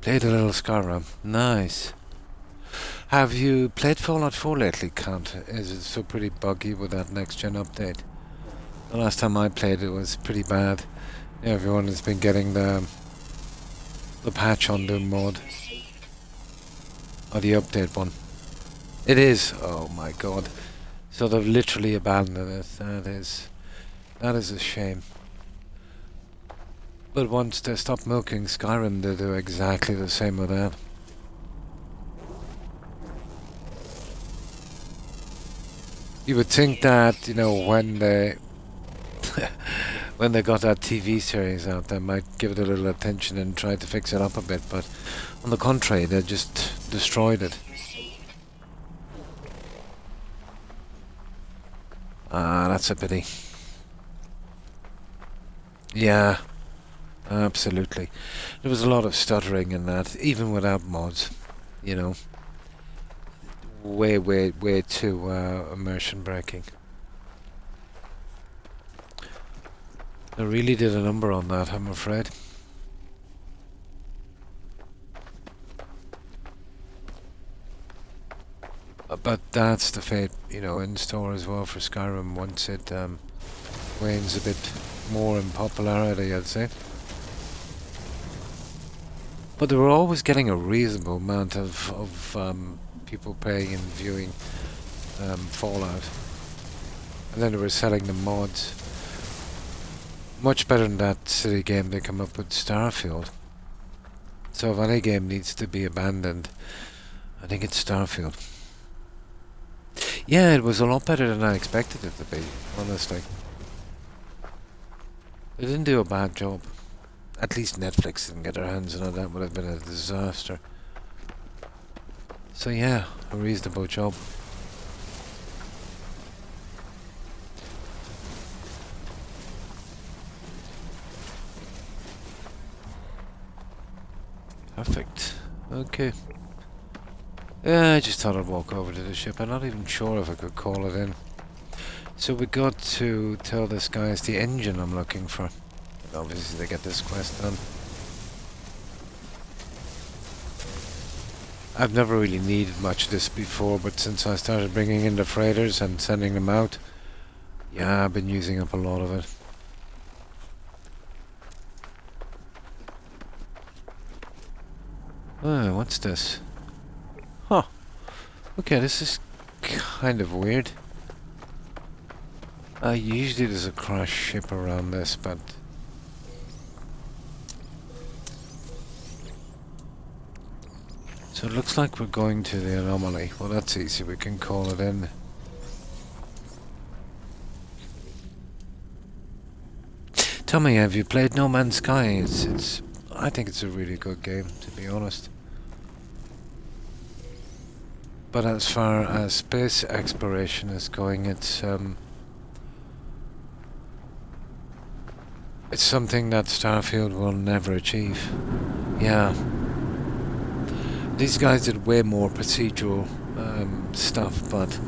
[SPEAKER 1] Played a little Skyrim. Nice. Have you played Fallout 4 lately, Count? Is it so pretty buggy with that next gen update? The last time I played it was pretty bad. Everyone has been getting the patch on the mod.
[SPEAKER 2] Received.
[SPEAKER 1] Or the update one. It is. Oh my god. So they've literally abandoned it. That is a shame. But once they stop milking Skyrim, they do exactly the same with that. You would think that, you know, when they when they got that TV series out, they might give it a little attention and try to fix it up a bit, but on the contrary, they just destroyed it.
[SPEAKER 2] Received.
[SPEAKER 1] Ah, that's a pity. Yeah, absolutely. There was a lot of stuttering in that, even without mods, you know. Way too immersion breaking. They really did a number on that, I'm afraid. But that's the fate, you know, in store as well for Skyrim once it wanes a bit more in popularity, I'd say. But they were always getting a reasonable amount of people paying and viewing Fallout. And then they were selling the mods. Much better than that silly game they come up with, Starfield. So if any game needs to be abandoned, I think it's Starfield. Yeah, it was a lot better than I expected it to be, honestly. They didn't do a bad job. At least Netflix didn't get their hands on it. That would have been a disaster. So yeah, a reasonable job. Perfect. Okay. Yeah, I just thought I'd walk over to the ship. I'm not even sure if I could call it in. So we got to tell this guy it's the engine I'm looking for. Obviously they get this quest done. I've never really needed much of this before, but since I started bringing in the freighters and sending them out, yeah, I've been using up a lot of it. Oh, what's this? Huh. Okay, this is kind of weird. Usually there's a crashed ship around this, but... So it looks like we're going to the anomaly. Well, that's easy. We can call it in. Tell me, have you played No Man's Sky? I think it's a really good game, to be honest. But as far as space exploration is going, it's something that Starfield will never achieve. Yeah. These guys did way more procedural stuff, but,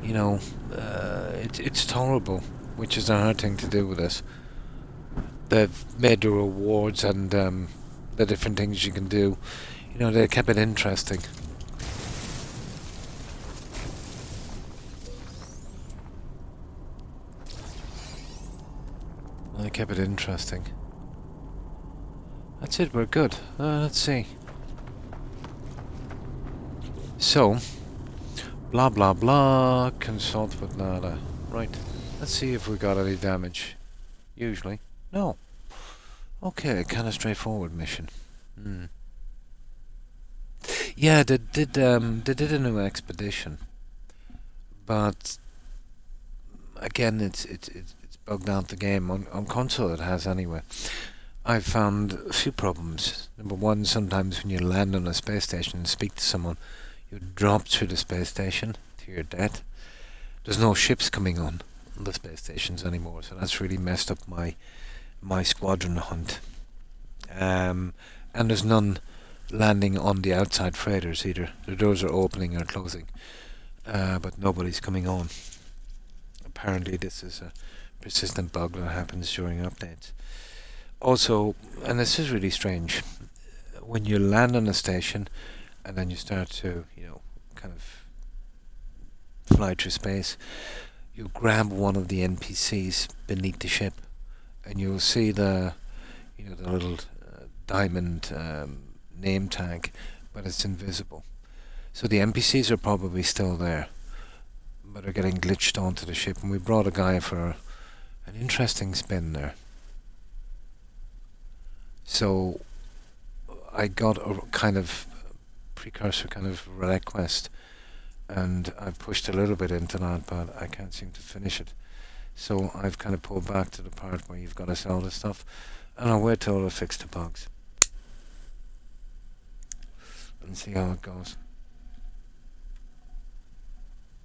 [SPEAKER 1] you know, it's tolerable, which is a hard thing to do with this. They've made the rewards and the different things you can do. You know, they kept it interesting. They kept it interesting. That's it, we're good. Let's see. So, blah blah blah, consult with Nada. Right. Let's see if we got any damage. Usually. No. Okay, kind of straightforward mission. Hmm. Yeah, they did a new expedition, but again, it's bugged out the game on console. It has anyway. I found a few problems. Number one, sometimes when you land on a space station and speak to someone, you drop through the space station to your death. There's no ships coming on the space stations anymore, so that's really messed up my squadron hunt. And there's none landing on the outside freighters either. The doors are opening or closing, but nobody's coming on. Apparently this is a persistent bug that happens during updates. Also, and this is really strange, when you land on a station and then you start to, kind of fly through space, you grab one of the NPCs beneath the ship and you'll see the little diamond name tag, but it's invisible. So the NPCs are probably still there, but are getting glitched onto the ship, and we brought a guy for an interesting spin there. So I got a kind of precursor kind of request, and I pushed a little bit into that, but I can't seem to finish it. So I've kind of pulled back to the part where you've got to sell the stuff, and I'll wait till I fix the bugs and see how it goes.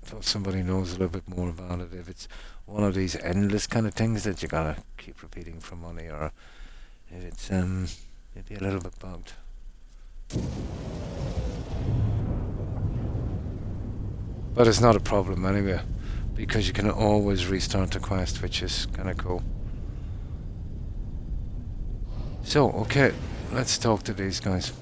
[SPEAKER 1] So if somebody knows a little bit more about it, if it's one of these endless kind of things that you gotta keep repeating for money, or if it's maybe a little bit bugged. But it's not a problem anyway, because you can always restart the quest, which is kind of cool. So, okay, let's talk to these guys.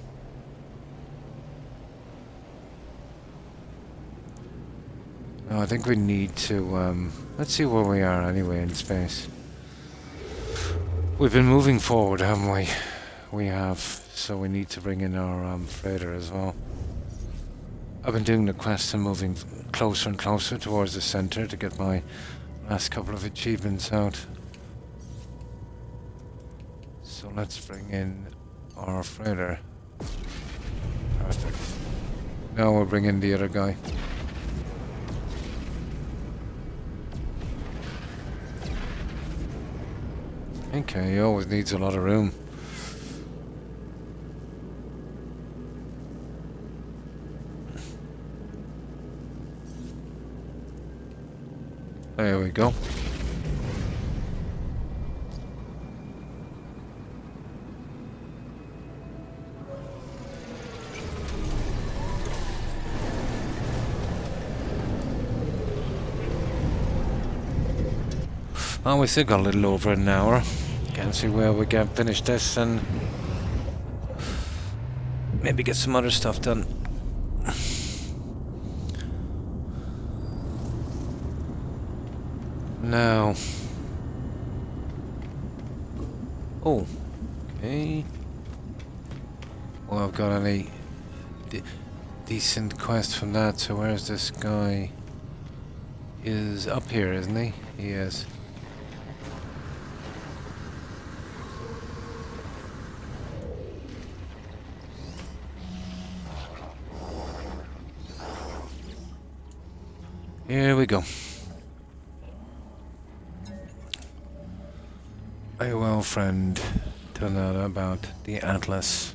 [SPEAKER 1] Now, I think we need to, let's see where we are anyway in space. We've been moving forward, haven't we? We have, so we need to bring in our freighter as well. I've been doing the quest and moving closer and closer towards the center to get my last couple of achievements out. So let's bring in our freighter. Perfect. Now we'll bring in the other guy. Okay, he always needs a lot of room. There we go. Oh, we still got a little over an hour. Can't see where we can finish this and maybe get some other stuff done. Now. Oh, okay. Well, I've got any decent quest from that. So where's this guy? Is up here, isn't he? He is. Here we go. I will, friend, tell out about the Atlas.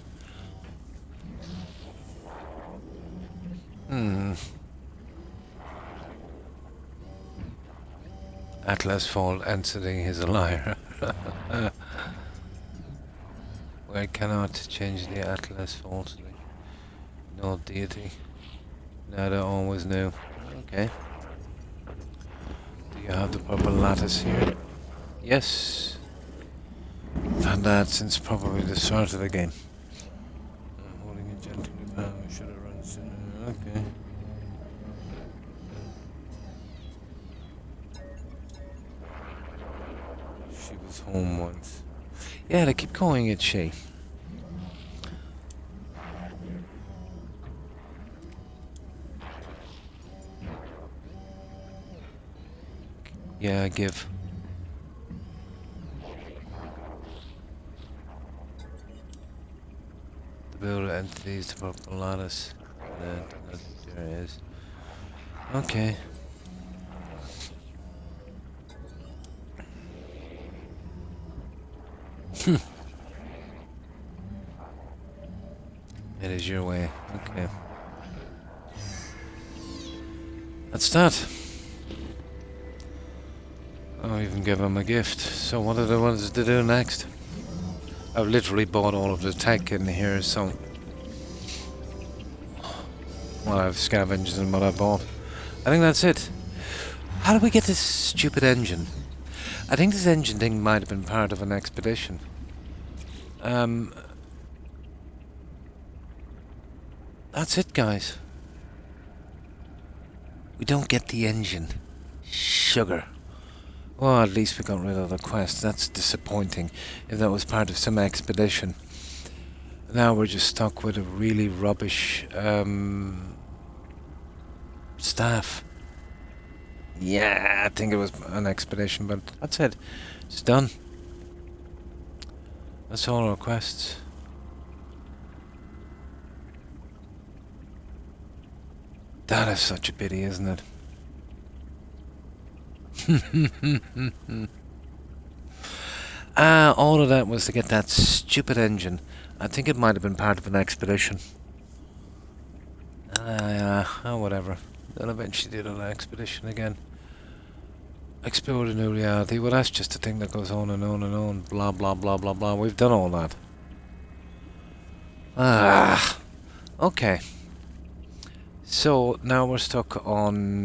[SPEAKER 1] Atlas fault entity is a liar. I cannot change the Atlas falsely. No deity. Nada always knew. Okay. Do you have the proper lattice here? Yes. I've had that since probably the start of the game. Holding it gently down, we should have run sooner. Okay. She was home once. Yeah, they keep calling it she. Yeah, give. The builder entities, the purple lattice. There is. Okay. It is your way. Okay. That's that. I'll even give him a gift. So what are the ones to do next? I've literally bought all of the tech in here, so... Well, I've scavenged and what I bought. I think that's it. How do we get this stupid engine? I think this engine thing might have been part of an expedition. That's it, guys. We don't get the engine. Sugar. Well, at least we got rid of the quest. That's disappointing. If that was part of some expedition. Now we're just stuck with a really rubbish staff. Yeah, I think it was an expedition, but that's it. It's done. That's all our quests. That is such a pity, isn't it? All of that was to get that stupid engine. I think it might have been part of an expedition. Whatever. They'll eventually do an expedition again. Explore the new reality. Well, that's just a thing that goes on and on and on. Blah, blah, blah, blah, blah. We've done all that. Okay. So, now we're stuck on,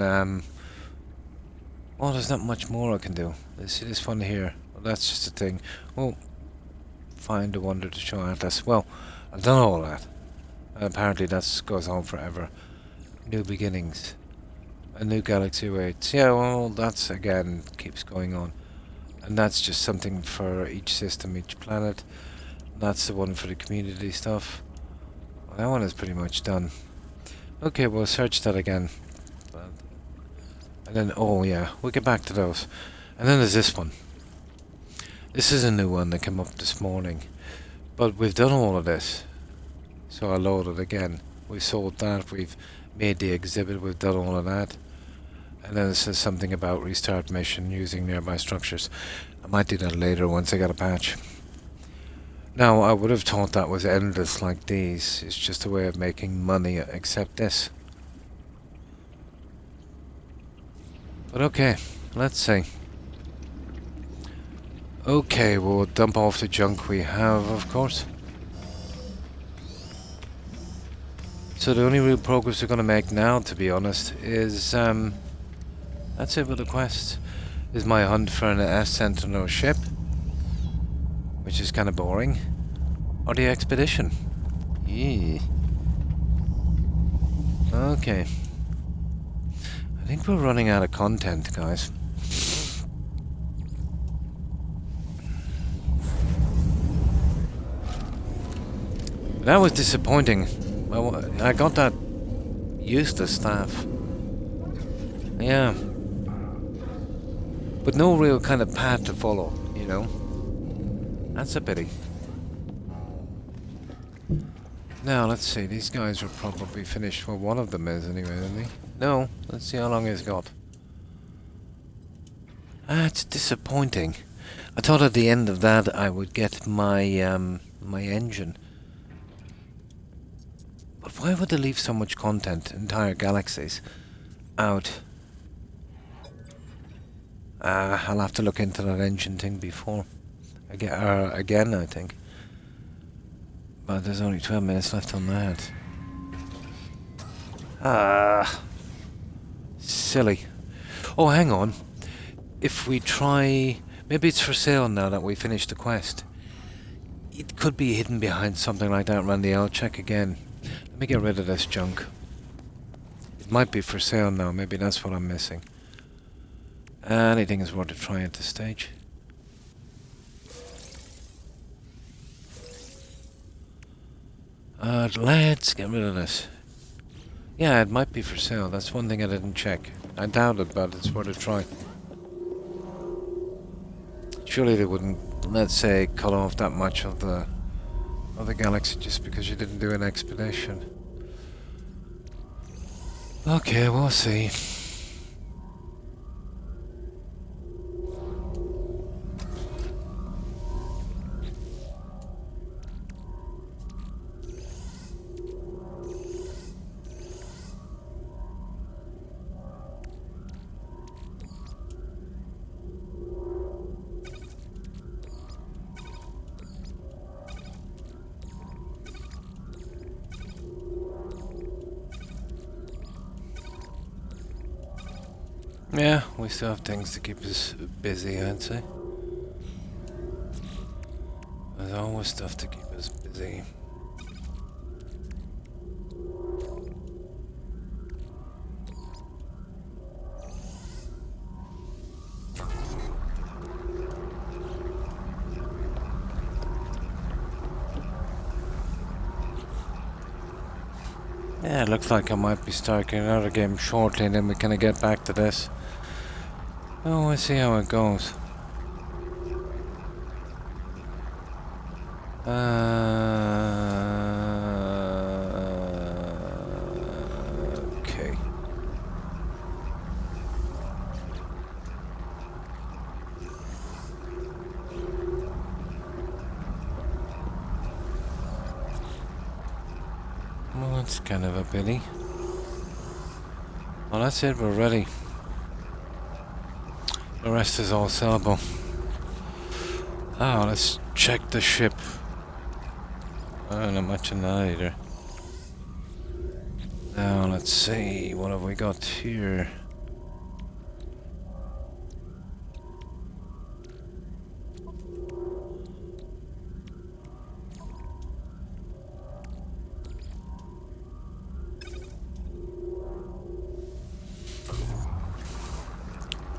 [SPEAKER 1] well, there's not much more I can do. See this one here? Well, that's just a thing. Oh, find a wonder to show Atlas. Well, I've done all that. And apparently that goes on forever. New beginnings. A new galaxy awaits. Yeah, well, that's again keeps going on. And that's just something for each system, each planet. That's the one for the community stuff. Well, that one is pretty much done. Okay, we'll search that again. And then, oh yeah, we'll get back to those. And then there's this one. This is a new one that came up this morning. But we've done all of this. So I'll load it again. We've sold that, we've made the exhibit, we've done all of that. And then it says something about restart mission using nearby structures. I might do that later once I get a patch. Now, I would have thought that was endless like these. It's just a way of making money, except this. But okay, let's see. Okay, we'll dump off the junk we have, of course. So the only real progress we're going to make now, to be honest, is, that's it with the quest. Is my hunt for an S-Sentinel ship, which is kind of boring, or the expedition. Yee. Okay. I think we're running out of content, guys. That was disappointing. I got that useless staff. Yeah. But no real kind of path to follow, you know? That's a pity. Now, let's see. These guys are probably finished. Well, one of them is anyway, isn't he? No. Let's see how long he's got. It's disappointing. I thought at the end of that I would get my, my engine. But why would they leave so much content, entire galaxies, out? I'll have to look into that engine thing before. Again, I think. But there's only 12 minutes left on that. Silly. Oh, hang on. If we try... Maybe it's for sale now that we finished the quest. It could be hidden behind something like that, Randy. I'll check again. Let me get rid of this junk. It might be for sale now. Maybe that's what I'm missing. Anything is worth a try at this stage. Let's get rid of this. Yeah, it might be for sale. That's one thing I didn't check. I doubt it, but it's worth a try. Surely they wouldn't, let's say, cut off that much of the galaxy just because you didn't do an expedition. Okay, we'll see. Yeah, we still have things to keep us busy, I'd say. There's always stuff to keep us busy. Yeah, it looks like I might be starting another game shortly, and then we can get back to this. Oh, we'll see how it goes. Okay. Well, that's kind of a pity. Well, that's it, we're ready. The rest is all sellable. Oh, let's check the ship. I don't know much in that either. Now, let's see, what have we got here?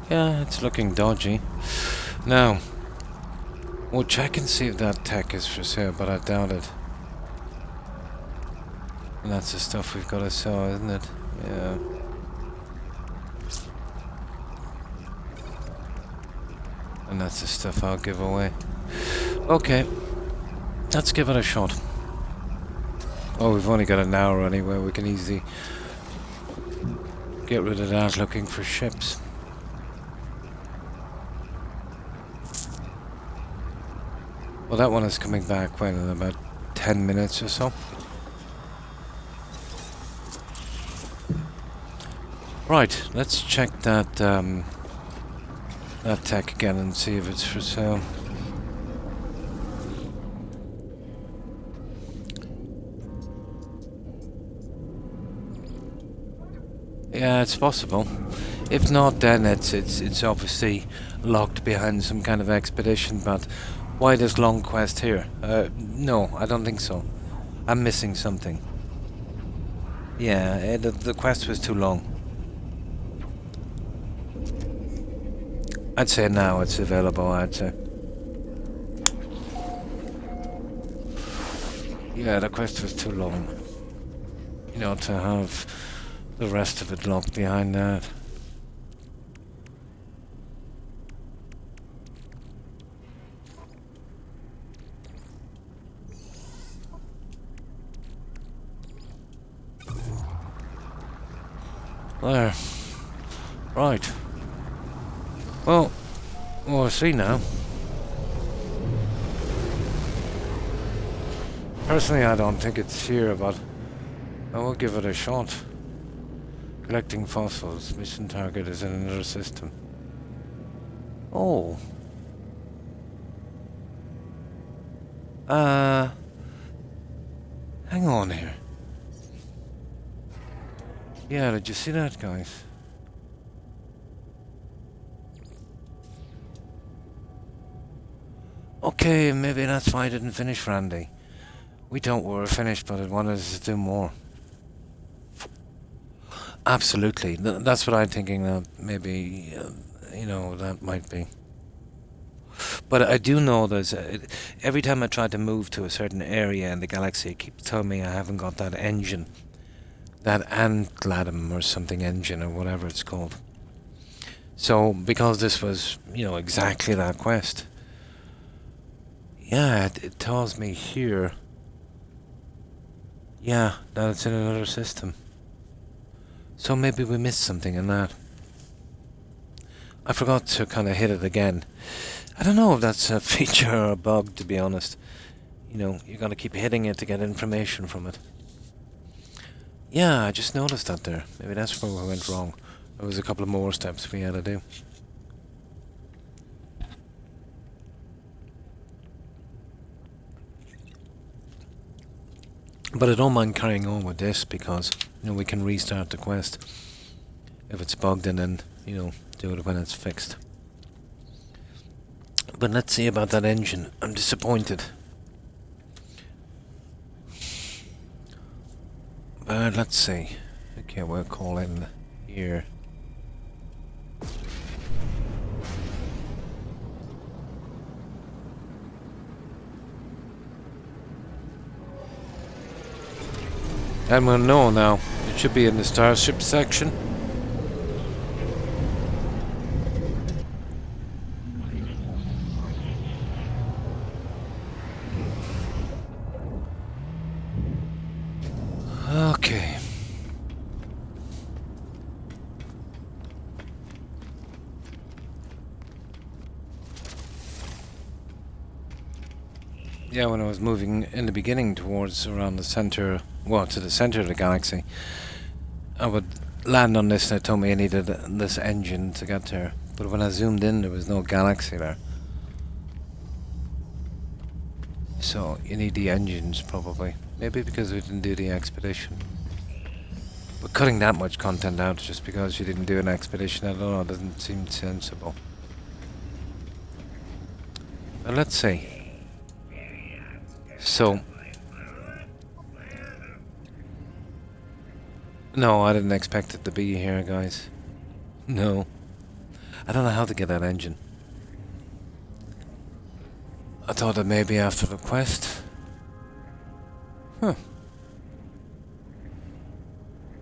[SPEAKER 1] Yeah, it's looking dodgy. Now, we'll check and see if that tech is for sale, but I doubt it. And that's the stuff we've got to sell, isn't it? Yeah. And that's the stuff I'll give away. Okay, let's give it a shot. Oh, we've only got an hour anyway, we can easily get rid of that looking for ships. Well, that one is coming back when, in about 10 minutes or so. Right, let's check that that tech again and see if it's for sale. Yeah, it's possible. If not, then it's obviously locked behind some kind of expedition. But why this long quest here? No, I don't think so. I'm missing something. Yeah, the quest was too long. I'd say now it's available, I'd say. Yeah, the quest was too long. You know, to have the rest of it locked behind that. There. Right. Well, we'll see now. Personally, I don't think it's here, but I will give it a shot. Collecting fossils. Mission target is in another system. Oh. Hang on here. Yeah, did you see that, guys? Okay, maybe that's why I didn't finish, Randy. We thought we were finished, but it wanted us to do more. Absolutely. That's what I'm thinking, that maybe, you know, that might be. But I do know there's... every time I try to move to a certain area in the galaxy, it keeps telling me I haven't got that engine. That Antladum or something engine or whatever it's called. So, because this was, you know, exactly that quest, Yeah, it tells me here. Yeah, that it's in another system. So maybe we missed something in that. I forgot to kind of hit it again. I don't know if that's a feature or a bug, to be honest. You know, you gotta keep hitting it to get information from it. Yeah, I just noticed that there. Maybe that's where we went wrong. There was a couple of more steps we had to do. But I don't mind carrying on with this because, you know, we can restart the quest if it's bugged and then, you know, do it when it's fixed. But let's see about that engine. I'm disappointed. But let's see. Okay, we'll call in here. And we'll know now. It should be in the Starship section. Okay. Yeah, when I was moving in the beginning towards around the center, well, to the center of the galaxy, I would land on this and it told me I needed this engine to get there. But when I zoomed in, there was no galaxy there. So you need the engines probably. Maybe because we didn't do the expedition. But cutting that much content out just because you didn't do an expedition, I don't know, doesn't seem sensible. Now let's see. So... No, I didn't expect it to be here, guys. No. I don't know how to get that engine. I thought it may be after the quest. Huh.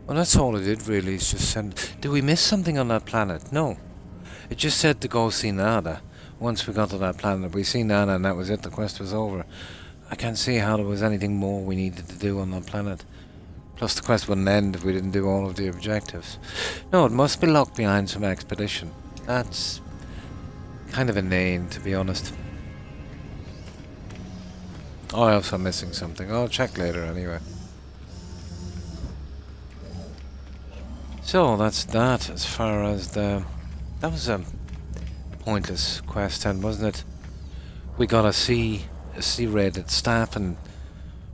[SPEAKER 1] Well, that's all it did, really, is just send... Did we miss something on that planet? No. It just said to go see Nada. Once we got to that planet, we see Nada and that was it, the quest was over. I can't see how there was anything more we needed to do on that planet. Plus the quest wouldn't end if we didn't do all of the objectives. No, it must be locked behind some expedition. That's kind of inane, to be honest. Oh, else I'm missing something. I'll check later anyway. So that's that as far as the... That was a pointless quest then, wasn't it? We got a C-rated staff and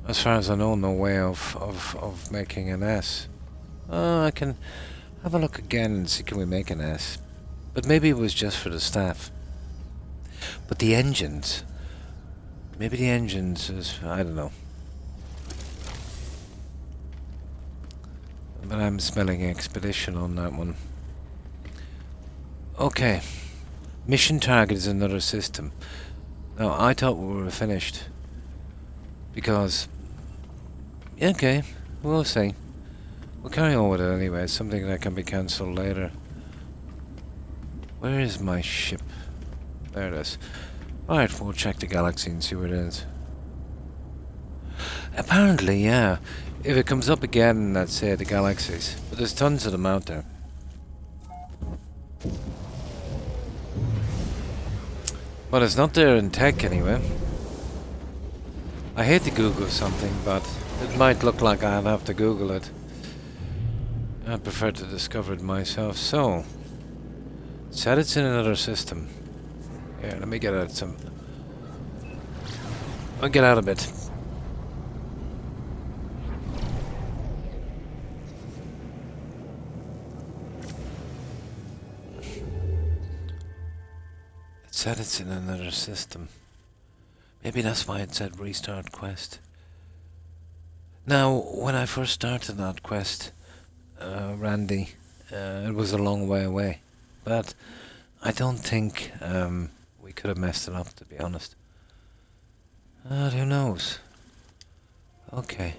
[SPEAKER 1] as far as I know, no way of making an S. I can have a look again and see can we make an S. But maybe it was just for the staff. But the engines... Maybe the engines is... I don't know. But I'm smelling expedition on that one. Okay. Mission target is another system. Now, I thought we were finished. Because... Okay, we'll see. We'll carry on with it anyway. It's something that can be cancelled later. Where is my ship? There it is. Alright, we'll check the galaxy and see where it is. Apparently, yeah. If it comes up again, let's say the galaxies. But there's tons of them out there. But it's not there in tech anyway. I hate to Google something, but it might look like I'll have to Google it. I prefer to discover it myself. So, it said it's in another system. Here, let me get out some... I'll get out a bit. It said it's in another system. Maybe that's why it said restart quest. Now, when I first started that quest, Randy, it was a long way away. But I don't think we could have messed it up, to be honest. Who knows? Okay.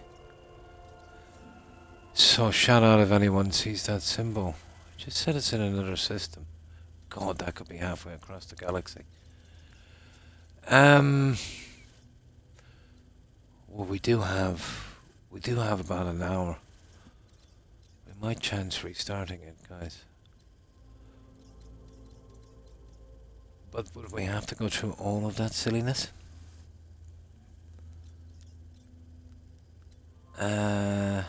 [SPEAKER 1] So shout out if anyone sees that symbol. I just said it's in another system. God, that could be halfway across the galaxy. Well, we do have about an hour. We might chance restarting it, guys. But would we have to go through all of that silliness? Yeah.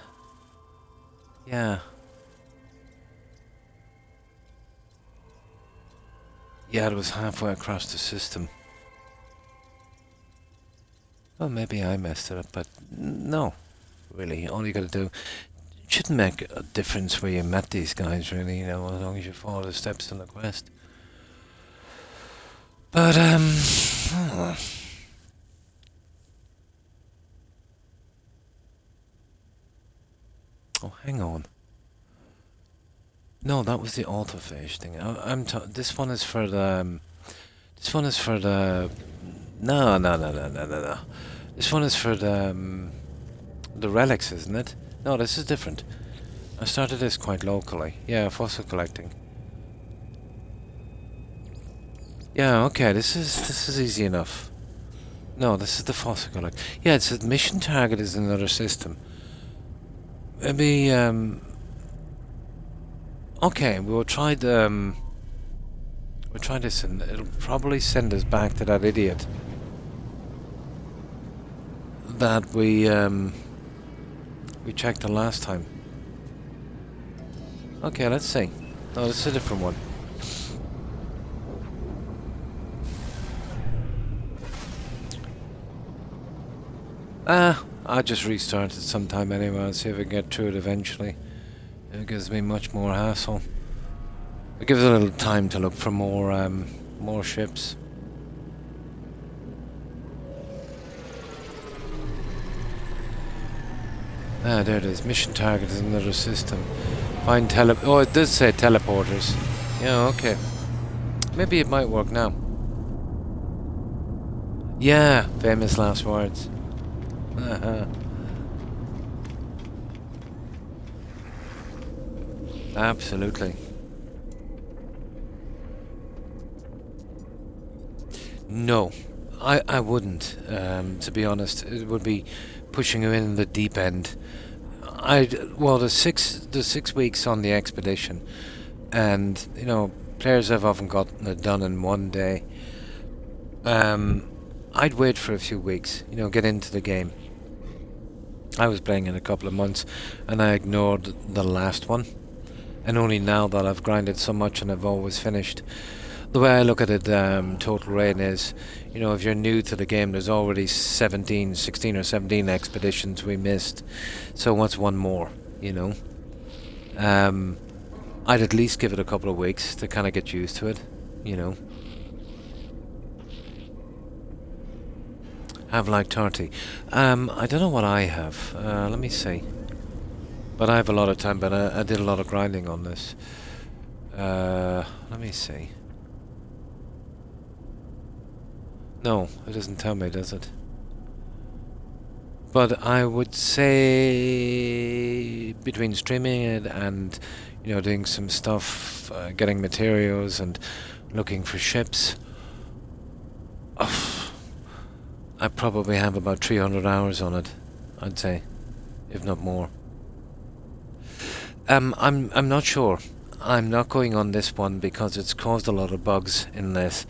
[SPEAKER 1] Yeah, it was halfway across the system. Well, maybe I messed it up, but no. Really, all you gotta do... It shouldn't make a difference where you met these guys, really, you know, as long as you follow the steps on the quest. But, oh, hang on. No, that was the autophage thing. This one is for the... this one is for the... No. This one is for the relics, isn't it? No, this is different. I started this quite locally. Yeah, fossil collecting. Yeah, okay, this is easy enough. No, this is the fossil collect. Yeah, it says mission target is another system. Maybe, okay, we'll try the, we'll try this and it'll probably send us back to that idiot that we checked the last time. Okay, let's see. No, this is a different one. I'll just restart it sometime anyway. I'll see if I can get through it eventually. It gives me much more hassle. It gives a little time to look for more ships. Ah, there it is. Mission target is another system. Find oh, it does say teleporters. Yeah, okay. Maybe it might work now. Yeah, famous last words. Absolutely. No, I wouldn't. To be honest, it would be pushing you in the deep end. Well, the six weeks on the expedition, and you know, players have often gotten it done in one day. I'd wait for a few weeks. You know, get into the game. I was playing in a couple of months, and I ignored the last one. And only now that I've grinded so much and I've always finished. The way I look at it, Total Rain is, you know, if you're new to the game, there's already 16 or 17 expeditions we missed. So what's one more, you know? I'd at least give it a couple of weeks to kind of get used to it, you know. Have like 30. I don't know what I have. Let me see. But I have a lot of time, but I did a lot of grinding on this. Let me see. No, it doesn't tell me, does it? But I would say between streaming it and, you know, doing some stuff, getting materials and looking for ships, I probably have about 300 hours on it, I'd say, if not more. I'm not sure. I'm not going on this one because it's caused a lot of bugs in this,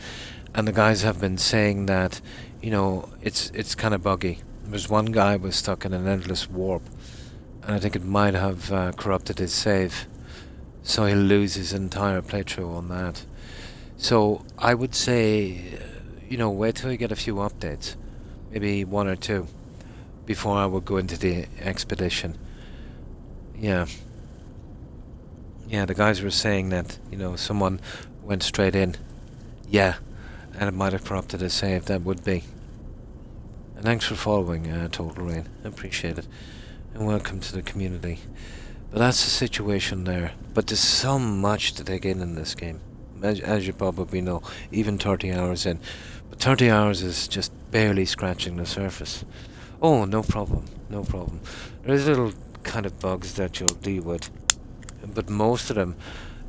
[SPEAKER 1] and the guys have been saying that, you know, it's kind of buggy. There's one guy was stuck in an endless warp, and I think it might have corrupted his save, so he'll lose his entire playthrough on that. So I would say, you know, wait till you get a few updates, maybe one or two, before I would go into the expedition. Yeah. Yeah, the guys were saying that, you know, someone went straight in. Yeah, and it might have corrupted his save, that would be. And thanks for following, Total Rain. I appreciate it. And welcome to the community. But that's the situation there. But there's so much to take in this game, as you probably know, even 30 hours in. But 30 hours is just barely scratching the surface. Oh, no problem, no problem. There's little kind of bugs that you'll deal with, but most of them,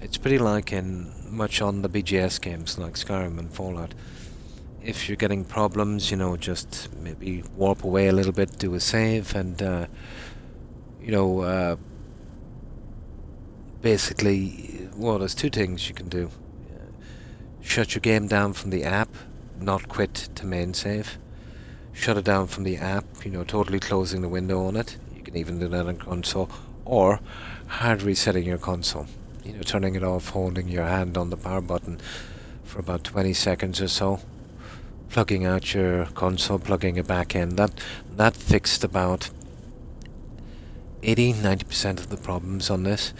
[SPEAKER 1] it's pretty like in much on the BGS games like Skyrim and Fallout. if you're getting problems, just maybe warp away a little bit, do a save, and you know, uh, basically, well, there's two things you can do. Shut your game down from the app, not quit to main save. Shut it down from the app, totally closing the window on it. You can even do that on console. Or hard resetting your console. Turning it off, holding your hand on the power button for about 20 seconds or so. Plugging out your console, plugging it back in. That fixed about 80-90% of the problems on this.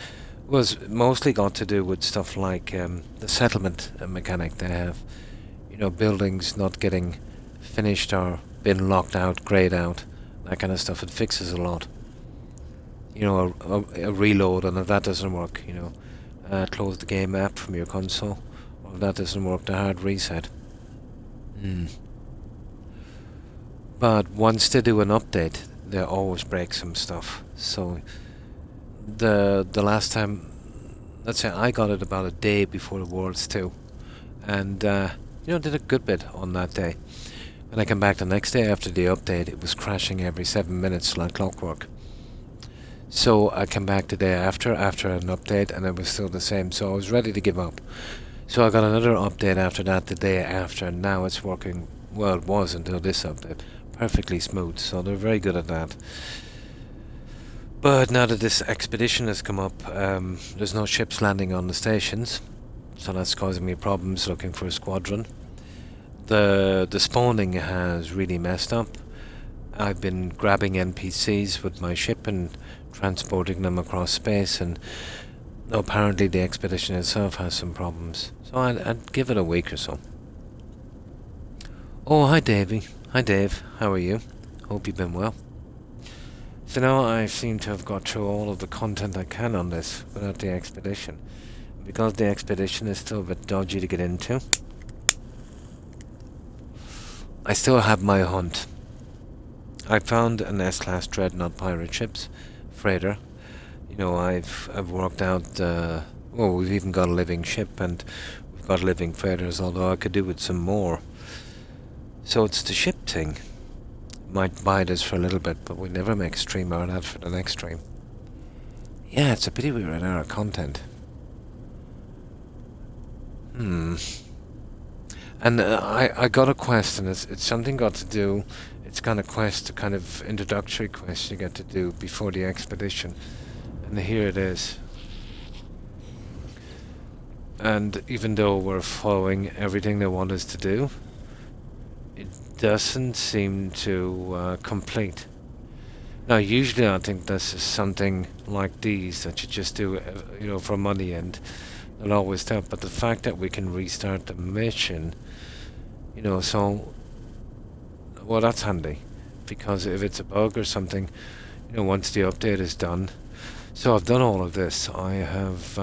[SPEAKER 1] Was mostly got to do with stuff like the settlement mechanic they have. Buildings not getting finished or been locked out, grayed out, that kind of stuff. It fixes a lot. A reload, and if that doesn't work, close the game app from your console. Or if that doesn't work, the hard reset. But once they do an update, they always break some stuff. So the last time, let's say I got it about a day before the Worlds 2, and did a good bit on that day. When I came back the next day after the update, it was crashing every 7 minutes like clockwork. So I came back the day after an update, and it was still the same, so I was ready to give up. So I got another update after that the day after, and now it's working, well, it was until this update, perfectly smooth, so they're very good at that. But now that this expedition has come up, there's no ships landing on the stations, so that's causing me problems looking for a squadron. The spawning has really messed up. I've been grabbing NPCs with my ship and transporting them across space, and apparently the expedition itself has some problems. So I'd give it a week or so. Oh, hi Davey. Hi Dave, how are you? Hope you've been well. So now I seem to have got through all of the content I can on this without the expedition. Because the expedition is still a bit dodgy to get into, I still have my hunt. I found an S-class dreadnought pirate ships, freighter. I've worked out, well, we've even got a living ship, and we've got living freighters, although I could do with some more. So it's the ship thing. Might buy this for a little bit, but we never make stream out of that for the next stream. Yeah, it's a pity we ran out of content. And I got a quest, and it's something got to do. It's kind of quest, a kind of introductory quest you get to do before the expedition. And here it is. And even though we're following everything they want us to do, it doesn't seem to complete. Now, usually I think this is something like these that you just do, for money, and they'll always tell. But the fact that we can restart the mission, so, well, that's handy, because if it's a bug or something, once the update is done. So I've done all of this. I have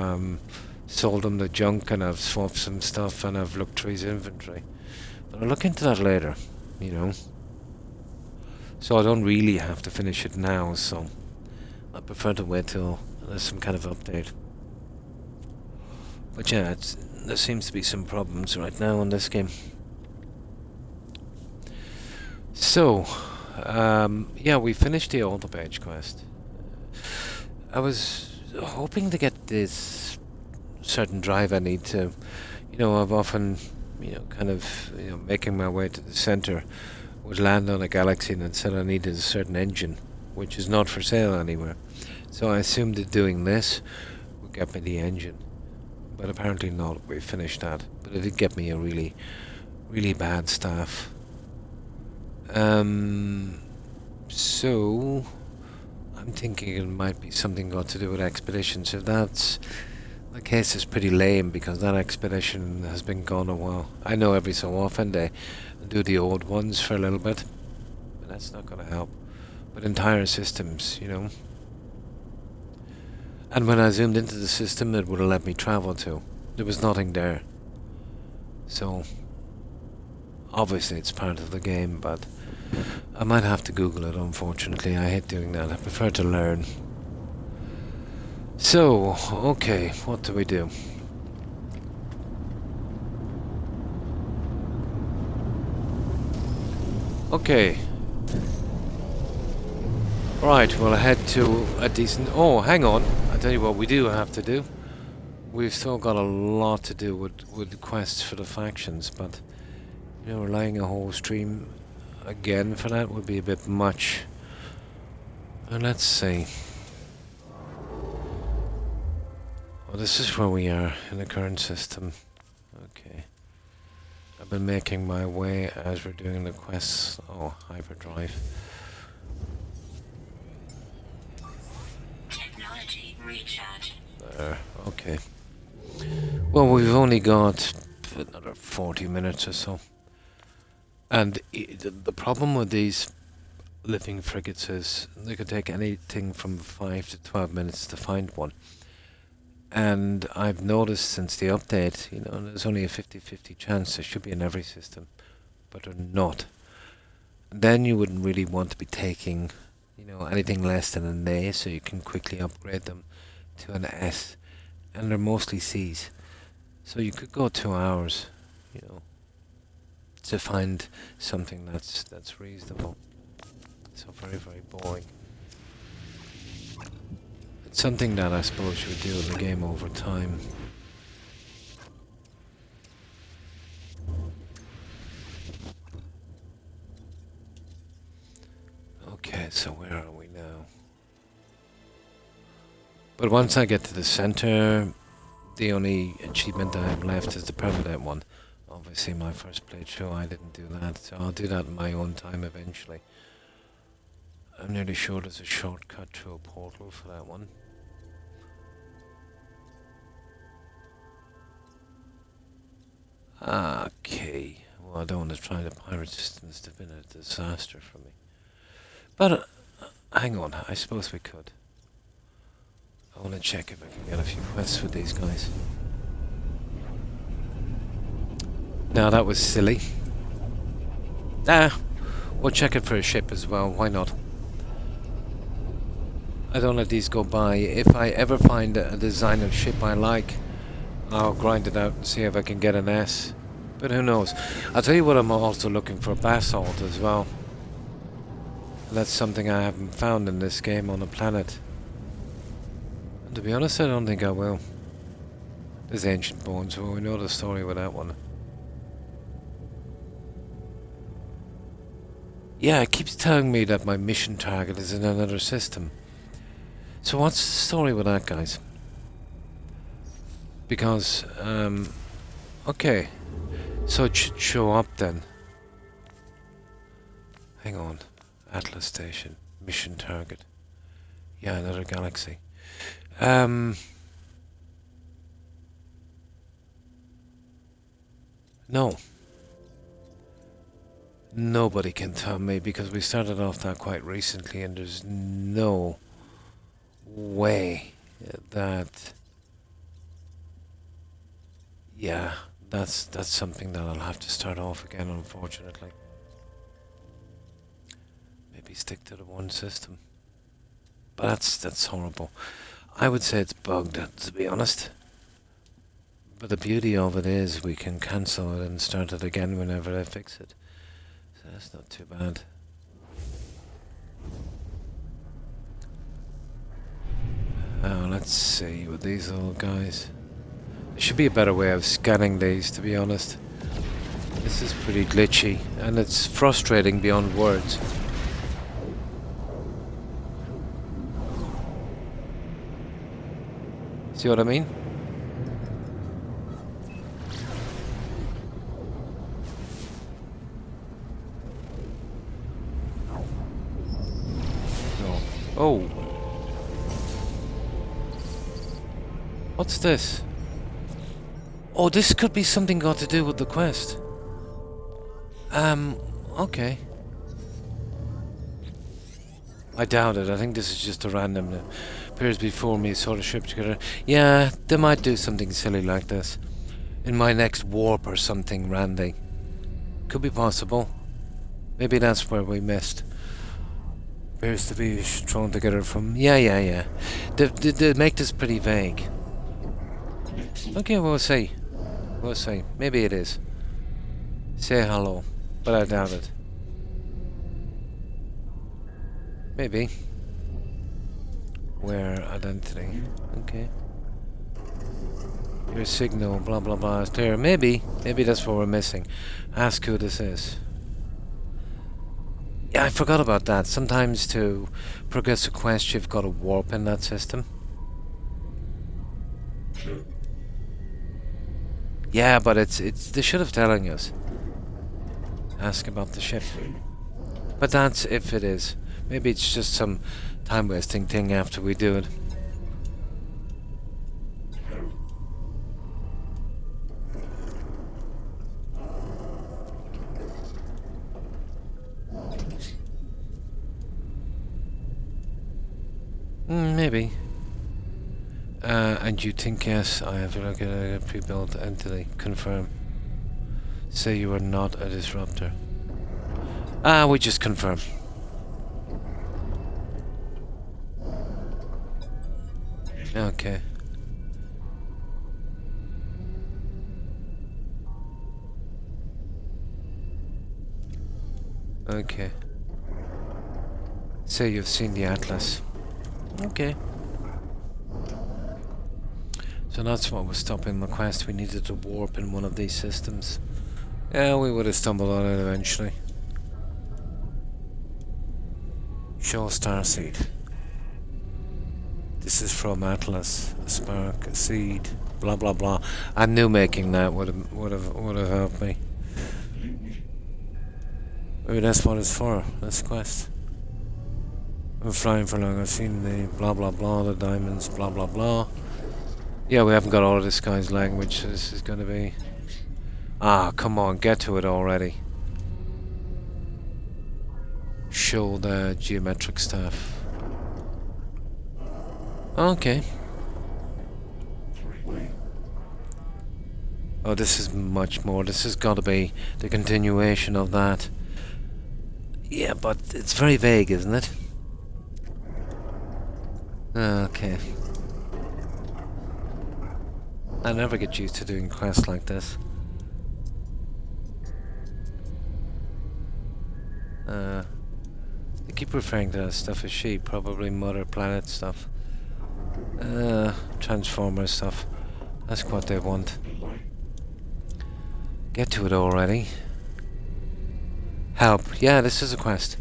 [SPEAKER 1] sold him the junk, and I've swapped some stuff, and I've looked through his inventory. But I'll look into that later, So I don't really have to finish it now, so I prefer to wait till there's some kind of update. But yeah, there seems to be some problems right now in this game. So, yeah, we finished the Alter Page quest. I was hoping to get this certain drive I need to, I've often, kind of, making my way to the center, would land on a galaxy and it said I needed a certain engine, which is not for sale anywhere. So I assumed that doing this would get me the engine. But apparently not. We finished that. But it did get me a really, really bad staff. So I'm thinking it might be something got to do with expeditions. If that's the case, is pretty lame, because that expedition has been gone a while. I know every so often they do the old ones for a little bit, but that's not going to help. But entire systems, And when I zoomed into the system, it would have let me travel to. There was nothing there. So, obviously it's part of the game, but I might have to Google it, unfortunately. I hate doing that. I prefer to learn. So, okay, what do we do? Okay. Right, we'll head to a decent... Oh, hang on. I'll tell you what we do have to do. We've still got a lot to do with quests for the factions, but... You know, relying a whole stream again for that would be a bit much. And let's see. Well, this is where we are in the current system. Okay. I've been making my way as we're doing the quests. Oh, hyperdrive.
[SPEAKER 2] Technology recharge.
[SPEAKER 1] There, okay. Well, we've only got another 40 minutes or so. And the problem with these living frigates is they could take anything from 5 to 12 minutes to find one. And I've noticed since the update, you know, there's only a 50-50 chance. There should be in every system, but they're not. Then you wouldn't really want to be taking, you know, anything less than an A, so you can quickly upgrade them to an S. And they're mostly Cs, so you could go 2 hours, you know, to find something that's reasonable. So very, very boring. It's something that I suppose you would do in the game over time. Okay, so where are we now? But once I get to the center, the only achievement I have left is the permanent one. Obviously my first playthrough I didn't do that, so I'll do that in my own time eventually. I'm nearly sure there's a shortcut to a portal for that one. Okay, well I don't want to try the pirate systems, they've been a disaster for me. But, hang on, I suppose we could. I want to check if I can get a few quests with these guys. Now that was silly. We'll check it for a ship as well, why not? I don't let these go by. If I ever find a design of ship I like, I'll grind it out and see if I can get an S. But who knows? I'll tell you what, I'm also looking for basalt as well. That's something I haven't found in this game on the planet. And to be honest, I don't think I will. There's ancient bones, well we know the story with that one. Yeah, it keeps telling me that my mission target is in another system. So what's the story with that, guys? Because, okay. So it should show up then. Hang on. Atlas Station. Mission target. Yeah, another galaxy. No. Nobody can tell me because we started off that quite recently and there's no way that... Yeah, that's something that I'll have to start off again, unfortunately. Maybe stick to the one system. But that's horrible. I would say it's bugged, to be honest. But the beauty of it is we can cancel it and start it again whenever I fix it. So that's not too bad. Let's see with these little guys. There should be a better way of scanning these, to be honest. This is pretty glitchy, and it's frustrating beyond words. See what I mean? No. Oh! What's this? Oh, this could be something got to do with the quest. Okay. I doubt it. I think this is just a random that appears before me sort of ship together. Yeah, they might do something silly like this. In my next warp or something, Randy. Could be possible. Maybe that's where we missed. Appears to be thrown together from... Yeah. They make this pretty vague. Okay, we'll see. We'll see. Maybe it is. Say hello, but I doubt it. Maybe. Where identity? Okay. Your signal, blah blah blah, is clear. Maybe that's what we're missing. Ask who this is. Yeah, I forgot about that. Sometimes to progress a quest, you've got to warp in that system. Yeah, but it's they should have telling us. Ask about the ship. But that's if it is. Maybe it's just some time wasting thing after we do it. Maybe. And you think yes, I have to look at a pre-built entity. Confirm. Say you are not a disruptor. We just confirm. Okay. Okay. Say you've seen the Atlas. Okay. So that's what was stopping the quest. We needed to warp in one of these systems. Yeah, we would have stumbled on it eventually. Show starseed. This is from Atlas. A spark, a seed, blah blah blah. I knew making that would have helped me. Maybe that's what it's for. This quest. We're flying for long. I've seen the blah blah blah, the diamonds, blah blah blah. Yeah, we haven't got all of this guy's language, so this is going to be... Ah, come on, get to it already. Show the geometric stuff. Okay. Oh, this is much more. This has got to be the continuation of that. Yeah, but it's very vague, isn't it? Okay. I never get used to doing quests like this. They keep referring to that stuff as she, probably Mother Planet stuff. Transformer stuff. That's what they want. Get to it already. Help. Yeah, this is a quest.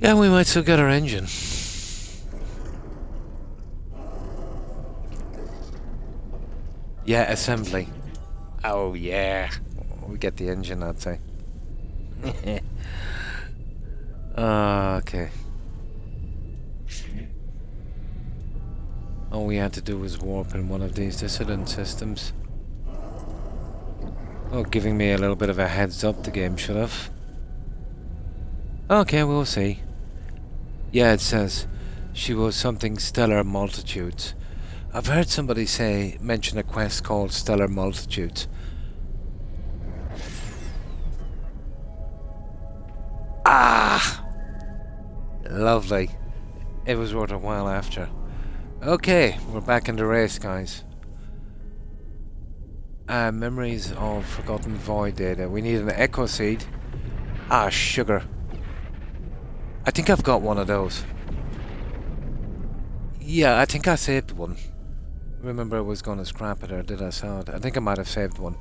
[SPEAKER 1] Yeah, we might still get our engine. Yeah, assembly. Oh yeah. We get the engine, I'd say. Okay. All we had to do was warp in one of these dissident systems. Oh, giving me a little bit of a heads up, the game should have. Okay, we'll see. Yeah, it says she was something Stellar Multitudes. I've heard somebody mention a quest called Stellar Multitudes. Ah! Lovely. It was worth a while after. Okay, we're back in the race, guys. Memories of Forgotten Void data. We need an Echo Seed. Ah, sugar. I think I've got one of those. Yeah, I think I saved one. Remember I was going to scrap it, or did I sell it? I think I might have saved one.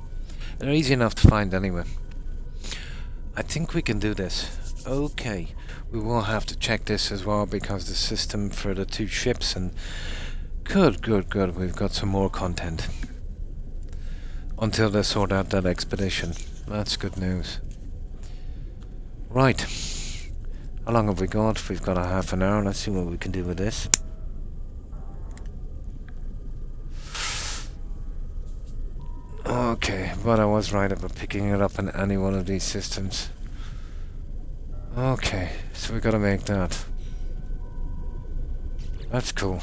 [SPEAKER 1] They're easy enough to find anyway. I think we can do this. Okay, we will have to check this as well, because the system for the two ships, and good, we've got some more content. Until they sort out that expedition. That's good news. Right. How long have we got? We've got a half an hour. Let's see what we can do with this. Okay, but I was right about picking it up in any one of these systems. Okay, so we gotta make that. That's cool.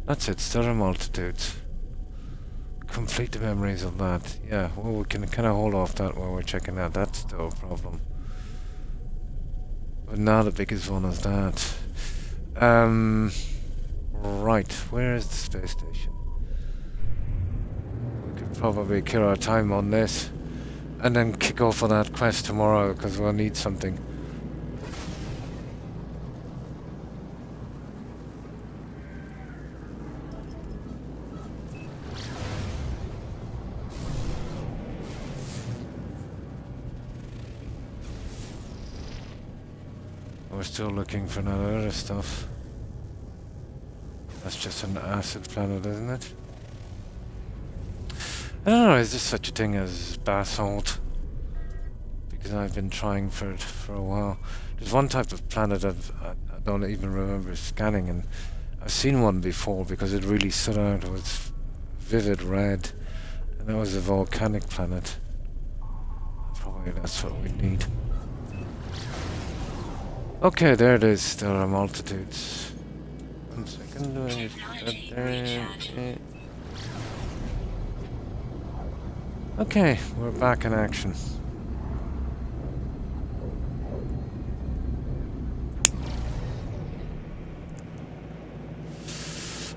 [SPEAKER 1] That's it, Stellar Multitudes. Complete the memories of that. Yeah, well, we can kind of hold off that while we're checking that. That's still a problem. But not the biggest one is that. Right, where is the space station? We could probably kill our time on this. and then kick off on that quest tomorrow because we'll need something. We're still looking for that other stuff. That's just an acid planet, isn't it? I don't know, is there such a thing as basalt? Because I've been trying for it for a while. There's one type of planet I don't even remember scanning, and I've seen one before because it really stood out. It was vivid red, and that was a volcanic planet. Probably that's what we need. Okay, there it is. There are multitudes. 1 second. Do I need
[SPEAKER 2] Technology
[SPEAKER 1] that there?
[SPEAKER 2] recharge.
[SPEAKER 1] Okay, we're back in action.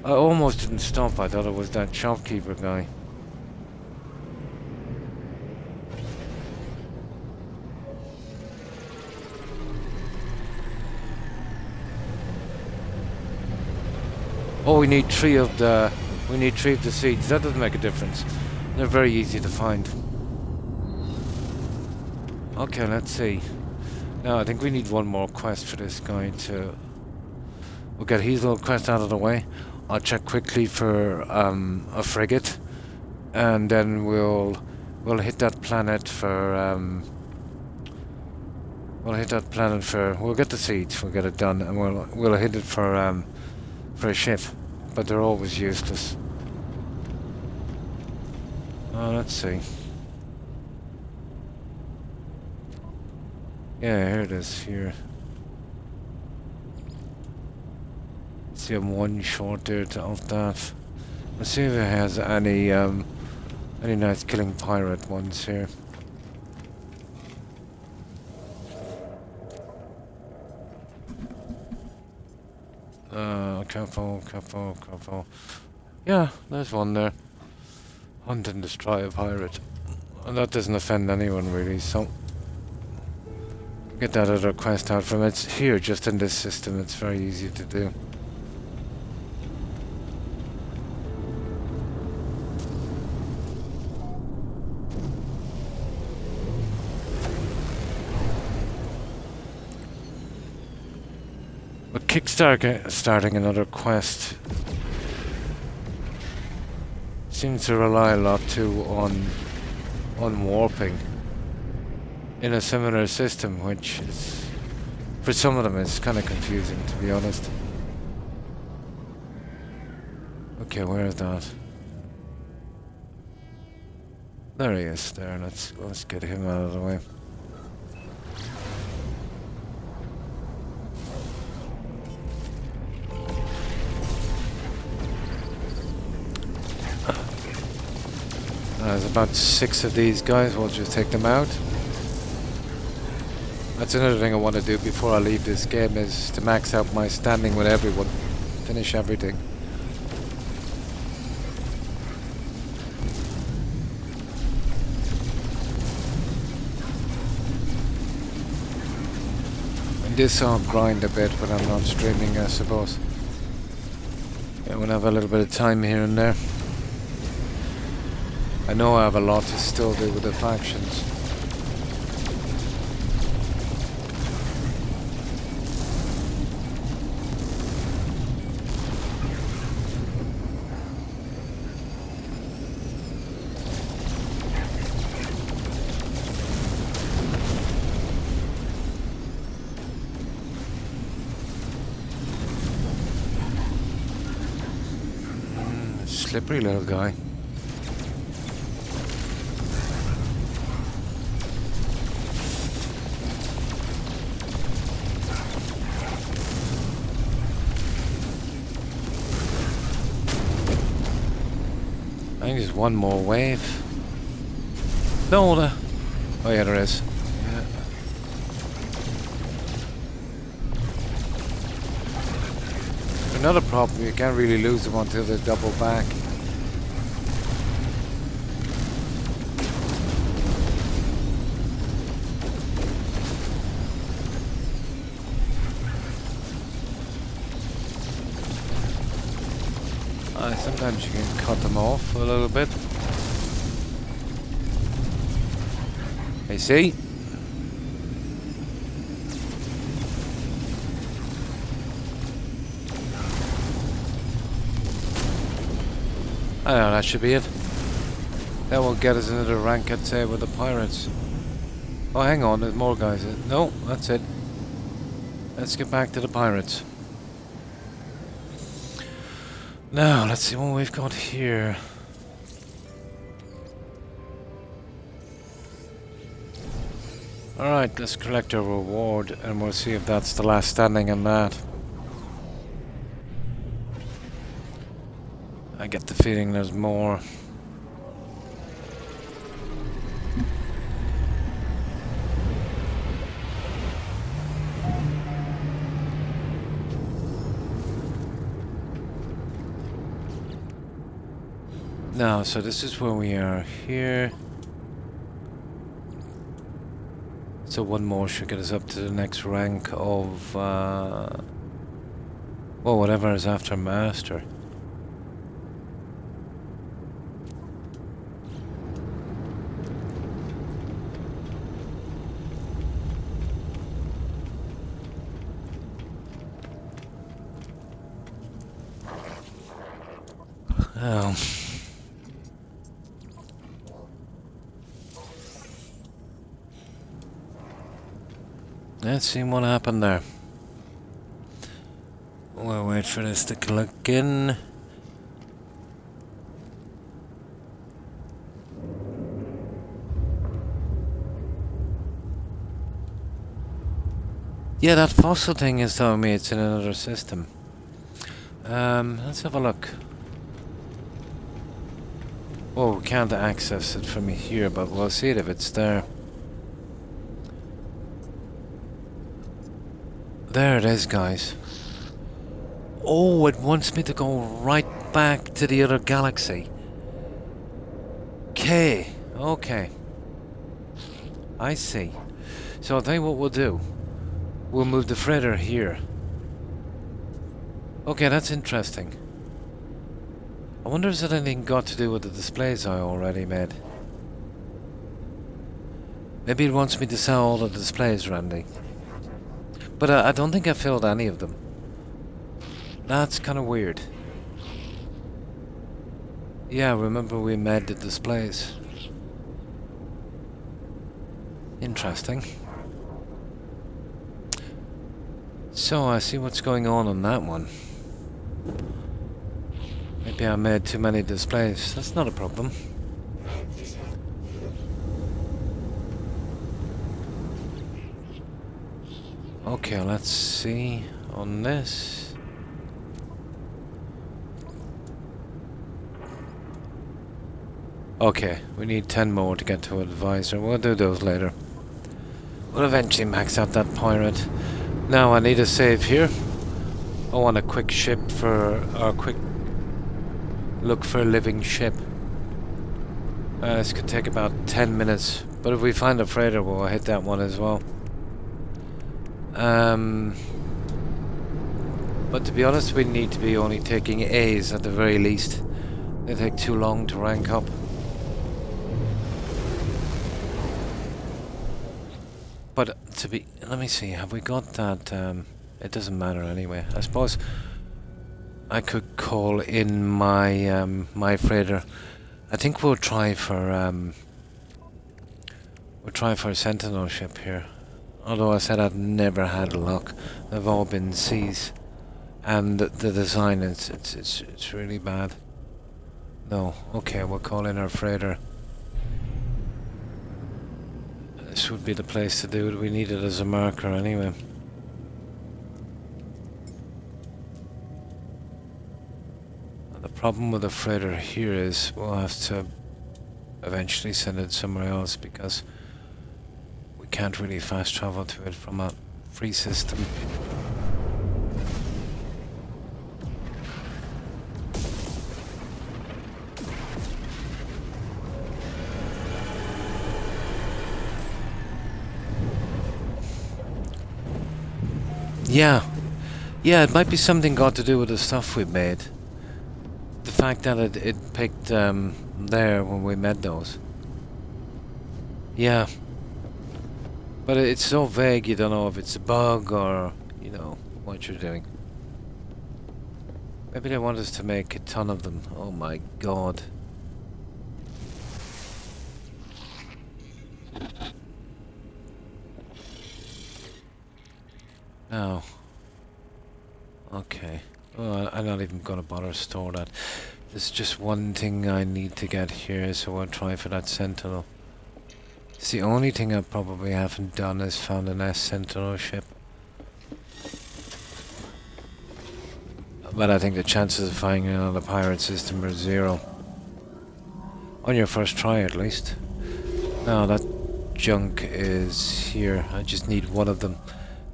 [SPEAKER 1] I almost didn't stop. I thought it was that shopkeeper guy. Oh, we need three of the seeds. That doesn't make a difference. They're very easy to find. Okay, let's see. Now I think we need one more quest for this guy to. We'll get his little quest out of the way. I'll check quickly for a frigate, and then we'll hit that planet for we'll get the seeds. We'll get it done, and we'll hit it for a ship. But they're always useless. Let's see. Yeah, here it is. Here. See, I'm one short there of that. Let's see if it has any nice killing pirate ones here. Careful. Yeah, there's one there. Hunt and destroy a pirate. And that doesn't offend anyone really, so get that other quest out from it. It's here, just in this system. It's very easy to do. But starting another quest seems to rely a lot too on warping in a similar system, which is, for some of them, it's kind of confusing, to be honest. Okay, where is that? There he is. There. Let's get him out of the way. There's about 6 of these guys. We'll just take them out. That's another thing I want to do before I leave this game, is to max out my standing with everyone. Finish everything. And this I'll grind a bit when I'm not streaming, I suppose. Yeah, we'll have a little bit of time here and there. I know I have a lot to still do with the factions. Slippery little guy. I think there's one more wave. No, oh yeah, there is. Yeah. Another problem, you can't really lose them until they double back. Sometimes you can cut them off a little bit. I see. I know, that should be it. That will get us another rank, I'd say, with the pirates. Oh, hang on, there's more guys. No, that's it. Let's get back to the pirates. Now, let's see what we've got here. Alright, let's collect our reward and we'll see if that's the last standing on that. I get the feeling there's more. Now, so this is where we are here. So one more should get us up to the next rank of, well, whatever is after Master. Oh. Let's see what happened there. We'll wait for this to click in. Yeah, that fossil thing is telling me it's in another system. Let's have a look. Oh, we can't access it from here, but we'll see it if it's there. There it is, guys. Oh, it wants me to go right back to the other galaxy. Okay. I see. So I'll tell you what we'll do. We'll move the freighter here. Okay, that's interesting. I wonder if it anything got to do with the displays I already made. Maybe it wants me to sell all the displays, Randy. But I don't think I filled any of them. That's kind of weird. Yeah, remember we made the displays. Interesting. So I see what's going on that one. Maybe I made too many displays. That's not a problem. Okay, let's see on this. Okay, we need 10 more to get to advisor. We'll do those later. We'll eventually max out that pirate. Now I need a save here. I want a quick ship for our quick look for a living ship. This could take about 10 minutes, but if we find a freighter, we'll hit that one as well. But to be honest, we need to be only taking A's at the very least. They take too long to rank up. But let me see, have we got that, it doesn't matter anyway. I suppose I could call in my, my freighter. I think we'll try for a sentinel ship here. Although I said I'd never had luck. They've all been C's. And the design, it's really bad. No, okay, we'll call in our freighter. This would be the place to do it. We need it as a marker anyway. The problem with the freighter here is we'll have to eventually send it somewhere else because we can't really fast travel to it from a free system. Yeah, it might be something got to do with the stuff we made. fact that it picked there when we met those. Yeah. But it's so vague you don't know if it's a bug or, you know, what you're doing. Maybe they want us to make a ton of them. Oh my god. No. Okay. Well, I'm not even gonna bother to store that. There's just one thing I need to get here, so I'll try for that Sentinel. It's the only thing I probably haven't done is found an S-Sentinel ship. But I think the chances of finding another pirate system are 0. On your first try, at least. No, that junk is here. I just need one of them.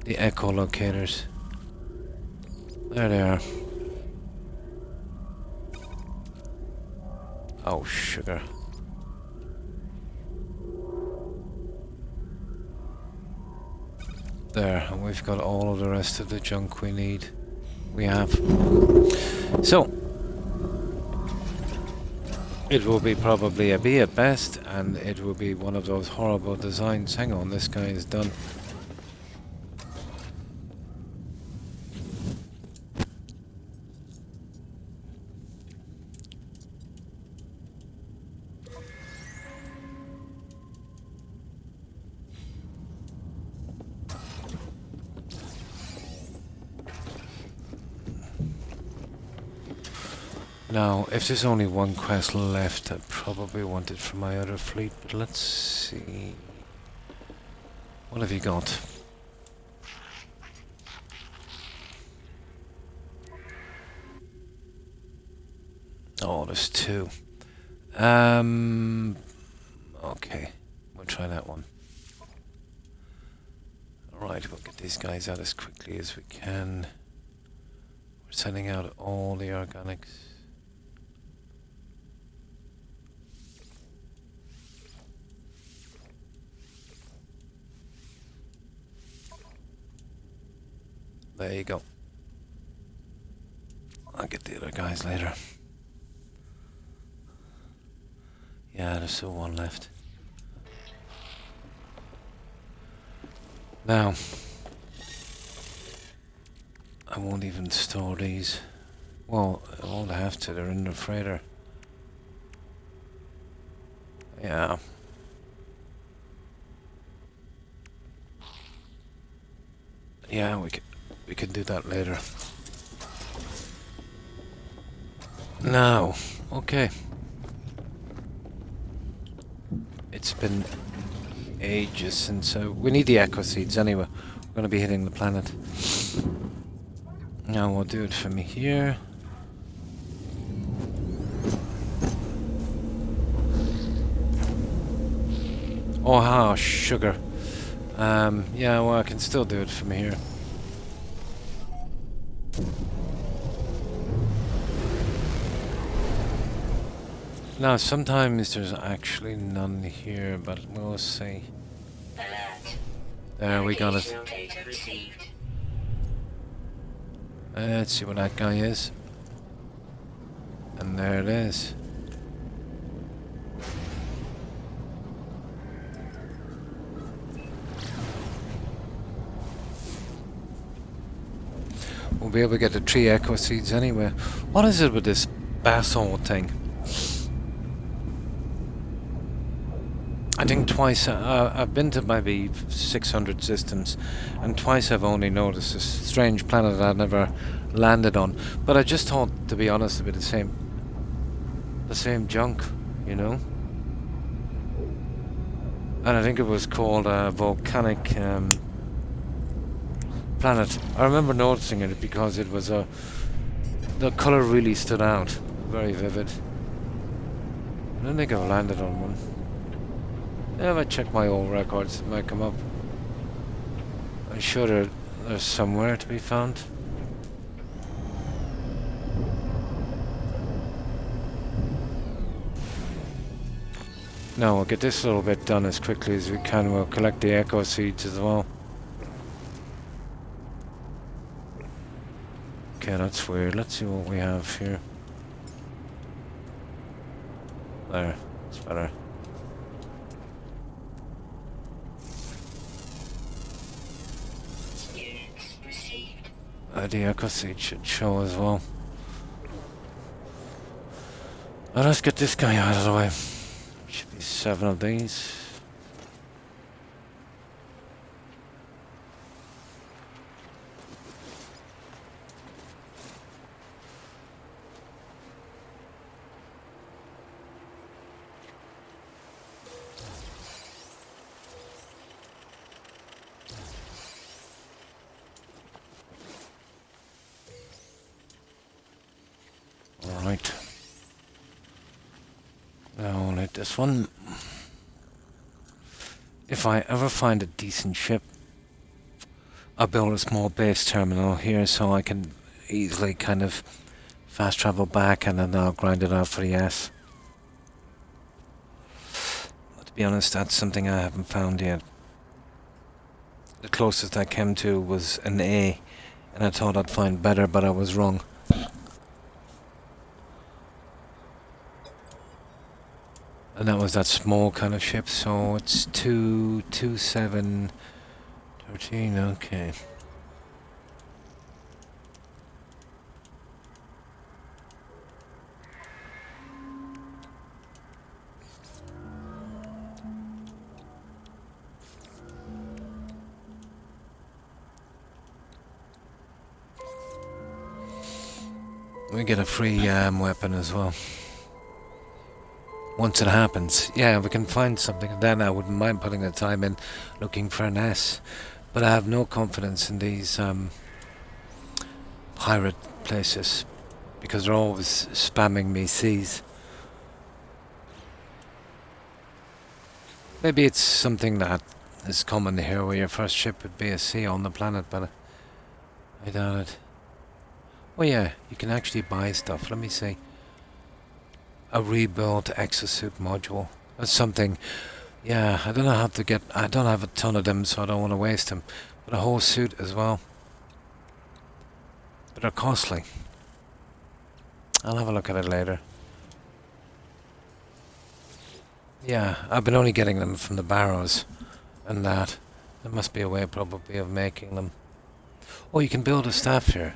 [SPEAKER 1] The echolocators. There they are. Oh, sugar. There, and we've got all of the rest of the junk we need. We have. So, it will be probably a B at best, and it will be one of those horrible designs. Hang on, this guy is done. Now, if there's only one quest left, I probably want it for my other fleet, but let's see. What have you got? Oh, there's 2. Okay, we'll try that one. Alright, we'll get these guys out as quickly as we can. We're sending out all the organics. There you go. I'll get the other guys later. Yeah, there's still one left. Now, I won't even store these. Well, I won't have to, they're in the freighter. Yeah. Yeah, we can do that later. Now, okay. It's been ages since we need the echo seeds anyway. We're gonna be hitting the planet. Now we'll do it from here. Oh, sugar. Yeah, well, I can still do it from here. Now, sometimes there's actually none here, but we'll see.
[SPEAKER 2] Alert.
[SPEAKER 1] There, we got it.
[SPEAKER 2] Navigational data received.
[SPEAKER 1] Let's see what that guy is. And there it is. We'll be able to get the 3 echo seeds anyway. What is it with this basalt thing? I think twice, I've been to maybe 600 systems, and twice I've only noticed this strange planet I've never landed on. But I just thought, to be honest, it'd be the same junk, you know? And I think it was called a volcanic planet. I remember noticing it because it was the colour really stood out, very vivid. I don't think I've landed on one. Yeah, if I check my old records, it might come up. I'm sure there's somewhere to be found. Now we'll get this little bit done as quickly as we can. We'll collect the echo seeds as well. Okay, that's weird. Let's see what we have here. There, it's better.
[SPEAKER 2] Units received.
[SPEAKER 1] The echo seed should show as well. Well, let's get this guy out of the way. Should be 7 of these. Alright. Now let this one. If I ever find a decent ship, I'll build a small base terminal here so I can easily kind of fast travel back and then I'll grind it out for the S. But to be honest, that's something I haven't found yet. The closest I came to was an A, and I thought I'd find better, but I was wrong. And that was that small kind of ship, so it's 227 13, okay. We get a free weapon as well. Once it happens, yeah, we can find something, and then I wouldn't mind putting the time in looking for an S. But I have no confidence in these pirate places because they're always spamming me C's. Maybe it's something that is common here where your first ship would be a C on the planet, but I doubt it. Oh yeah, you can actually buy stuff. Let me see. A rebuilt exosuit module. That's something. Yeah, I don't know how to get. I don't have a ton of them, so I don't want to waste them. But a whole suit as well. But they're costly. I'll have a look at it later. Yeah, I've been only getting them from the barrows and that. There must be a way probably of making them. Oh, you can build a staff here.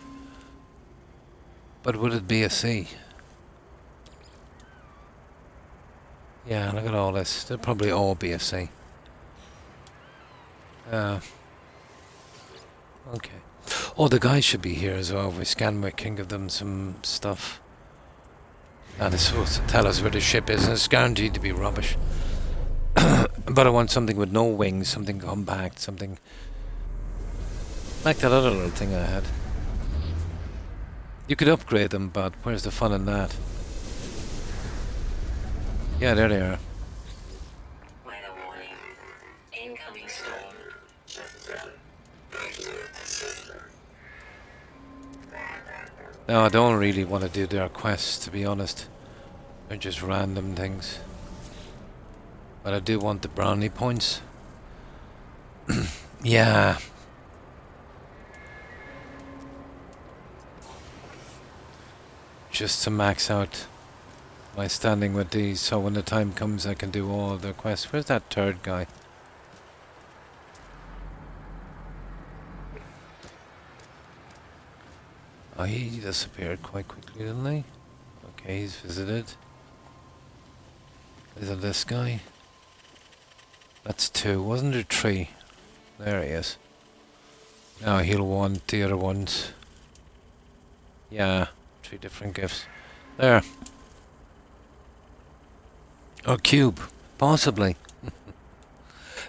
[SPEAKER 1] But would it be a C? Yeah, look at all this. They'll probably all be a C. Okay. Oh, the guys should be here as well. If we scan, we can give them some stuff. They're supposed to tell us where the ship is, and it's guaranteed to be rubbish. But I want something with no wings, something compact, something like that other little thing I had. You could upgrade them, but where's the fun in that? Yeah, there they are.
[SPEAKER 2] Weather warning. Incoming storm.
[SPEAKER 1] No, I don't really want to do their quests, to be honest. They're just random things. But I do want the brownie points. Yeah. Just to max out my standing with these, so when the time comes I can do all of their quests. Where's that third guy? Oh, he disappeared quite quickly, didn't he? Okay, he's visited. Is it this guy? That's 2. Wasn't there 3? There he is. Now he'll want the other ones. Yeah, 3 different gifts. There. Or cube. Possibly.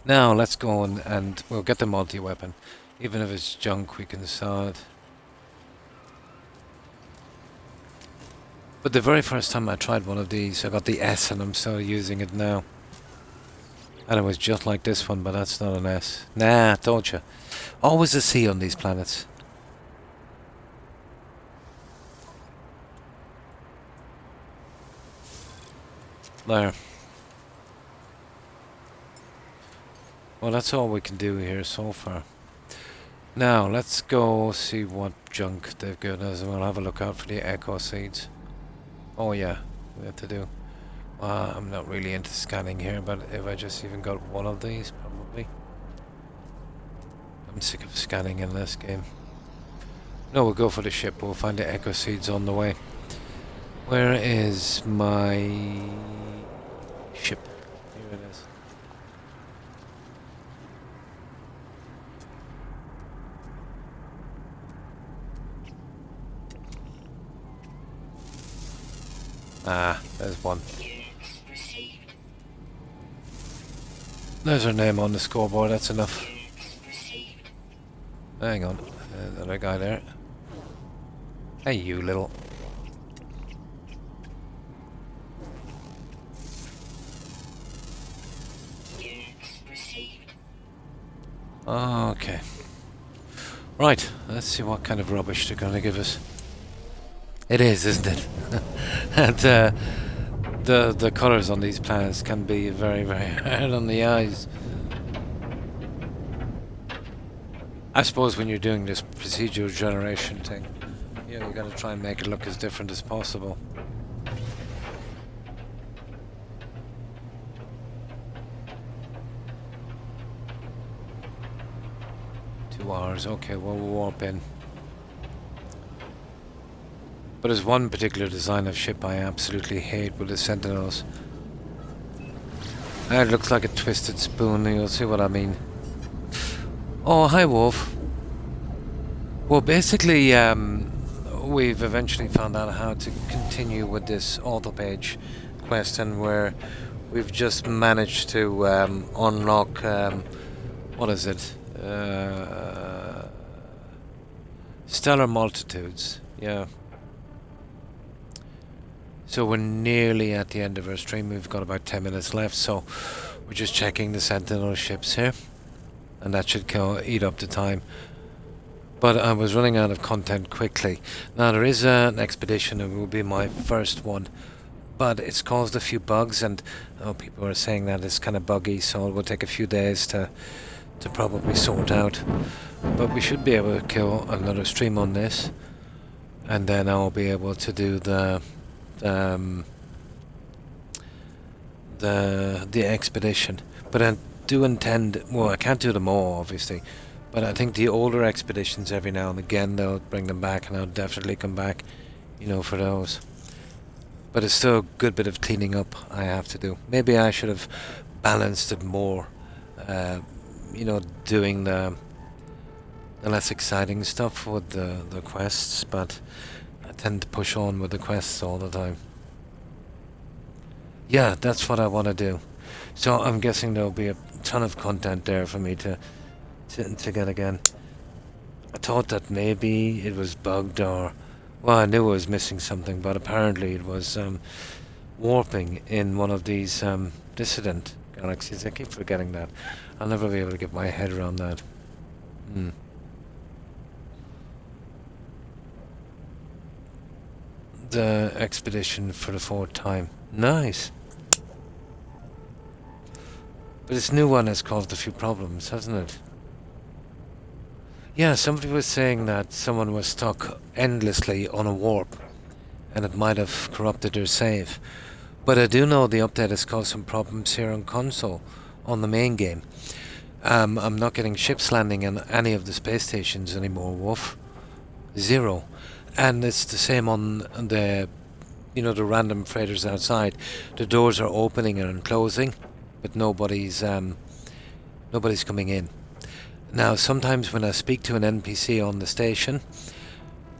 [SPEAKER 1] Now let's go on and we'll get the multi-weapon. Even if it's junk, we can sell it. But the very first time I tried one of these, I got the S and I'm still using it now. And it was just like this one, but that's not an S. Nah, told you. Always a C on these planets. There. Well, that's all we can do here so far. Now, let's go see what junk they've given us, and we'll have a look out for the echo seeds. Oh yeah, we have to do. I'm not really into scanning here, but if I just even got one of these, probably. I'm sick of scanning in this game. No, we'll go for the ship. We'll find the echo seeds on the way. Where is my ship? Here it is. Ah, there's one.
[SPEAKER 2] Units received.
[SPEAKER 1] There's her name on the scoreboard, that's enough.
[SPEAKER 2] Units received.
[SPEAKER 1] Hang on, another guy there. Hey, you little...
[SPEAKER 2] Units received.
[SPEAKER 1] Okay. Right, let's see what kind of rubbish they're going to give us. It is, isn't it? And the colours on these planets can be very, very hard on the eyes. I suppose when you're doing this procedural generation thing, you got to try and make it look as different as possible. Hours. Okay, well, we'll warp in. But there's one particular design of ship I absolutely hate with the Sentinels. It looks like a twisted spoon, you'll see what I mean. Oh, hi Wolf. Well, basically, we've eventually found out how to continue with this auto page quest, and where we've just managed to unlock, what is it? Stellar Multitudes, yeah. So we're nearly at the end of our stream. We've got about 10 minutes left, so we're just checking the Sentinel ships here, and that should eat up the time. But I was running out of content quickly. Now there is an expedition, it will be my first one, but it's caused a few bugs, and people are saying that it's kind of buggy, so it will take a few days to probably sort out. But we should be able to kill another stream on this, and then I'll be able to do the expedition. But I do intend, well, I can't do them all obviously, but I think the older expeditions, every now and again they'll bring them back, and I'll definitely come back, for those. But it's still a good bit of cleaning up I have to do. Maybe I should have balanced it more, doing the less exciting stuff with the quests, but I tend to push on with the quests all the time. Yeah, that's what I want to do. So I'm guessing there'll be a ton of content there for me to get again. I thought that maybe it was bugged, or... Well, I knew I was missing something, but apparently it was warping in one of these dissident galaxies. I keep forgetting that. I'll never be able to get my head around that. The expedition for the 4th time. Nice. But this new one has caused a few problems, hasn't it? Yeah, somebody was saying that someone was stuck endlessly on a warp, and it might have corrupted their save. But I do know the update has caused some problems here on console, on the main game. I'm not getting ships landing on any of the space stations anymore, Wolf. 0. And it's the same on the, the random freighters outside. The doors are opening and closing, but nobody's coming in. Now, sometimes when I speak to an NPC on the station,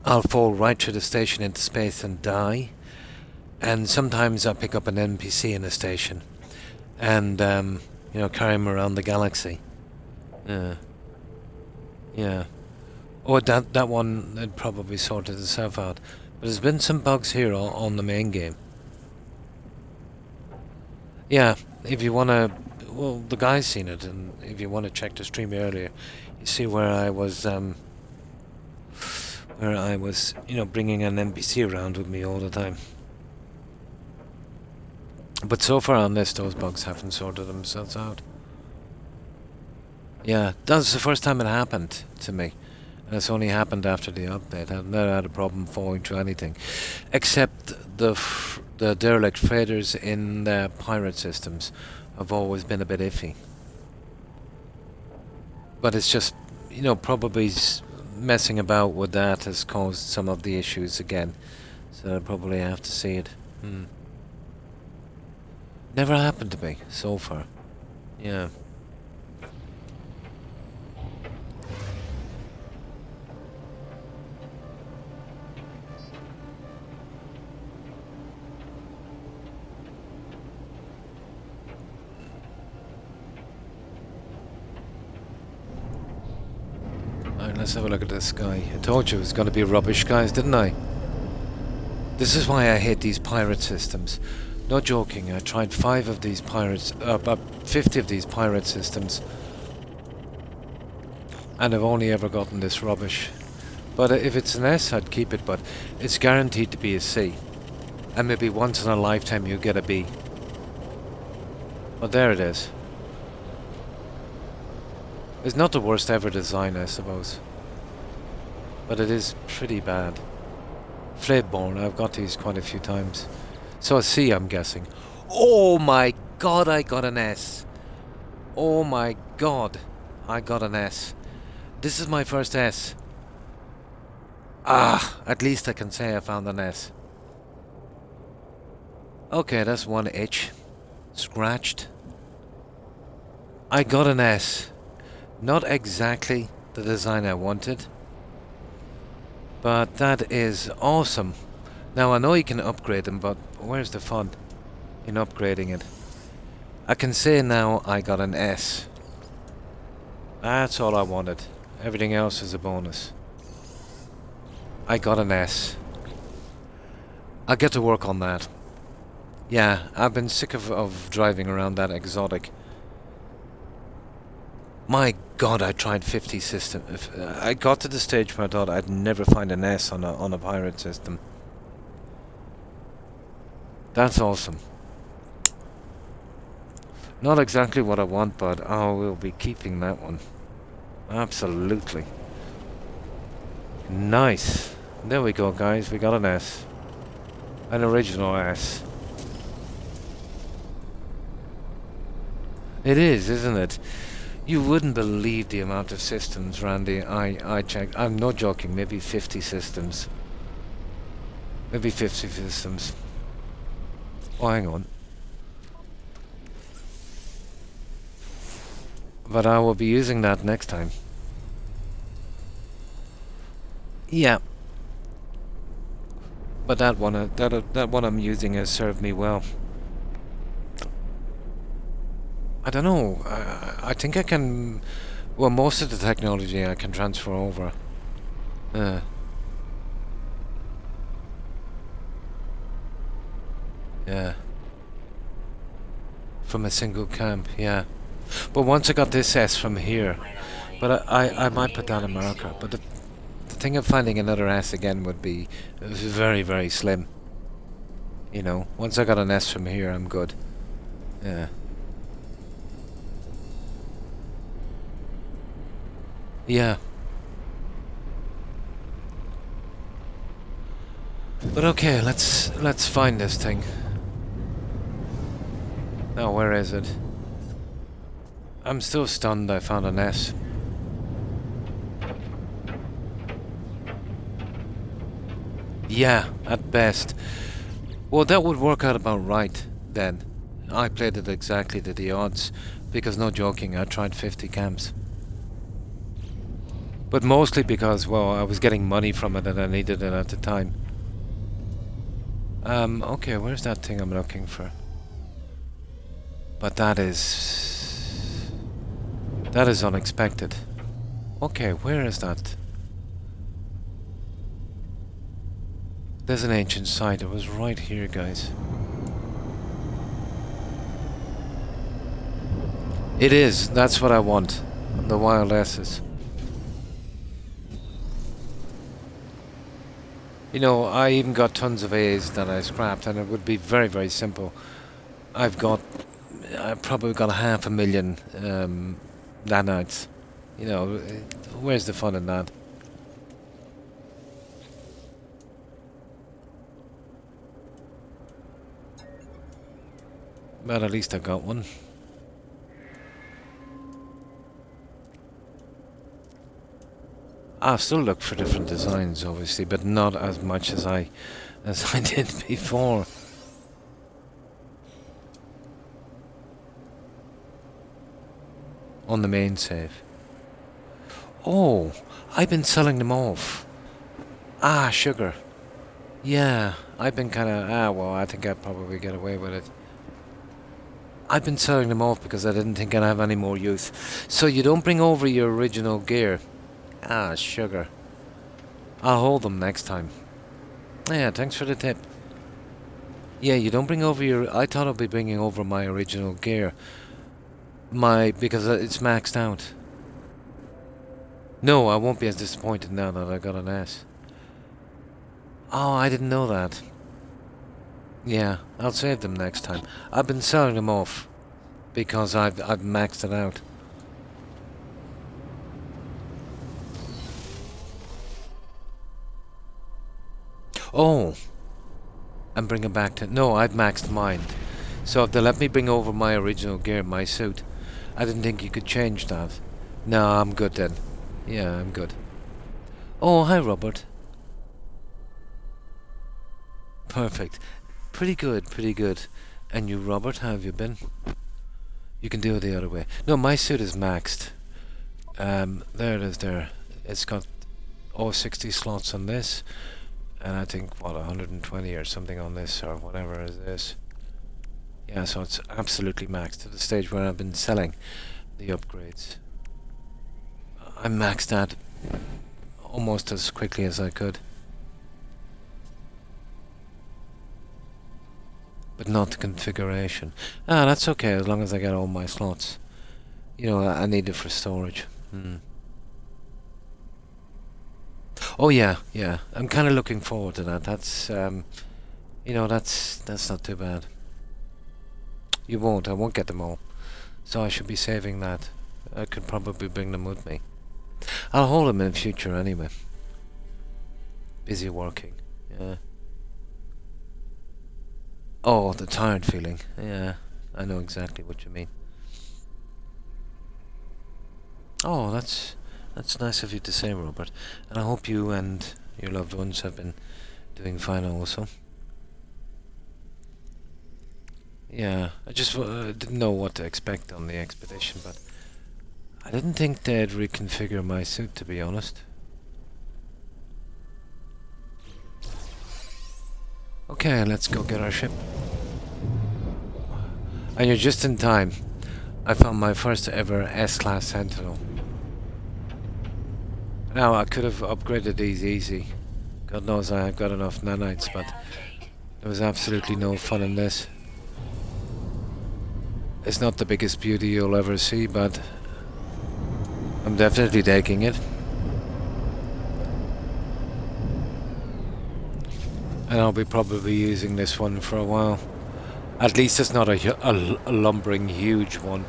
[SPEAKER 1] I'll fall right through the station into space and die. And sometimes I pick up an NPC in a station and, carry him around the galaxy. Yeah. Oh, that one had probably sorted itself out. But there's been some bugs here on the main game. Yeah, if you want to... Well, the guy's seen it, and if you want to check the stream earlier, you see where I was, bringing an NPC around with me all the time. But so far on this, those bugs haven't sorted themselves out. Yeah, that's the first time it happened to me. And it's only happened after the update. I've never had a problem falling through anything. Except the the derelict freighters in the pirate systems have always been a bit iffy. But it's just, you know, probably messing about with that has caused some of the issues again. So I probably have to see it. Never happened to me so far. Yeah. Alright, let's have a look at this guy. I told you it was going to be rubbish, guys, didn't I? This is why I hate these pirate systems. No joking, I tried 5 of these pirates, about 50 of these pirate systems, and I've only ever gotten this rubbish. But if it's an S, I'd keep it, but it's guaranteed to be a C. And maybe once in a lifetime you get a B. But there it is. It's not the worst ever design, I suppose. But it is pretty bad. Flameborn, I've got these quite a few times. So a C, I'm guessing. Oh my god, I got an S. Oh my god, I got an S. This is my first S. Ah, at least I can say I found an S. Okay, that's one itch. Scratched. I got an S. Not exactly the design I wanted, but that is awesome. Now I know you can upgrade them, but where's the fun in upgrading it? I can say now I got an S. That's all I wanted. Everything else is a bonus. I got an S. I'll get to work on that. Yeah, I've been sick of driving around that exotic. My god, I tried 50 systems. I got to the stage where I thought I'd never find an S on a pirate system. That's awesome. Not exactly what I want, but oh, we'll be keeping that one. Absolutely. Nice. There we go, guys. We got an S. An original S. It is, isn't it? You wouldn't believe the amount of systems, Randy. I checked. I'm not joking. Maybe 50 systems. Maybe 50 systems. Oh, hang on. But I will be using that next time. Yeah. But that one I'm using has served me well. I don't know. I think I can. Well, most of the technology I can transfer over. Yeah. From a single camp, yeah. But once I got this S from here, but I might put down a marker. But the thing of finding another S again would be very, very slim. You know, once I got an S from here, I'm good. Yeah. Yeah. But okay, let's find this thing. Now, where is it? I'm still stunned I found an S. Yeah, at best. Well, that would work out about right, then. I played it exactly to the odds, because no joking, I tried 50 camps. But mostly because, well, I was getting money from it and I needed it at the time. Okay, where's that thing I'm looking for? But that is unexpected. Okay, where is that? There's an ancient site. It was right here, guys. It is. That's what I want. The wild S's. You know, I even got tons of A's that I scrapped, and it would be very, very simple. I've probably got 500,000 nanites. You know, where's the fun in that? But at least I got one. I'll still look for different designs, obviously, but not as much as I did before. On the main save. Oh, I've been selling them off. Ah, sugar. Yeah, I've been kind of... well, I think I'd probably get away with it. I've been selling them off because I didn't think I'd have any more use. So you don't bring over your original gear. Ah, sugar. I'll hold them next time. Yeah, thanks for the tip. Yeah, you don't bring over your... I thought I'd be bringing over my original gear. Because it's maxed out. No, I won't be as disappointed now that I got an S. Oh, I didn't know that. Yeah, I'll save them next time. I've been selling them off because I've maxed it out. Oh, and bring it back to... No, I've maxed mine. So if they let me bring over my original gear, my suit, I didn't think you could change that. No, I'm good then. Yeah, I'm good. Oh, hi, Robert. Perfect. Pretty good, pretty good. And you, Robert, how have you been? You can do it the other way. No, my suit is maxed. There it is there. It's got 60 slots on this. And I think, what, 120 or something on this, or whatever is this. Yeah, so it's absolutely maxed to the stage where I've been selling the upgrades. I maxed that almost as quickly as I could. But not the configuration. Ah, that's okay, as long as I get all my slots. You know, I need it for storage. Oh yeah, yeah. I'm kind of looking forward to that. That's, you know, that's not too bad. I won't get them all. So I should be saving that. I could probably bring them with me. I'll hold them in the future anyway. Busy working, yeah. Oh, the tired feeling. Yeah, I know exactly what you mean. Oh, that's nice of you to say, Robert. And I hope you and your loved ones have been doing fine also. Yeah, I just didn't know what to expect on the expedition, but I didn't think they'd reconfigure my suit, to be honest. Okay, let's go get our ship. And you're just in time. I found my first ever S-Class Sentinel. Now, I could have upgraded these easy. God knows I've got enough nanites, but there was absolutely no fun in this. It's not the biggest beauty you'll ever see, but I'm definitely taking it. And I'll be probably using this one for a while. At least it's not a lumbering huge one.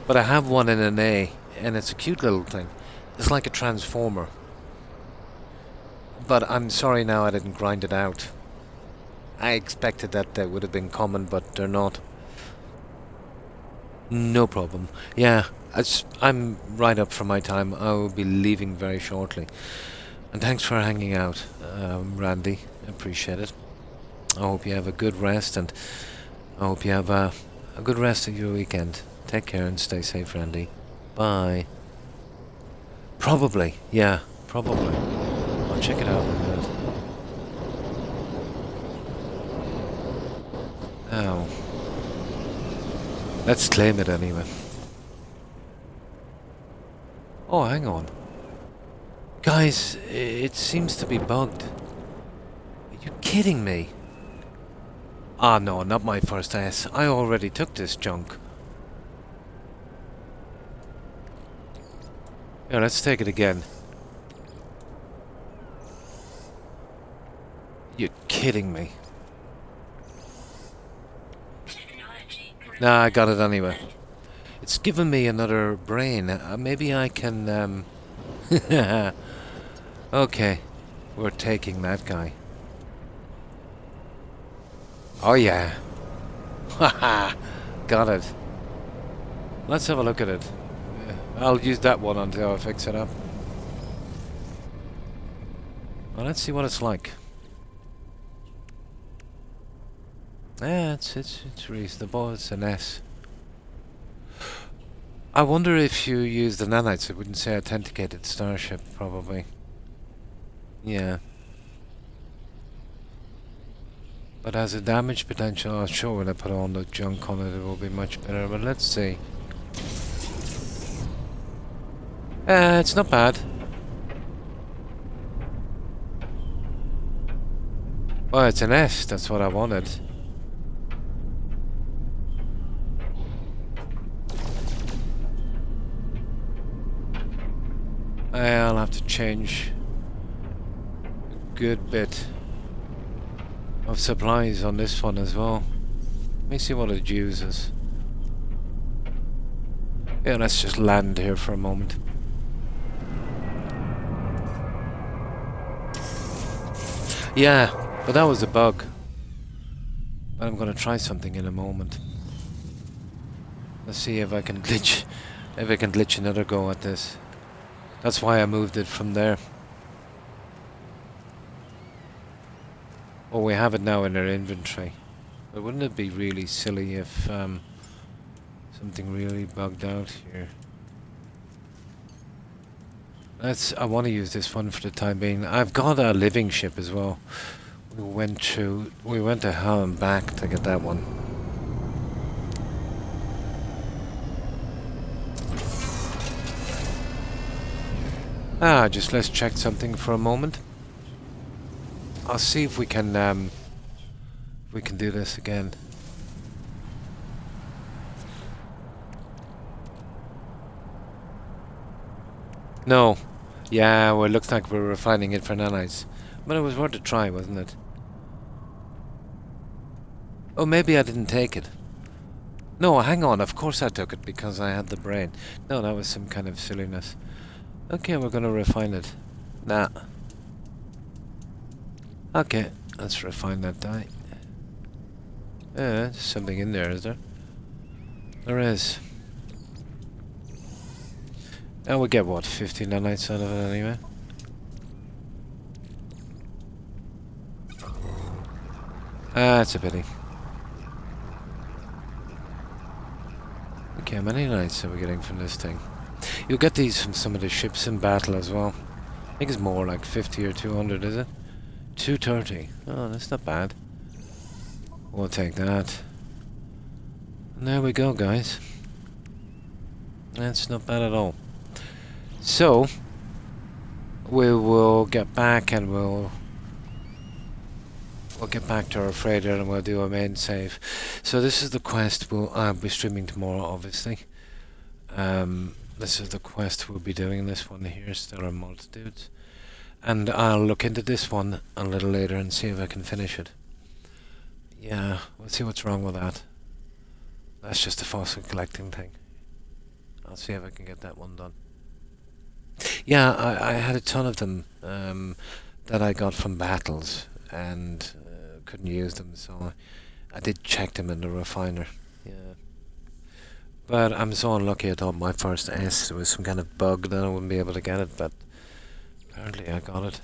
[SPEAKER 1] But I have one in an A, and it's a cute little thing. It's like a transformer. But I'm sorry now I didn't grind it out. I expected that they would have been common, but they're not. No problem. Yeah, I'm right up for my time. I will be leaving very shortly. And thanks for hanging out, Randy. I appreciate it. I hope you have a good rest, and I hope you have a good rest of your weekend. Take care and stay safe, Randy. Bye. Probably, yeah, probably. I'll check it out in a minute. Oh. Let's claim it anyway. Oh, hang on. Guys, it seems to be bugged. Are you kidding me? Ah, no, not my first S. I already took this junk. Yeah, let's take it again. You're kidding me. Nah, I got it anyway. It's given me another brain. Maybe I can, Okay, we're taking that guy. Oh yeah, Haha! Got it. Let's have a look at it. Yeah, I'll use that one until I fix it up. Well, let's see what it's like. Yeah, it's reasonable. It's an S. I wonder if you use the nanites, it wouldn't say authenticated starship, probably. Yeah. But as a damage potential, I'm sure when I put all the junk on it, it will be much better. But let's see. It's not bad. Well, it's an S, that's what I wanted. I'll have to change a good bit of supplies on this one as well. Let me see what it uses. Yeah, let's just land here for a moment. Yeah, but that was a bug. But I'm gonna try something in a moment. Let's see if I can glitch another go at this. That's why I moved it from there. Oh, we have it now in our inventory. But wouldn't it be really silly if something really bugged out here? I want to use this one for the time being. I've got a living ship as well. We went to hell and back to get that one. Just let's check something for a moment. I'll see if we can do this again. No. Yeah, well, it looks like we're refining it for nanites. But it was worth a try, wasn't it? Oh, maybe I didn't take it. No, hang on, of course I took it because I had the brain. No, that was some kind of silliness. Okay, we're gonna refine it. Nah. Okay, let's refine that dye. There's something in there, is there? There is. And we get what, 50 nanites out of it anyway? That's a pity. Okay, how many nanites are we getting from this thing? You'll get these from some of the ships in battle as well. I think it's more like 50 or 200, is it? 230. Oh, that's not bad. We'll take that. And there we go, guys. That's not bad at all. So, we will get back and we'll get back to our freighter and we'll do a main save. So this is the quest. We'll be streaming tomorrow, obviously. This is the quest we'll be doing. This one here, Stellar Multitudes. And I'll look into this one a little later and see if I can finish it. Yeah, we'll see what's wrong with that. That's just a fossil collecting thing. I'll see if I can get that one done. Yeah, I had a ton of them that I got from battles and couldn't use them, so I did check them in the refiner. Yeah. But I'm so unlucky. I thought my first S there was some kind of bug that I wouldn't be able to get it, but apparently I got it.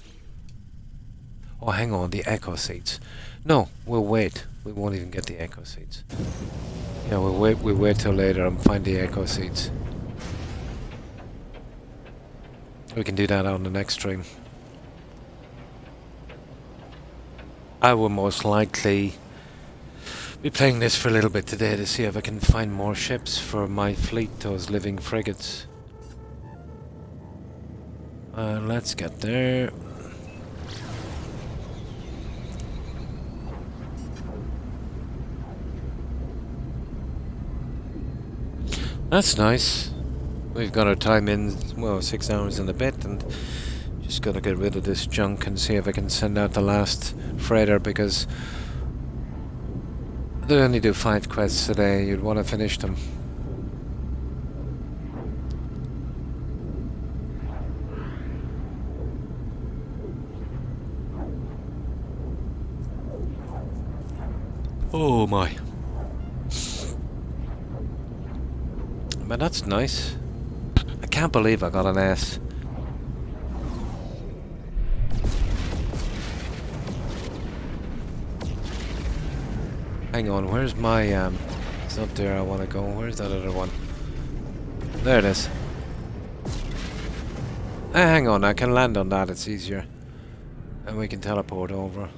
[SPEAKER 1] Oh, hang on, the echo seats. No, we'll wait. We won't even get the echo seats. Yeah, we'll wait till later and find the echo seats. We can do that on the next stream. I will most likely be playing this for a little bit today to see if I can find more ships for my fleet, those living frigates. Let's get there. That's nice. We've got our time in, well, 6 hours and a bit, and just gotta get rid of this junk and see if I can send out the last freighter, because they only do 5 quests today. You'd want to finish them. Oh my. Man, that's nice. I can't believe I got an S. Hang on, where's my, it's not there I want to go. Where's that other one? There it is. Hang on, I can land on that, it's easier. And we can teleport over.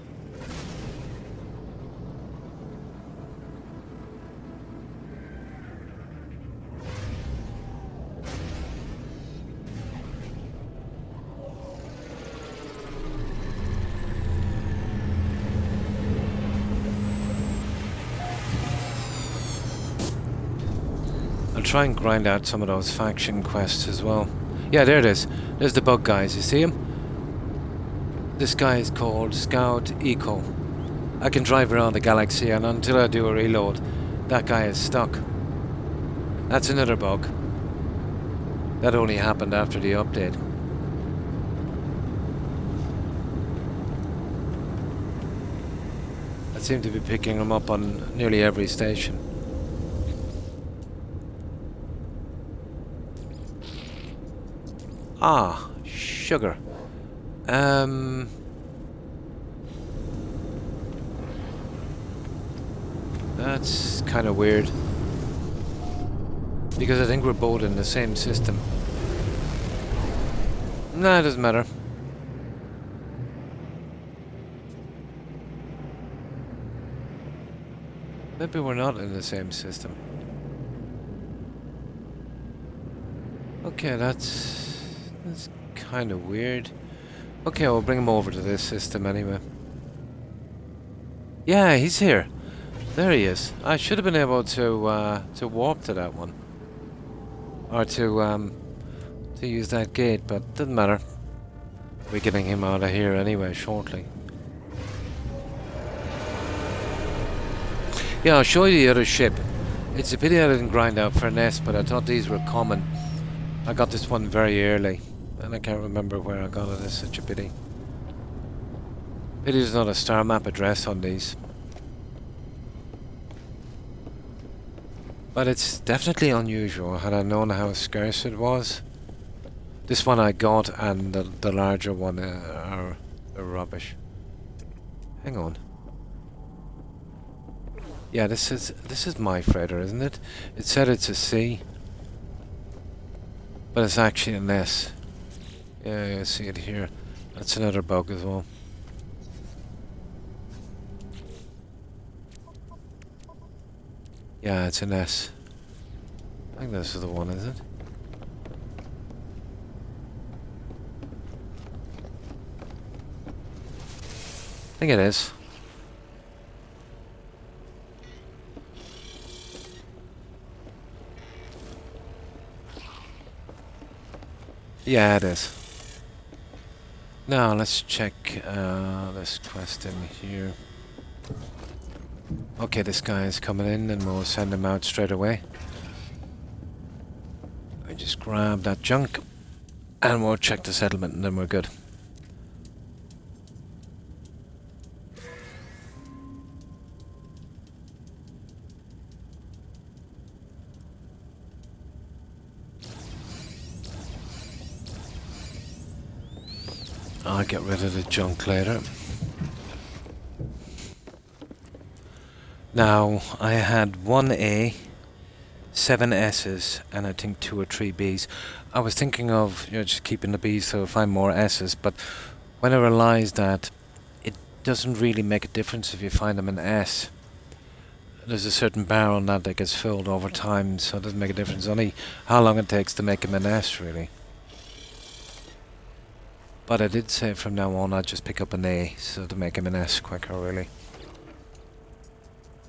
[SPEAKER 1] I'll try and grind out some of those faction quests as well. Yeah, there it is. There's the bug guys. You see him? This guy is called Scout Eco. I can drive around the galaxy, and until I do a reload, that guy is stuck. That's another bug. That only happened after the update. I seem to be picking him up on nearly every station. Ah, sugar. That's kind of weird. Because I think we're both in the same system. Nah, it doesn't matter. Maybe we're not in the same system. Okay, that's kind of weird. Okay, we'll bring him over to this system anyway. Yeah, he's here. There he is. I should have been able to warp to that one, or to use that gate, but doesn't matter. We're getting him out of here anyway shortly. Yeah, I'll show you the other ship. It's a pity I didn't grind out for an S, but I thought these were common. I got this one very early, and I can't remember where I got it. It's such a pity. Pity there's not a star map address on these. But it's definitely unusual. Had I known how scarce it was, this one I got, and the larger one are rubbish. Hang on. Yeah, this is my freighter, isn't it? It said it's a C, but it's actually an S. Yeah, I see it here. That's another bug as well. Yeah, it's an S. I think this is the one, is it? I think it is. Yeah, it is. Now let's check this quest in here. Okay, this guy is coming in, and we'll send him out straight away. I just grab that junk, and we'll check the settlement, and then we're good. I'll get rid of the junk later. Now, I had 1 A, 7 S's, and I think 2 or 3 B's. I was thinking of just keeping the B's so I'll find more S's, but when I realised that it doesn't really make a difference if you find them in S. There's a certain bar on that gets filled over time, so it doesn't make a difference. Only how long it takes to make them in S, really. But I did say from now on I'd just pick up an A, so to make him an S quicker, really.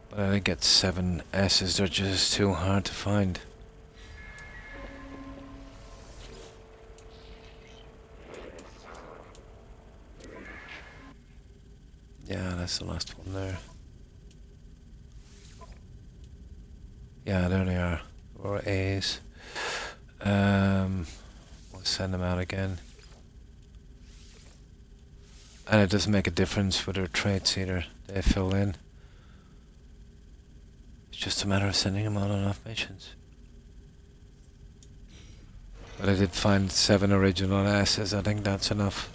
[SPEAKER 1] But I didn't get 7 S's, they're just too hard to find. Yeah, that's the last one there. Yeah, there they are. Or A's. We'll send them out again. And it doesn't make a difference with their traits either. They fill in. It's just a matter of sending them out on enough missions. But I did find 7 original S's. I think that's enough.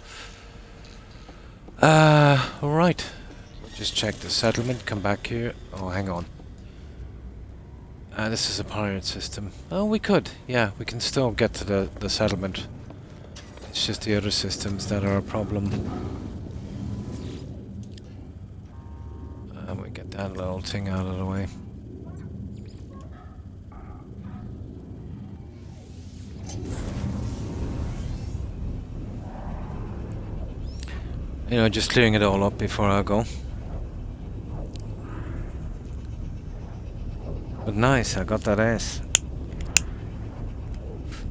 [SPEAKER 1] Alright. Just check the settlement, come back here. Oh, hang on. This is a pirate system. Oh, we could. Yeah, we can still get to the settlement. It's just the other systems that are a problem. We get that little thing out of the way. You know, just clearing it all up before I go. But nice, I got that S.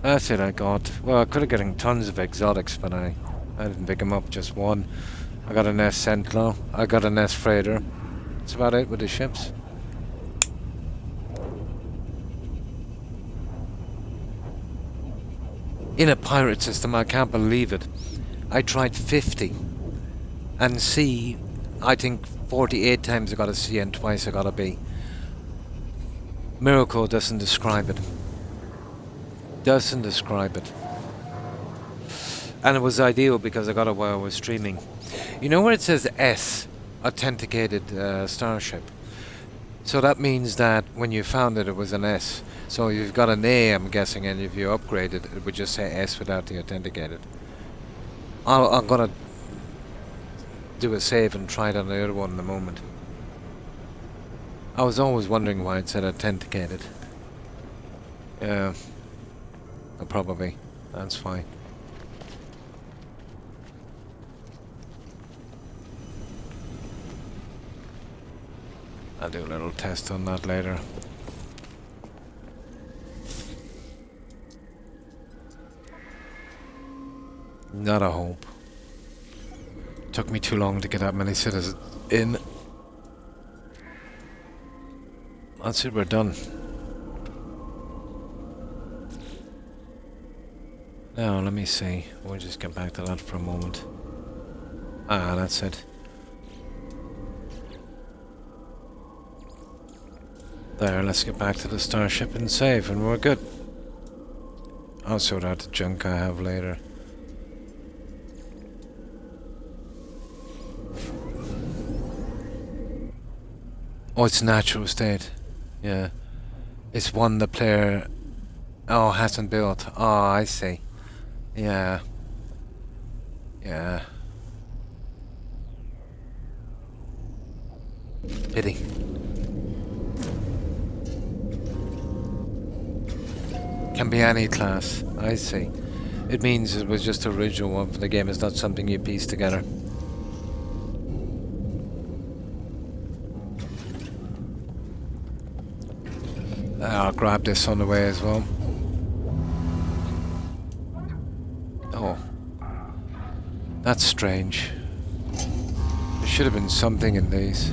[SPEAKER 1] That's it, I got. Well, I could have gotten tons of exotics, but I didn't pick them up, just one. I got an S Sentinel, I got an S Freighter. That's about it with the ships. In a pirate system, I can't believe it. I tried 50. And C, I think 48 times I got a C and twice I got a B. Miracle doesn't describe it. Doesn't describe it. And it was ideal because I got it while I was streaming. You know where it says S, authenticated starship? So that means that when you found it, it was an S. So you've got an A, I'm guessing, and if you upgrade it, it would just say S without the authenticated. I'm gonna do a save and try it on the other one in a moment. I was always wondering why it said authenticated. Yeah. Probably. That's fine. I'll do a little test on that later. Not a hope. Took me too long to get that many citizens in. That's it, we're done. Now, let me see. We'll just get back to that for a moment. Ah, that's it. There, let's get back to the starship and save, and we're good. I'll sort out the junk I have later. Oh, it's natural state. Yeah. It's one the player hasn't built. Oh, I see. Yeah. Yeah. Pity. Can be any class. I see. It means it was just the original one for the game. It's not something you piece together. I'll grab this on the way as well. Oh. That's strange. There should have been something in these.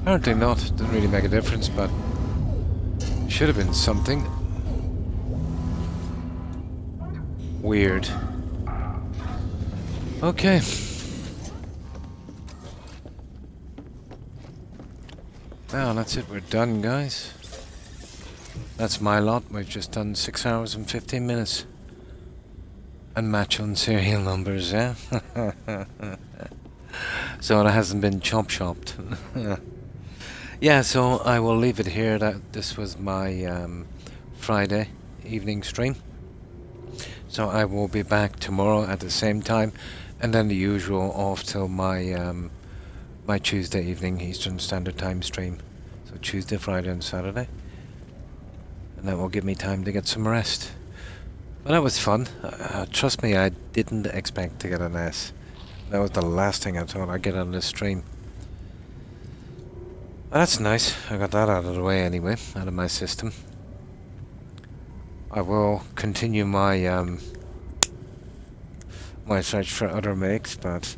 [SPEAKER 1] Apparently not. Didn't really make a difference, but should have been something. Weird. Okay. Now that's it, we're done, guys. That's my lot. We've just done 6 hours and 15 minutes. And match on serial numbers, yeah? So it hasn't been chop-chopped. Yeah, so I will leave it here. This was my Friday evening stream. So I will be back tomorrow at the same time. And then the usual off till my my Tuesday evening Eastern Standard Time stream. So Tuesday, Friday and Saturday. And that will give me time to get some rest. But that was fun. Trust me, I didn't expect to get an S. That was the last thing I thought I'd get on this stream. That's nice. I got that out of the way anyway, out of my system. I will continue my my search for other makes, but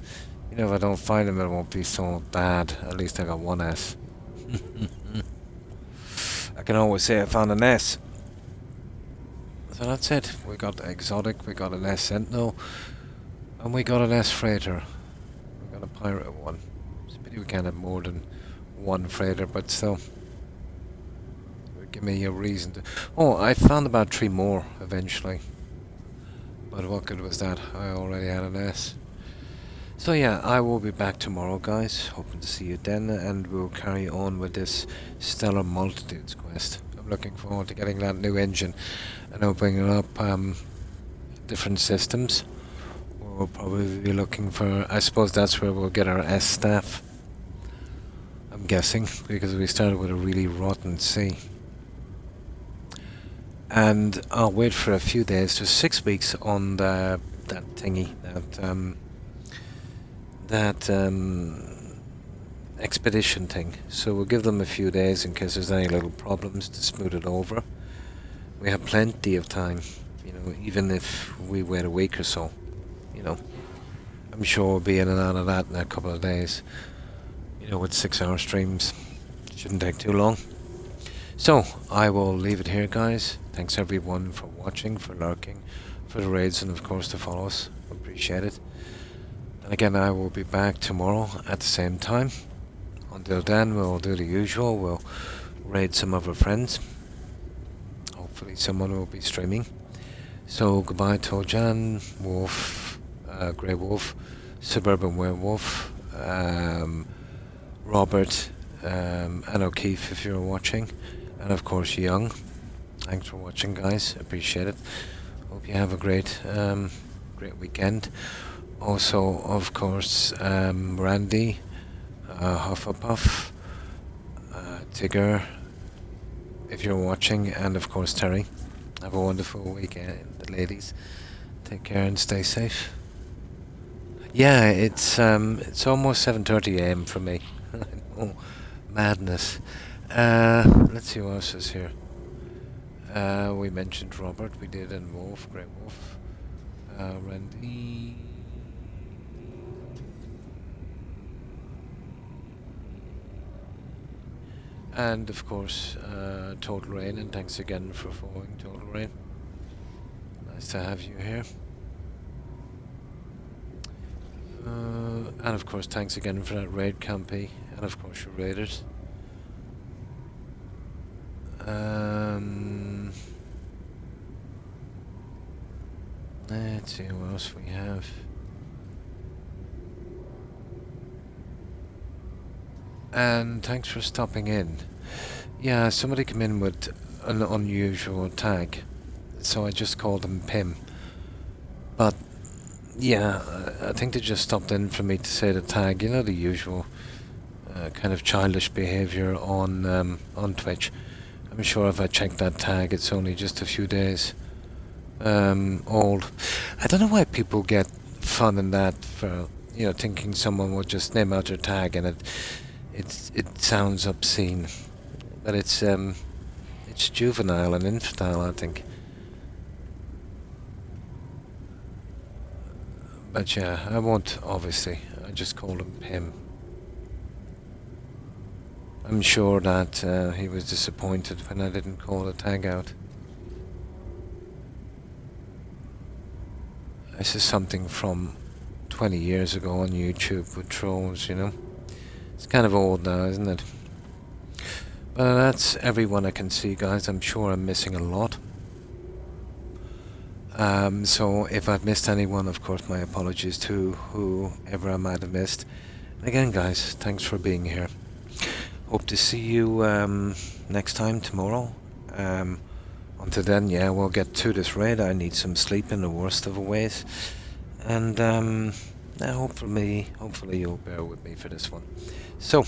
[SPEAKER 1] you know, if I don't find them, it won't be so bad. At least I got one S. I can always say I found an S. So that's it. We got exotic, we got an S Sentinel, and we got an S Freighter. We got a pirate one. It's a pity we can't have more than one freighter, but still, it would give me a reason to... Oh, I found about 3 more eventually. But what good was that? I already had an S. So yeah, I will be back tomorrow, guys. Hoping to see you then, and we'll carry on with this Stellar Multitudes quest. I'm looking forward to getting that new engine and opening up different systems. We'll probably be looking for... I suppose that's where we'll get our S staff. I'm guessing, because we started with a really rotten C. And I'll wait for a few days. There's 6 weeks on that thingy, that expedition thing. So we'll give them a few days in case there's any little problems to smooth it over. We have plenty of time, you know, even if we wait a week or so, you know. I'm sure we'll be in and out of that in a couple of days. You know, with 6-hour streams. Shouldn't take too long. So, I will leave it here, guys. Thanks everyone for watching, for lurking, for the raids, and of course the follows. Appreciate it. And again, I will be back tomorrow at the same time. Until then, we'll do the usual. We'll raid some of our friends. Hopefully someone will be streaming. So, goodbye Tojan, Wolf, Grey Wolf, Suburban Werewolf, Robert, and O'Keefe if you're watching. And of course Young. Thanks for watching, guys. Appreciate it. Hope you have a great weekend. Also, of course, Randy, Hufflepuff, Tigger, if you're watching, and of course Terry. Have a wonderful weekend, ladies. Take care and stay safe. Yeah, it's almost 7:30 AM for me. Oh, madness. Let's see what else is here. We mentioned Robert, we did, and Wolf, Grey Wolf, Randy. And of course, Total Rain, and thanks again for following Total Rain. Nice to have you here. And of course, thanks again for that raid, Campy, and of course your raiders. Let's see what else we have. And thanks for stopping in. Yeah, somebody came in with an unusual tag, so I just called them Pim. But yeah, I think they just stopped in for me to say the tag. You know, the usual kind of childish behaviour on Twitch. I'm sure if I check that tag, it's only just a few days old. I don't know why people get fun in that for, you know, thinking someone would just name out their tag and it sounds obscene, but it's juvenile and infantile, I think. But yeah, I won't, obviously. I just called him Pim. I'm sure that he was disappointed when I didn't call the tag out. This is something from 20 years ago on YouTube with trolls, you know. It's kind of old now, isn't it? But that's everyone I can see, guys. I'm sure I'm missing a lot. So if I've missed anyone, of course, my apologies to whoever I might have missed. And again, guys, thanks for being here. Hope to see you next time, tomorrow. Until then, yeah, we'll get to this raid. I need some sleep in the worst of ways. And hopefully you'll bear with me for this one. So,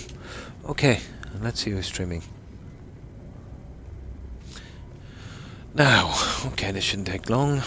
[SPEAKER 1] okay, let's see who's streaming. Now, okay, this shouldn't take long.